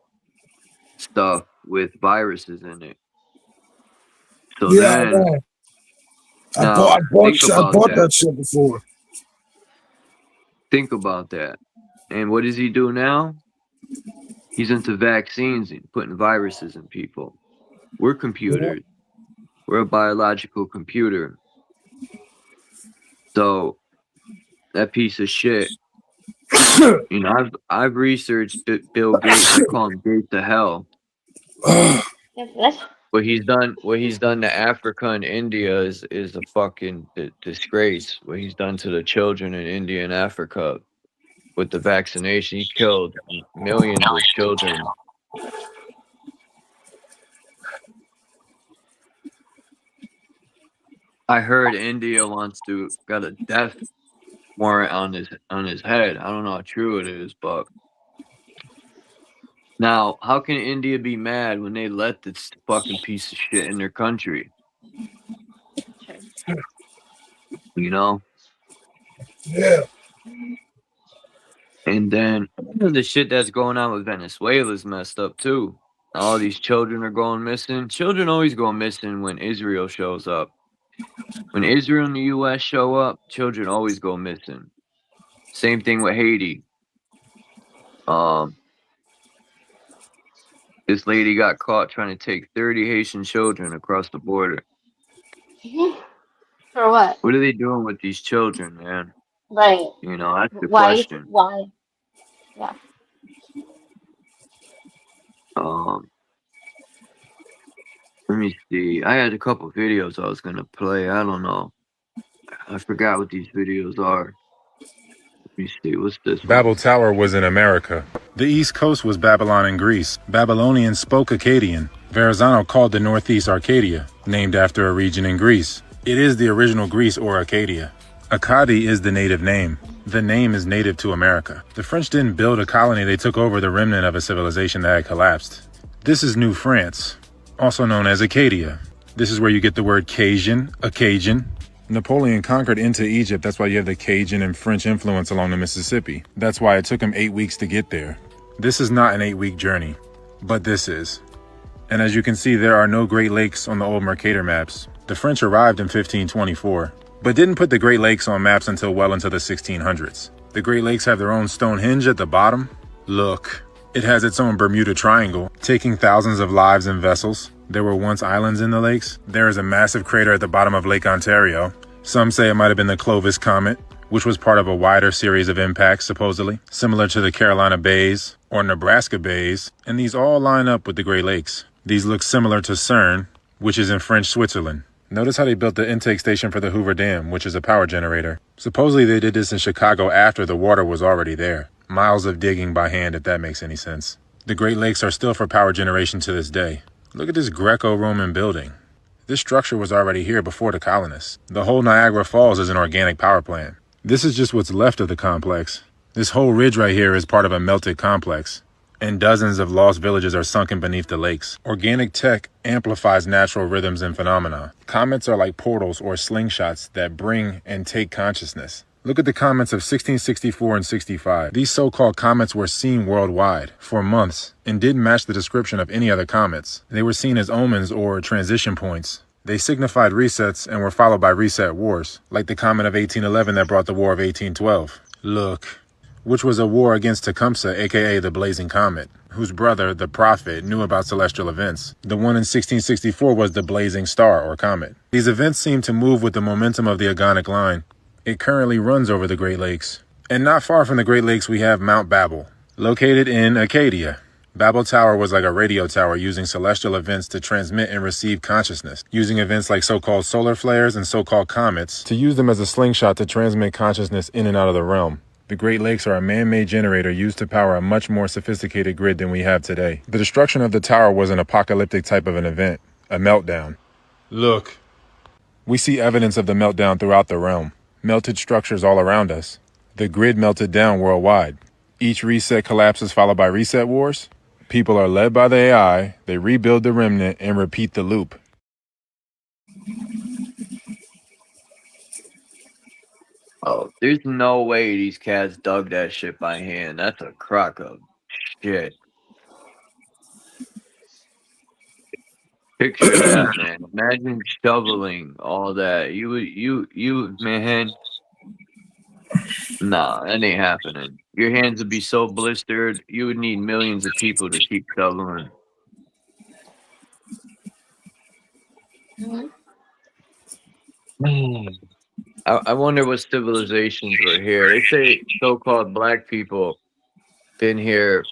Speaker 2: stuff with viruses in it. So
Speaker 9: yeah,
Speaker 2: then,
Speaker 9: I bought that shit before.
Speaker 2: Think about that. And what does he do now? He's into vaccines and putting viruses in people. We're computers. We're a biological computer. So that piece of shit, you know, I've researched Bill Gates. I call him Gates to hell. What he's done to Africa and India is a fucking disgrace. What he's done to the children in India and Africa with the vaccination, he killed millions of children. I heard India got a death warrant on his head. I don't know how true it is, but now how can India be mad when they let this fucking piece of shit in their country? You know?
Speaker 9: Yeah.
Speaker 2: And then the shit that's going on with Venezuela's messed up too. All these children are going missing. Children always go missing when Israel shows up. When Israel and the US show up, children always go missing. Same thing with Haiti. This lady got caught trying to take 30 Haitian children across the border.
Speaker 8: For what?
Speaker 2: What are they doing with these children, man?
Speaker 8: Right.
Speaker 2: You know, that's the
Speaker 8: Why?
Speaker 2: question.
Speaker 8: Why? Yeah.
Speaker 2: Let me see. I had a couple videos I was gonna play. I don't know. I forgot what these videos are. Let me see. What's this one?
Speaker 20: Babel Tower was in America. The East Coast was Babylon in Greece. Babylonians spoke Akkadian. Verrazano called the Northeast Arcadia, named after a region in Greece. It is the original Greece or Arcadia. Akkadi is the native name. The name is native to America. The French didn't build a colony, they took over the remnant of a civilization that had collapsed. This is New France, also known as Acadia. This is where you get the word Cajun, a Cajun. Napoleon conquered into Egypt, that's why you have the Cajun and French influence along the Mississippi. That's why it took him 8 weeks to get there. This is not an 8-week journey, but this is. And as you can see, there are no Great Lakes on the old Mercator maps. The French arrived in 1524, but didn't put the Great Lakes on maps until well into the 1600s. The Great Lakes have their own Stonehenge at the bottom. Look, it has its own Bermuda Triangle, taking thousands of lives and vessels. There were once islands in the lakes. There is a massive crater at the bottom of Lake Ontario. Some say it might have been the Clovis Comet, which was part of a wider series of impacts, supposedly, similar to the Carolina Bays or Nebraska Bays, and these all line up with the Great Lakes. These look similar to CERN, which is in French Switzerland. Notice how they built the intake station for the Hoover Dam, which is a power generator. Supposedly they did this in Chicago after the water was already there. Miles of digging by hand, if that makes any sense. The Great Lakes are still for power generation to this day. Look at this Greco-Roman building. This structure was already here before the colonists. The whole Niagara Falls is an organic power plant. This is just what's left of the complex. This whole ridge right here is part of a melted complex, and dozens of lost villages are sunken beneath the lakes. Organic tech amplifies natural rhythms and phenomena. Comets are like portals or slingshots that bring and take consciousness. Look at the comets of 1664 and 65. These so-called comets were seen worldwide for months and didn't match the description of any other comets. They were seen as omens or transition points. They signified resets and were followed by reset wars, like the comet of 1811 that brought the War of 1812. Look, which was a war against Tecumseh, aka the Blazing Comet, whose brother, the Prophet, knew about celestial events. The one in 1664 was the Blazing Star or Comet. These events seem to move with the momentum of the Agonic Line. It currently runs over the Great Lakes. And not far from the Great Lakes, we have Mount Babel, located in Acadia. Babel Tower was like a radio tower using celestial events to transmit and receive consciousness, using events like so-called solar flares and so-called comets to use them as a slingshot to transmit consciousness in and out of the realm. The Great Lakes are a man-made generator used to power a much more sophisticated grid than we have today. The destruction of the tower was an apocalyptic type of an event, a meltdown. Look, we see evidence of the meltdown throughout the realm. Melted structures all around us. The grid melted down worldwide. Each reset collapses followed by reset wars. People are led by the AI, they rebuild the remnant and repeat the loop.
Speaker 2: Oh, there's no way these cats dug that shit by hand. That's a crock of shit. Picture that, man. Imagine shoveling all that. Man. Nah, that ain't happening. Your hands would be so blistered, you would need millions of people to keep shoveling. I wonder what civilizations were here. They say so-called black people been here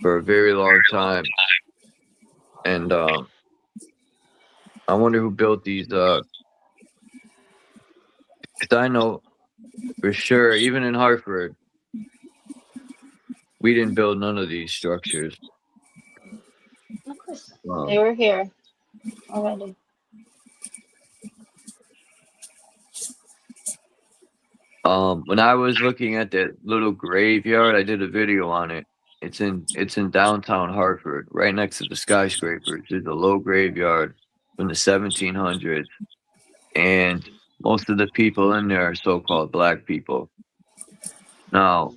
Speaker 2: for a very long time. And I wonder who built these, 'cause I know for sure, even in Hartford, we didn't build none of these structures.
Speaker 8: Of course, they were here already.
Speaker 2: When I was looking at that little graveyard, I did a video on it. It's in downtown Hartford, right next to the skyscrapers. There's a low graveyard from the 1700s, and most of the people in there are so-called black people. Now,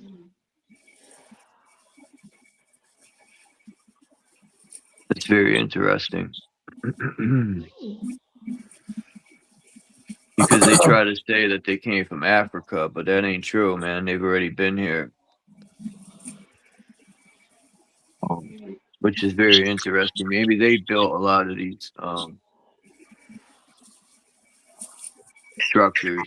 Speaker 2: it's very interesting because they try to say that they came from Africa, but that ain't true, man. They've already been here. Which is very interesting. Maybe they built a lot of these structures.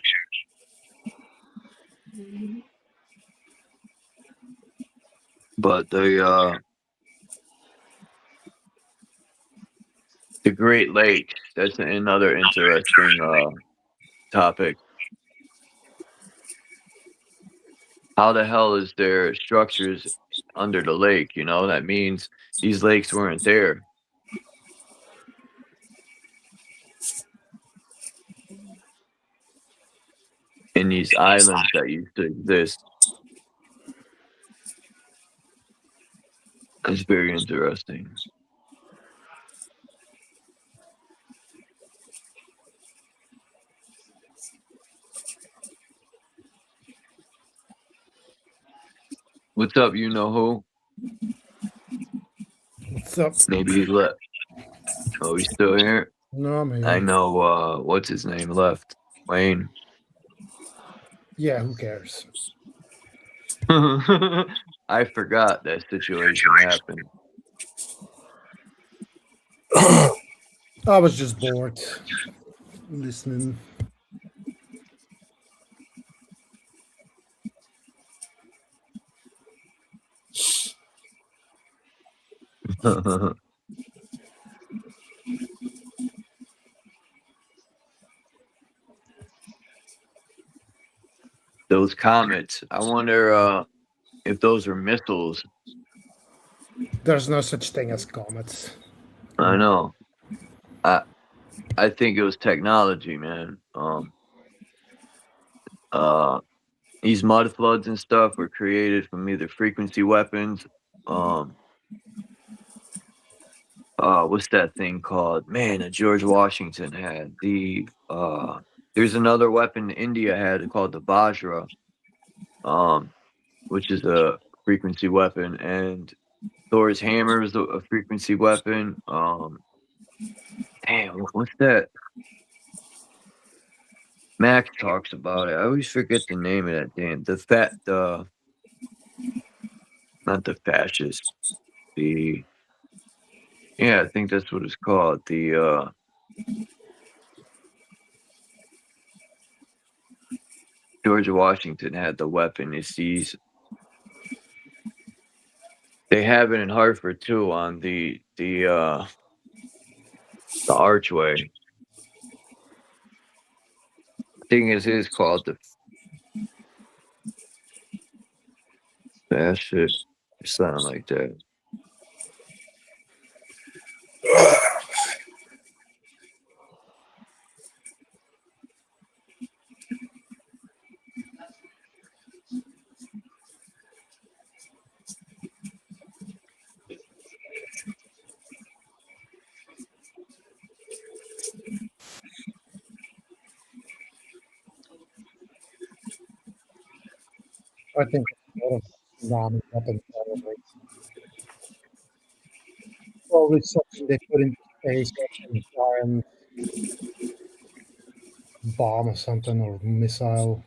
Speaker 2: But the Great Lakes, that's another interesting topic. How the hell is there structures under the lake? You know, that means these lakes weren't there. In these islands that used to exist. It's very interesting. What's up, you know who?
Speaker 18: What's up?
Speaker 2: Maybe he left. Oh, he's still here?
Speaker 18: No, I'm here.
Speaker 2: I know, what's his name left? Wayne.
Speaker 18: Yeah, who cares?
Speaker 2: I forgot that situation happened.
Speaker 18: I was just bored listening.
Speaker 2: Those comets. I wonder if those are missiles.
Speaker 18: There's no such thing as comets.
Speaker 2: I know. I think it was technology, man. These mud floods and stuff were created from either frequency weapons. What's that thing called? Man, that George Washington had. There's another weapon India had called the Vajra, which is a frequency weapon, and Thor's hammer is a frequency weapon. Damn, what's that? Max talks about it. I always forget the name of that damn. Not the fascist. Yeah, I think that's what it's called. George Washington had the weapon. It's these. They have it in Hartford too on the archway. I think it is called the fascist or something like that.
Speaker 18: I think ramen weapons probably something they put in space, a giant bomb or something, or missile.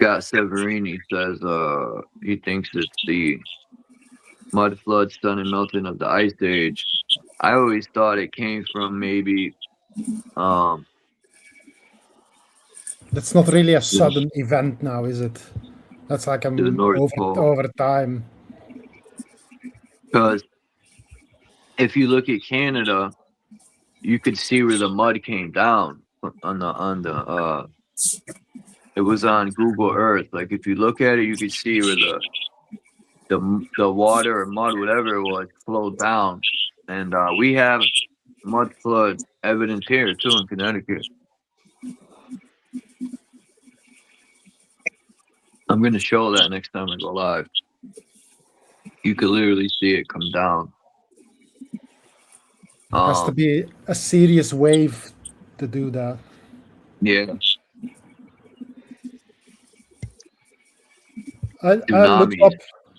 Speaker 2: Scott Severini says he thinks it's the mud flood, sudden melting of the ice age. I always thought it came from maybe
Speaker 18: That's not really a sudden event now, is it? That's like
Speaker 2: the North Pole.
Speaker 18: over time.
Speaker 2: Because if you look at Canada, you could see where the mud came down on the it was on Google Earth. Like if you look at it, you could see where the water or mud, whatever it was, flowed down. And we have mud flood evidence here too in Connecticut. I'm gonna show that next time I go live. You could literally see it come down.
Speaker 18: Has to be a serious wave to do that.
Speaker 2: Yeah.
Speaker 18: I looked up.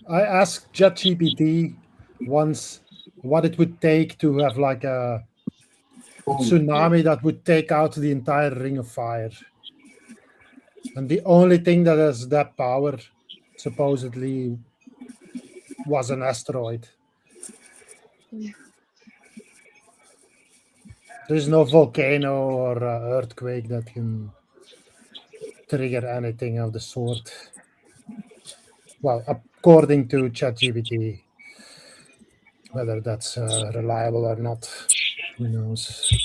Speaker 18: I asked ChatGPT once what it would take to have like a tsunami that would take out the entire Ring of Fire. And the only thing that has that power, supposedly, was an asteroid. There's no volcano or earthquake that can trigger anything of the sort. Well, according to ChatGPT, whether that's reliable or not, who knows?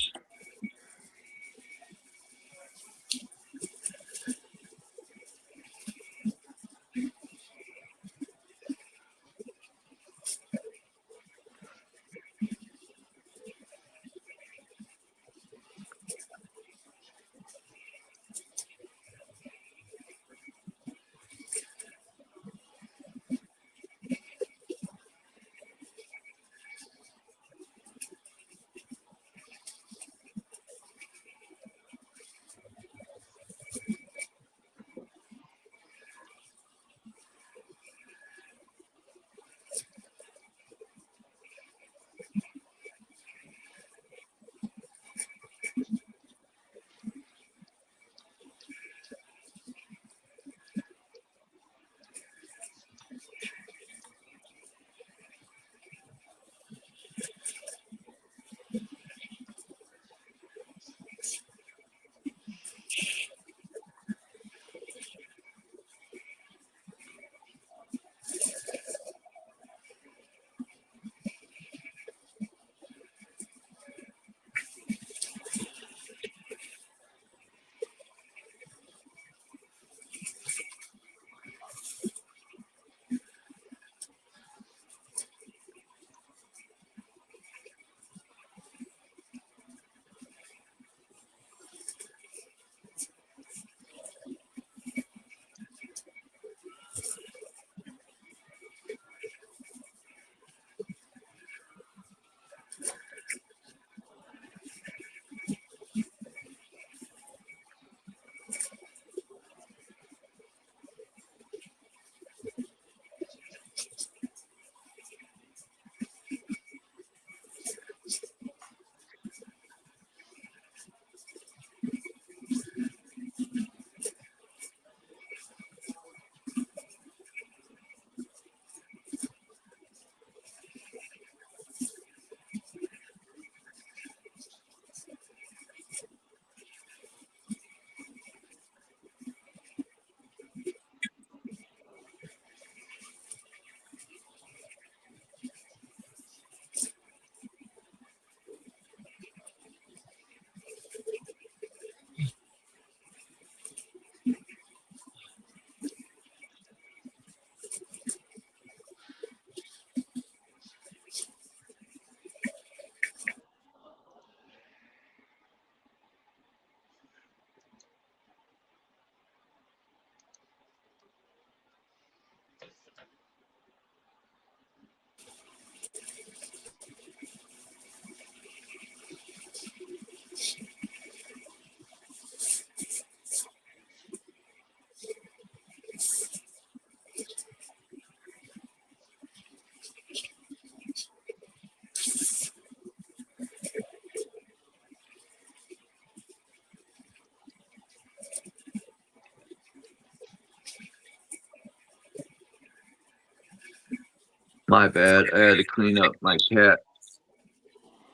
Speaker 2: My bad. I had to clean up. My cat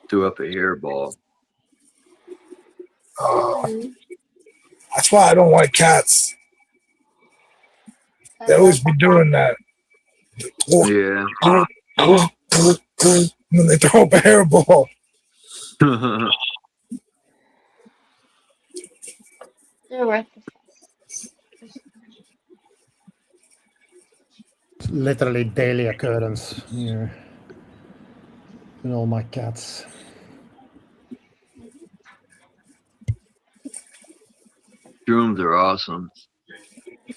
Speaker 2: threw up a hairball.
Speaker 9: That's why I don't like cats. They always be doing that.
Speaker 2: Yeah.
Speaker 9: When they throw up a hairball.
Speaker 8: They're worth the
Speaker 18: It's literally daily occurrence here. And all my cats.
Speaker 2: Shrooms are awesome.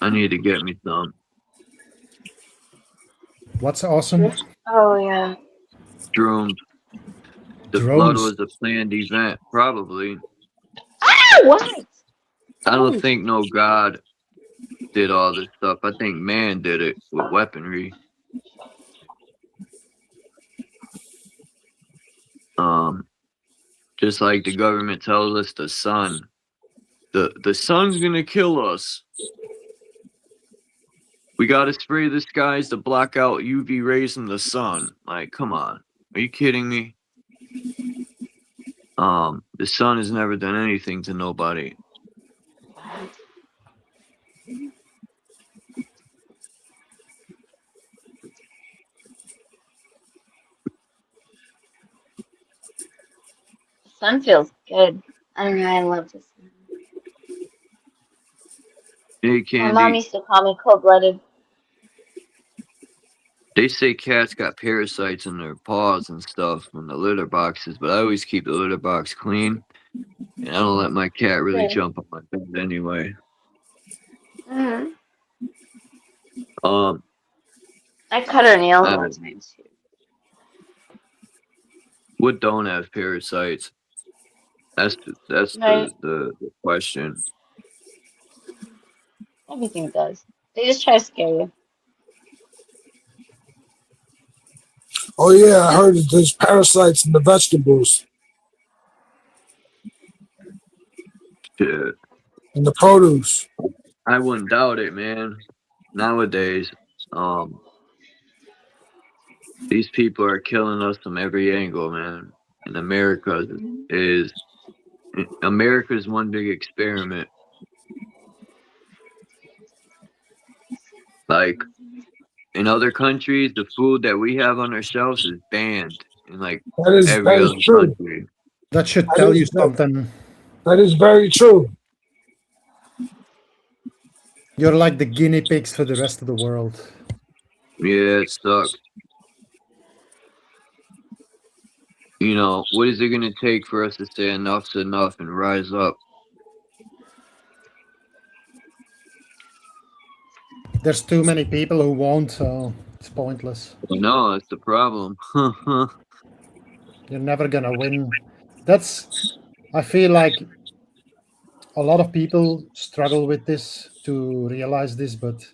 Speaker 2: I need to get me some.
Speaker 18: What's awesome?
Speaker 8: Oh yeah.
Speaker 2: Shrooms. The flood
Speaker 18: Drones.
Speaker 2: was a planned event, probably.
Speaker 8: Ah, what?
Speaker 2: I don't think no God did all this stuff. I think man did it with weaponry. Just like the government tells us the sun. The sun's gonna kill us. We gotta spray the skies to block out UV rays from the sun. Like, come on. Are you kidding me? The sun has never done anything to nobody.
Speaker 8: Sun feels good. I don't know. I love the sun.
Speaker 2: Hey,
Speaker 8: My mom
Speaker 2: Candy.
Speaker 8: used to call me cold-blooded.
Speaker 2: They say cats got parasites in their paws and stuff in the litter boxes, but I always keep the litter box clean. And I don't let my cat really
Speaker 8: Good.
Speaker 2: jump on my bed anyway.
Speaker 8: Mm-hmm.
Speaker 2: Um,
Speaker 8: I cut her nails all
Speaker 2: I-
Speaker 8: the time too.
Speaker 2: what don't have parasites? That's
Speaker 8: Right?
Speaker 2: the question.
Speaker 8: Everything does. They just try to scare you.
Speaker 9: Oh yeah, I heard that there's parasites in the vegetables
Speaker 2: Shit.
Speaker 9: and the produce.
Speaker 2: I wouldn't doubt it, man. Nowadays, these people are killing us from every angle, man. And America's one big experiment. Like in other countries, the food that we have on our shelves is banned in like every
Speaker 9: That is
Speaker 2: other
Speaker 9: true.
Speaker 2: country.
Speaker 18: That should
Speaker 9: That
Speaker 18: tell
Speaker 9: is-
Speaker 18: you something.
Speaker 9: That is very true.
Speaker 18: You're like the guinea pigs for the rest of the world.
Speaker 2: Yeah, it sucks. You know, what is it going to take for us to say enough's enough and rise up?
Speaker 18: There's too many people who won't, so it's pointless.
Speaker 2: No, that's the problem.
Speaker 18: You're never gonna win. I feel like a lot of people struggle with this to realize this, but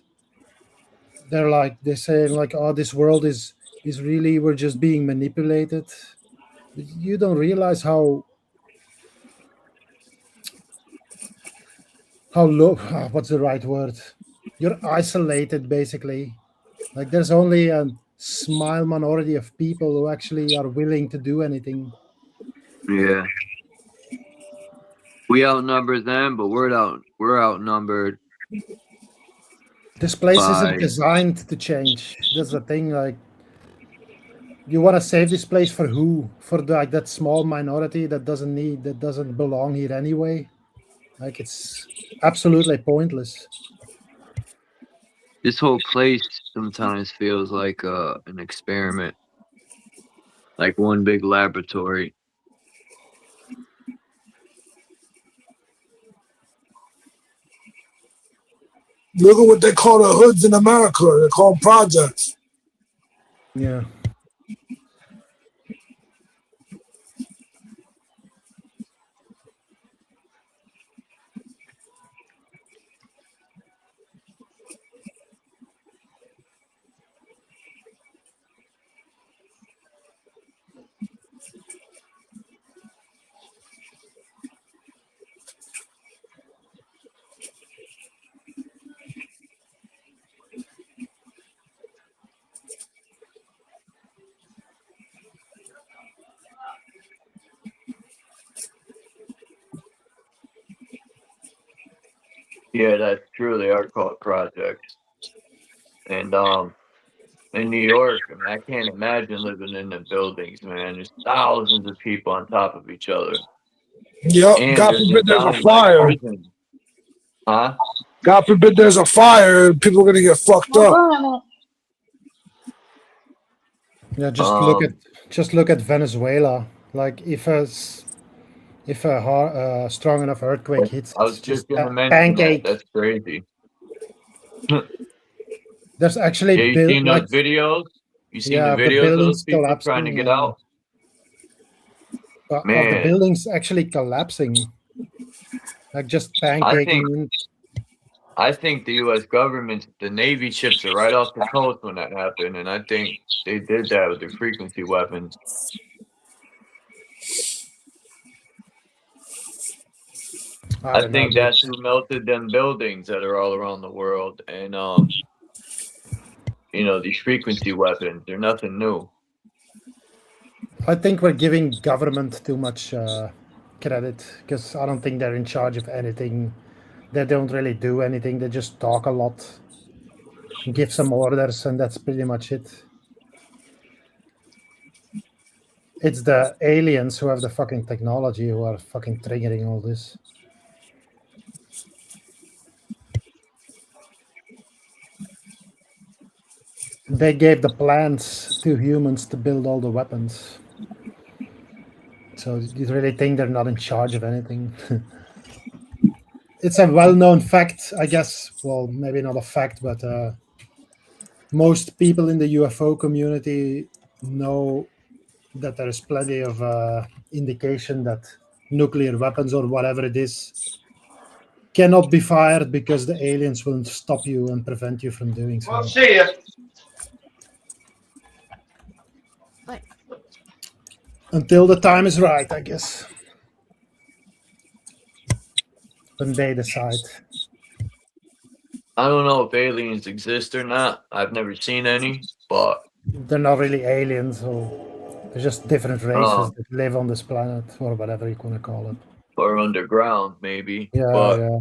Speaker 18: they say like, oh, this world is really, we're just being manipulated. But you don't realize how low, what's the right word? You're isolated basically. Like there's only a small minority of people who actually are willing to do anything.
Speaker 2: Yeah. We outnumber them, but we're outnumbered.
Speaker 18: This place
Speaker 2: by-
Speaker 18: isn't designed to change. That's the thing. Like, you want to save this place for who? For like that small minority that doesn't belong here anyway. Like, it's absolutely pointless.
Speaker 2: This whole place sometimes feels like an experiment, like one big laboratory.
Speaker 9: Look at what they call the hoods in America. They call them projects.
Speaker 18: Yeah.
Speaker 2: Yeah, that's true. They are called projects. And in New York, I mean, I can't imagine living in the buildings, man. There's thousands of people on top of each other.
Speaker 9: Yep.
Speaker 2: And
Speaker 9: God
Speaker 2: they're
Speaker 9: forbid there's a
Speaker 2: designed like
Speaker 9: fire.
Speaker 2: prison. Huh?
Speaker 9: God forbid there's a fire. People are gonna get fucked up.
Speaker 18: Yeah, just look at Venezuela. Like if a strong enough earthquake hits,
Speaker 2: I
Speaker 18: it's
Speaker 2: was just
Speaker 18: just
Speaker 2: gonna mention that.
Speaker 18: pancake.
Speaker 2: That's crazy.
Speaker 18: There's actually
Speaker 2: Yeah, you seen those videos? You seen the
Speaker 18: yeah, the
Speaker 2: videos of those
Speaker 18: buildings
Speaker 2: people trying to
Speaker 18: collapsing.
Speaker 2: get out?
Speaker 18: Of the
Speaker 2: Man,
Speaker 18: buildings actually collapsing, like just pancaking.
Speaker 2: I think the U.S. government, the Navy ships are right off the coast when that happened, and I think they did that with the frequency weapons. I
Speaker 18: don't
Speaker 2: think
Speaker 18: know,
Speaker 2: that's who melted them buildings that are all around the world, and you know, these frequency weapons, they're nothing new.
Speaker 18: I think we're giving government too much credit because I don't think they're in charge of anything. They don't really do anything. They just talk a lot, give some orders, and that's pretty much it. It's the aliens who have the fucking technology who are fucking triggering all this. They gave the plans to humans to build all the weapons. So you really think they're not in charge of anything? It's a well-known fact, I guess. Well, maybe not a fact, but most people in the UFO community know that there is plenty of indication that nuclear weapons or whatever it is cannot be fired because the aliens will stop you and prevent you from doing so.
Speaker 16: Well, see ya.
Speaker 18: Until the time is right, I guess. When they decide.
Speaker 2: I don't know if aliens exist or not. I've never seen any, but
Speaker 18: they're not really aliens, so they're just different races that live on this planet, or whatever you want to call it.
Speaker 2: or underground maybe.
Speaker 18: Yeah,
Speaker 2: but
Speaker 18: yeah.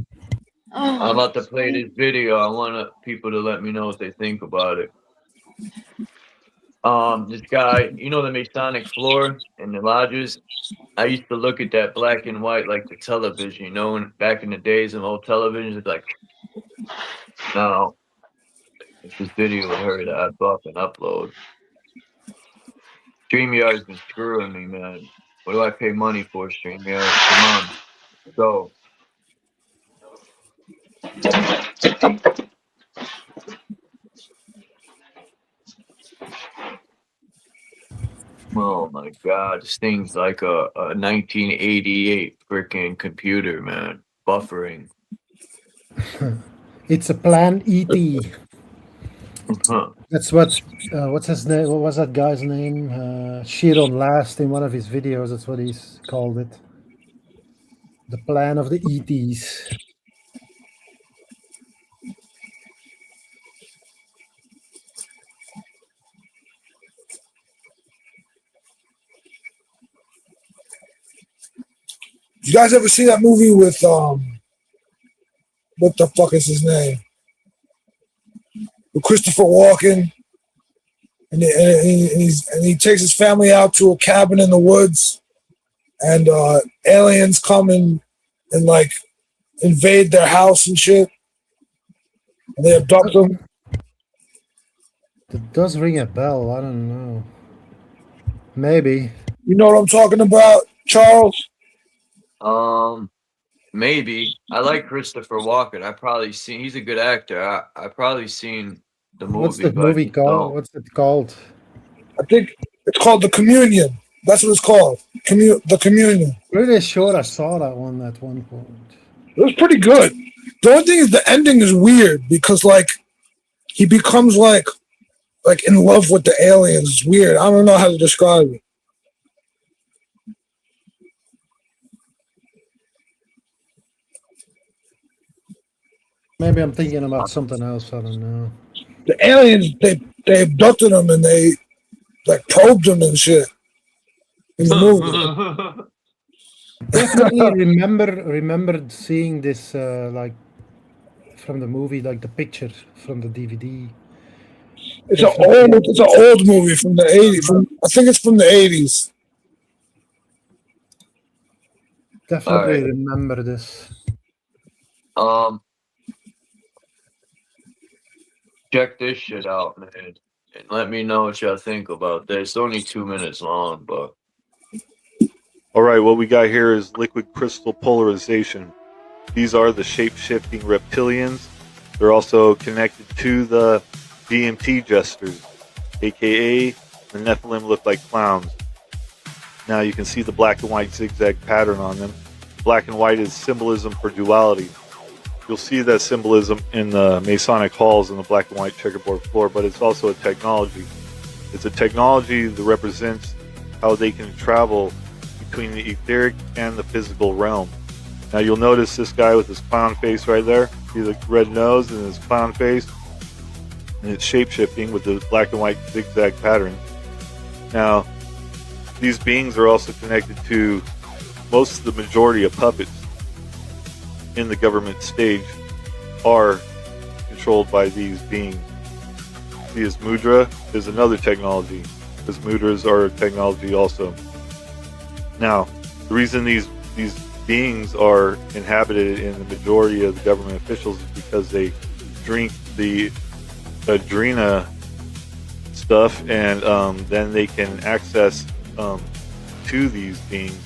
Speaker 2: I'm about to play this video. I want people to let me know what they think about it. This guy, you know, the Masonic floor in the lodges. I used to look at that black and white like the television, you know, and back in the days of old televisions, it's like, no, it's this video with her that I fucking upload. StreamYard's been screwing me, man. What do I pay money for, StreamYard? Come on, go. Oh my god, this thing's like a 1988 freaking computer, man. Buffering.
Speaker 18: It's a Plan ET. That's what's his name? What was that guy's name? Shiron Last in one of his videos. That's what he's called it. The plan of the ETs.
Speaker 9: You guys ever see that movie with what the fuck is his name? With Christopher Walken, and he takes his family out to a cabin in the woods, and aliens come and like invade their house and shit, and they abduct them.
Speaker 18: It does ring a bell. I don't know. Maybe.
Speaker 9: You know what I'm talking about, Charles?
Speaker 2: Maybe. I like Christopher Walken. I probably seen. He's a good actor. I probably seen the movie.
Speaker 18: What's the
Speaker 2: but I
Speaker 18: movie
Speaker 2: just
Speaker 18: called?
Speaker 2: don't.
Speaker 18: What's it called?
Speaker 9: I think it's called The Communion. That's what it's called. The Communion.
Speaker 18: Really sure I saw that one at one point.
Speaker 9: It was pretty good. The only thing is the ending is weird because like he becomes like in love with the aliens. It's weird. I don't know how to describe it.
Speaker 18: Maybe I'm thinking about something else. I don't know.
Speaker 9: The aliens they abducted him and they like probed him and shit in the movie.
Speaker 18: Definitely remembered seeing this like from the movie, like the picture from the DVD.
Speaker 9: It's an old movie from the 80s. I think it's from the 80s.
Speaker 18: Definitely
Speaker 2: Alright.
Speaker 18: remember this.
Speaker 2: Check this shit out, man, and let me know what y'all think about this. It's only 2 minutes long, but All right, what we got here is liquid crystal polarization. These are the shape-shifting reptilians. They're also connected to the DMT jesters, aka the Nephilim look like clowns. Now you can see the black and white zigzag pattern on them. Black and white is symbolism for duality. You'll see that symbolism in the Masonic halls and the black and white checkerboard floor, but it's also a technology. It's a technology that represents how they can travel between the etheric and the physical realm. Now you'll notice this guy with his clown face right there. See the red nose and his clown face? And it's shape-shifting with the black and white zigzag pattern. Now, these beings are also connected to most of the majority of puppets in the government stage are controlled by these beings. See, his mudra is another technology, because mudras are a technology also. Now, the reason these beings are inhabited in the majority of the government officials is because they drink the adrena stuff, and then they can access to these beings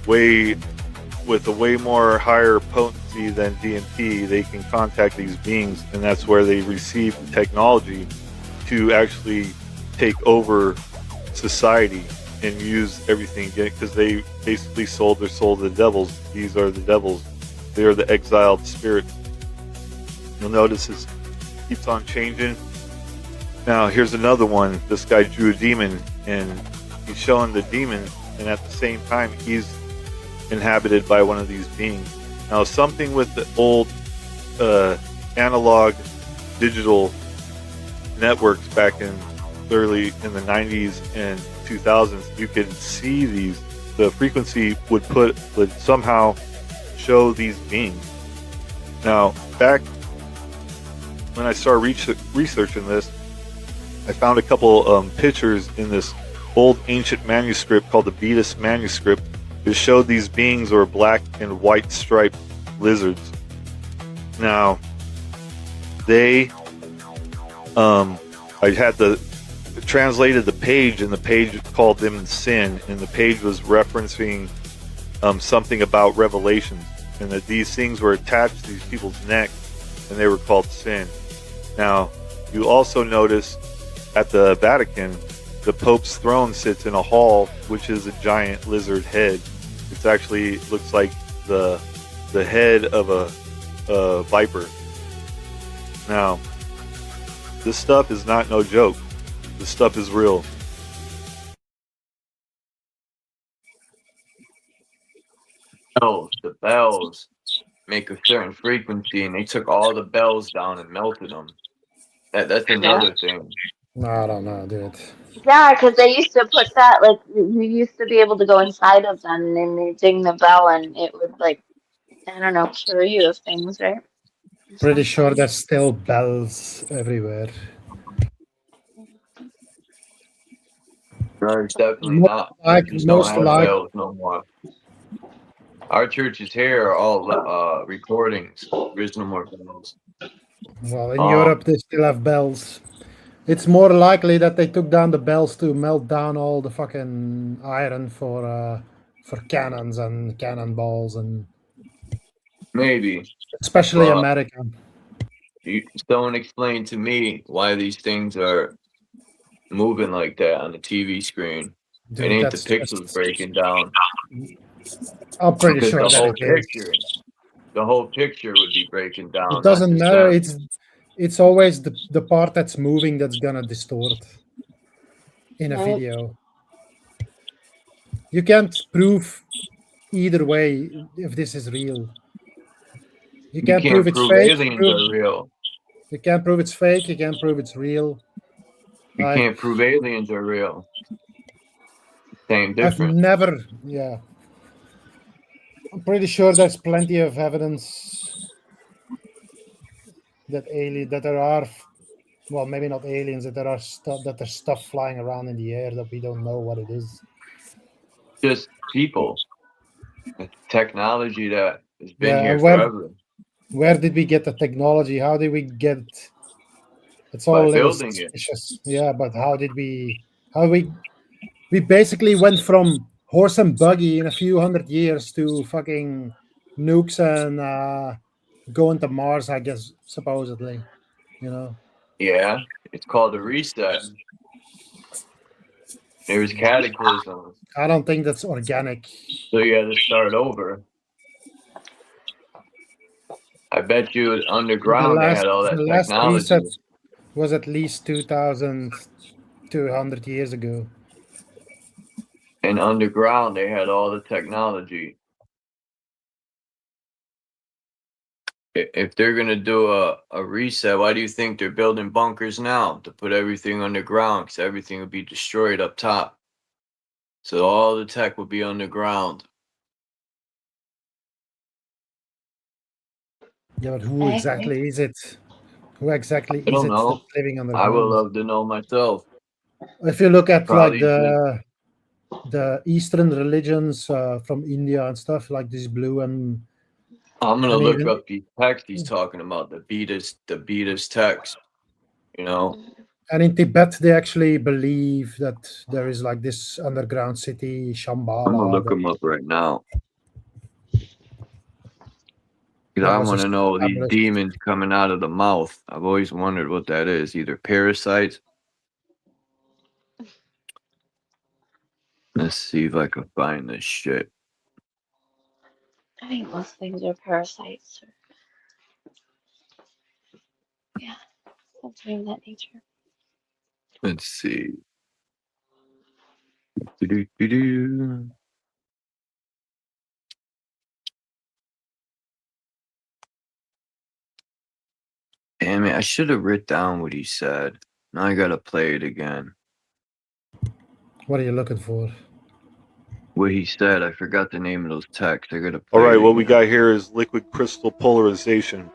Speaker 2: with a way more higher potency than DMT. They can contact these beings, and that's where they receive the technology to actually take over society and use everything again, because they basically sold their soul to the devils. These are the devils. They are the exiled spirits. You'll notice this keeps on changing. Now here's another one. This guy drew a demon, and he's showing the demon, and at the same time he's inhabited by one of these beings. Now something with the old analog digital networks back in early in the 90s and 2000s, you could see these. The frequency would somehow show these beings. Now, back when I started researching this, I found a couple pictures in this old ancient manuscript called the Vedas manuscript. It showed these beings were black and white striped lizards. Now, they, I had translated the page, and the page called them sin, and the page was referencing something about revelations, and that these things were attached to these people's neck, and they were called sin. Now, you also notice at the Vatican, the Pope's throne sits in a hall, which is a giant lizard head. It's actually looks like the head of a viper. Now, this stuff is not no joke. This stuff is real. Oh, the bells make a certain frequency, and they took all the bells down and melted them. That's another thing.
Speaker 18: I don't know, dude.
Speaker 8: Yeah, because they used to put that, like, you used to be able to go inside of them and they ding the bell and it would, like, I don't know, cure you of things, right?
Speaker 18: Pretty sure there's still bells everywhere.
Speaker 2: No, it's definitely
Speaker 18: Most
Speaker 2: not.
Speaker 18: like-
Speaker 2: We just don't
Speaker 18: most
Speaker 2: have
Speaker 18: like-
Speaker 2: bells no more. Our churches here are all recordings. There's no more bells.
Speaker 18: Well, in Europe they still have bells. It's more likely that they took down the bells to melt down all the fucking iron for cannons and cannonballs and
Speaker 2: Maybe.
Speaker 18: especially
Speaker 2: Well,
Speaker 18: America.
Speaker 2: Someone explain to me why these things are moving like that on the TV screen.
Speaker 18: Dude,
Speaker 2: it ain't the
Speaker 18: that's
Speaker 2: pixels
Speaker 18: just-
Speaker 2: breaking down.
Speaker 18: I'm pretty
Speaker 2: Because
Speaker 18: sure
Speaker 2: the
Speaker 18: that
Speaker 2: whole
Speaker 18: it is.
Speaker 2: the whole picture would be breaking down.
Speaker 18: It doesn't
Speaker 2: not the
Speaker 18: matter.
Speaker 2: sound.
Speaker 18: It's always the part that's moving that's gonna distort in a
Speaker 8: Right.
Speaker 18: video. You can't prove either way if this is real. You can't prove it's fake.
Speaker 2: aliens are real.
Speaker 18: You can't prove it's fake. You can't prove it's real.
Speaker 2: You
Speaker 18: Like,
Speaker 2: can't prove aliens are real. Same
Speaker 18: I've
Speaker 2: difference.
Speaker 18: never, yeah. I'm pretty sure there's plenty of evidence that there are, well, maybe not aliens, that there are that there's stuff flying around in the air that we don't know what it is.
Speaker 2: Just people. It's technology that has been
Speaker 18: Yeah,
Speaker 2: here
Speaker 18: and
Speaker 2: forever.
Speaker 18: where did we get the technology? How did we get? It's all
Speaker 2: By
Speaker 18: a little
Speaker 2: building it.
Speaker 18: suspicious. Yeah, but how did we? How we basically went from horse and buggy in a few hundred years to fucking nukes and going to Mars, I guess, supposedly. You know.
Speaker 2: Yeah, it's called a reset. There was cataclysms,
Speaker 18: I don't think that's organic.
Speaker 2: so you had to start over. I bet you underground they had all
Speaker 18: The
Speaker 2: that
Speaker 18: last reset
Speaker 2: technology.
Speaker 18: was at least 2,200 years ago.
Speaker 2: And underground they had all the technology. If they're gonna do a reset, why do you think they're building bunkers now? To put everything underground, because everything would be destroyed up top. So all the tech would be underground.
Speaker 18: Yeah, but who exactly is it? Who exactly
Speaker 2: I
Speaker 18: is
Speaker 2: don't
Speaker 18: it that's
Speaker 2: know.
Speaker 18: living
Speaker 2: I would
Speaker 18: underground?
Speaker 2: love to know myself.
Speaker 18: If you look at like
Speaker 2: Probably
Speaker 18: the Eastern religions from India and stuff, like this blue and
Speaker 2: I'm gonna
Speaker 18: and
Speaker 2: look
Speaker 18: even
Speaker 2: up the text he's talking about, the Beatus text. You know,
Speaker 18: and in Tibet they actually believe that there is like this underground city
Speaker 2: I'm gonna
Speaker 18: Shambhala
Speaker 2: look
Speaker 18: that,
Speaker 2: them up right now. Because
Speaker 18: that
Speaker 2: I
Speaker 18: was
Speaker 2: want to know these
Speaker 18: established.
Speaker 2: demons coming out of the mouth. I've always wondered what that is. Either parasites. Let's see if I can find this shit.
Speaker 8: I think most things are parasites. Yeah, something of that nature.
Speaker 2: Let's see. Do-do-do-do. Damn it, I should have written down what he said. Now I gotta play it again.
Speaker 18: What are you looking for?
Speaker 2: What he said, I forgot the name of those texts. I gotta
Speaker 19: All
Speaker 2: play
Speaker 19: right,
Speaker 2: it
Speaker 19: what we
Speaker 2: again.
Speaker 19: got here is liquid crystal polarization.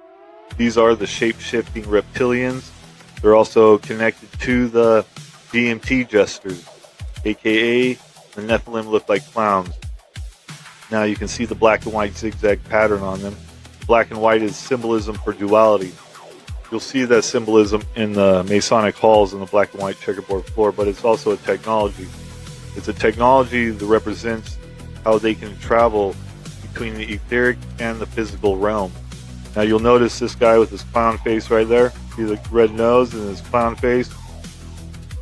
Speaker 19: These are the shape-shifting reptilians. They're also connected to the DMT jesters, aka the Nephilim look like clowns. Now you can see the black and white zigzag pattern on them. Black and white is symbolism for duality. You'll see that symbolism in the Masonic halls and the black and white checkerboard floor, but it's also a technology. It's a technology that represents how they can travel between the etheric and the physical realm. Now you'll notice this guy with his clown face right there. See the red nose and his clown face?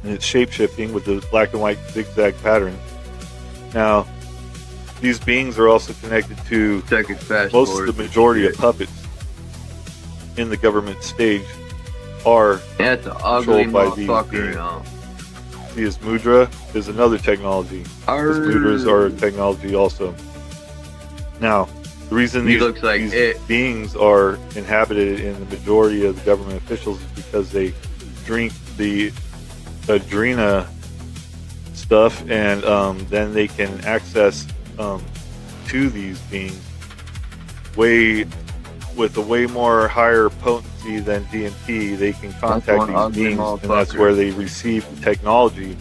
Speaker 19: And it's shape-shifting with the black and white zigzag pattern. Now, these beings are also connected to most of the majority of puppets in the government stage are
Speaker 2: That's an ugly
Speaker 19: controlled by these
Speaker 2: motherfucker,
Speaker 19: beings.
Speaker 2: you know.
Speaker 19: See his mudra is another technology. His mudras are a technology also. Now, the reason
Speaker 2: He
Speaker 19: these,
Speaker 2: looks like
Speaker 19: these
Speaker 2: it.
Speaker 19: beings are inhabited in the majority of the government officials is because they drink the adrena stuff, and then they can access to these beings with a way more higher potency than DMT. They can contact these beings, and that's where they receive the technology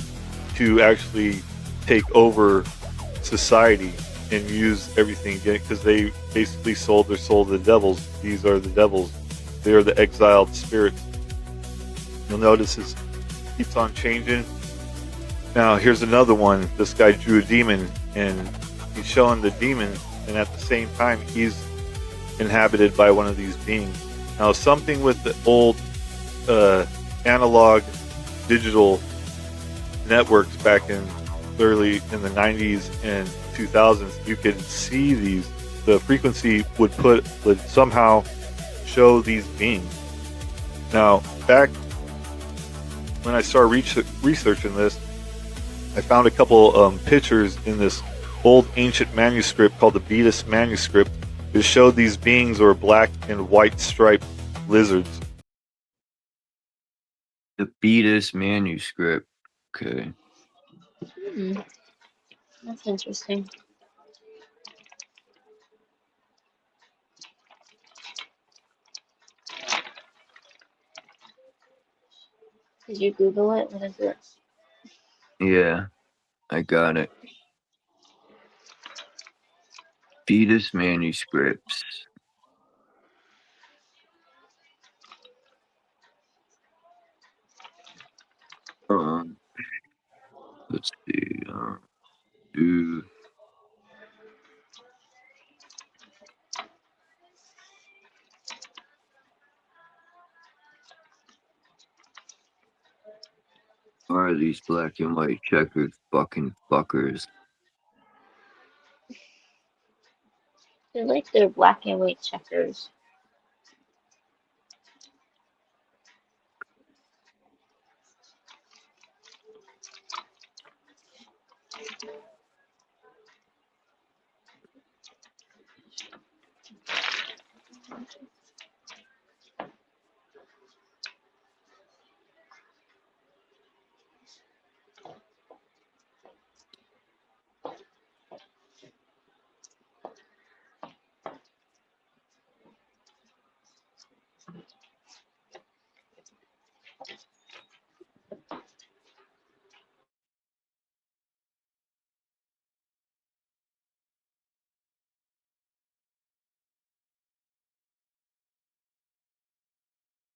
Speaker 19: to actually take over society and use everything again, because they basically sold their soul to the devils. These are the devils. They are the exiled spirits. You'll notice this keeps on changing. Now here's another one. This guy drew a demon, and he's showing the demon, and at the same time he's inhabited by one of these beings. Now something with the old analog digital networks back in early in the 90s and 2000s, you could see these. The frequency would somehow show these beings. Now back when I started researching this, I found a couple pictures in this old ancient manuscript called the Beatus manuscript. It showed these beings were black and white striped lizards.
Speaker 2: The Beatus manuscript. Okay.
Speaker 8: That's interesting. Did you Google it? What is it?
Speaker 2: Yeah, I got it. Fetus manuscripts. Um, let's see. Do are these black and white checkered fucking fuckers?
Speaker 8: They're like their black and white checkers.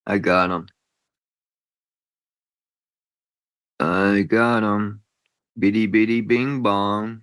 Speaker 2: I got 'em. I got 'em. Bitty bitty bing bong.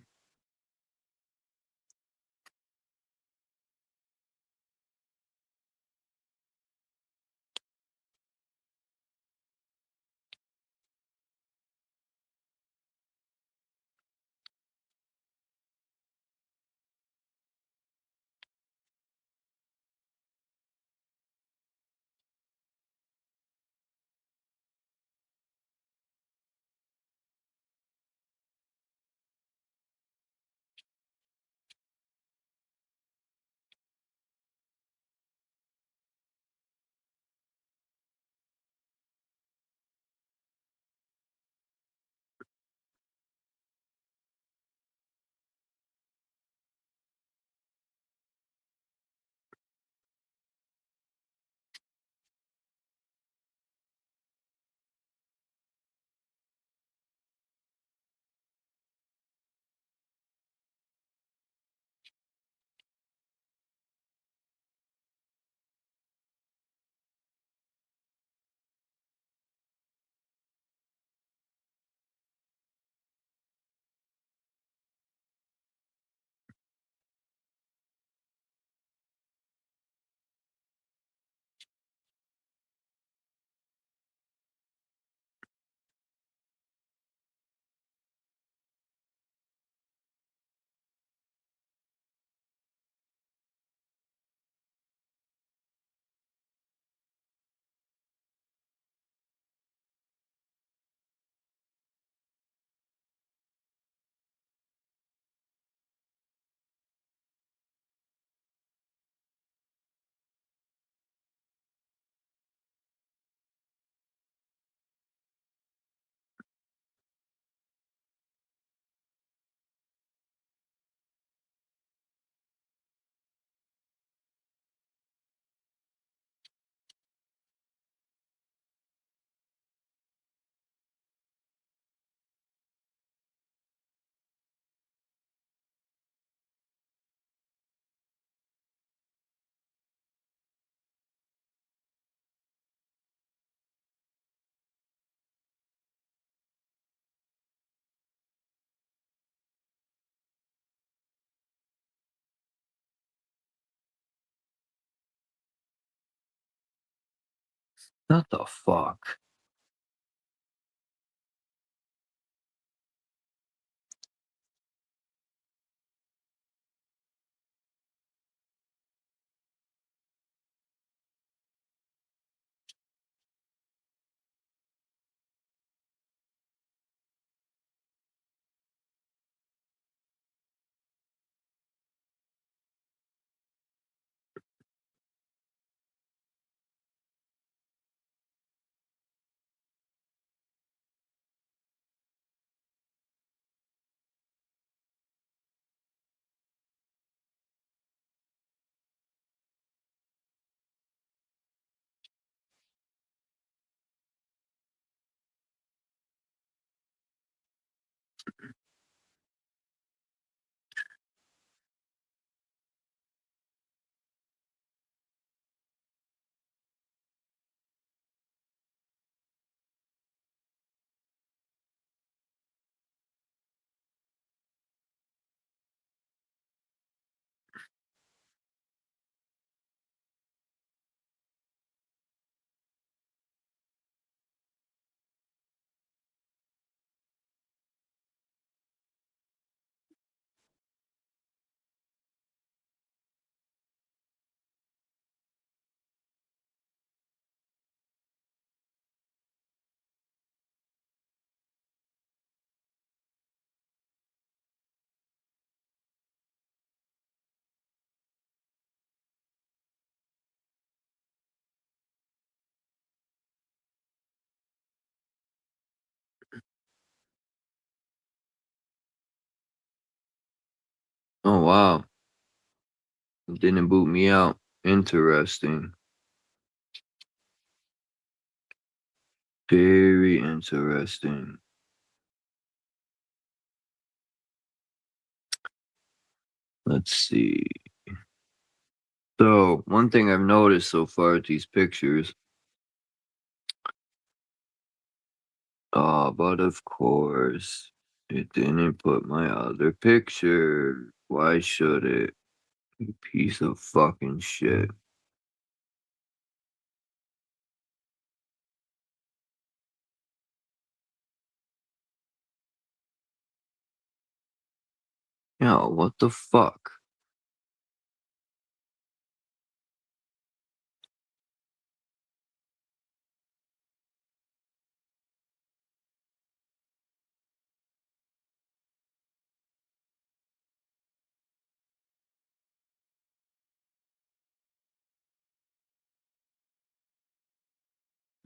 Speaker 2: What the fuck? Oh wow. It didn't boot me out. Interesting. Very interesting. Let's see. So, one thing I've noticed so far with these pictures, but of course, it didn't put my other picture. Why should it? You piece of fucking shit. Yo, what the fuck?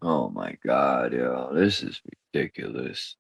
Speaker 2: Oh my god, yo, this is ridiculous.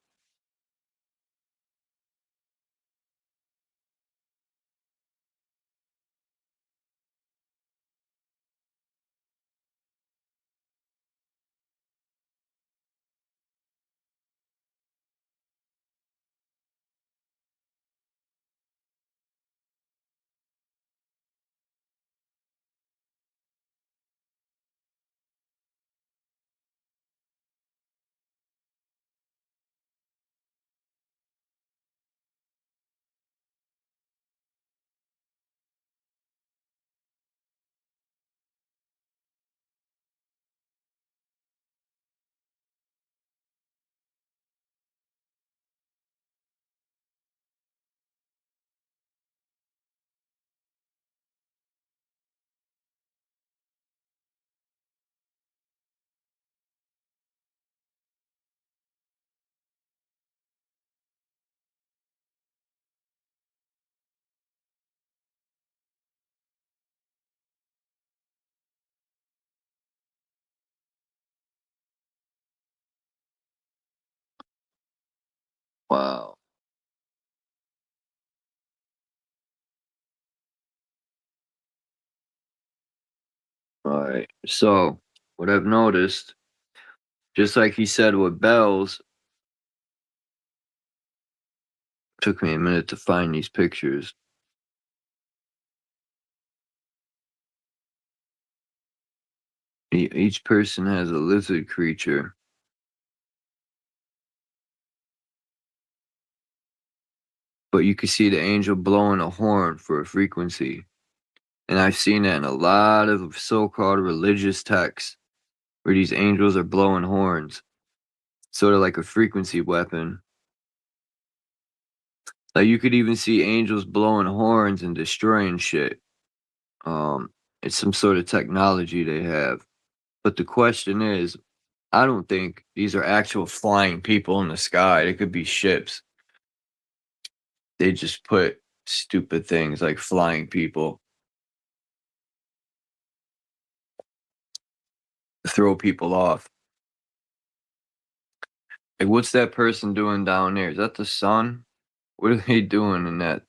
Speaker 2: Wow. Alright, so what I've noticed, just like he said with bells, took me a minute to find these pictures. Each person has a lizard creature. But you can see the angel blowing a horn for a frequency. And I've seen that in a lot of so-called religious texts where these angels are blowing horns. Sort of like a frequency weapon. Like you could even see angels blowing horns and destroying shit. It's some sort of technology they have. But the question is, I don't think these are actual flying people in the sky. They could be ships. They just put stupid things like flying people to throw people off. Like, what's that person doing down there? Is that the sun? What are they doing in that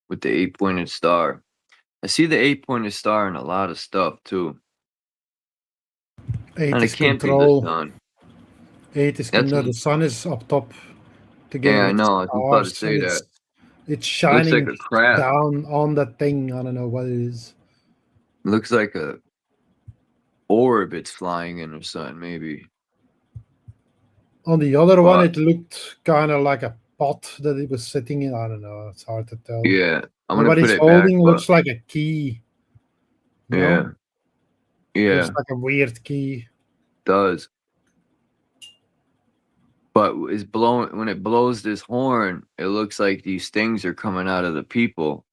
Speaker 2: with the 8-pointed star? I see the 8-pointed star in a lot of stuff too.
Speaker 18: Eight
Speaker 2: And it
Speaker 18: is
Speaker 2: can't be the
Speaker 18: control.
Speaker 2: sun.
Speaker 18: 8 is
Speaker 2: That's
Speaker 18: no,
Speaker 2: what,
Speaker 18: the sun is up top. to give
Speaker 2: Yeah, I
Speaker 18: it
Speaker 2: know. I was about to
Speaker 18: stars, and
Speaker 2: say that.
Speaker 18: it's
Speaker 2: Looks like
Speaker 18: shining
Speaker 2: a crab.
Speaker 18: down on that thing. I don't know what it is.
Speaker 2: Looks like a orb it's flying in or something, maybe.
Speaker 18: On the other one,
Speaker 2: But
Speaker 18: it looked kind of like a pot that it was sitting in. I don't know. It's hard to tell.
Speaker 2: yeah, I'm
Speaker 18: And
Speaker 2: gonna
Speaker 18: what
Speaker 2: put
Speaker 18: he's
Speaker 2: it back,
Speaker 18: holding
Speaker 2: but
Speaker 18: looks like a key.
Speaker 2: yeah,
Speaker 18: No,
Speaker 2: yeah,
Speaker 18: looks like a weird key.
Speaker 2: does. But it's blowing when it blows this horn, it looks like these things are coming out of the people.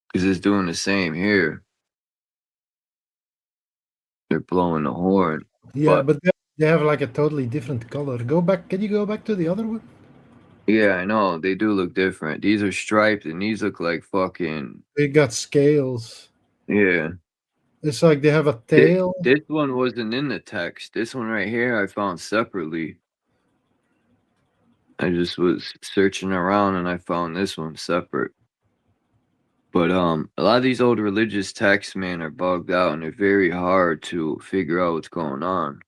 Speaker 2: Because it's doing the same here. They're blowing the horn.
Speaker 18: Yeah,
Speaker 2: But
Speaker 18: but they have like a totally different color. Go back. Can you go back to the other one?
Speaker 2: yeah, I know. They do look different. These are striped and these look like fucking
Speaker 18: They got scales.
Speaker 2: yeah.
Speaker 18: It's like they have a
Speaker 2: This,
Speaker 18: tail.
Speaker 2: this one wasn't in the text. This one right here I found separately. I just was searching around and I found this one separate. But a lot of these old religious texts, man, are bugged out and they're very hard to figure out what's going on.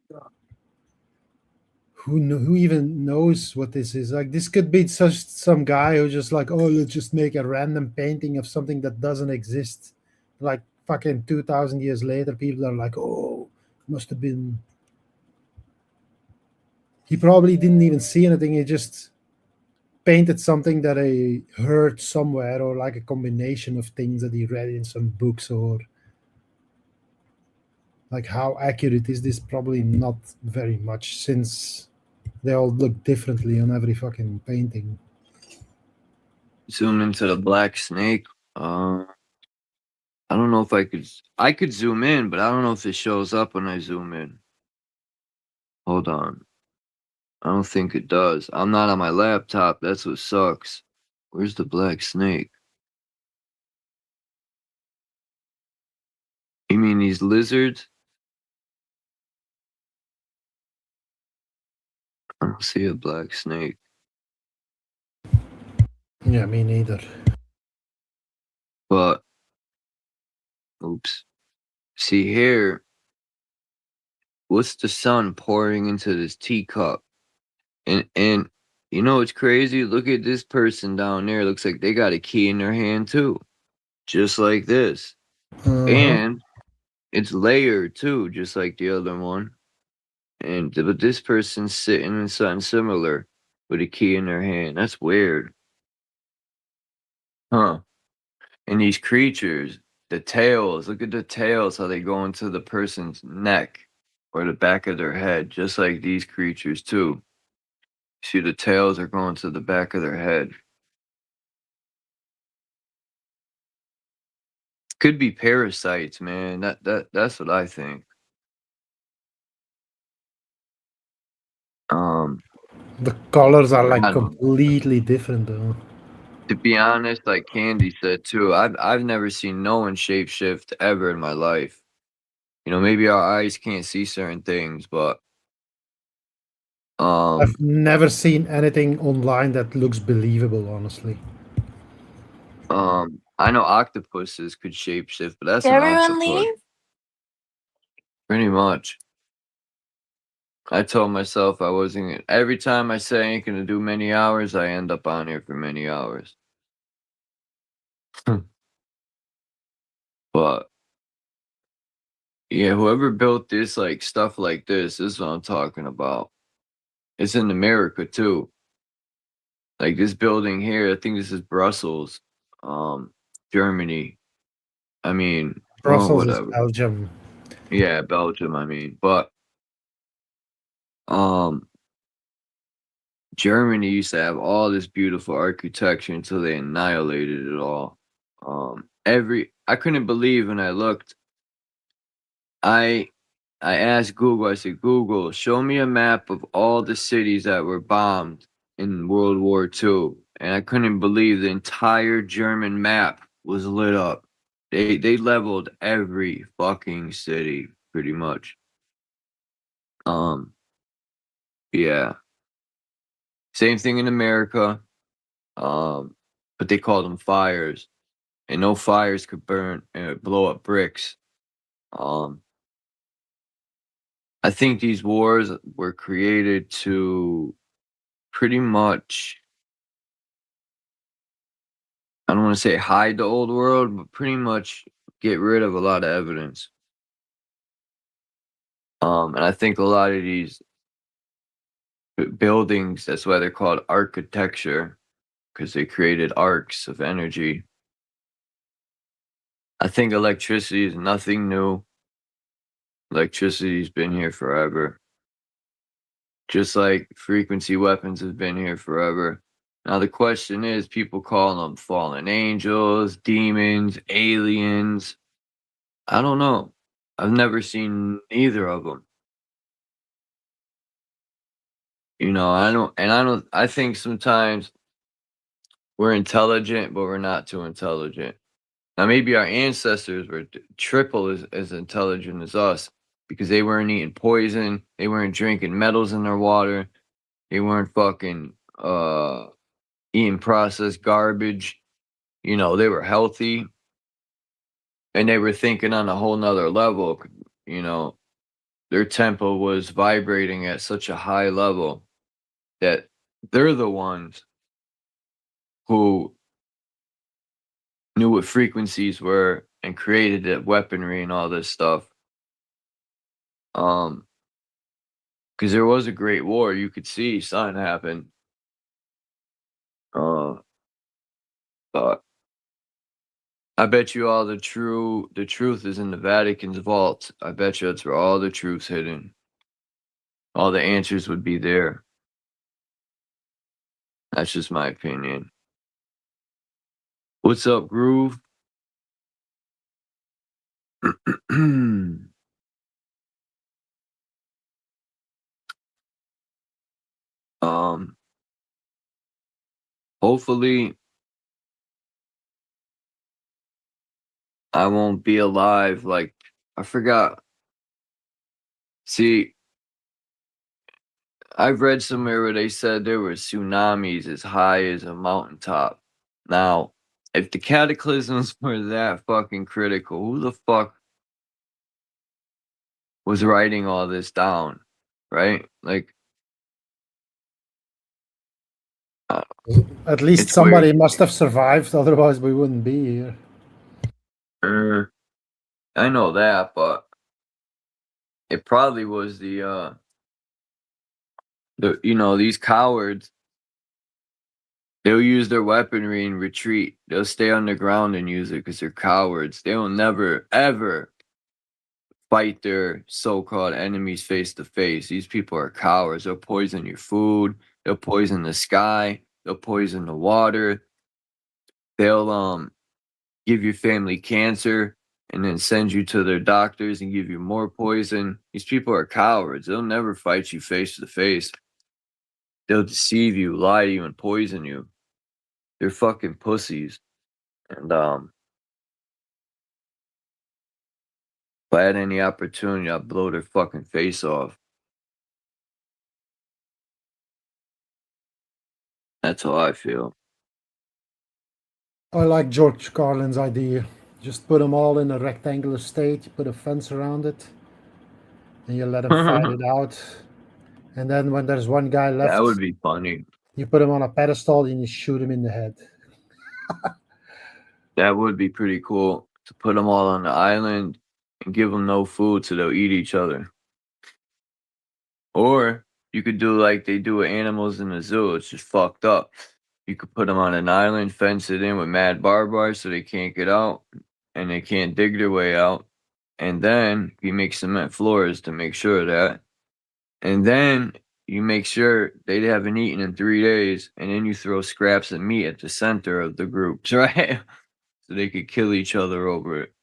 Speaker 18: Who even knows what this is? Like this could be such some guy who just like, oh, let's just make a random painting of something that doesn't exist. Like fucking 2,000 years later, people are like, oh, must have been. He probably didn't even see anything. He just painted something that he heard somewhere, or like a combination of things that he read in some books, or like how accurate is this? Probably not very much, since they all look differently on every fucking painting.
Speaker 2: Zoom into the black snake. I don't know if I could zoom in, but I don't know if it shows up when I zoom in. Hold on. I don't think it does. I'm not on my laptop. That's what sucks. Where's the black snake? You mean these lizards? I don't see a black snake.
Speaker 18: Yeah, me neither.
Speaker 2: But, oops. See here, what's the sun pouring into this teacup? And you know what's crazy? Look at this person down there. Looks like they got a key in their hand too. Just like this. And it's layered too, just like the other one. But this person's sitting in something similar with a key in their hand. That's weird. Huh. And these creatures, the tails, look at the tails, how they go into the person's neck or the back of their head, just like these creatures too. See, the tails are going to the back of their head. Could be parasites, man. That's what I think.
Speaker 18: The colors are
Speaker 2: I
Speaker 18: like
Speaker 2: don't know.
Speaker 18: completely different though.
Speaker 2: To be honest, like Candy said too, I've never seen no one shapeshift ever in my life. You know, maybe our eyes can't see certain things, but
Speaker 18: I've never seen anything online that looks believable, honestly.
Speaker 2: I know octopuses could shapeshift, but that's
Speaker 8: Did
Speaker 2: an
Speaker 8: everyone
Speaker 2: octopus.
Speaker 8: leave?
Speaker 2: Pretty much. I told myself I wasn't. Every time I say I ain't gonna do many hours, I end up on here for many hours. But yeah, whoever built this, like stuff like this is what I'm talking about. It's in America too. Like this building here, I think this is Brussels, Germany. I mean, well,
Speaker 18: Brussels is
Speaker 2: whatever.
Speaker 18: Belgium.
Speaker 2: Yeah, Belgium. I mean, but Germany used to have all this beautiful architecture until they annihilated it all. I couldn't believe when I looked. I asked Google. I said, Google, show me a map of all the cities that were bombed in World War II, and I couldn't believe the entire German map was lit up. They leveled every fucking city pretty much. Yeah. Same thing in America. But they called them fires, and no fires could burn and blow up bricks. I think these wars were created to pretty much, I don't want to say hide the old world, but pretty much get rid of a lot of evidence. And I think a lot of these buildings, that's why they're called architecture, because they created arcs of energy. I think electricity is nothing new. Electricity's been here forever. Just like frequency weapons have been here forever. Now the question is, people call them fallen angels, demons, aliens. I don't know. I've never seen either of them. You know, I think sometimes we're intelligent, but we're not too intelligent. Now, maybe our ancestors were triple as intelligent as us because they weren't eating poison. They weren't drinking metals in their water. They weren't fucking eating processed garbage. You know, they were healthy and they were thinking on a whole nother level. You know, their tempo was vibrating at such a high level that they're the ones who knew what frequencies were and created that weaponry and all this stuff. Because there was a great war, you could see something happen. But I bet you all the truth is in the Vatican's vault. I bet you that's where all the truth's hidden. All the answers would be there. That's just my opinion. What's up, Groove? Hopefully I won't be alive. Like, I forgot. See, I've read somewhere where they said there were tsunamis as high as a mountaintop. Now, if the cataclysms were that fucking critical, who the fuck was writing all this down, right? Like,
Speaker 18: At least
Speaker 2: it's
Speaker 18: somebody
Speaker 2: weird.
Speaker 18: must have survived, otherwise we wouldn't be here.
Speaker 2: I know that, but it probably was the these cowards. They'll use their weaponry and retreat. They'll stay on the ground and use it because they're cowards. They'll never, ever fight their so-called enemies face to face. These people are cowards. They'll poison your food. They'll poison the sky. They'll poison the water. They'll give your family cancer and then send you to their doctors and give you more poison. These people are cowards. They'll never fight you face to face. They'll deceive you, lie to you, and poison you. They're fucking pussies. And if I had any opportunity, I'd blow their fucking face off. That's how I feel.
Speaker 18: I like George Carlin's idea. Just put them all in a rectangular state, you put a fence around it, and you let them fight it out. And then when there's one guy left,
Speaker 2: That would be funny.
Speaker 18: you put him on a pedestal and you shoot him in the head.
Speaker 2: That would be pretty cool to put them all on the island and give them no food so they'll eat each other. Or you could do like they do with animals in the zoo. It's just fucked up. You could put them on an island, fence it in with mad barbed wire so they can't get out and they can't dig their way out. And then you make cement floors to make sure of that. And then you make sure they haven't eaten in 3 days. And then you throw scraps of meat at the center of the groups, right? So they could kill each other over it.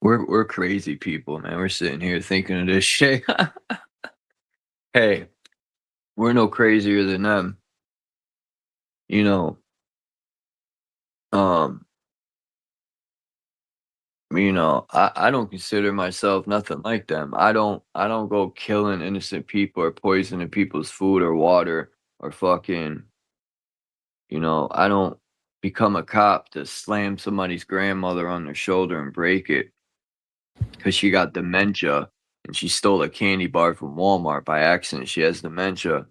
Speaker 2: We're crazy people, man. We're sitting here thinking of this shit. Hey, we're no crazier than them. You know, I don't consider myself nothing like them. I don't go killing innocent people or poisoning people's food or water or fucking, I don't become a cop to slam somebody's grandmother on their shoulder and break it because she got dementia and she stole a candy bar from Walmart by accident. She has dementia.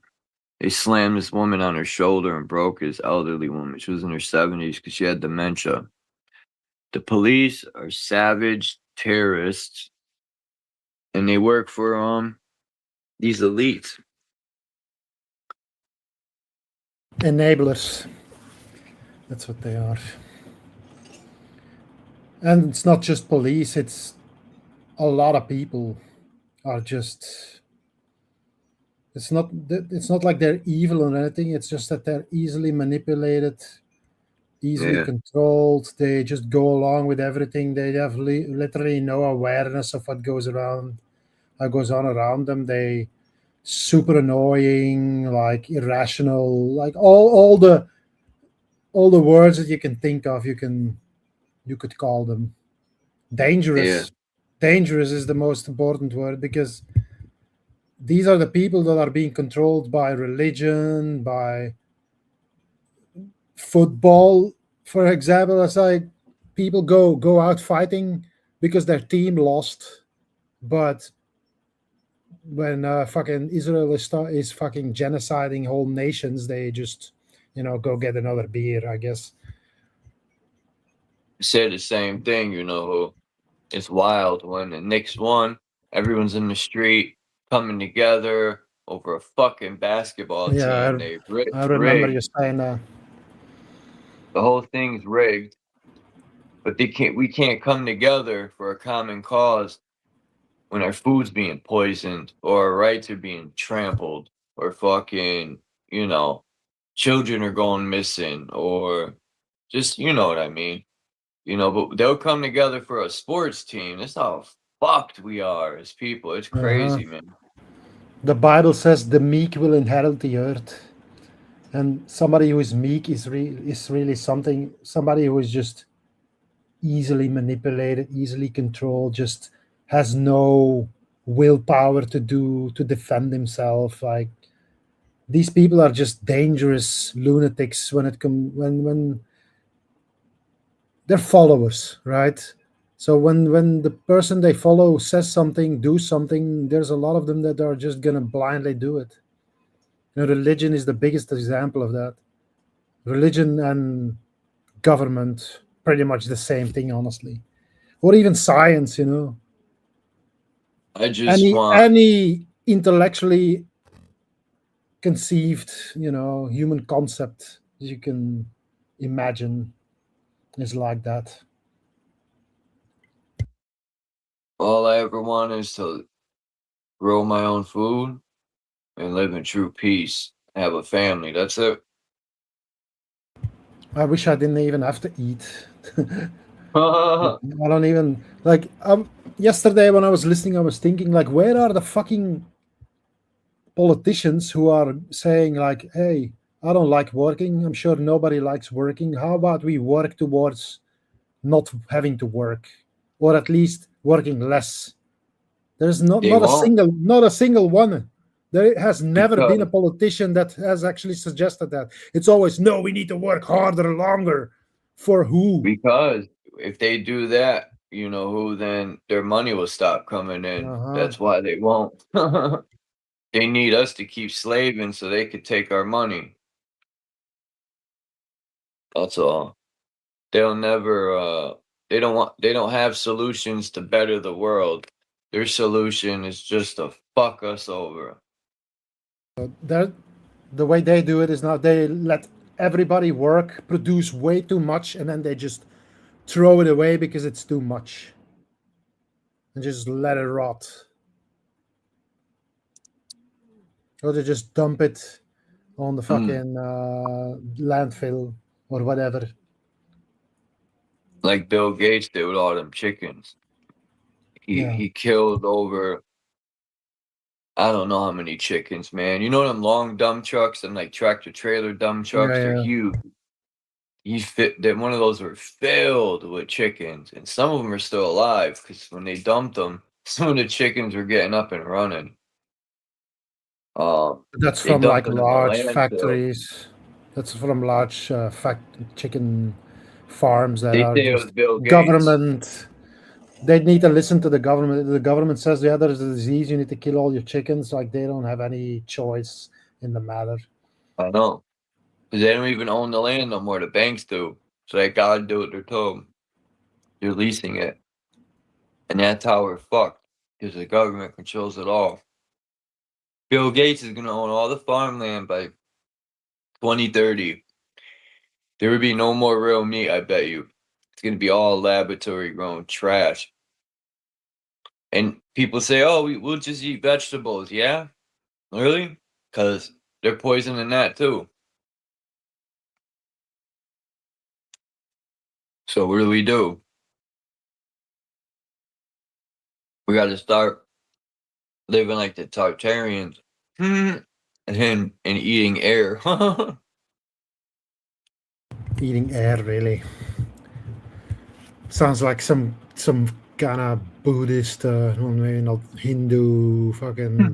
Speaker 2: They slammed this woman on her shoulder and broke this elderly woman. She was in her 70s because she had dementia. The police are savage terrorists, and they work for these elites.
Speaker 18: Enablers. That's what they are. And it's not just police, it's a lot of people are just, it's not like they're evil or anything, it's just that they're easily manipulated, easily
Speaker 2: Yeah.
Speaker 18: controlled. They just go along with everything. They have literally no awareness of what goes on around them. They super annoying, like irrational, like all the words that you can think of, you could call them. Dangerous. Dangerous is the most important word, because these are the people that are being controlled by religion, by football, for example. It's like people go out fighting because their team lost, but when fucking Israel is fucking genociding whole nations, they just go get another beer, I guess.
Speaker 2: Said the same thing, it's wild when the Knicks won. Everyone's in the street coming together over a fucking basketball
Speaker 18: Yeah,
Speaker 2: team.
Speaker 18: I remember you
Speaker 2: rigged.
Speaker 18: saying that.
Speaker 2: The whole thing's rigged, but we can't come together for a common cause when our food's being poisoned or our rights are being trampled or fucking, children are going missing or just, you know what I mean? But they'll come together for a sports team. That's how fucked we are as people. It's crazy, man.
Speaker 18: The Bible says the meek will inherit the earth, and somebody who is meek is really somebody who is just easily manipulated, easily controlled, just has no willpower to defend himself. Like, these people are just dangerous lunatics when they're followers, right? So when the person they follow says something, do something, there's a lot of them that are just gonna blindly do it. Religion is the biggest example of that. Religion and government, pretty much the same thing, honestly. Or even science,
Speaker 2: I just want
Speaker 18: any intellectually conceived, human concept you can imagine is like that.
Speaker 2: all I ever want is to grow my own food and live in true peace. Have a family. That's it.
Speaker 18: I wish I didn't even have to eat. I don't even like. Yesterday when I was listening, I was thinking, like, where are the fucking politicians who are saying, like, hey, I don't like working. I'm sure nobody likes working. How about we work towards not having to work, or at least working less? There's not a single one. There has never been a politician that has actually suggested that. It's always, no, we need to work harder, longer. For who?
Speaker 2: Because if they do that, then their money will stop coming in. That's why they won't. They need us to keep slaving so they could take our money. That's all. They'll never they don't have solutions to better the world. Their solution is just to fuck us over.
Speaker 18: The way they do it is now they let everybody work, produce way too much, and then they just throw it away because it's too much. And just let it rot. Or they just dump it on the fucking landfill or whatever.
Speaker 2: Like Bill Gates did with all them chickens. He killed over, I don't know how many chickens, man. You know them long dump trucks and like tractor trailer dump trucks? They're huge. One of those were filled with chickens, and some of them are still alive because when they dumped them, some of the chickens were getting up and running.
Speaker 18: That's from like large factories. That's from large chicken farms that are just government They need to listen to the government. The government says, yeah, there's a disease, you need to kill all your chickens. Like, they don't have any choice in the matter.
Speaker 2: I know. Because they don't even own the land no more. The banks do. So they gotta do what they're told. They're leasing it. And that's how we're fucked. Because the government controls it all. Bill Gates is gonna own all the farmland by 2030. There would be no more real meat, I bet you. It's gonna be all laboratory grown trash. And people say, oh, we'll just eat vegetables. Yeah? Really? Because they're poisoning that too. So what do? We got to start living like the Tartarians and eating air.
Speaker 18: Eating air, really. Sounds like some kind of Buddhist, maybe not Hindu, fucking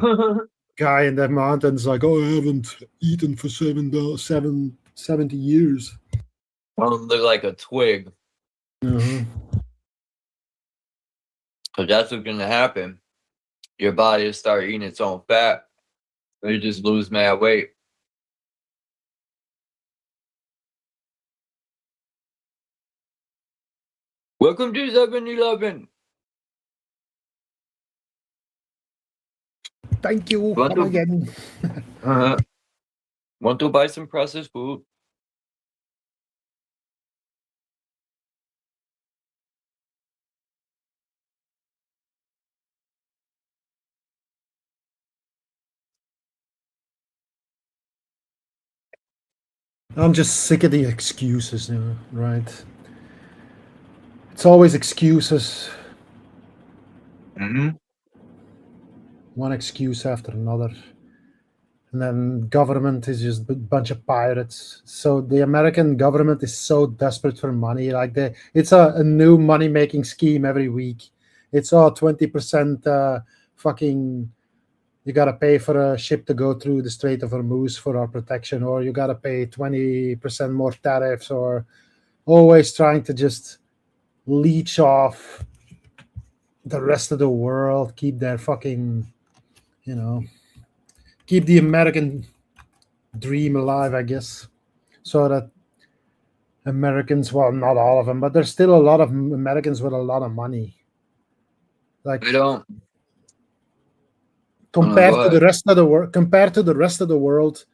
Speaker 18: guy in the mountains. Like, oh, I haven't eaten for 70 years.
Speaker 2: Look like a twig.
Speaker 18: Mhm.
Speaker 2: Because that's what's going to happen. Your body will start eating its own fat. And you just lose mad weight. Welcome to 7-Eleven.
Speaker 18: Thank you.
Speaker 2: Want
Speaker 18: Come
Speaker 2: to-
Speaker 18: again.
Speaker 2: Want to buy some processed food?
Speaker 18: I'm just sick of the excuses, right? It's always excuses.
Speaker 2: Mm-hmm.
Speaker 18: One excuse after another. And then government is just a bunch of pirates. So the American government is so desperate for money. Like it's a new money-making scheme every week. It's all 20% fucking... You got to pay for a ship to go through the Strait of Hormuz for our protection, or you got to pay 20% more tariffs, or always trying to just leech off the rest of the world, keep their fucking, keep the American dream alive, I guess, so that Americans, well, not all of them, but there's still a lot of Americans with a lot of money. Like,
Speaker 2: I don't.
Speaker 18: compared
Speaker 2: go
Speaker 18: to the
Speaker 2: ahead.
Speaker 18: rest of the world,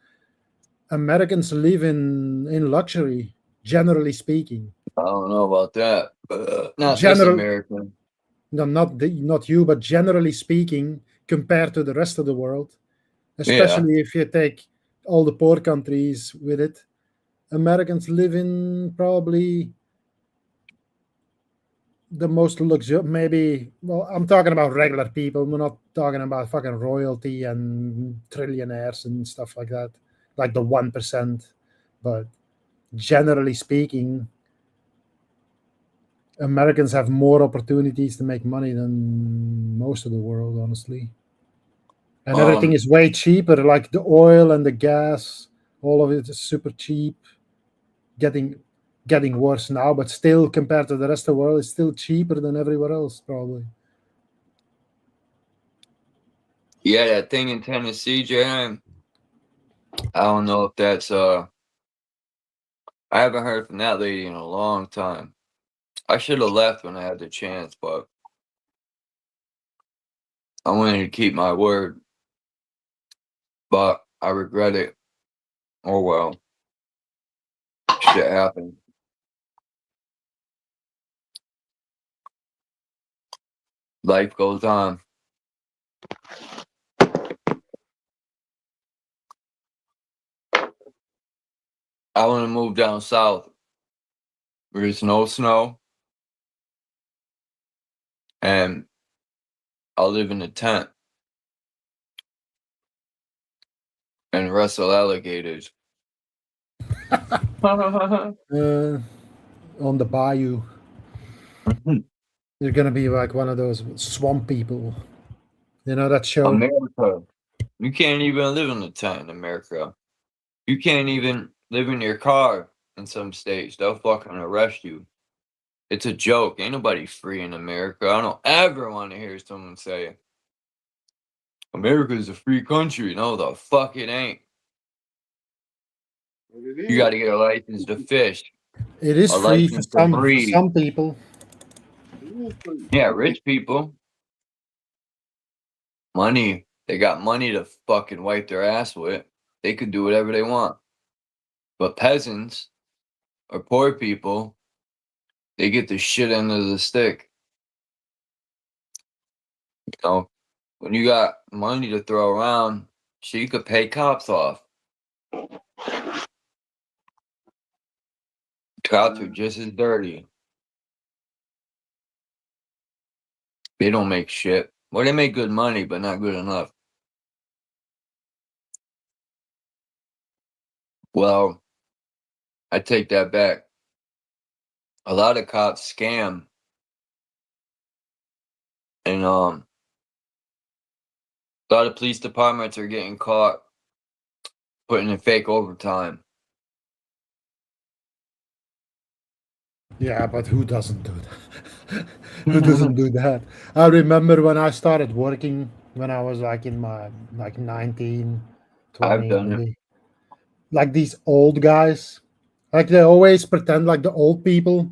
Speaker 18: Americans live in luxury, generally speaking.
Speaker 2: I don't know about that. Not this American.
Speaker 18: No, not you, but generally speaking, compared to the rest of the world, especially if you take all the poor countries with it, Americans live in probably the most luxurious, maybe, well, I'm talking about regular people. We're not talking about fucking royalty and trillionaires and stuff like that, like the 1%. But generally speaking, Americans have more opportunities to make money than most of the world, honestly. And everything is way cheaper, like the oil and the gas, all of it is super cheap. Getting worse now, but still, compared to the rest of the world, it's still cheaper than everywhere else, probably.
Speaker 2: Yeah, that thing in Tennessee, Jam. I don't know if that's I haven't heard from that lady in a long time. I should have left when I had the chance, but I wanted to keep my word. But I regret it. Oh well. Shit happened. Life goes on. I want to move down south where there's no snow. And I'll live in a tent and wrestle alligators.
Speaker 18: On the bayou. You're gonna be like one of those swamp people. You know that show?
Speaker 2: America. You can't even live in a tent in America. You can't even live in your car in some states. They'll fucking arrest you. It's a joke. Ain't nobody free in America. I don't ever want to hear someone say America's a free country. No, the fuck it ain't. You got to get a license to fish.
Speaker 18: It is
Speaker 2: A
Speaker 18: free for
Speaker 2: license to breed.
Speaker 18: some people.
Speaker 2: Yeah, rich people. Money. They got money to fucking wipe their ass with. They could do whatever they want. But peasants or poor people, they get the shit end of the stick. You know, when you got money to throw around, so you could pay cops off. Cops are just as dirty. They don't make shit. Well, they make good money, but not good enough. Well, I take that back. A lot of cops scam. And a lot of police departments are getting caught putting in fake overtime.
Speaker 18: Yeah, but who doesn't do that? Who doesn't do that? I remember when I started working when I was like in my 19, 20,
Speaker 2: I've done it.
Speaker 18: maybe. Like these old guys, like they always pretend like the old people.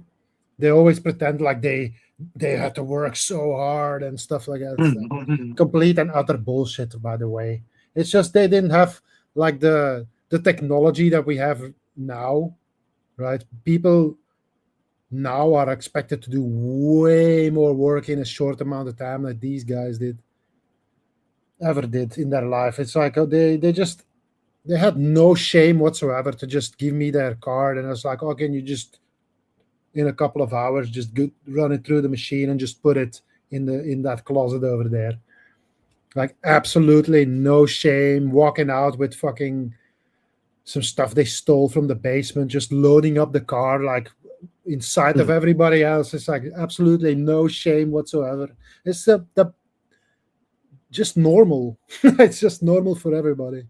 Speaker 18: They always pretend like they had to work so hard and stuff like that. It's like complete and utter bullshit, by the way. It's just they didn't have like the technology that we have now, right? People now are expected to do way more work in a short amount of time than these guys ever did in their life. It's like they had no shame whatsoever to just give me their card, and I was like, oh, can you just in a couple of hours just run it through the machine and just put it in that closet over there. Like absolutely no shame, walking out with fucking some stuff they stole from the basement, just loading up the car like in sight of everybody else. It's like absolutely no shame whatsoever. It's the just normal. It's just normal for everybody.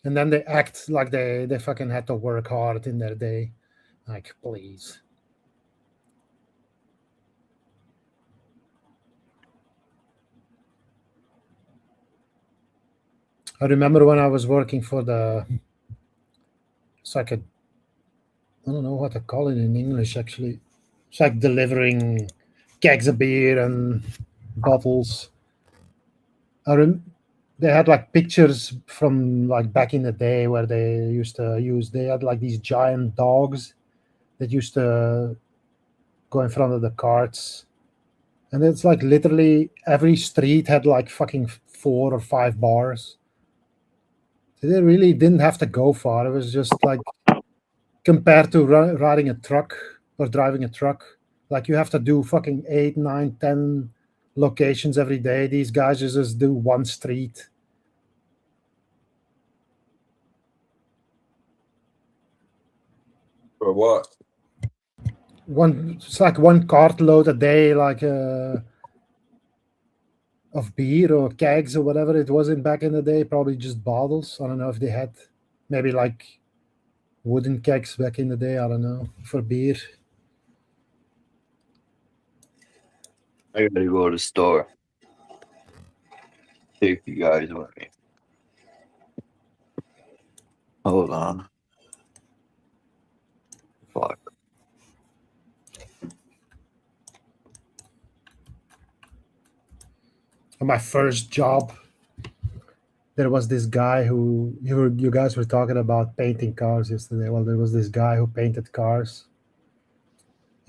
Speaker 18: And then they act like they fucking had to work hard in their day. Like, please. I remember when I was working for it's like I don't know what to call it in English, actually. It's like delivering kegs of beer and bottles. They had like pictures from like back in the day where they had like these giant dogs that used to go in front of the carts. And it's like literally every street had like fucking 4 or 5 bars. So they really didn't have to go far. It was just like compared to riding a truck or driving a truck, like you have to do fucking 8, 9, 10 locations every day. These guys just do one street.
Speaker 2: For what?
Speaker 18: It's like one cartload a day, like of beer or kegs or whatever it was in back in the day. Probably just bottles. I don't know if they had maybe like wooden kegs back in the day. I don't know, for beer.
Speaker 2: I gotta go to the store. Take you guys with me. Hold on. Fuck.
Speaker 18: On my first job, there was this guy who you guys were talking about painting cars yesterday. Well, there was this guy who painted cars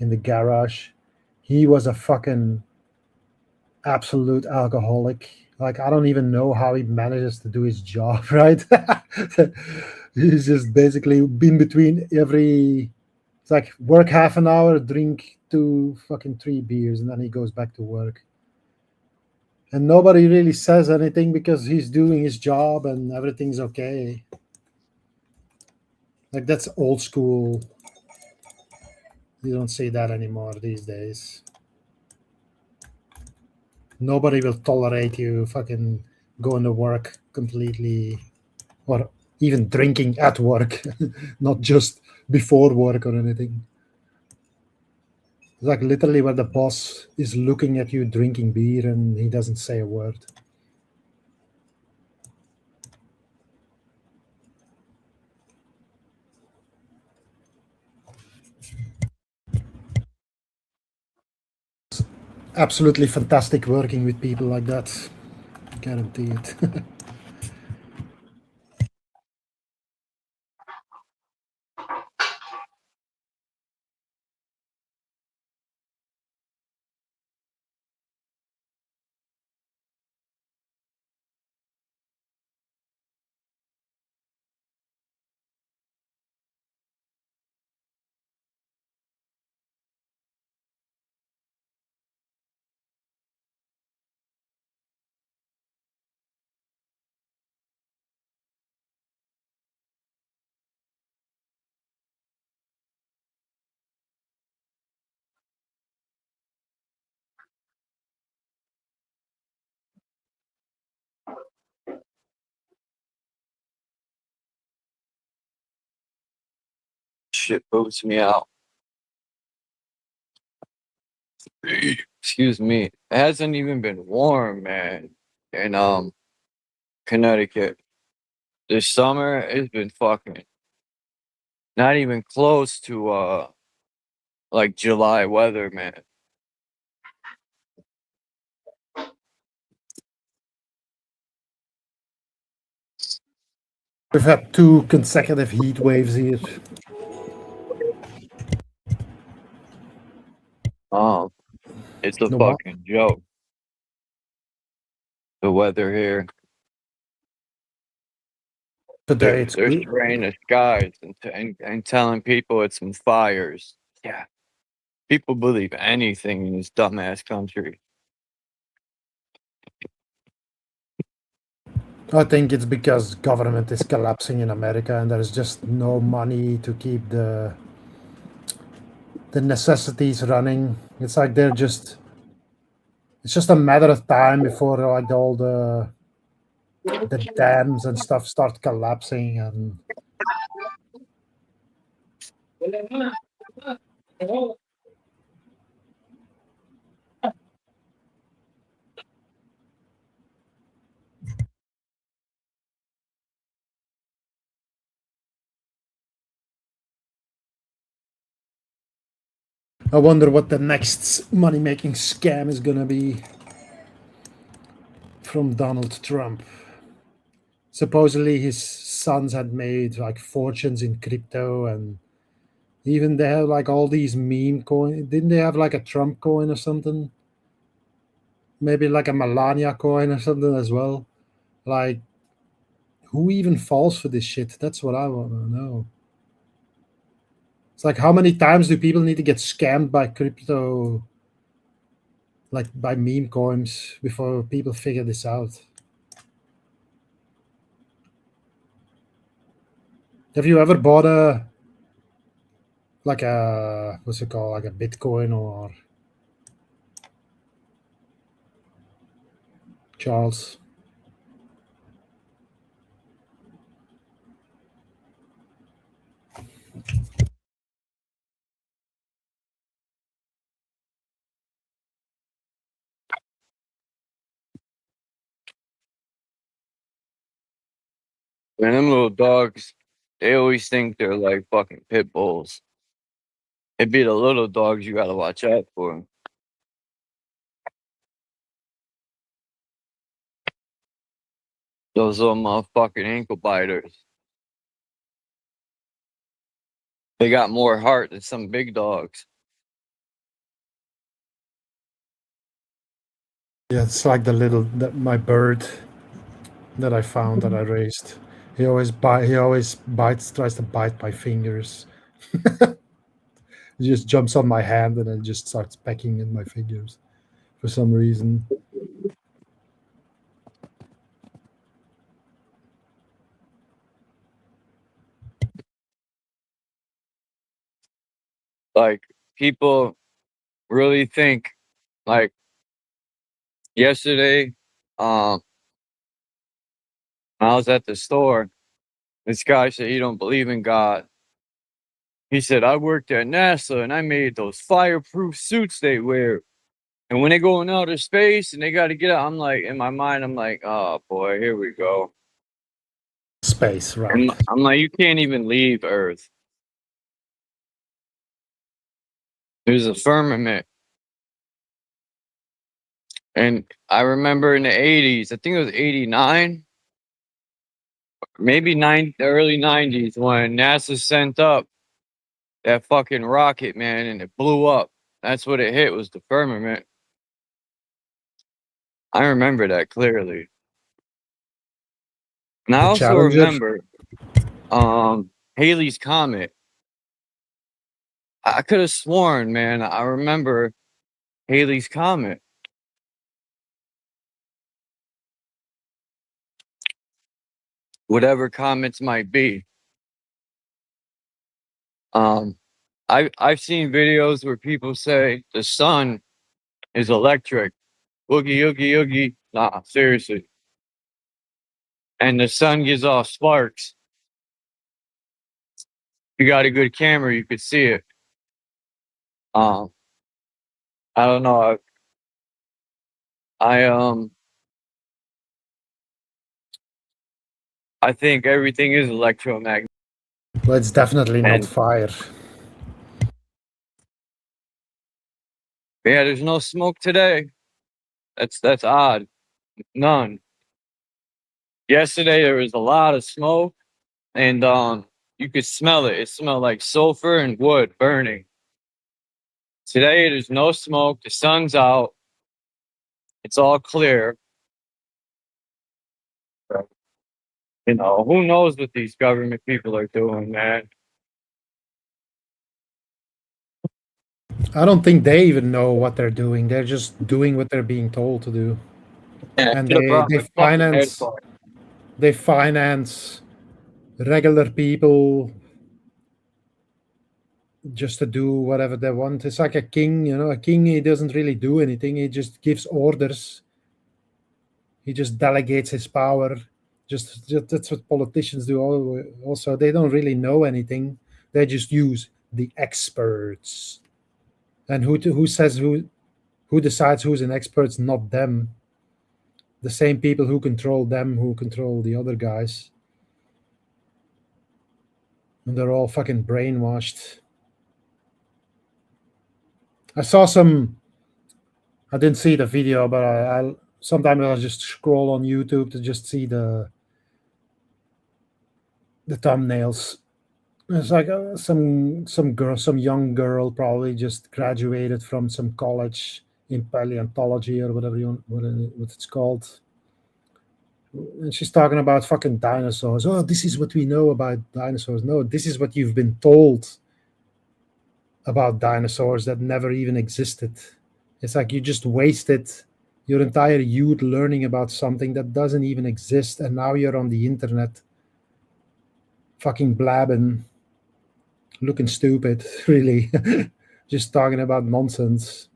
Speaker 18: in the garage. He was a fucking absolute alcoholic. Like, I don't even know how he manages to do his job, right? He's just basically been between it's like work half an hour, drink 2 fucking 3 beers, and then he goes back to work. And nobody really says anything because he's doing his job and everything's okay. Like, that's old school. You don't see that anymore these days. Nobody will tolerate you fucking going to work completely, or even drinking at work, not just before work or anything. It's like literally where the boss is looking at you drinking beer and he doesn't say a word. It's absolutely fantastic working with people like that. Guarantee it.
Speaker 2: Shit boots me out. Excuse me. It hasn't even been warm, man. In Connecticut. This summer it's been fucking not even close to like July weather, man.
Speaker 18: We've had 2 consecutive heat waves here.
Speaker 2: It's a
Speaker 18: No what?
Speaker 2: fucking joke. The weather here.
Speaker 18: Today it's
Speaker 2: They're
Speaker 18: good.
Speaker 2: spraying the skies and telling people it's some fires. Yeah. People believe anything in this dumbass country.
Speaker 18: I think it's because government is collapsing in America and there's just no money to keep the necessities running. It's like it's just a matter of time before like all the dams and stuff start collapsing. And I wonder what the next money-making scam is gonna be from Donald Trump. Supposedly his sons had made like fortunes in crypto, and even they have like all these meme coins. Didn't they have like a Trump coin or something? Maybe like a Melania coin or something as well. Like, who even falls for this shit? That's what I want to know. It's like, how many times do people need to get scammed by crypto, like by meme coins, before people figure this out? Have you ever bought like a, what's it called, like a Bitcoin or Charles?
Speaker 2: Man, them little dogs, they always think they're like fucking pit bulls. It be the little dogs you gotta watch out for. Those little motherfucking ankle biters. They got more heart than some big dogs.
Speaker 18: Yeah, it's like my bird that I found that I raised. He always bites, tries to bite my fingers. He just jumps on my hand and then just starts pecking at my fingers for some reason.
Speaker 2: Like, people really think, like, yesterday, I was at the store This guy said he don't believe in God. He said, I worked at NASA and I made those fireproof suits they wear. And when they go in outer space and they got to get out, I'm like, in my mind, I'm like, oh boy, here we go.
Speaker 18: Space, right?
Speaker 2: I'm like, you can't even leave Earth. There's a firmament. And I remember in the 80s, I think it was 89, maybe early 90s, when NASA sent up that fucking rocket, man, and it blew up. That's what it hit, was the firmament. I remember that clearly. And I
Speaker 18: The
Speaker 2: also
Speaker 18: Challenger.
Speaker 2: remember Halley's Comet. I could have sworn, man, I remember Halley's Comet. Whatever comets might be. I've seen videos where people say the sun is electric. Oogie, oogie, oogie. Nah, seriously. And the sun gives off sparks. If you got a good camera, you could see it. I don't know. I think everything is electromagnetic.
Speaker 18: Well, it's definitely not
Speaker 2: And
Speaker 18: fire.
Speaker 2: yeah, there's no smoke today. That's odd. None. Yesterday there was a lot of smoke, and you could smell it. It smelled like sulfur and wood burning. Today there's no smoke. The sun's out. It's all clear. You know, who knows what these government people are doing, man?
Speaker 18: I don't think they even know what they're doing. They're just doing what they're being told to do.
Speaker 2: Yeah,
Speaker 18: And
Speaker 2: should have brought
Speaker 18: they
Speaker 2: my fucking
Speaker 18: finance
Speaker 2: headphones.
Speaker 18: they finance regular people just to do whatever they want. It's like a king, you know. A king, he doesn't really do anything. He just gives orders. He just delegates his power. Just that's what politicians do. Also, they don't really know anything. They just use the experts. And who decides who's an expert? It's not them. The same people who control them, who control the other guys. And they're all fucking brainwashed. I saw some. I didn't see the video, but I sometimes I'll just scroll on YouTube to just see the thumbnails. It's like some young girl probably just graduated from some college in paleontology or whatever what it's called. And she's talking about fucking dinosaurs. Oh, this is what we know about dinosaurs. No, this is what you've been told about dinosaurs that never even existed. It's like you just wasted your entire youth learning about something that doesn't even exist, and now you're on the internet fucking blabbing, looking stupid, really. Just talking about nonsense,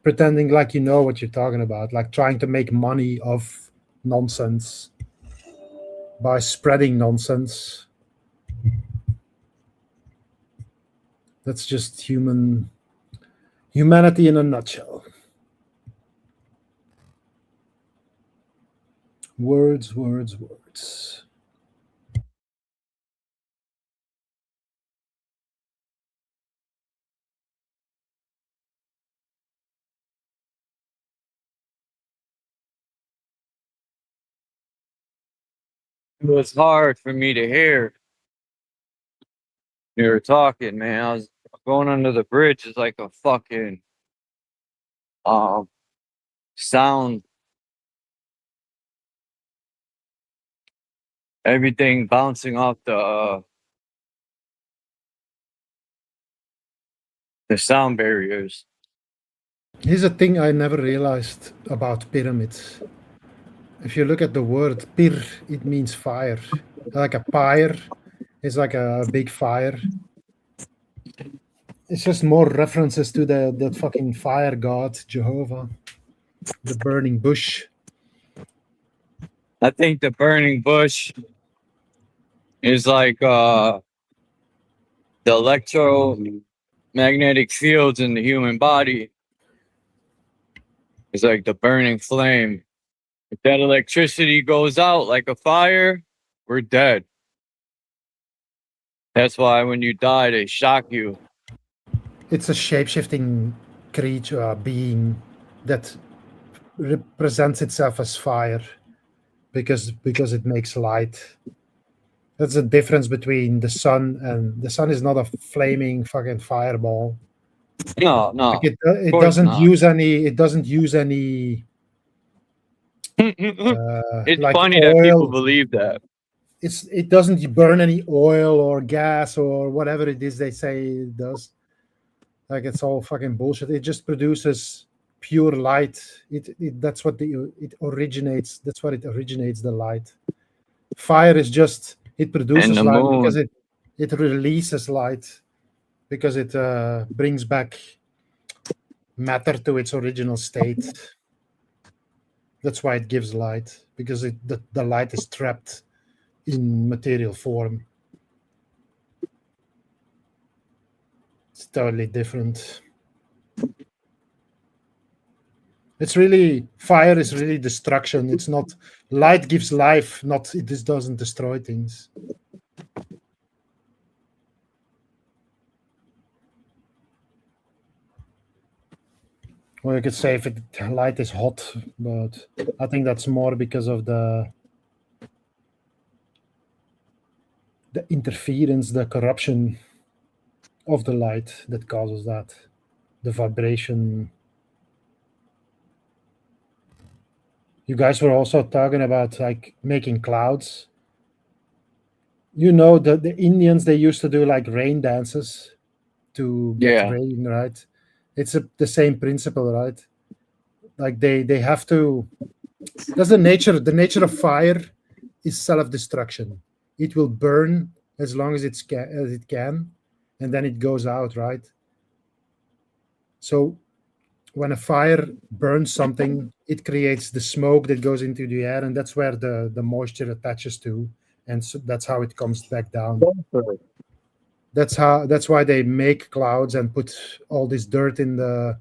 Speaker 18: pretending like you know what you're talking about, like trying to make money off nonsense by spreading nonsense. That's just humanity in a nutshell. Words, words, words.
Speaker 2: It was hard for me to hear. You were talking, man. I was going under the bridge. It's like a fucking sound. Everything bouncing off the sound barriers.
Speaker 18: Here's a thing I never realized about pyramids. If you look at the word pir, it means fire. Like a pyre is like a big fire. It's just more references to that fucking fire god, Jehovah. The burning bush.
Speaker 2: I think the burning bush is like the electromagnetic fields in the human body is like the burning flame. If that electricity goes out like a fire, we're dead. That's why when you die, they shock you.
Speaker 18: It's a shape-shifting creature, being that represents itself as fire because it makes light. That's the difference between the sun, and the sun is not a flaming fucking fireball.
Speaker 2: No,
Speaker 18: Like it
Speaker 2: course
Speaker 18: doesn't
Speaker 2: not.
Speaker 18: use any
Speaker 2: It's
Speaker 18: like
Speaker 2: funny that people
Speaker 18: oil.
Speaker 2: believe that.
Speaker 18: It doesn't burn any oil or gas or whatever it is they say it does. Like it's all fucking bullshit. It just produces pure light. That's what it originates. That's what it originates, the light. Fire is just it produces
Speaker 2: the
Speaker 18: light
Speaker 2: moon.
Speaker 18: because it releases light because it brings back matter to its original state. That's why it gives light, because the light is trapped in material form. It's totally different. It's really, fire is really destruction. It's not, light gives life, not, it just doesn't destroy things. Well, you could say if light is hot, but I think that's more because of the interference, the corruption of the light that causes that, the vibration. You guys were also talking about like making clouds. You know, the Indians, they used to do like rain dances to get rain, right? It's the same principle, right? Like they have to. That's the nature. The nature of fire is self-destruction. It will burn as long as it can, and then it goes out, right? So when a fire burns something, it creates the smoke that goes into the air, and that's where the moisture attaches to, and so that's how it comes back down. That's why they make clouds and put all this dirt in the.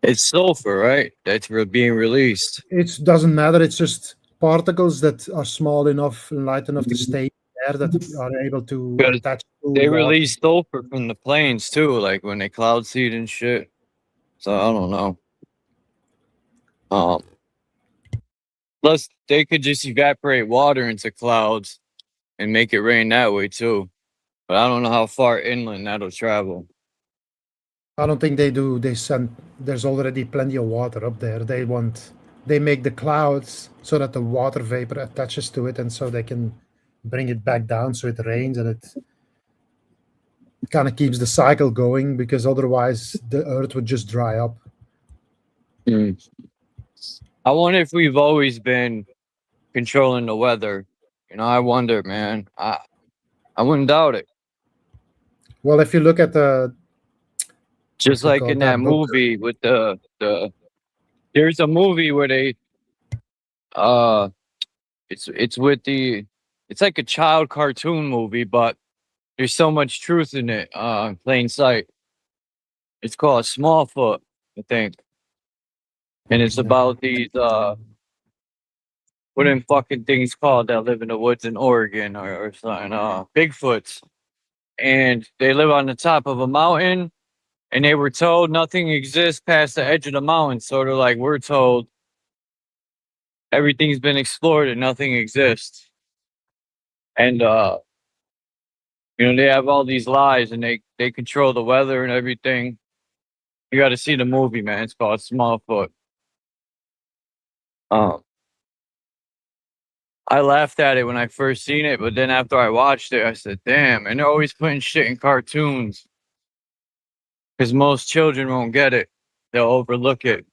Speaker 2: It's sulfur, right? That's being released.
Speaker 18: It doesn't matter. It's just particles that are small enough and light enough to stay in there that are able to attach to
Speaker 2: They
Speaker 18: water.
Speaker 2: release sulfur from the planes too, like when they cloud seed and shit. So I don't know. Plus, they could just evaporate water into clouds and make it rain that way too. But I don't know how far inland that'll travel.
Speaker 18: I don't think they do. There's already plenty of water up there. They make the clouds so that the water vapor attaches to it, and so they can bring it back down so it rains, and it kind of keeps the cycle going, because otherwise the earth would just dry up.
Speaker 2: I wonder if we've always been controlling the weather. You know, I wonder, man. I wouldn't doubt it.
Speaker 18: Well, if you look at
Speaker 2: just like in that movie with the there's a movie where they it's with it's like a child cartoon movie, but there's so much truth in it, plain sight. It's called Smallfoot, I think. And it's about these what them fucking things called that live in the woods in Oregon or something, Bigfoots. And they live on the top of a mountain, and they were told nothing exists past the edge of the mountain, sort of like we're told everything's been explored and nothing exists. And you know, they have all these lies, and they control the weather and everything. You got to see the movie, man. It's called Smallfoot. I laughed at it when I first seen it, but then after I watched it, I said, damn. And they're always putting shit in cartoons because most children won't get it. They'll overlook it.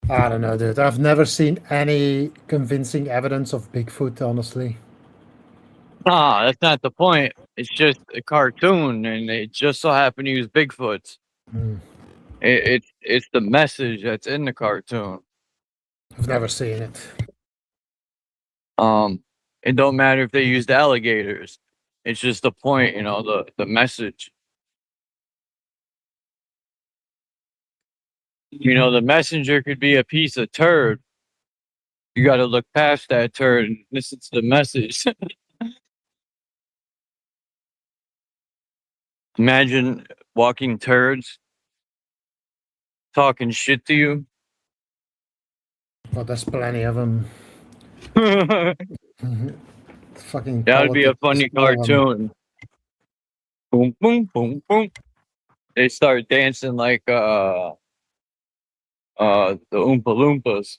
Speaker 18: I don't know, dude. I've never seen any convincing evidence of Bigfoot, honestly.
Speaker 2: Nah, that's not the point. It's just a cartoon, and they just so happen to use Bigfoots. It's the message that's in the cartoon.
Speaker 18: I've never seen it.
Speaker 2: It don't matter if they used alligators. It's just the point, you know, the message. You know, the messenger could be a piece of turd. You got to look past that turd and listen to the message. Imagine walking turds talking shit to you.
Speaker 18: Oh, there's plenty of them. Fucking
Speaker 2: That would be a
Speaker 18: politics
Speaker 2: funny
Speaker 18: is one.
Speaker 2: cartoon. Boom, boom, boom, boom. They start dancing like the Oompa Loompas.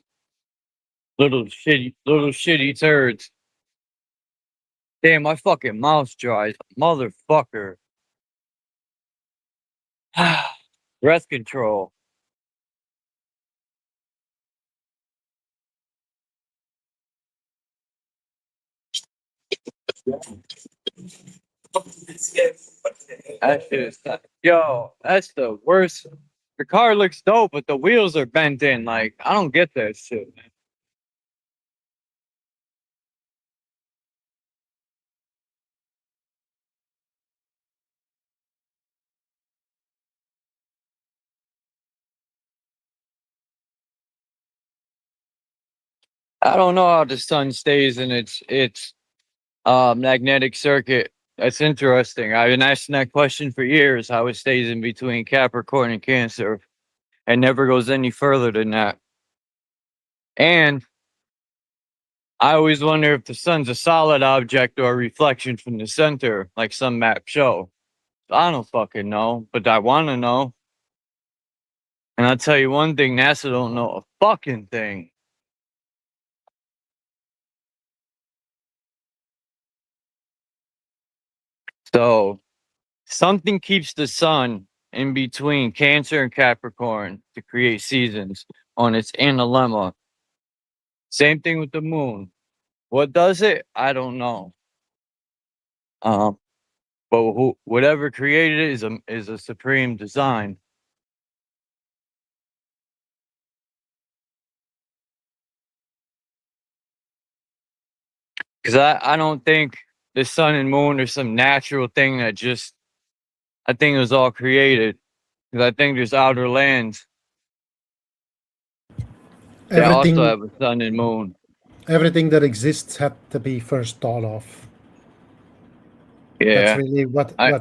Speaker 2: Little shitty turds. Damn, my fucking mouth's dry, motherfucker. Breath control. That shit is yo, that's the worst. The car looks dope, but the wheels are bent in. Like, I don't get that shit, man. I don't know how the sun stays in its magnetic circuit. That's interesting. I've been asking that question for years, how it stays in between Capricorn and Cancer and never goes any further than that. And I always wonder if the sun's a solid object or a reflection from the center, like some maps show. I don't fucking know, but I want to know. And I'll tell you one thing, NASA don't know a fucking thing. So something keeps the sun in between Cancer and Capricorn to create seasons on its analemma. Same thing with the moon. What does it? I don't know. But whatever created it is a supreme design. Because I don't think the sun and moon are some natural thing that just, I think it was all created. Because I think there's outer lands that also have a sun and moon.
Speaker 18: Everything that exists had to be first thought of.
Speaker 2: Yeah,
Speaker 18: That's really what
Speaker 2: I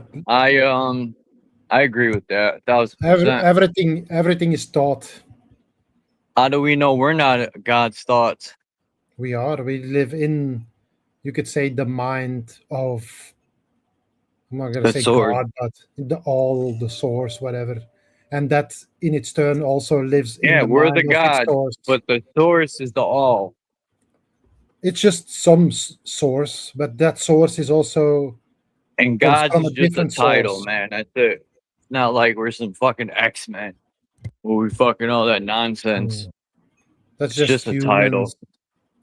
Speaker 2: agree with that 1000%.
Speaker 18: Everything is thought.
Speaker 2: How do we know we're not God's thoughts?
Speaker 18: We are. We live in, you could say, the mind of, I'm not going to say
Speaker 2: source.
Speaker 18: God, but the source, whatever. And that in its turn also lives in
Speaker 2: Yeah,
Speaker 18: the
Speaker 2: we're
Speaker 18: mind
Speaker 2: the
Speaker 18: of its
Speaker 2: God,
Speaker 18: source.
Speaker 2: but the source is the all.
Speaker 18: It's just some source, but that source is also
Speaker 2: And
Speaker 18: comes
Speaker 2: God's
Speaker 18: from
Speaker 2: is
Speaker 18: a
Speaker 2: just a
Speaker 18: different
Speaker 2: title,
Speaker 18: source.
Speaker 2: man. That's it. It's not like we're some fucking X-Men where we fucking all that nonsense.
Speaker 18: That's
Speaker 2: It's just a title.
Speaker 18: humans.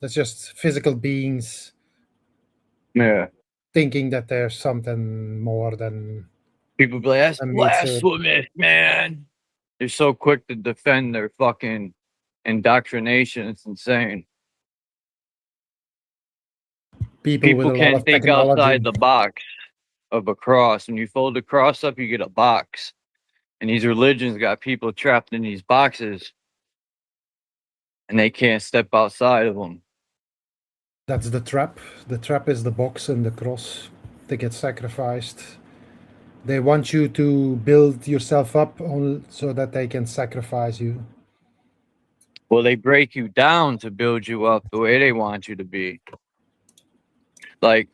Speaker 18: That's just physical beings.
Speaker 2: Yeah.
Speaker 18: Thinking that there's something more than
Speaker 2: People be like, that's
Speaker 18: a meter.
Speaker 2: blasphemous, man. They're so quick to defend their fucking indoctrination. It's insane.
Speaker 18: People with a lot
Speaker 2: can't
Speaker 18: of
Speaker 2: think
Speaker 18: technology.
Speaker 2: outside the box of a cross. When you fold the cross up, you get a box. And these religions got people trapped in these boxes. And they can't step outside of them.
Speaker 18: That's the trap. The trap is the box and the cross. They get sacrificed. They want you to build yourself up so that they can sacrifice you.
Speaker 2: Well, they break you down to build you up the way they want you to be. Like,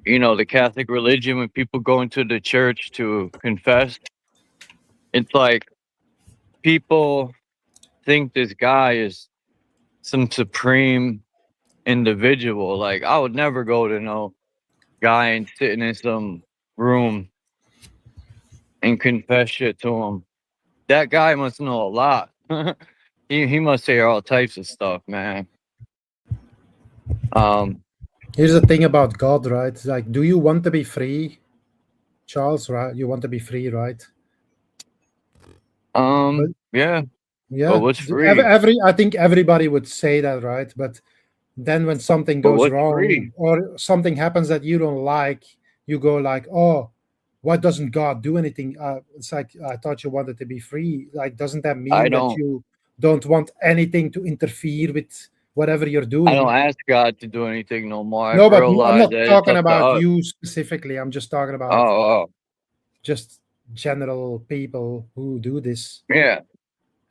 Speaker 2: you know, the Catholic religion, when people go into the church to confess, it's like people think this guy is some supreme individual. Like, I would never go to no guy and sitting in some room and confess shit to him. That guy must know a lot. he must say all types of stuff, man.
Speaker 18: Here's the thing about God, right? It's like, do you want to be free, Charles? Right? You want to be free, right?
Speaker 2: Yeah.
Speaker 18: Yeah.
Speaker 2: But what's free?
Speaker 18: I think everybody would say that, right? But Then when something
Speaker 2: But
Speaker 18: goes
Speaker 2: what's
Speaker 18: wrong
Speaker 2: free?
Speaker 18: or something happens that you don't like, you go like, "Oh, why doesn't God do anything?" It's like, I thought you wanted to be free. Like, doesn't that
Speaker 2: I
Speaker 18: mean that
Speaker 2: don't.
Speaker 18: you don't want anything to interfere with whatever you're
Speaker 2: I don't
Speaker 18: doing?
Speaker 2: ask God to do anything no more. I've
Speaker 18: No, but I'm
Speaker 2: realized
Speaker 18: not
Speaker 2: that it's
Speaker 18: talking
Speaker 2: up to
Speaker 18: about
Speaker 2: us.
Speaker 18: you specifically. I'm just talking
Speaker 2: Oh,
Speaker 18: about
Speaker 2: oh,
Speaker 18: just general people who do this.
Speaker 2: yeah.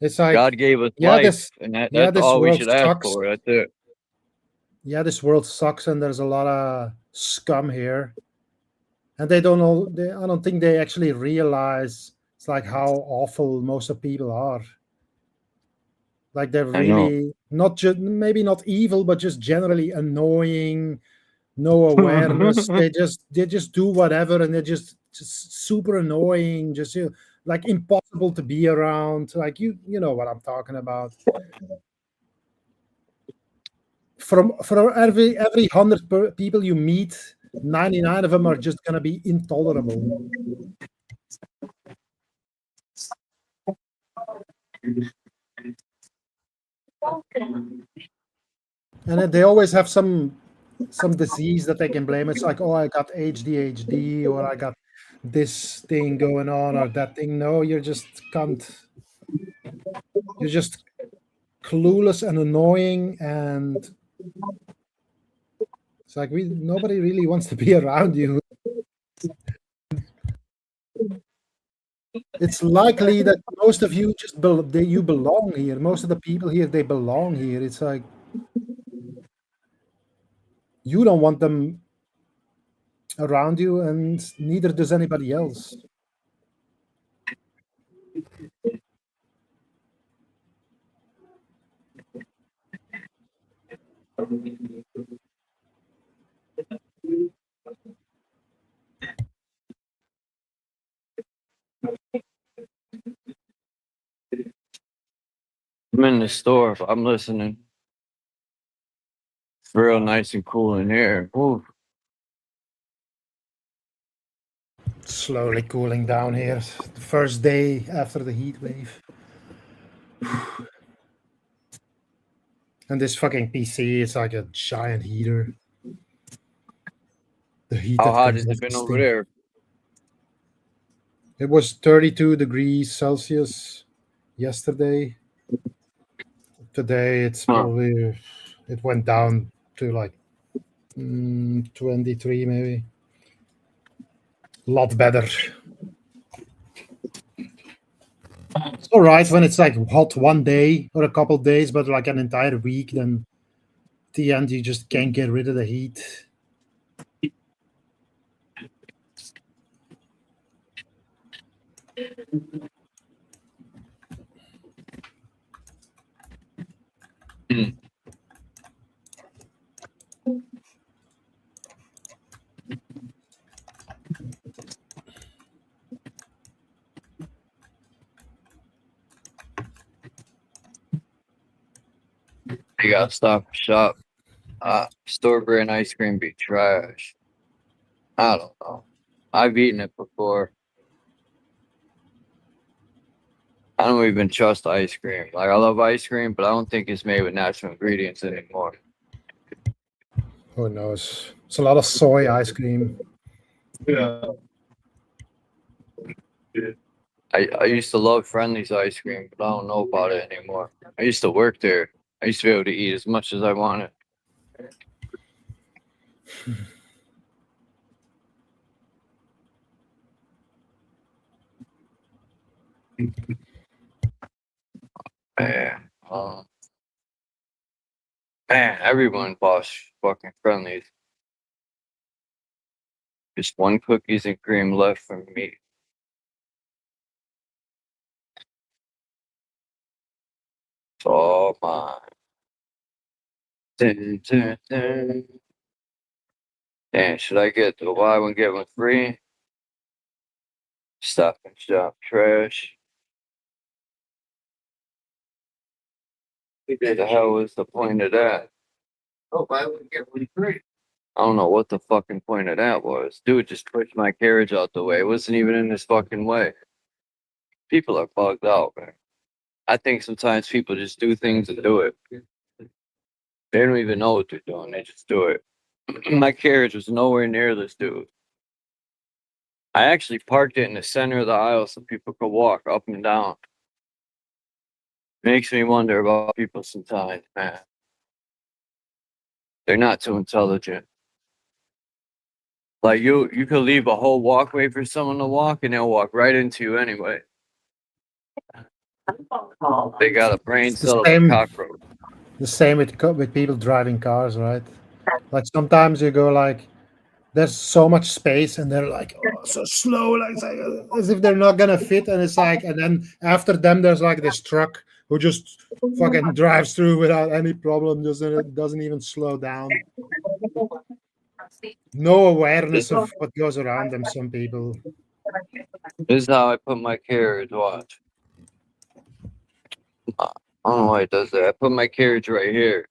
Speaker 18: It's like,
Speaker 2: God gave us
Speaker 18: yeah,
Speaker 2: life, and
Speaker 18: yeah,
Speaker 2: that's
Speaker 18: this
Speaker 2: all we
Speaker 18: world
Speaker 2: should ask
Speaker 18: sucks.
Speaker 2: for. That's it.
Speaker 18: Yeah, this world sucks, and there's a lot of scum here, and they don't know. I don't think they actually realize it's like how awful most of people are. Like, they're
Speaker 2: I know.
Speaker 18: really not just maybe not evil, but just generally annoying, no awareness. They just do whatever, and they're just super annoying. Just like impossible to be around. Like, you know what I'm talking about. For every 100 people you meet, 99 of them are just gonna be intolerable. And then they always have some disease that they can blame. It's like, oh, I got ADHD, or I got this thing going on, or that thing. No, you're just can't. You're just clueless and annoying, and it's like nobody really wants to be around you. It's likely that most of you just you belong here. Most of the people here, they belong here. It's like you don't want them around you, and neither does anybody else.
Speaker 2: I'm in the store. I'm listening. It's real nice and cool in here. Ooh.
Speaker 18: Slowly cooling down here. The first day after the heat wave. And this fucking PC is like a giant heater. The heat
Speaker 2: How
Speaker 18: that
Speaker 2: hot
Speaker 18: comes
Speaker 2: has
Speaker 18: off
Speaker 2: it been
Speaker 18: this
Speaker 2: over
Speaker 18: thing.
Speaker 2: there?
Speaker 18: It was 32 degrees Celsius yesterday. Today it's probably, it went down to like 23 maybe. A lot better. It's all right when it's like hot one day or a couple days, but like an entire week, then at the end you just can't get rid of the heat.
Speaker 2: You gotta stop and shop. Store brand ice cream be trash. I don't know. I've eaten it before. I don't even trust ice cream. Like, I love ice cream, but I don't think it's made with natural ingredients anymore.
Speaker 18: Who knows? It's a lot of soy ice cream.
Speaker 2: Yeah. I used to love Friendly's ice cream, but I don't know about it anymore. I used to work there. I used to be able to eat as much as I wanted. Man, man, everyone bought fucking Friendly's. Just one cookies and cream left for me. It's all mine. Dun, dun, dun. Damn, should I get the buy one get one free? Stop and shop trash. What the hell was the point of that? Oh, buy one get one free. I don't know what the fucking point of that was. Dude just pushed my carriage out the way. It wasn't even in this fucking way. People are bugged out, man. I think sometimes people just do things and do it. They don't even know what they're doing. They just do it. My carriage was nowhere near this dude. I actually parked it in the center of the aisle so people could walk up and down. Makes me wonder about people sometimes, man. They're not too intelligent. Like you could leave a whole walkway for someone to walk and they'll walk right into you anyway. They got a brain
Speaker 18: It's the
Speaker 2: cell of a
Speaker 18: same.
Speaker 2: cockroach.
Speaker 18: The same with people driving cars, right? Like sometimes you go like, there's so much space, and they're like, oh, so slow, like it's like, as if they're not gonna fit, and it's like, and then after them, there's like this truck who just fucking drives through without any problem, doesn't even slow down. No awareness of what goes around them. Some people.
Speaker 2: This is how I put my carriage. Watch. I don't know why it does that. I put my carriage right here,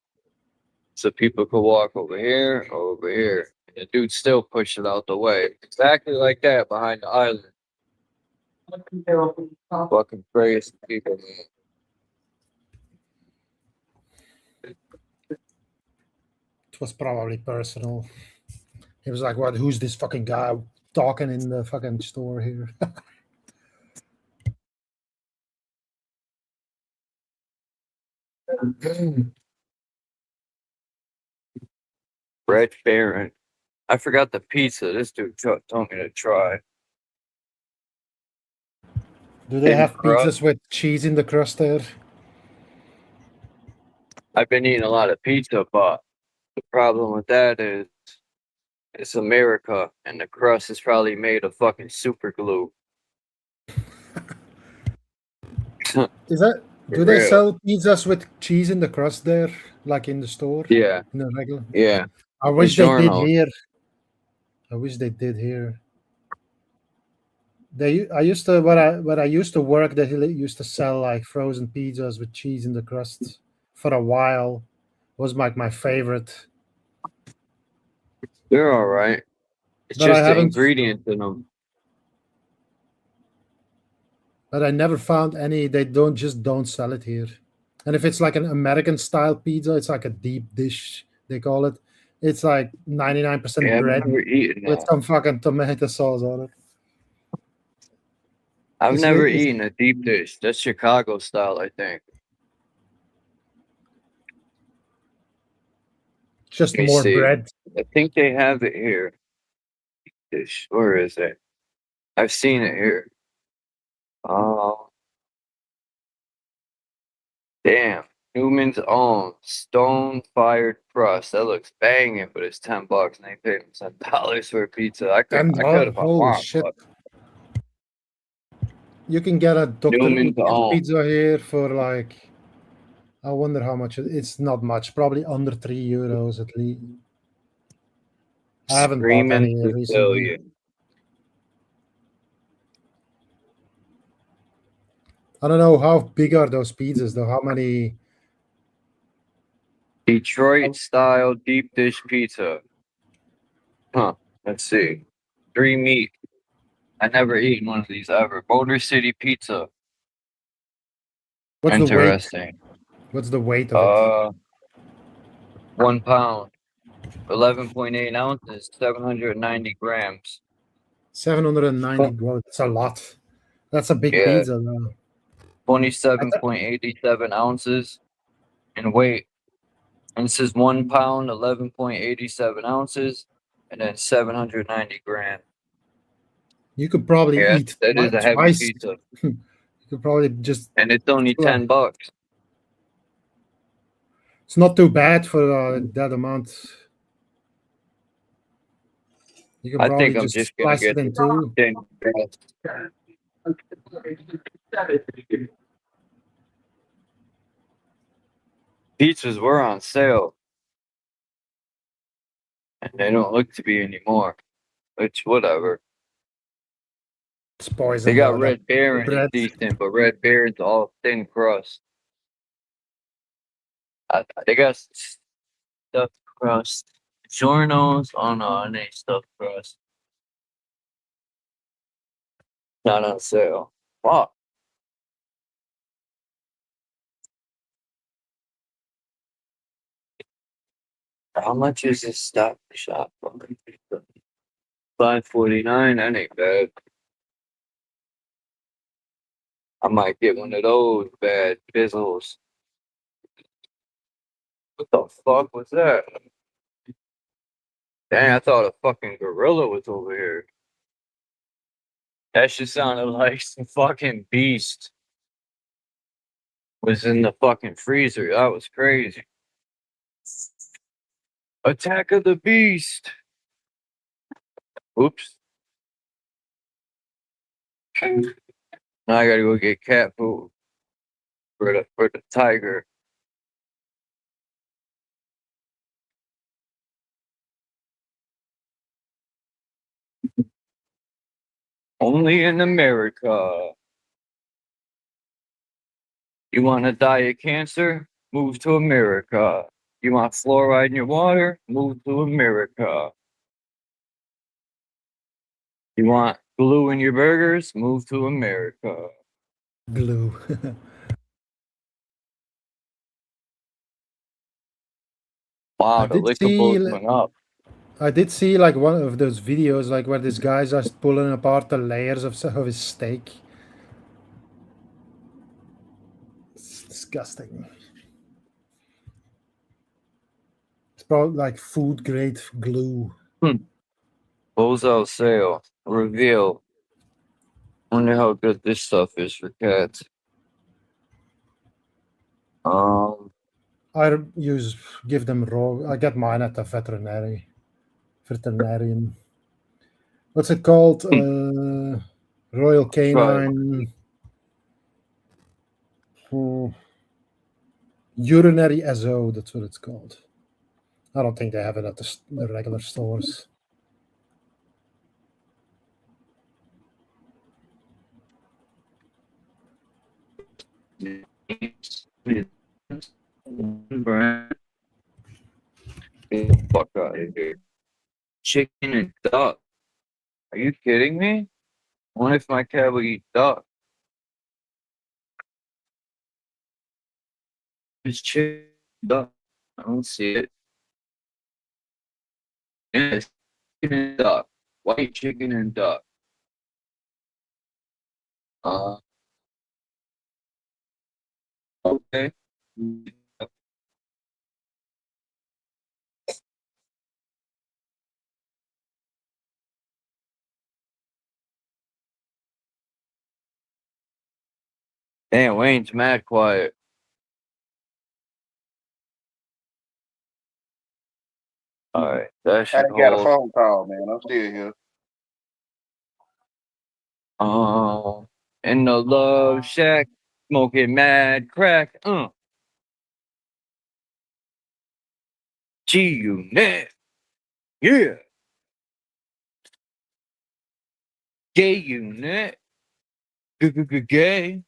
Speaker 2: so people could walk over here or over here. The dude still pushed it out the way, exactly like that behind the island. Fucking crazy people, man.
Speaker 18: It was probably personal. He was like, "What? Who's this fucking guy talking in the fucking store here?"
Speaker 2: Red Baron. I forgot the pizza this dude told me to try.
Speaker 18: Do they
Speaker 2: Thin
Speaker 18: have
Speaker 2: crust.
Speaker 18: pizzas with cheese in the crust there?
Speaker 2: I've been eating a lot of pizza, but the problem with that is it's America, and the crust is probably made of fucking super glue.
Speaker 18: Is that? Do
Speaker 2: For
Speaker 18: they
Speaker 2: real.
Speaker 18: sell pizzas with cheese in the crust there, like in the store?
Speaker 2: Yeah.
Speaker 18: In the regular.
Speaker 2: Yeah.
Speaker 18: I wish they did
Speaker 2: DiGiorno.
Speaker 18: here. I wish they did here. I used to when I used to work. They used to sell like frozen pizzas with cheese in the crust for a while. Was like my favorite.
Speaker 2: They're all right. It's
Speaker 18: But I
Speaker 2: just the
Speaker 18: haven't.
Speaker 2: ingredients in them.
Speaker 18: But I never found any. They don't sell it here. And if it's like an American style pizza, it's like a deep dish. They call it. It's like 99%
Speaker 2: Yeah, I've
Speaker 18: bread
Speaker 2: never eaten
Speaker 18: with
Speaker 2: that.
Speaker 18: some fucking tomato sauce on it.
Speaker 2: I've
Speaker 18: It's,
Speaker 2: never
Speaker 18: it's
Speaker 2: eaten a deep dish. That's Chicago style, I think.
Speaker 18: just
Speaker 2: Let me
Speaker 18: more
Speaker 2: see.
Speaker 18: bread.
Speaker 2: I think they have it here. Dish. Where is it? I've seen it here. Oh, damn. Newman's Own Stone Fired Crust. That looks banging, but it's $10 and they pay me $10 for a pizza. I could if I
Speaker 18: Holy
Speaker 2: want,
Speaker 18: shit!
Speaker 2: but
Speaker 18: You can get a Dr.
Speaker 2: Newman's
Speaker 18: Utker's
Speaker 2: Own.
Speaker 18: pizza here for like, I wonder how much. It's not much. Probably under €3 at least. I haven't bought any
Speaker 2: Screaming
Speaker 18: here recently.
Speaker 2: Sicilian.
Speaker 18: I don't know how big are those pizzas though. How many?
Speaker 2: Detroit style deep dish pizza. Huh. Let's see. 3 meat. I never eaten one of these ever. Motor City Pizza.
Speaker 18: What's the weight?
Speaker 2: Interesting.
Speaker 18: What's the weight of it?
Speaker 2: 1 pound. 11.8 ounces. 790 grams.
Speaker 18: 790. Wow, that's a lot. That's a big
Speaker 2: Yeah.
Speaker 18: pizza though.
Speaker 2: 27.87 ounces in weight. And this is 1 pound, 11.87 ounces, and then 790 grams.
Speaker 18: You could probably
Speaker 2: Yeah,
Speaker 18: eat
Speaker 2: that is a heavy
Speaker 18: twice.
Speaker 2: pizza.
Speaker 18: You could probably just.
Speaker 2: And it's only $10.
Speaker 18: It's not too bad for that amount. You can
Speaker 2: I
Speaker 18: probably
Speaker 2: think I'm
Speaker 18: just
Speaker 2: just gonna
Speaker 18: slice it
Speaker 2: get
Speaker 18: in
Speaker 2: the
Speaker 18: two.
Speaker 2: thin crust. Pizzas were on sale, and they don't look to be anymore. Which, whatever.
Speaker 18: It's poison.
Speaker 2: They got
Speaker 18: though,
Speaker 2: Red Baron is
Speaker 18: bread.
Speaker 2: decent, but Red Baron's all thin crust. They got stuffed crust. Giorno's, oh no, it ain't stuffed crust. Not on sale. Wow. How much is this Stop Shop? $5.49. That ain't bad. I might get one of those bad fizzles. What the fuck was that? Dang, I thought a fucking gorilla was over here. That shit sounded like some fucking beast was in the fucking freezer. That was crazy. Attack of the Beast. Oops. Now I gotta go get cat food for the tiger. Only in America. You want to die of cancer? Move to America. You want fluoride in your water? Move to America. You want glue in your burgers? Move to America.
Speaker 18: Glue.
Speaker 2: Wow,
Speaker 18: I
Speaker 2: the
Speaker 18: did see
Speaker 2: lickables went up.
Speaker 18: I did see like one of those videos like where this guy's just pulling apart the layers of his steak. It's disgusting. It's probably like food grade glue.
Speaker 2: Bozo sale. Reveal. Wonder how good this stuff is for cats.
Speaker 18: I give them raw. I get mine at the veterinarian. What's it called? Royal Canine. Urinary SO. That's what it's called. I don't think they have it at the regular stores.
Speaker 2: Get the fuck out of here. Chicken and duck. Are you kidding me? What if my cat will eat duck? It's chicken and duck. I don't see it. Yes, chicken and duck. White chicken and duck. Okay. Damn, Wayne's mad quiet. Alright, that
Speaker 10: I
Speaker 2: should
Speaker 10: done got a
Speaker 2: hold.
Speaker 10: phone call, man. I'm still here.
Speaker 2: In the love shack, smoking mad crack. G-Unit. Yeah. Gay unit. Gay.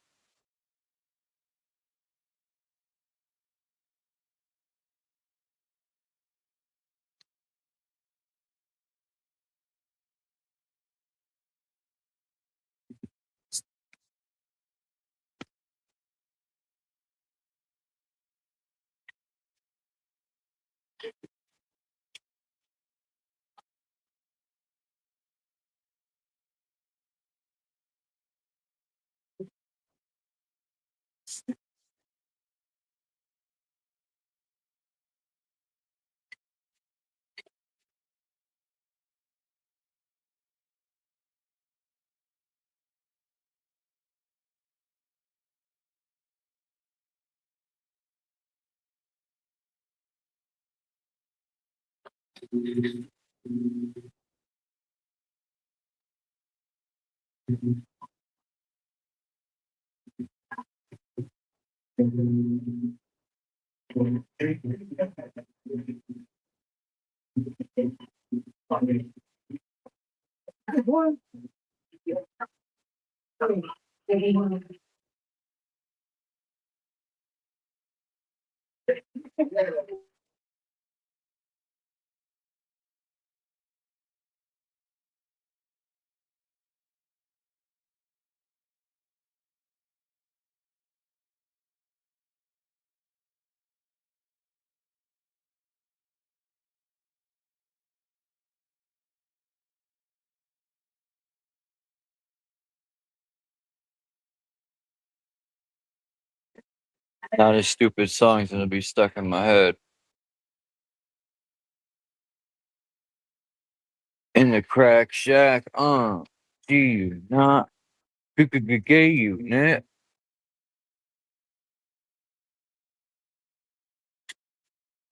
Speaker 2: Now this stupid song's gonna be stuck in my head. In the crack shack, do you not? Gay unit.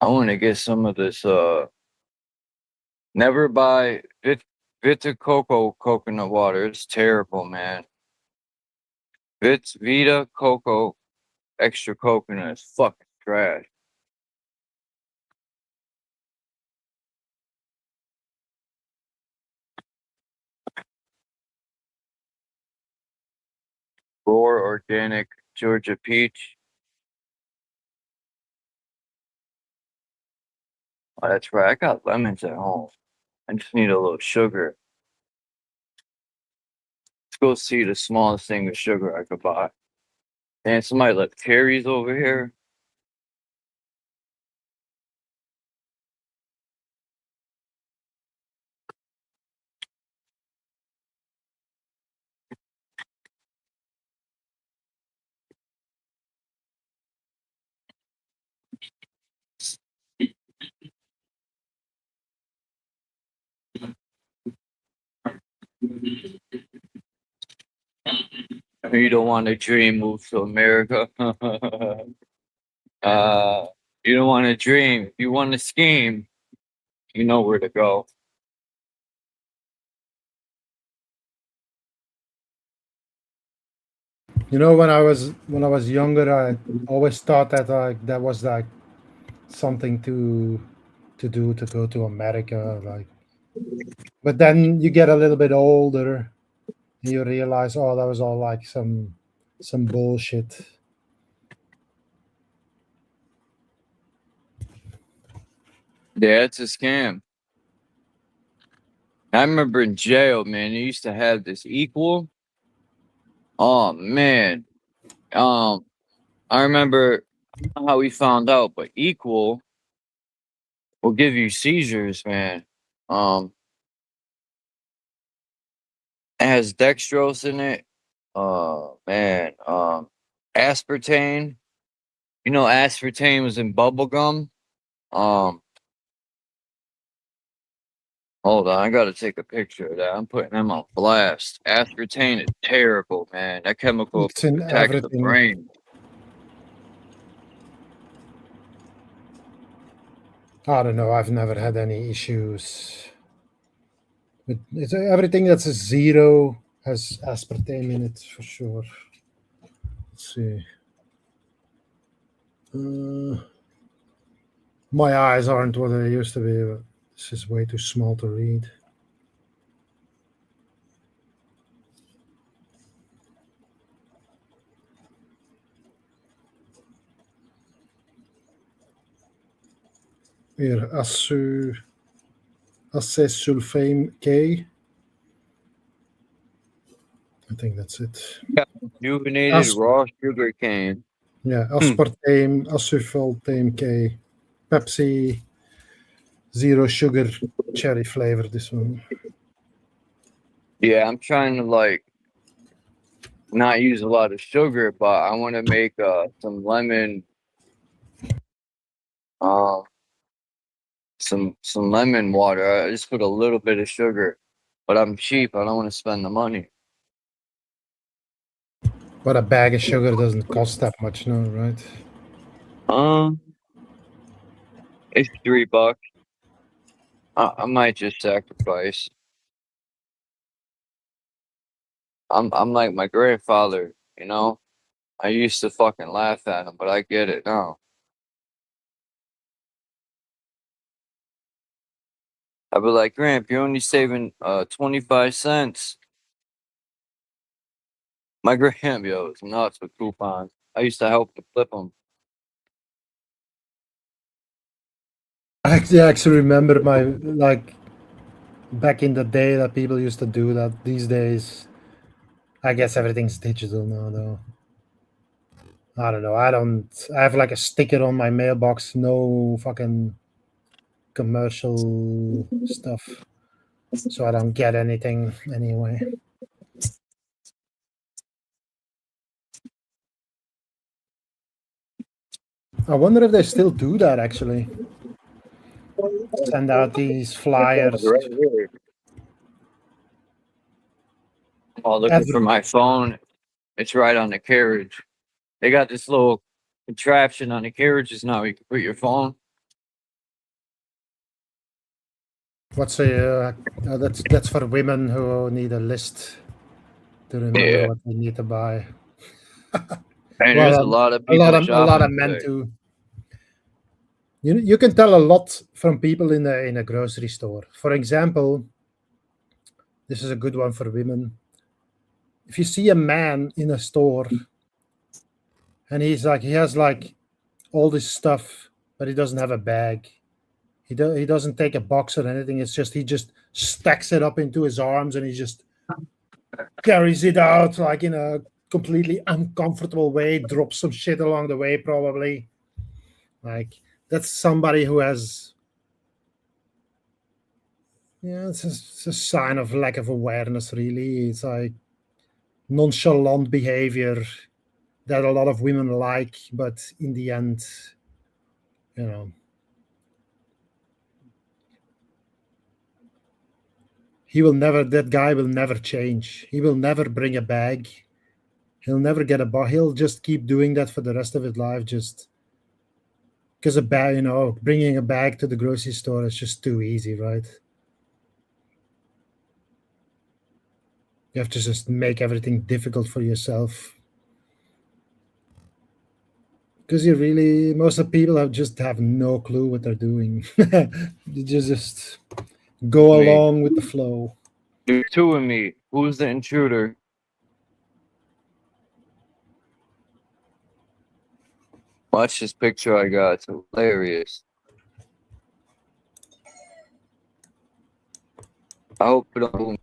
Speaker 2: I want to get some of this. Never buy Vita Coco coconut water. It's terrible, man. Vita Coco extra coconut is fucking trash. Roar organic Georgia peach. Oh, that's right. I got lemons at home. I just need a little sugar. Let's go see the smallest thing of sugar I could buy. And somebody left cherries over here. You don't want to dream, move to America. You don't want to dream. If you want to scheme, you know where to go.
Speaker 18: You know, when I was younger, I always thought that that was like something to do, to go to America, like. But then you get a little bit older, and you realize, oh, that was all like some bullshit.
Speaker 2: Yeah, it's a scam. I remember in jail, man, they used to have this equal. Oh man. I remember how we found out, but equal will give you seizures, man. It has dextrose in it. Man. Aspartame. You know, aspartame was in bubble gum. Hold on, I gotta take a picture of that. I'm putting them on blast. Aspartame is terrible, man. That chemical
Speaker 18: It's in
Speaker 2: attacks the
Speaker 18: everything.
Speaker 2: brain.
Speaker 18: I don't know. I've never had any issues. But it's everything that's a zero has aspartame in it for sure. Let's see. My eyes aren't what they used to be, but this is way too small to read. Here, acesulfame K. I think that's it.
Speaker 2: Yeah, rejuvenated raw sugar cane.
Speaker 18: Yeah, aspartame, acesulfame K. Pepsi, zero sugar, cherry flavor, this one.
Speaker 2: Yeah, I'm trying to like not use a lot of sugar, but I want to make some lemon, some lemon water. I just put a little bit of sugar, but I'm cheap. I don't want to spend the money.
Speaker 18: But a bag of sugar doesn't cost that much, no, right?
Speaker 2: It's $3. I might just sacrifice. I'm like my grandfather, you know. I used to fucking laugh at him, but I get it now. I'd be like, Gramp, you're only saving 25 cents. My Gramp, yo, is nuts with coupons. I used to help to flip them.
Speaker 18: I actually remember like back in the day that people used to do that. These days, I guess everything's digital now, though. I don't know. I have like a sticker on my mailbox, no fucking commercial stuff. So I don't get anything anyway. I wonder if they still do that, actually. Send out these flyers.
Speaker 2: Right here. Oh, looking for my phone. It's right on the carriage. They got this little contraption on the carriages now. You can put your phone.
Speaker 18: What's that's for women who need a list to remember
Speaker 2: Yeah.
Speaker 18: what they need to buy.
Speaker 2: And there's a lot of people
Speaker 18: a lot
Speaker 2: shopping
Speaker 18: of men
Speaker 2: today.
Speaker 18: too. You can tell a lot from people in a grocery store. For example, this is a good one for women. If you see a man in a store and he has like all this stuff, but he doesn't have a bag. He doesn't take a box or anything. It's just he just stacks it up into his arms and he just carries it out like in a completely uncomfortable way, drops some shit along the way probably. Like that's somebody who has it's a sign of lack of awareness really. It's like nonchalant behavior that a lot of women like, but in the end, that guy will never change. He will never bring a bag. He'll never get a bag. He'll just keep doing that for the rest of his life, just because a bag, bringing a bag to the grocery store is just too easy, right? You have to just make everything difficult for yourself. Because most of the people have no clue what they're doing. They just go along with the flow.
Speaker 2: There's two of me. Who's the intruder? Watch this picture I got. It's hilarious. I hope it don't.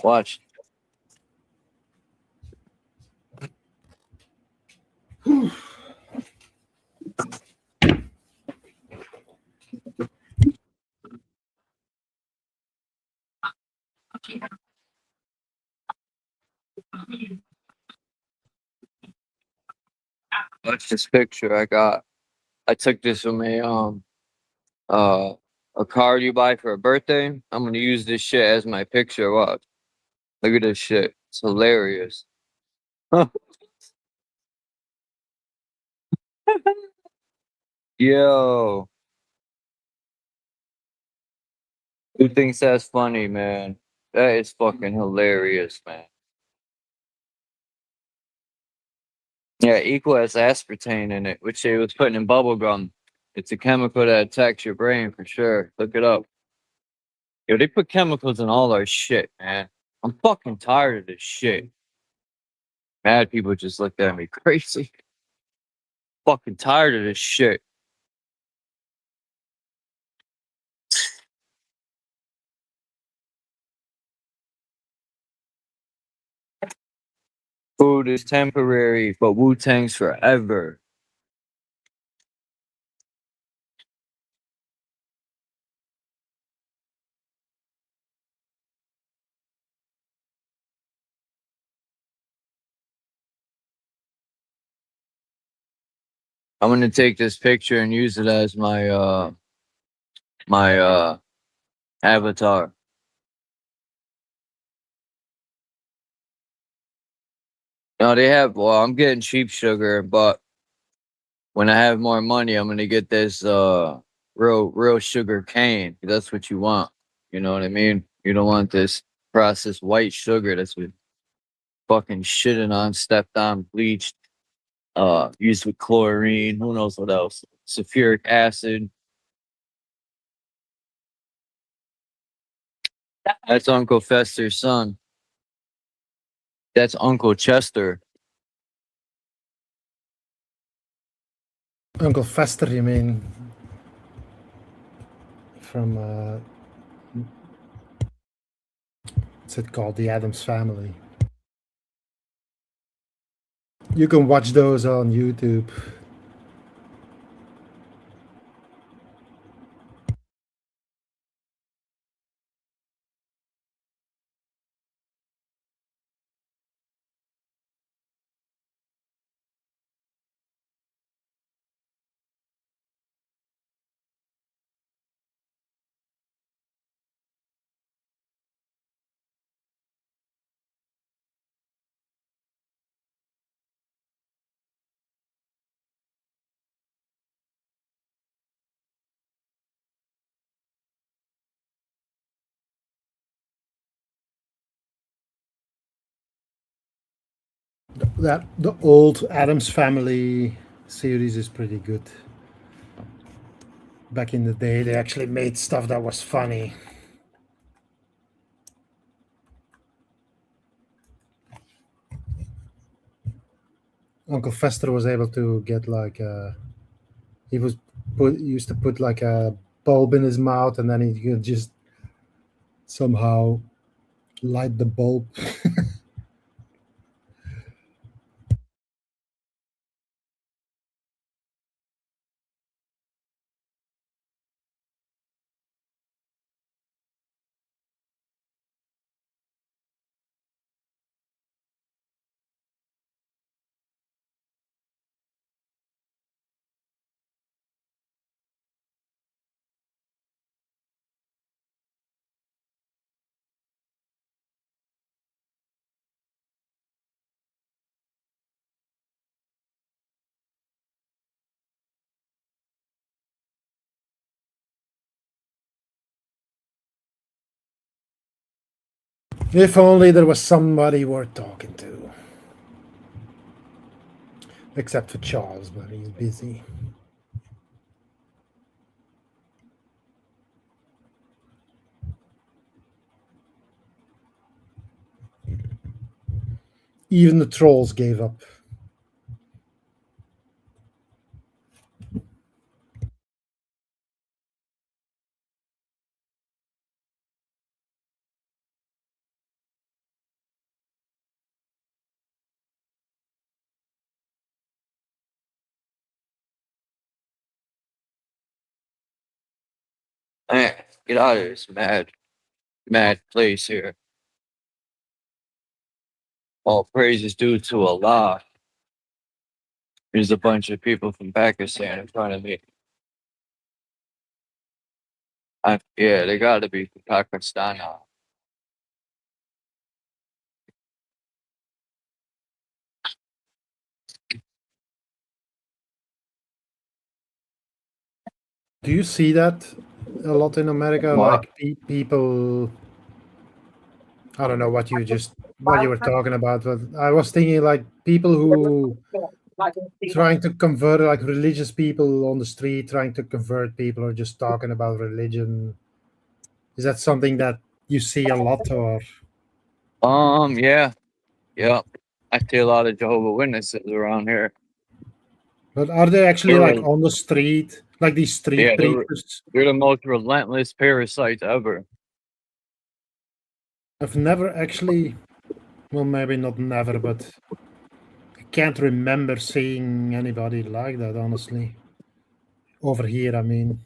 Speaker 2: Watch. Watch this picture I got. I took this from a card you buy for a birthday. I'm gonna use this shit as my picture. Watch. Look at this shit. It's hilarious. Huh. Yo. Who thinks that's funny, man? That is fucking hilarious, man. Yeah, equal has aspartame in it, which they was putting in bubble gum. It's a chemical that attacks your brain for sure. Look it up. Yo, they put chemicals in all our shit, man. I'm fucking tired of this shit. Mad people just looked at me crazy. Fucking tired of this shit. Food is temporary, but Wu-Tang's forever. I'm gonna take this picture and use it as my avatar. No, I'm getting cheap sugar, but when I have more money, I'm gonna get this real sugar cane. That's what you want. You know what I mean? You don't want this processed white sugar that's been fucking shitted on, stepped on, bleached, used with chlorine, who knows what else. Sulfuric acid. That's Uncle Fester's son. That's Uncle Chester.
Speaker 18: Uncle Fester, you mean? From what's it called? The Addams Family. You can watch those on YouTube. The old Addams Family series is pretty good. Back in the day, they actually made stuff that was funny. Uncle Fester was able to get like used to put like a bulb in his mouth, and then he could just somehow light the bulb. If only there was somebody worth talking to. Except for Charles, but he's busy. Even the trolls gave up.
Speaker 2: Man, get out of this mad place here. All praise is due to Allah. There's a bunch of people from Pakistan in front of me. Yeah, they gotta be from Pakistan now.
Speaker 18: Do you see that a lot in America?
Speaker 2: What?
Speaker 18: Like people, I don't know what you were talking about, but I was thinking like people who trying to convert, like religious people on the street trying to convert people, or just talking about religion. Is that something that you see a lot, or?
Speaker 2: Yeah. I see a lot of Jehovah's Witnesses around here.
Speaker 18: But are they actually
Speaker 2: They're
Speaker 18: like
Speaker 2: re-
Speaker 18: on the street, like these street
Speaker 2: Yeah,
Speaker 18: preachers?
Speaker 2: they're the most relentless parasites ever.
Speaker 18: I've never actually, well, maybe not never, but I can't remember seeing anybody like that, honestly. Over here, I mean,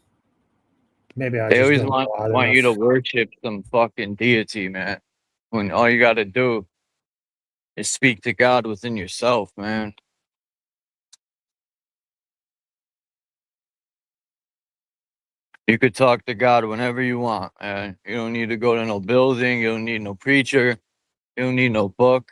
Speaker 18: maybe I
Speaker 2: They
Speaker 18: just
Speaker 2: always
Speaker 18: don't know out
Speaker 2: want you to
Speaker 18: enough.
Speaker 2: worship some fucking deity, man. When all you gotta do is speak to God within yourself, man. You could talk to God whenever you want, man. You don't need to go to no building. You don't need no preacher. You don't need no book.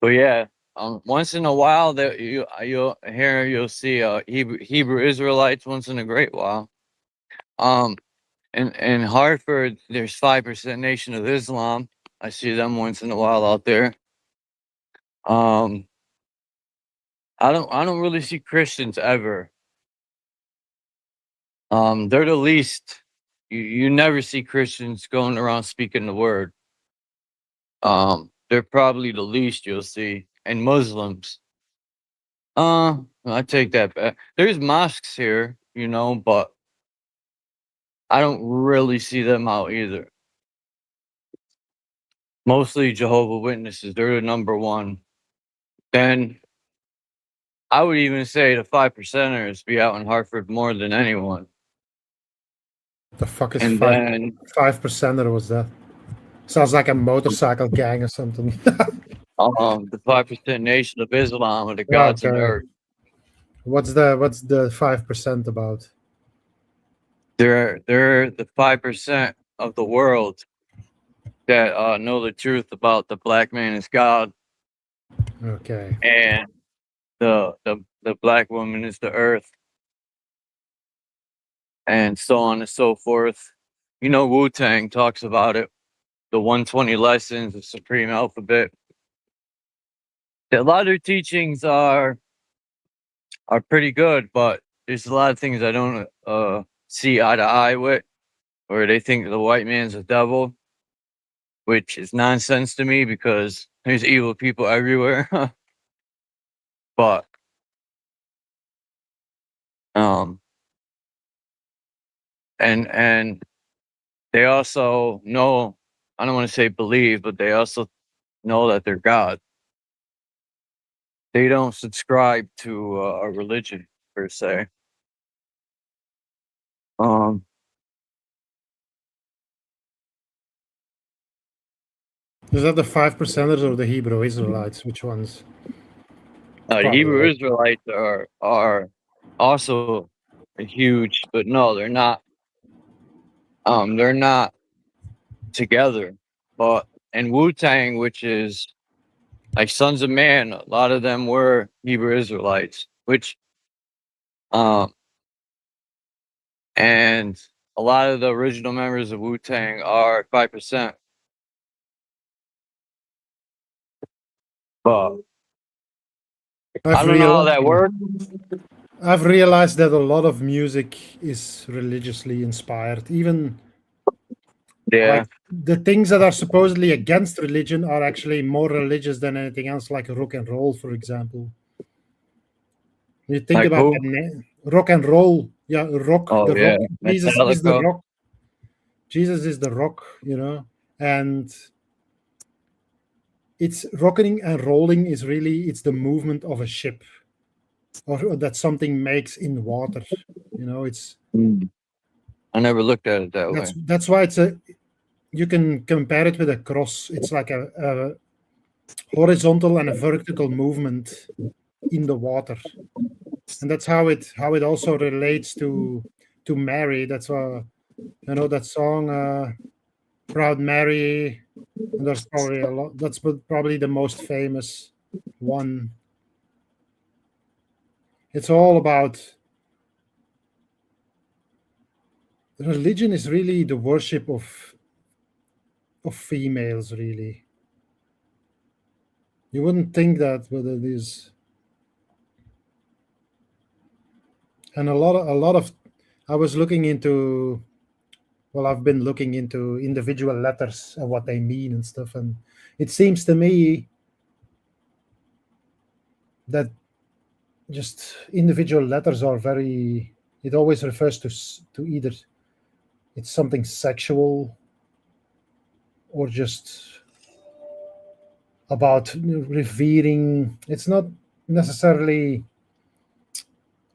Speaker 2: But yeah, once in a while that you'll see Hebrew Israelites once in a great while. In Hartford, there's 5% Nation of Islam. I see them once in a while out there. I don't really see Christians ever. They're the least you never see Christians going around speaking the word. They're probably the least you'll see. And Muslims. I take that back. There's mosques here, but I don't really see them out either. Mostly Jehovah's Witnesses. They're the number one. Then I would even say the 5%ers be out in Hartford more than anyone.
Speaker 18: The fuck is
Speaker 2: And then
Speaker 18: 5%er was that? Sounds like a motorcycle gang or something.
Speaker 2: the 5% Nation of Islam or the gods of the
Speaker 18: Okay.
Speaker 2: earth.
Speaker 18: What's the 5% about?
Speaker 2: They're the 5% of the world that know the truth about the black man is God
Speaker 18: Okay.
Speaker 2: and the black woman is the earth, and so on and so forth. Wu-Tang talks about it. The 120 lessons, the supreme alphabet. A lot of their teachings are pretty good, but there's a lot of things I don't see eye to eye with, or they think the white man's a devil, which is nonsense to me because there's evil people everywhere. But and they also know, I don't want to say believe, but they also know that they're God. They don't subscribe to a religion per se.
Speaker 18: Is that the 5%ers or the Hebrew Israelites? Which ones?
Speaker 2: The Hebrew Israelites are also huge, but no, they're not. They're not together. But in Wu-Tang, which is like Sons of Man, a lot of them were Hebrew Israelites, which and a lot of the original members of Wu-Tang are 5%. But I don't know how that works.
Speaker 18: I've realized that a lot of music is religiously inspired. Even like the things that are supposedly against religion are actually more religious than anything else, like rock and roll, for example. You think
Speaker 2: Like
Speaker 18: about
Speaker 2: who?
Speaker 18: that, rock and roll, rock.
Speaker 2: Oh,
Speaker 18: the
Speaker 2: yeah,
Speaker 18: rock. Jesus is the
Speaker 2: Metallica.
Speaker 18: rock. Jesus is the rock, and it's rocking and rolling is really it's the movement of a ship, or that something makes in water. It's.
Speaker 2: I never looked at it that way.
Speaker 18: That's why you can compare it with a cross. It's like a horizontal and a vertical movement in the water, and that's how it also relates to Mary. That's that song, Proud Mary, and there's probably a lot. That's probably the most famous one. It's all about religion is really the worship of females, really. You wouldn't think that, but it is. And a lot of I was looking into, well, I've been looking into individual letters and what they mean and stuff, and it seems to me that just individual letters are very, it always refers to either it's something sexual or just about revering. It's not necessarily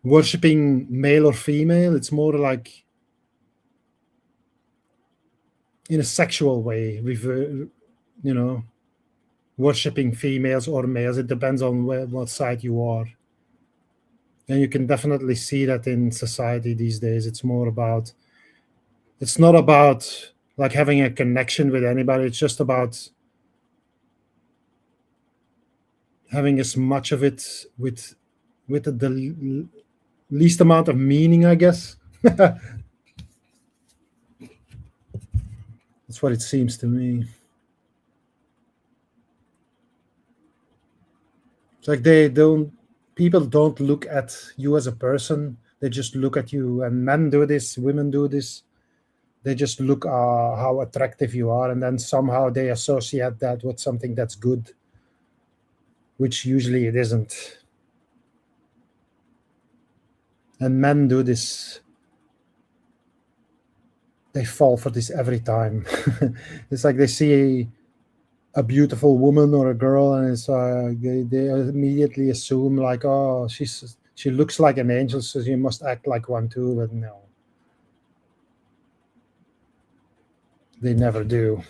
Speaker 18: worshipping male or female. It's more like in a sexual way, worshipping females or males. It depends on what side you are. And you can definitely see that in society these days. It's not about like having a connection with anybody. It's just about having as much of it with the least amount of meaning, I guess. That's what it seems to me. It's like people don't look at you as a person. They just look at you, and men do this, women do this. They just look how attractive you are, and then somehow they associate that with something that's good, which usually it isn't. And men do this. They fall for this every time. It's like they see a beautiful woman or a girl, and it's they immediately assume like, oh, she looks like an angel, so she must act like one too. But no, they never do.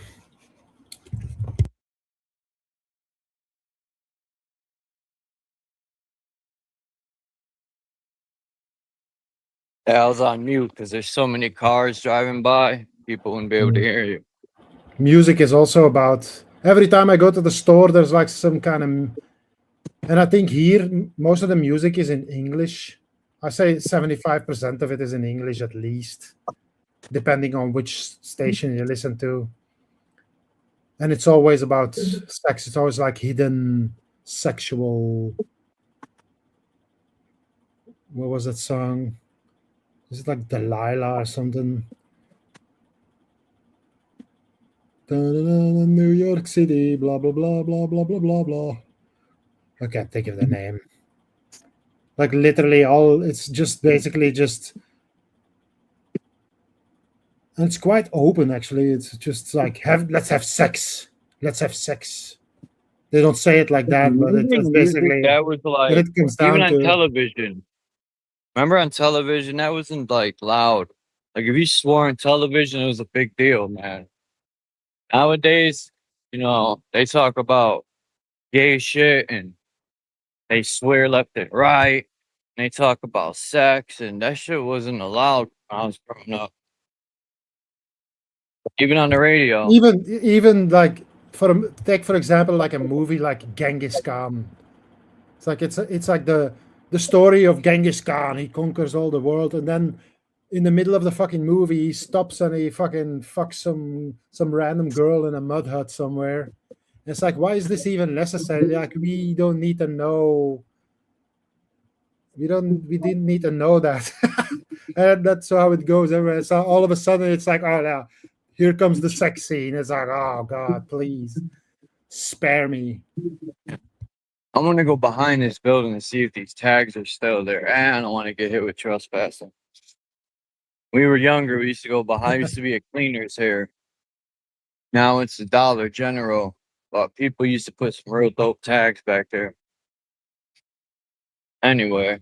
Speaker 2: Yeah, I was on mute because there's so many cars driving by. People wouldn't be able to hear you.
Speaker 18: Music is also about, every time I go to the store, there's like some kind of, and I think here most of the music is in English. I say 75% of it is in English at least, depending on which station you listen to. And it's always about sex. It's always like hidden sexual. What was that song? Is it like Delilah or something? New York City, blah blah blah blah blah blah blah blah. I can't think of the name. Like literally all, it's just basically just, and it's quite open actually. It's just like let's have sex. Let's have sex. They don't say it like that, but it's
Speaker 2: Music
Speaker 18: basically
Speaker 2: that was
Speaker 18: what
Speaker 2: like,
Speaker 18: it comes
Speaker 2: even
Speaker 18: down
Speaker 2: on
Speaker 18: to.
Speaker 2: television. Remember on television, that wasn't like loud. Like if you swore on television, it was a big deal, man. Nowadays, you know, they talk about gay shit and they swear left and right. And they talk about sex, and that shit wasn't allowed when I was growing up. Even on the radio.
Speaker 18: Even like take for example like a movie like Genghis Khan. It's like it's like the story of Genghis Khan. He conquers all the world, and then in the middle of the fucking movie, he stops and he fucking fucks some random girl in a mud hut somewhere. It's like, why is this even necessary? Like, we don't need to know. We didn't need to know that. And that's how it goes everywhere. So all of a sudden, it's like, oh, now here comes the sex scene. It's like, oh God, please spare me.
Speaker 2: I'm gonna go behind this building and see if these tags are still there. I don't want to get hit with trespassing. We were younger, we used to go behind. Used to be a cleaners here. Now it's a Dollar General, but people used to put some real dope tags back there. Anyway,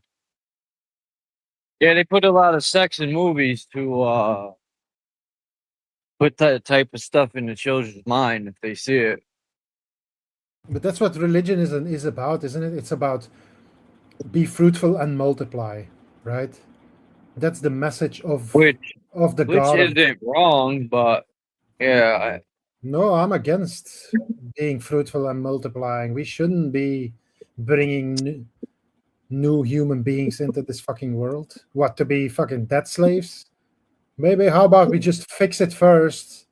Speaker 2: yeah, they put a lot of sex in movies to put that type of stuff in the children's mind if they see it.
Speaker 18: But that's what religion is about, isn't it? It's about be fruitful and multiply, right? That's the message of the God.
Speaker 2: Which isn't wrong, but yeah.
Speaker 18: No, I'm against being fruitful and multiplying. We shouldn't be bringing new human beings into this fucking world. What, to be fucking debt slaves? Maybe how about we just fix it first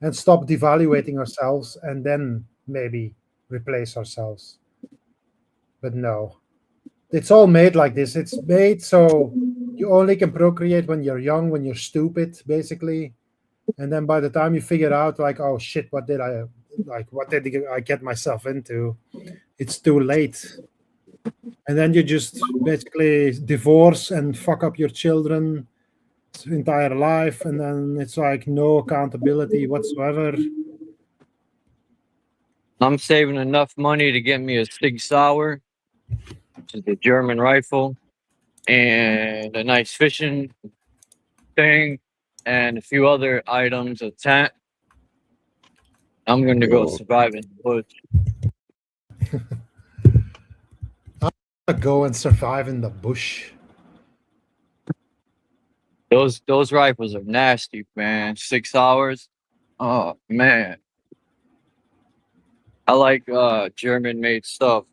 Speaker 18: and stop devaluating ourselves and then maybe replace ourselves. But no. It's all made like this. It's made so you only can procreate when you're young, when you're stupid, basically. And then by the time you figure out, like, oh shit, what did I get myself into? It's too late. And then you just basically divorce and fuck up your children's entire life, and then it's like no accountability whatsoever.
Speaker 2: I'm saving enough money to get me a Sig Sauer, which is a German rifle, and a nice fishing thing, and a few other items, a tent. I'm going to go survive in the woods.
Speaker 18: I'm gonna go and survive in the bush.
Speaker 2: Those rifles are nasty, man. 6 hours. Oh man. I like German made stuff.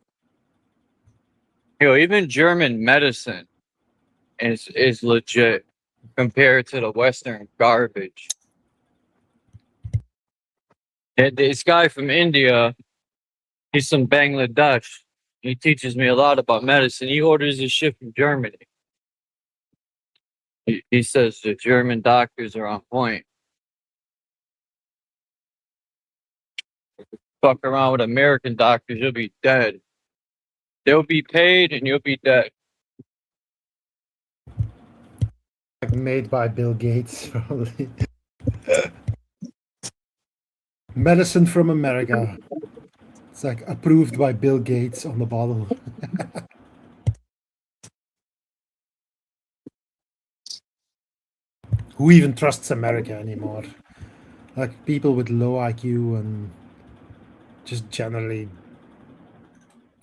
Speaker 2: Even German medicine is legit compared to the Western garbage. This guy from India, he's from Bangladesh. He teaches me a lot about medicine. He orders his shit from Germany. He says the German doctors are on point. Fuck around with American doctors, you'll be dead. They'll be paid and you'll be dead.
Speaker 18: Like made by Bill Gates, probably. Medicine from America. It's like approved by Bill Gates on the bottle. Who even trusts America anymore? Like people with low IQ and just generally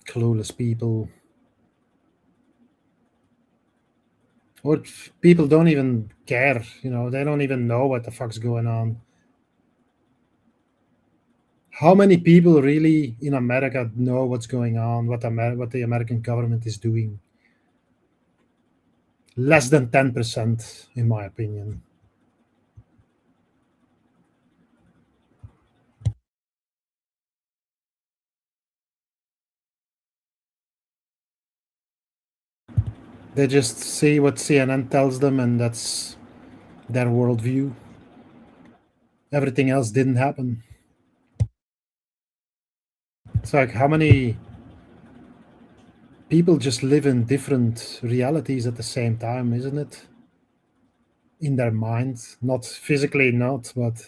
Speaker 18: clueless people. Or people don't even care, they don't even know what the fuck's going on. How many people really in America know what's going on, what the American government is doing? Less than 10%, in my opinion. They just see what CNN tells them, and that's their worldview. Everything else didn't happen. It's like how many people just live in different realities at the same time, isn't it? In their minds, not physically, but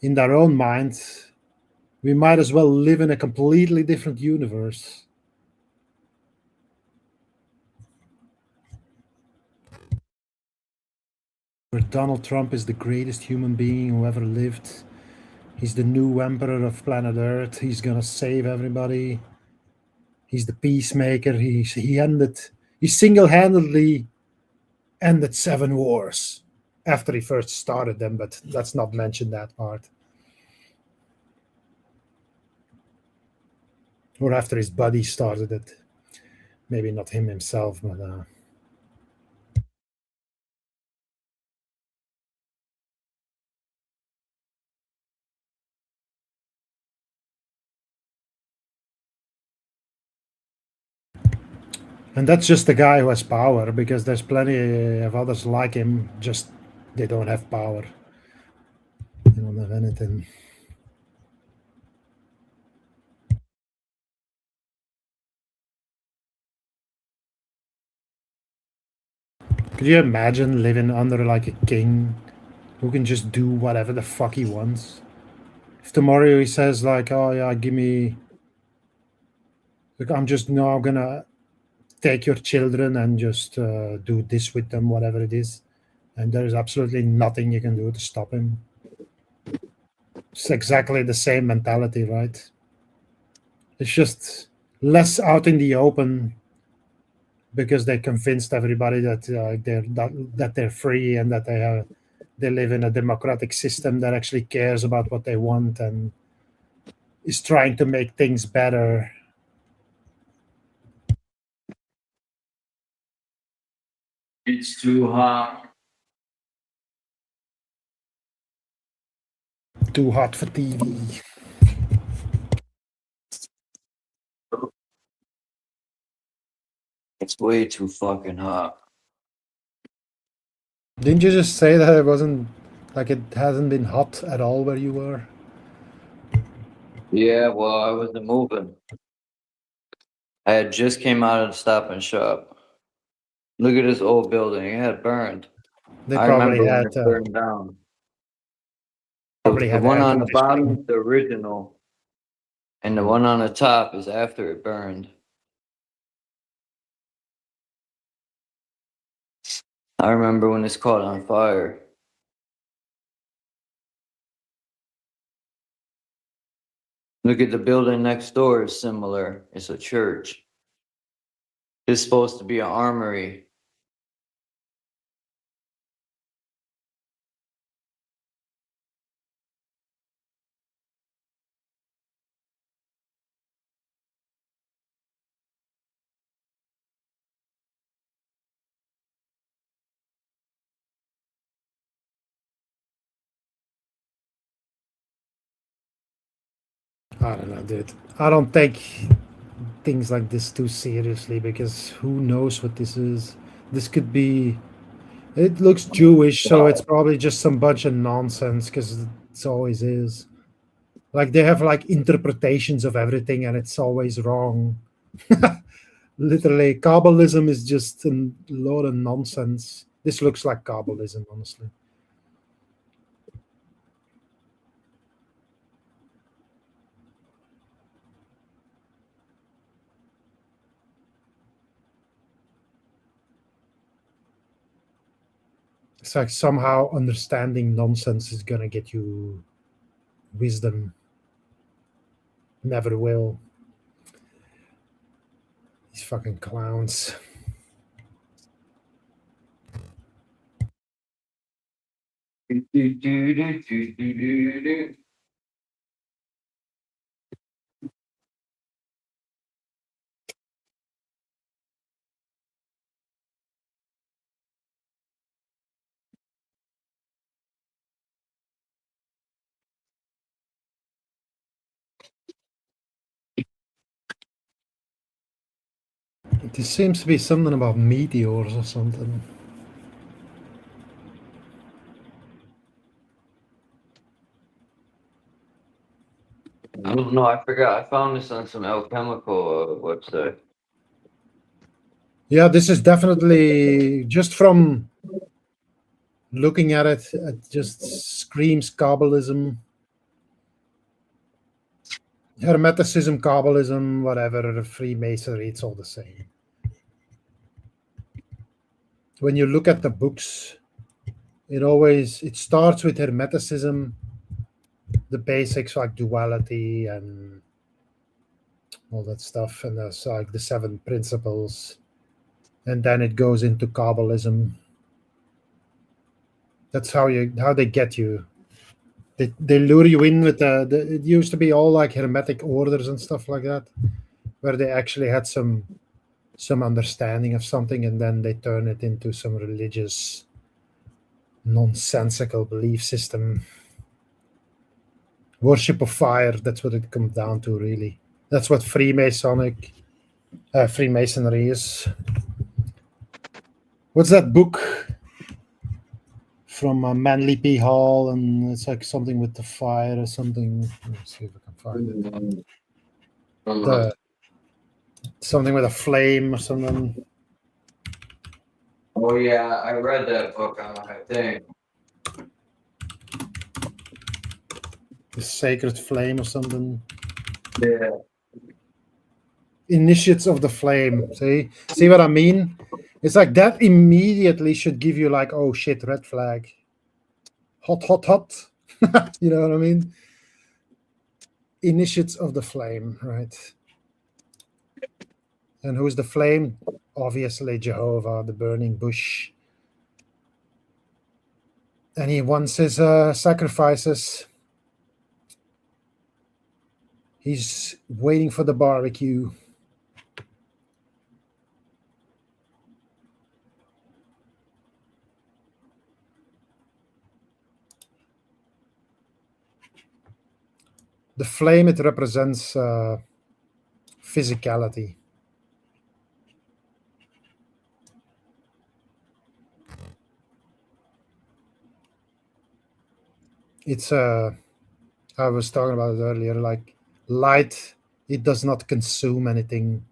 Speaker 18: in their own minds. We might as well live in a completely different universe. Where Donald Trump is the greatest human being who ever lived. He's the new emperor of planet Earth. He's gonna save everybody. He's the peacemaker. He single-handedly ended 7 wars after he first started them, but let's not mention that part. Or after his buddy started it. Maybe not him himself, but and that's just the guy who has power, because there's plenty of others like him, just they don't have power. They don't have anything. Could you imagine living under like a king who can just do whatever the fuck he wants? If tomorrow he says like, oh yeah, give me, like, I'm just now gonna take your children and just do this with them, whatever it is, and there's absolutely nothing you can do to stop him. It's exactly the same mentality, right? It's just less out in the open because they convinced everybody that they're free and that they live in a democratic system that actually cares about what they want and is trying to make things better.
Speaker 2: It's too hot.
Speaker 18: Too hot for TV.
Speaker 2: It's way too fucking hot.
Speaker 18: Didn't you just say that it wasn't, like, it hasn't been hot at all where you were?
Speaker 2: Yeah, well, I wasn't moving. I had just came out of the Stop and Shop. Look at this old building. It had burned.
Speaker 18: They
Speaker 2: I
Speaker 18: probably
Speaker 2: remember when
Speaker 18: had
Speaker 2: it burned down.
Speaker 18: probably
Speaker 2: The
Speaker 18: had
Speaker 2: one
Speaker 18: air
Speaker 2: on the
Speaker 18: conditioning.
Speaker 2: bottom is the original, and the one on the top is after it burned. I remember when it's caught on fire. Look at the building next door is similar. It's a church. It's supposed to be an armory.
Speaker 18: I don't know, dude. I don't take things like this too seriously because who knows what this is. This could be, it looks Jewish, so it's probably just some bunch of nonsense because it always is. Like they have like interpretations of everything, and it's always wrong. Literally, Kabbalism is just a lot of nonsense. This looks like Kabbalism, honestly. It's like somehow understanding nonsense is gonna get you wisdom. Never will. These fucking clowns. There seems to be something about meteors or something.
Speaker 2: I don't know. I forgot. I found this on some alchemical website.
Speaker 18: Yeah, this is definitely just from looking at it. It just screams Kabbalism, Hermeticism, Kabbalism, whatever, Freemasonry. It's all the same. When you look at the books, it starts with Hermeticism, the basics like duality and all that stuff, and there's like the 7 principles, and then it goes into Kabbalism. That's how they get you. They lure you in with it used to be all like Hermetic orders and stuff like that, where they actually had some understanding of something, and then they turn it into some religious nonsensical belief system. Worship of fire, that's what it comes down to, really. That's what Freemasonry is. What's that book from Manly P. Hall? And it's like something with the fire or something. Let me see if I can find it. Something with a flame or something.
Speaker 2: Oh yeah, I read that book. I think.
Speaker 18: The Sacred Flame or something.
Speaker 2: Yeah.
Speaker 18: Initiates of the Flame. See what I mean? It's like that immediately should give you like, oh shit, red flag. Hot. You know what I mean? Initiates of the Flame, right? And who's the flame? Obviously Jehovah, the burning bush. And he wants his sacrifices. He's waiting for the barbecue. The flame, it represents physicality. It's I was talking about it earlier, like light, it does not consume anything.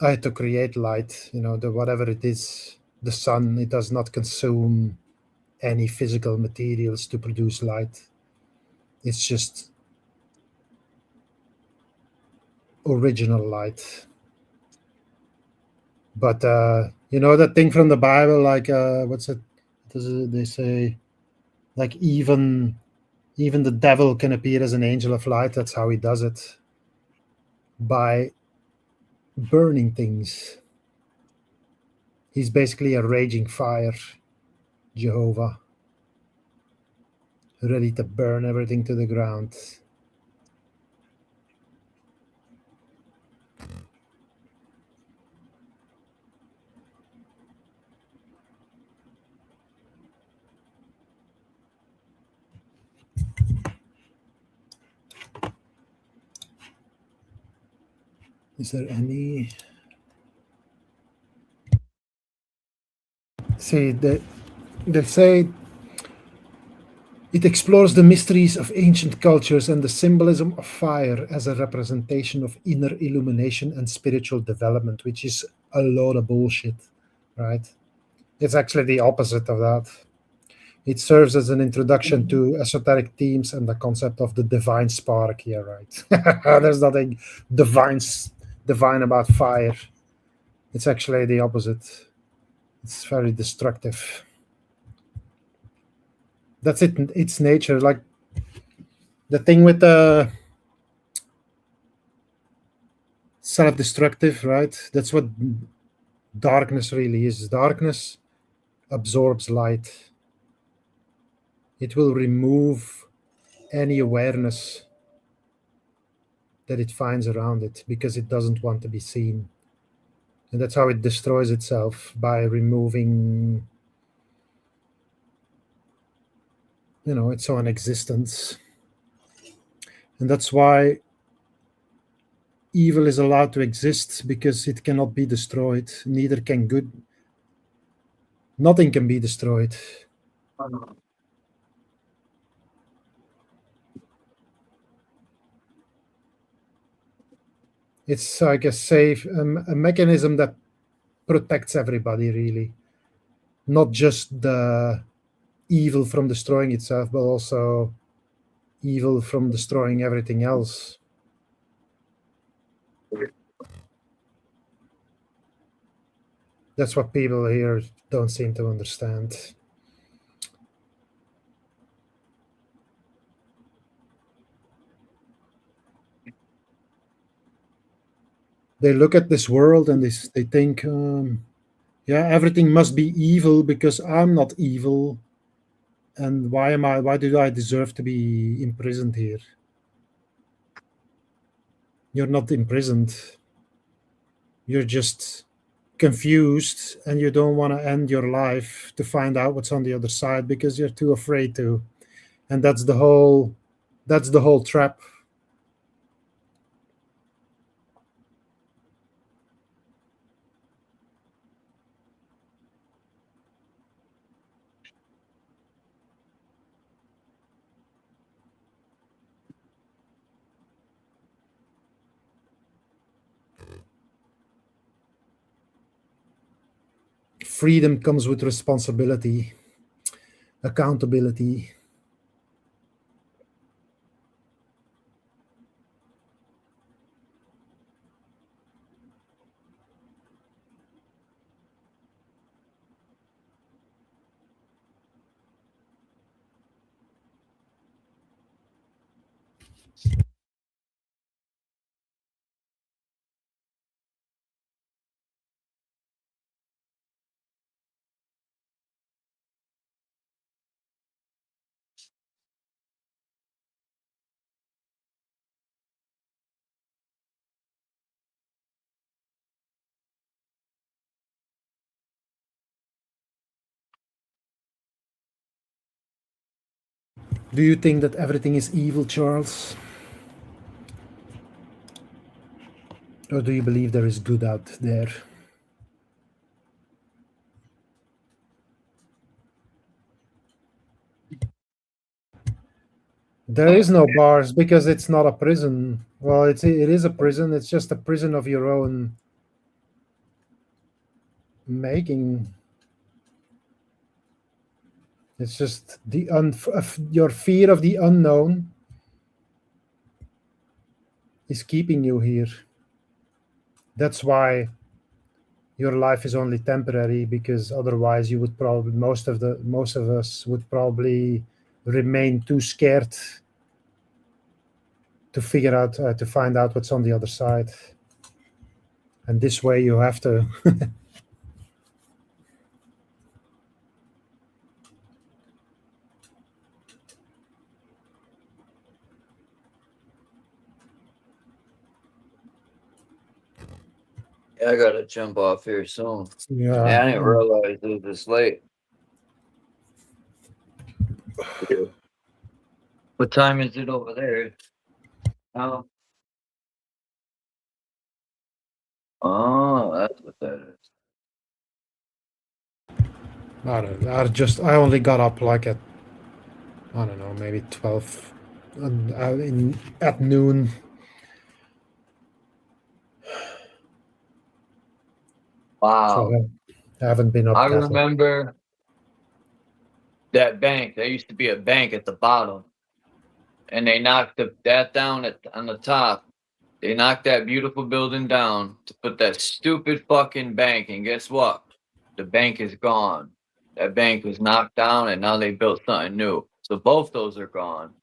Speaker 18: I had to create light, whatever it is, the sun, it does not consume any physical materials to produce light. It's just original light. But that thing from the Bible, like what's it? They say, like even the devil can appear as an angel of light. That's how he does it, by burning things. He's basically a raging fire, Jehovah, ready to burn everything to the ground. Is there any? See, They say it explores the mysteries of ancient cultures and the symbolism of fire as a representation of inner illumination and spiritual development, which is a load of bullshit, right? It's actually the opposite of that. It serves as an introduction to esoteric themes and the concept of the divine spark here, right? There's nothing divine about fire. It's actually the opposite. It's very destructive. That's it. Its nature. Like the thing with the self-destructive, right? That's what darkness really is. Darkness absorbs light. It will remove any awareness that it finds around it because it doesn't want to be seen. And that's how it destroys itself, by removing, its own existence. And that's why evil is allowed to exist, because it cannot be destroyed. Neither can good. Nothing can be destroyed. It's like a mechanism that protects everybody, really. Not just the evil from destroying itself, but also evil from destroying everything else. That's what people here don't seem to understand. They look at this world and they think, yeah, everything must be evil because I'm not evil. And why do I deserve to be imprisoned here? You're not imprisoned. You're just confused, and you don't want to end your life to find out what's on the other side because you're too afraid to. And that's the whole trap. Freedom comes with responsibility, accountability. Do you think that everything is evil, Charles? Or do you believe there is good out there? There is no bars because it's not a prison. Well, it is a prison. It's just a prison of your own making. It's just your fear of the unknown is keeping you here. That's why your life is only temporary, because otherwise you would probably most of us would probably remain too scared to figure out to find out what's on the other side. And this way you have to
Speaker 2: I gotta jump off here soon.
Speaker 18: Yeah.
Speaker 2: I didn't realize it was this late. What time is it over there? Oh, that's what that is.
Speaker 18: I don't know. I only got up like at, I don't know, maybe 12 at noon.
Speaker 2: Wow.
Speaker 18: So I haven't been up
Speaker 2: I
Speaker 18: that long.
Speaker 2: remember that bank. There used to be a bank at the bottom, and they knocked that down on the top. They knocked that beautiful building down to put that stupid fucking bank. And guess what? The bank is gone. That bank was knocked down, and now they built something new. So both those are gone.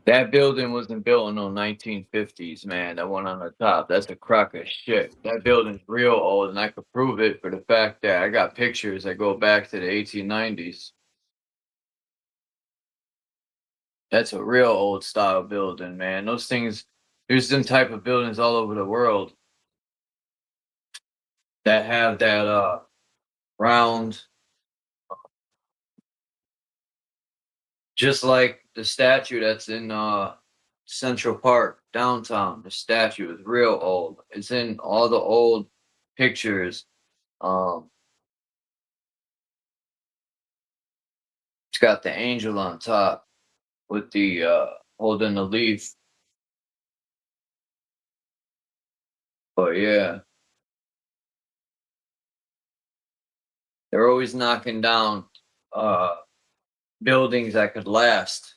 Speaker 2: That building wasn't built in the 1950s, man. That one on the top. That's a crock of shit. That building's real old, and I could prove it for the fact that I got pictures that go back to the 1890s. That's a real old style building, man. Those things, there's some type of buildings all over the world that have that round, just like the statue that's in Central Park downtown. The statue is real old. It's in all the old pictures. It's got the angel on top with the holding the leaf. But yeah, they're always knocking down buildings that could last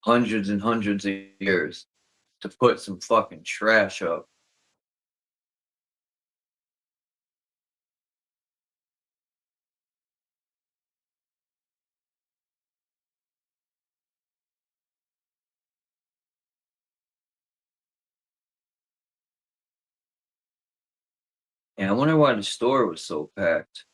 Speaker 2: hundreds and hundreds of years to put some fucking trash up. Yeah, I wonder why the store was so packed.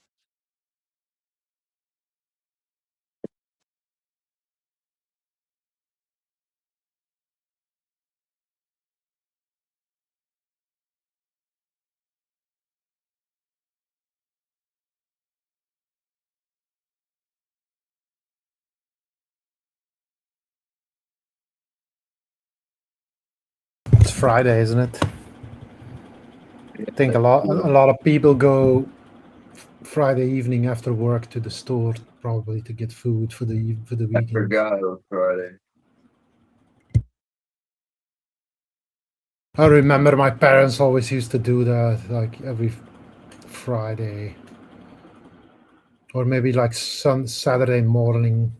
Speaker 18: It's Friday, isn't it? I think a lot of people go Friday evening after work to the store probably to get food for the
Speaker 2: I
Speaker 18: weekend.
Speaker 2: forgot it was Friday.
Speaker 18: I remember my parents always used to do that, like every Friday, or maybe like Saturday morning.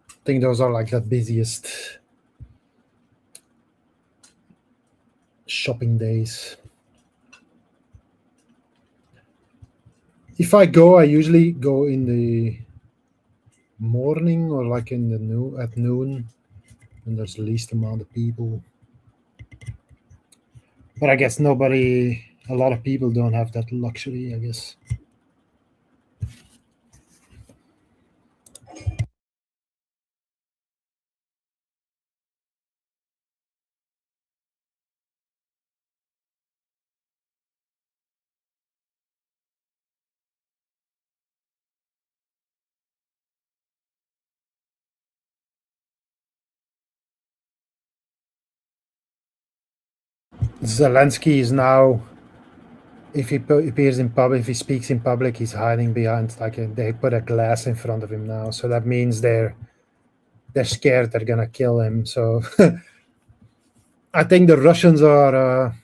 Speaker 18: I think those are like the busiest shopping days. If I go, I usually go in the morning or like in the at noon, when there's the least amount of people. But I guess a lot of people don't have that luxury, I guess. Zelensky is now, if he appears in public, if he speaks in public, he's hiding behind they put a glass in front of him now. So that means they're scared they're gonna kill him. So I think the Russians are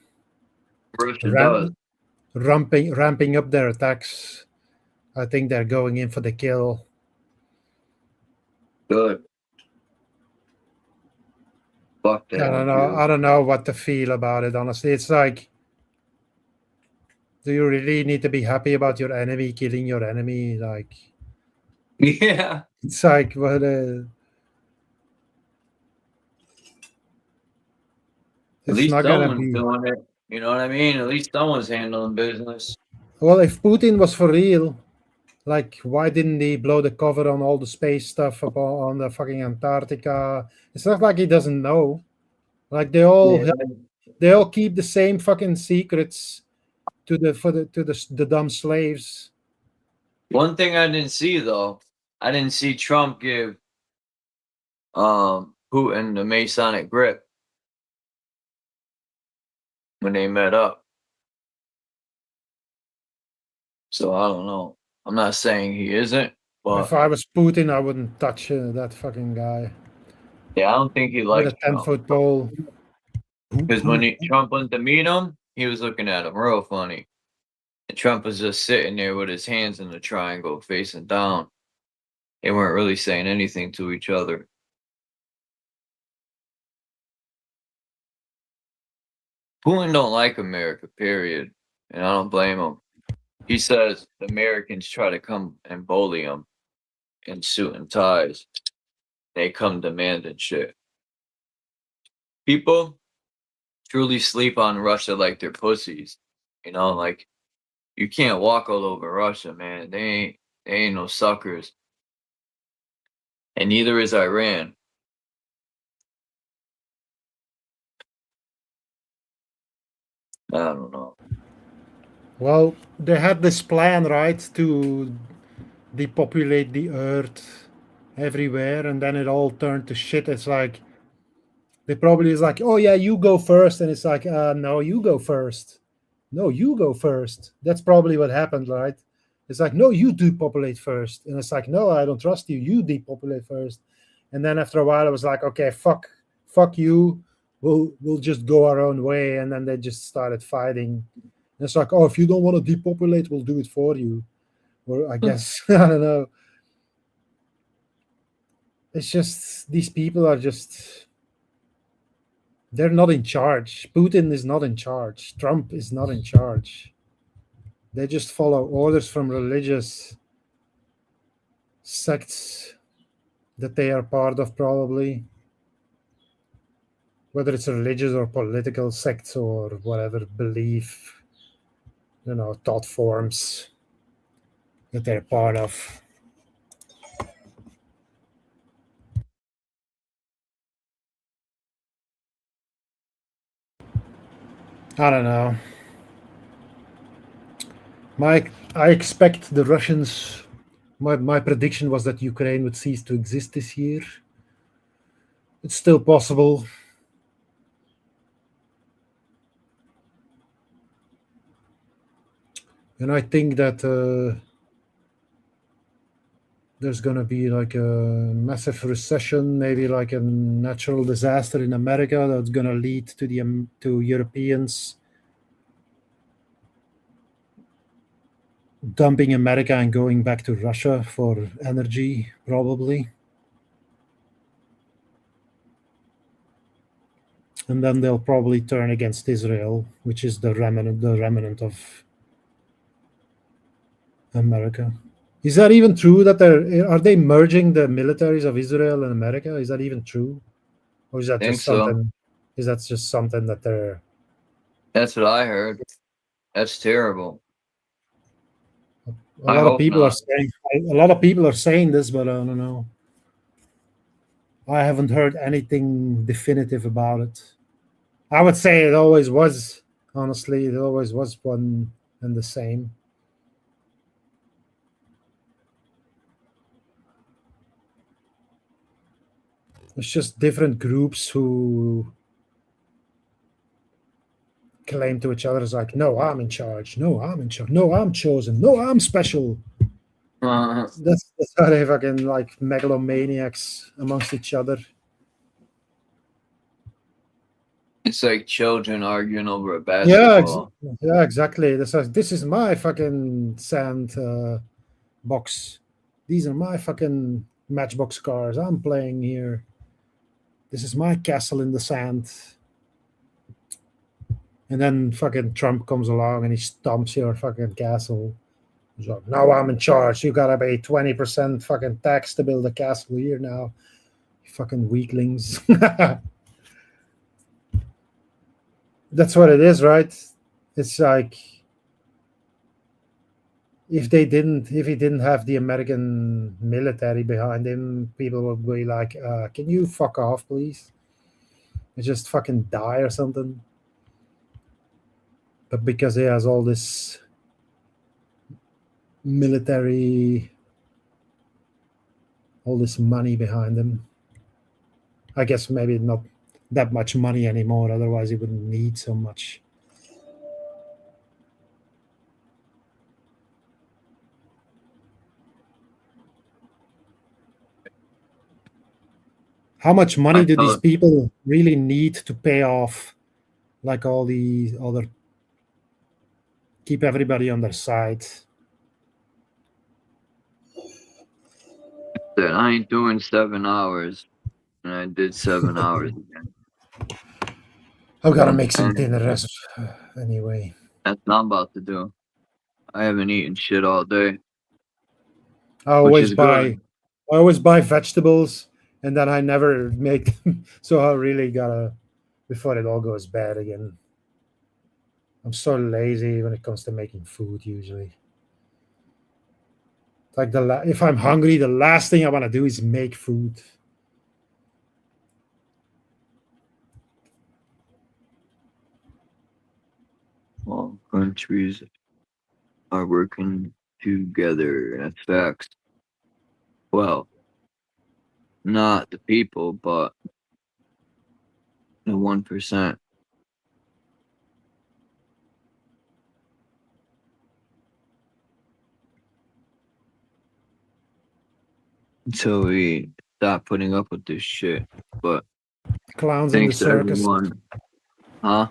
Speaker 18: ramping up their attacks. I think they're going in for the kill.
Speaker 2: Good. Fuck that.
Speaker 18: I don't know what to feel about it, honestly. It's like, do you really need to be happy about your enemy killing your enemy? Like,
Speaker 2: yeah,
Speaker 18: it's like, what?
Speaker 2: At least
Speaker 18: not gonna
Speaker 2: someone's
Speaker 18: be.
Speaker 2: doing it. You know what I mean? At least someone's handling business.
Speaker 18: Well, if Putin was for real, like, why didn't he blow the cover on all the space stuff on the fucking Antarctica? It's not like he doesn't know. Like, they all keep the same fucking secrets to the dumb slaves.
Speaker 2: One thing I didn't see though, I didn't see Trump give Putin the Masonic grip. when they met up. So I don't know. I'm not saying he isn't, but
Speaker 18: If I was Putin, I wouldn't touch that fucking guy
Speaker 2: yeah, I don't think he
Speaker 18: with a
Speaker 2: liked Trump.
Speaker 18: 10-foot pole.
Speaker 2: Because when Trump went to meet him, he was looking at him real funny. And Trump was just sitting there with his hands in the triangle, facing down. They weren't really saying anything to each other. Putin don't like America, period. And I don't blame him. He says the Americans try to come and bully him in suit and ties. They come demanding shit. People truly sleep on Russia like they're pussies. You know, like you can't walk all over Russia, man. They ain't no suckers. And neither is Iran. I don't know.
Speaker 18: Well, they had this plan, right, to depopulate the earth everywhere, and then it all turned to shit. It's like they probably is like, oh yeah, you go first, and it's like, no, you go first. No, you go first. That's probably what happened, right? It's like, no, you depopulate first, and it's like, no, I don't trust you. You depopulate first, and then after a while, it was like, okay, fuck you. We'll just go our own way, and then they just started fighting. And it's like, oh, if you don't want to depopulate, we'll do it for you. Or I guess I don't know. It's just these people are just they're not in charge. Putin is not in charge. Trump is not in charge. They just follow orders from religious sects that they are part of, probably. Whether it's religious or political sects or whatever belief, thought forms that they're part of. I don't know. I expect the Russians. My prediction was that Ukraine would cease to exist this year. It's still possible. And I think that there's going to be like a massive recession, maybe like a natural disaster in America that's going to lead to Europeans dumping America and going back to Russia for energy, probably. And then they'll probably turn against Israel, which is the remnant of America. Is that even true that are they merging the militaries of Israel and America? Is that even true? Or is that just something? Is that just something that they're?
Speaker 2: That's what I heard. That's terrible.
Speaker 18: A lot of people are saying this, but I don't know. I haven't heard anything definitive about it. I would say it always was. Honestly, it always was one and the same. It's just different groups who claim to each other as like, no, I'm in charge. No, I'm in charge. No, I'm chosen. No, I'm special. That's how they fucking like megalomaniacs amongst each other.
Speaker 2: It's like children arguing over a basketball.
Speaker 18: Yeah, exactly. This is my fucking sand box. These are my fucking Matchbox cars. I'm playing here. This is my castle in the sand. And then fucking Trump comes along and he stomps your fucking castle. He's like, now I'm in charge. You gotta pay 20% fucking tax to build a castle here now. You fucking weaklings. That's what it is, right? It's like if he didn't have the American military behind him, people would be like, can you fuck off, please? And just fucking die or something. But because he has all this military, all this money behind him, I guess maybe not that much money anymore, otherwise he wouldn't need so much. How much money
Speaker 2: I
Speaker 18: do these
Speaker 2: thought
Speaker 18: people really need to pay off, like all the other, keep everybody on their side?
Speaker 2: that I ain't doing 7 hours, and I did 7 hours again.
Speaker 18: I've got to make some
Speaker 2: And
Speaker 18: dinner anyway.
Speaker 2: that's what I'm about to do. I haven't eaten shit all day,
Speaker 18: I
Speaker 2: which
Speaker 18: always
Speaker 2: is good.
Speaker 18: buy vegetables, and then I never make them. So I really gotta, before it all goes bad again. I'm so lazy when it comes to making food usually. Like if I'm hungry, the last thing I want to do is make food.
Speaker 2: All countries are working together. That's facts. Well, not the people, but the 1%. Until we stop putting up with this shit. But
Speaker 18: Clowns in the
Speaker 2: thanks to
Speaker 18: circus.
Speaker 2: everyone. Huh?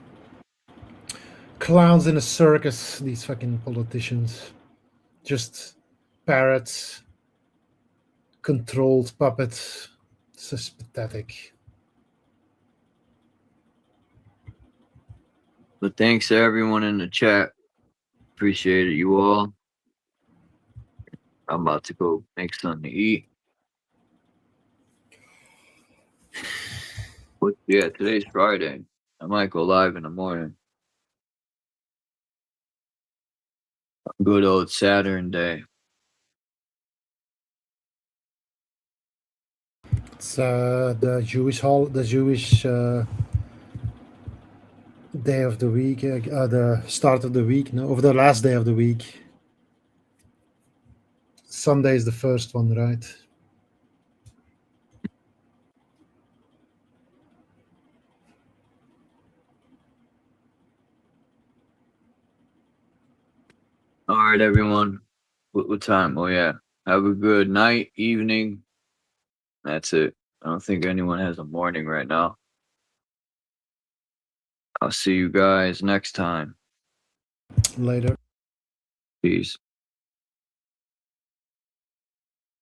Speaker 18: Clowns in a circus, these fucking politicians. Just parrots, controlled puppets. It's just pathetic.
Speaker 2: But thanks to everyone in the chat. Appreciate it, you all. I'm about to go make something to eat. But yeah, today's Friday. I might go live in the morning. Good old Saturn day.
Speaker 18: It's the Jewish day of the week, the start of the week, no, of the last day of the week. Sunday is the first one, right?
Speaker 2: All right, everyone. What time? Oh, yeah. Have a good night, evening. That's it. I don't think anyone has a morning right now. I'll see you guys next time.
Speaker 18: Later.
Speaker 2: Peace.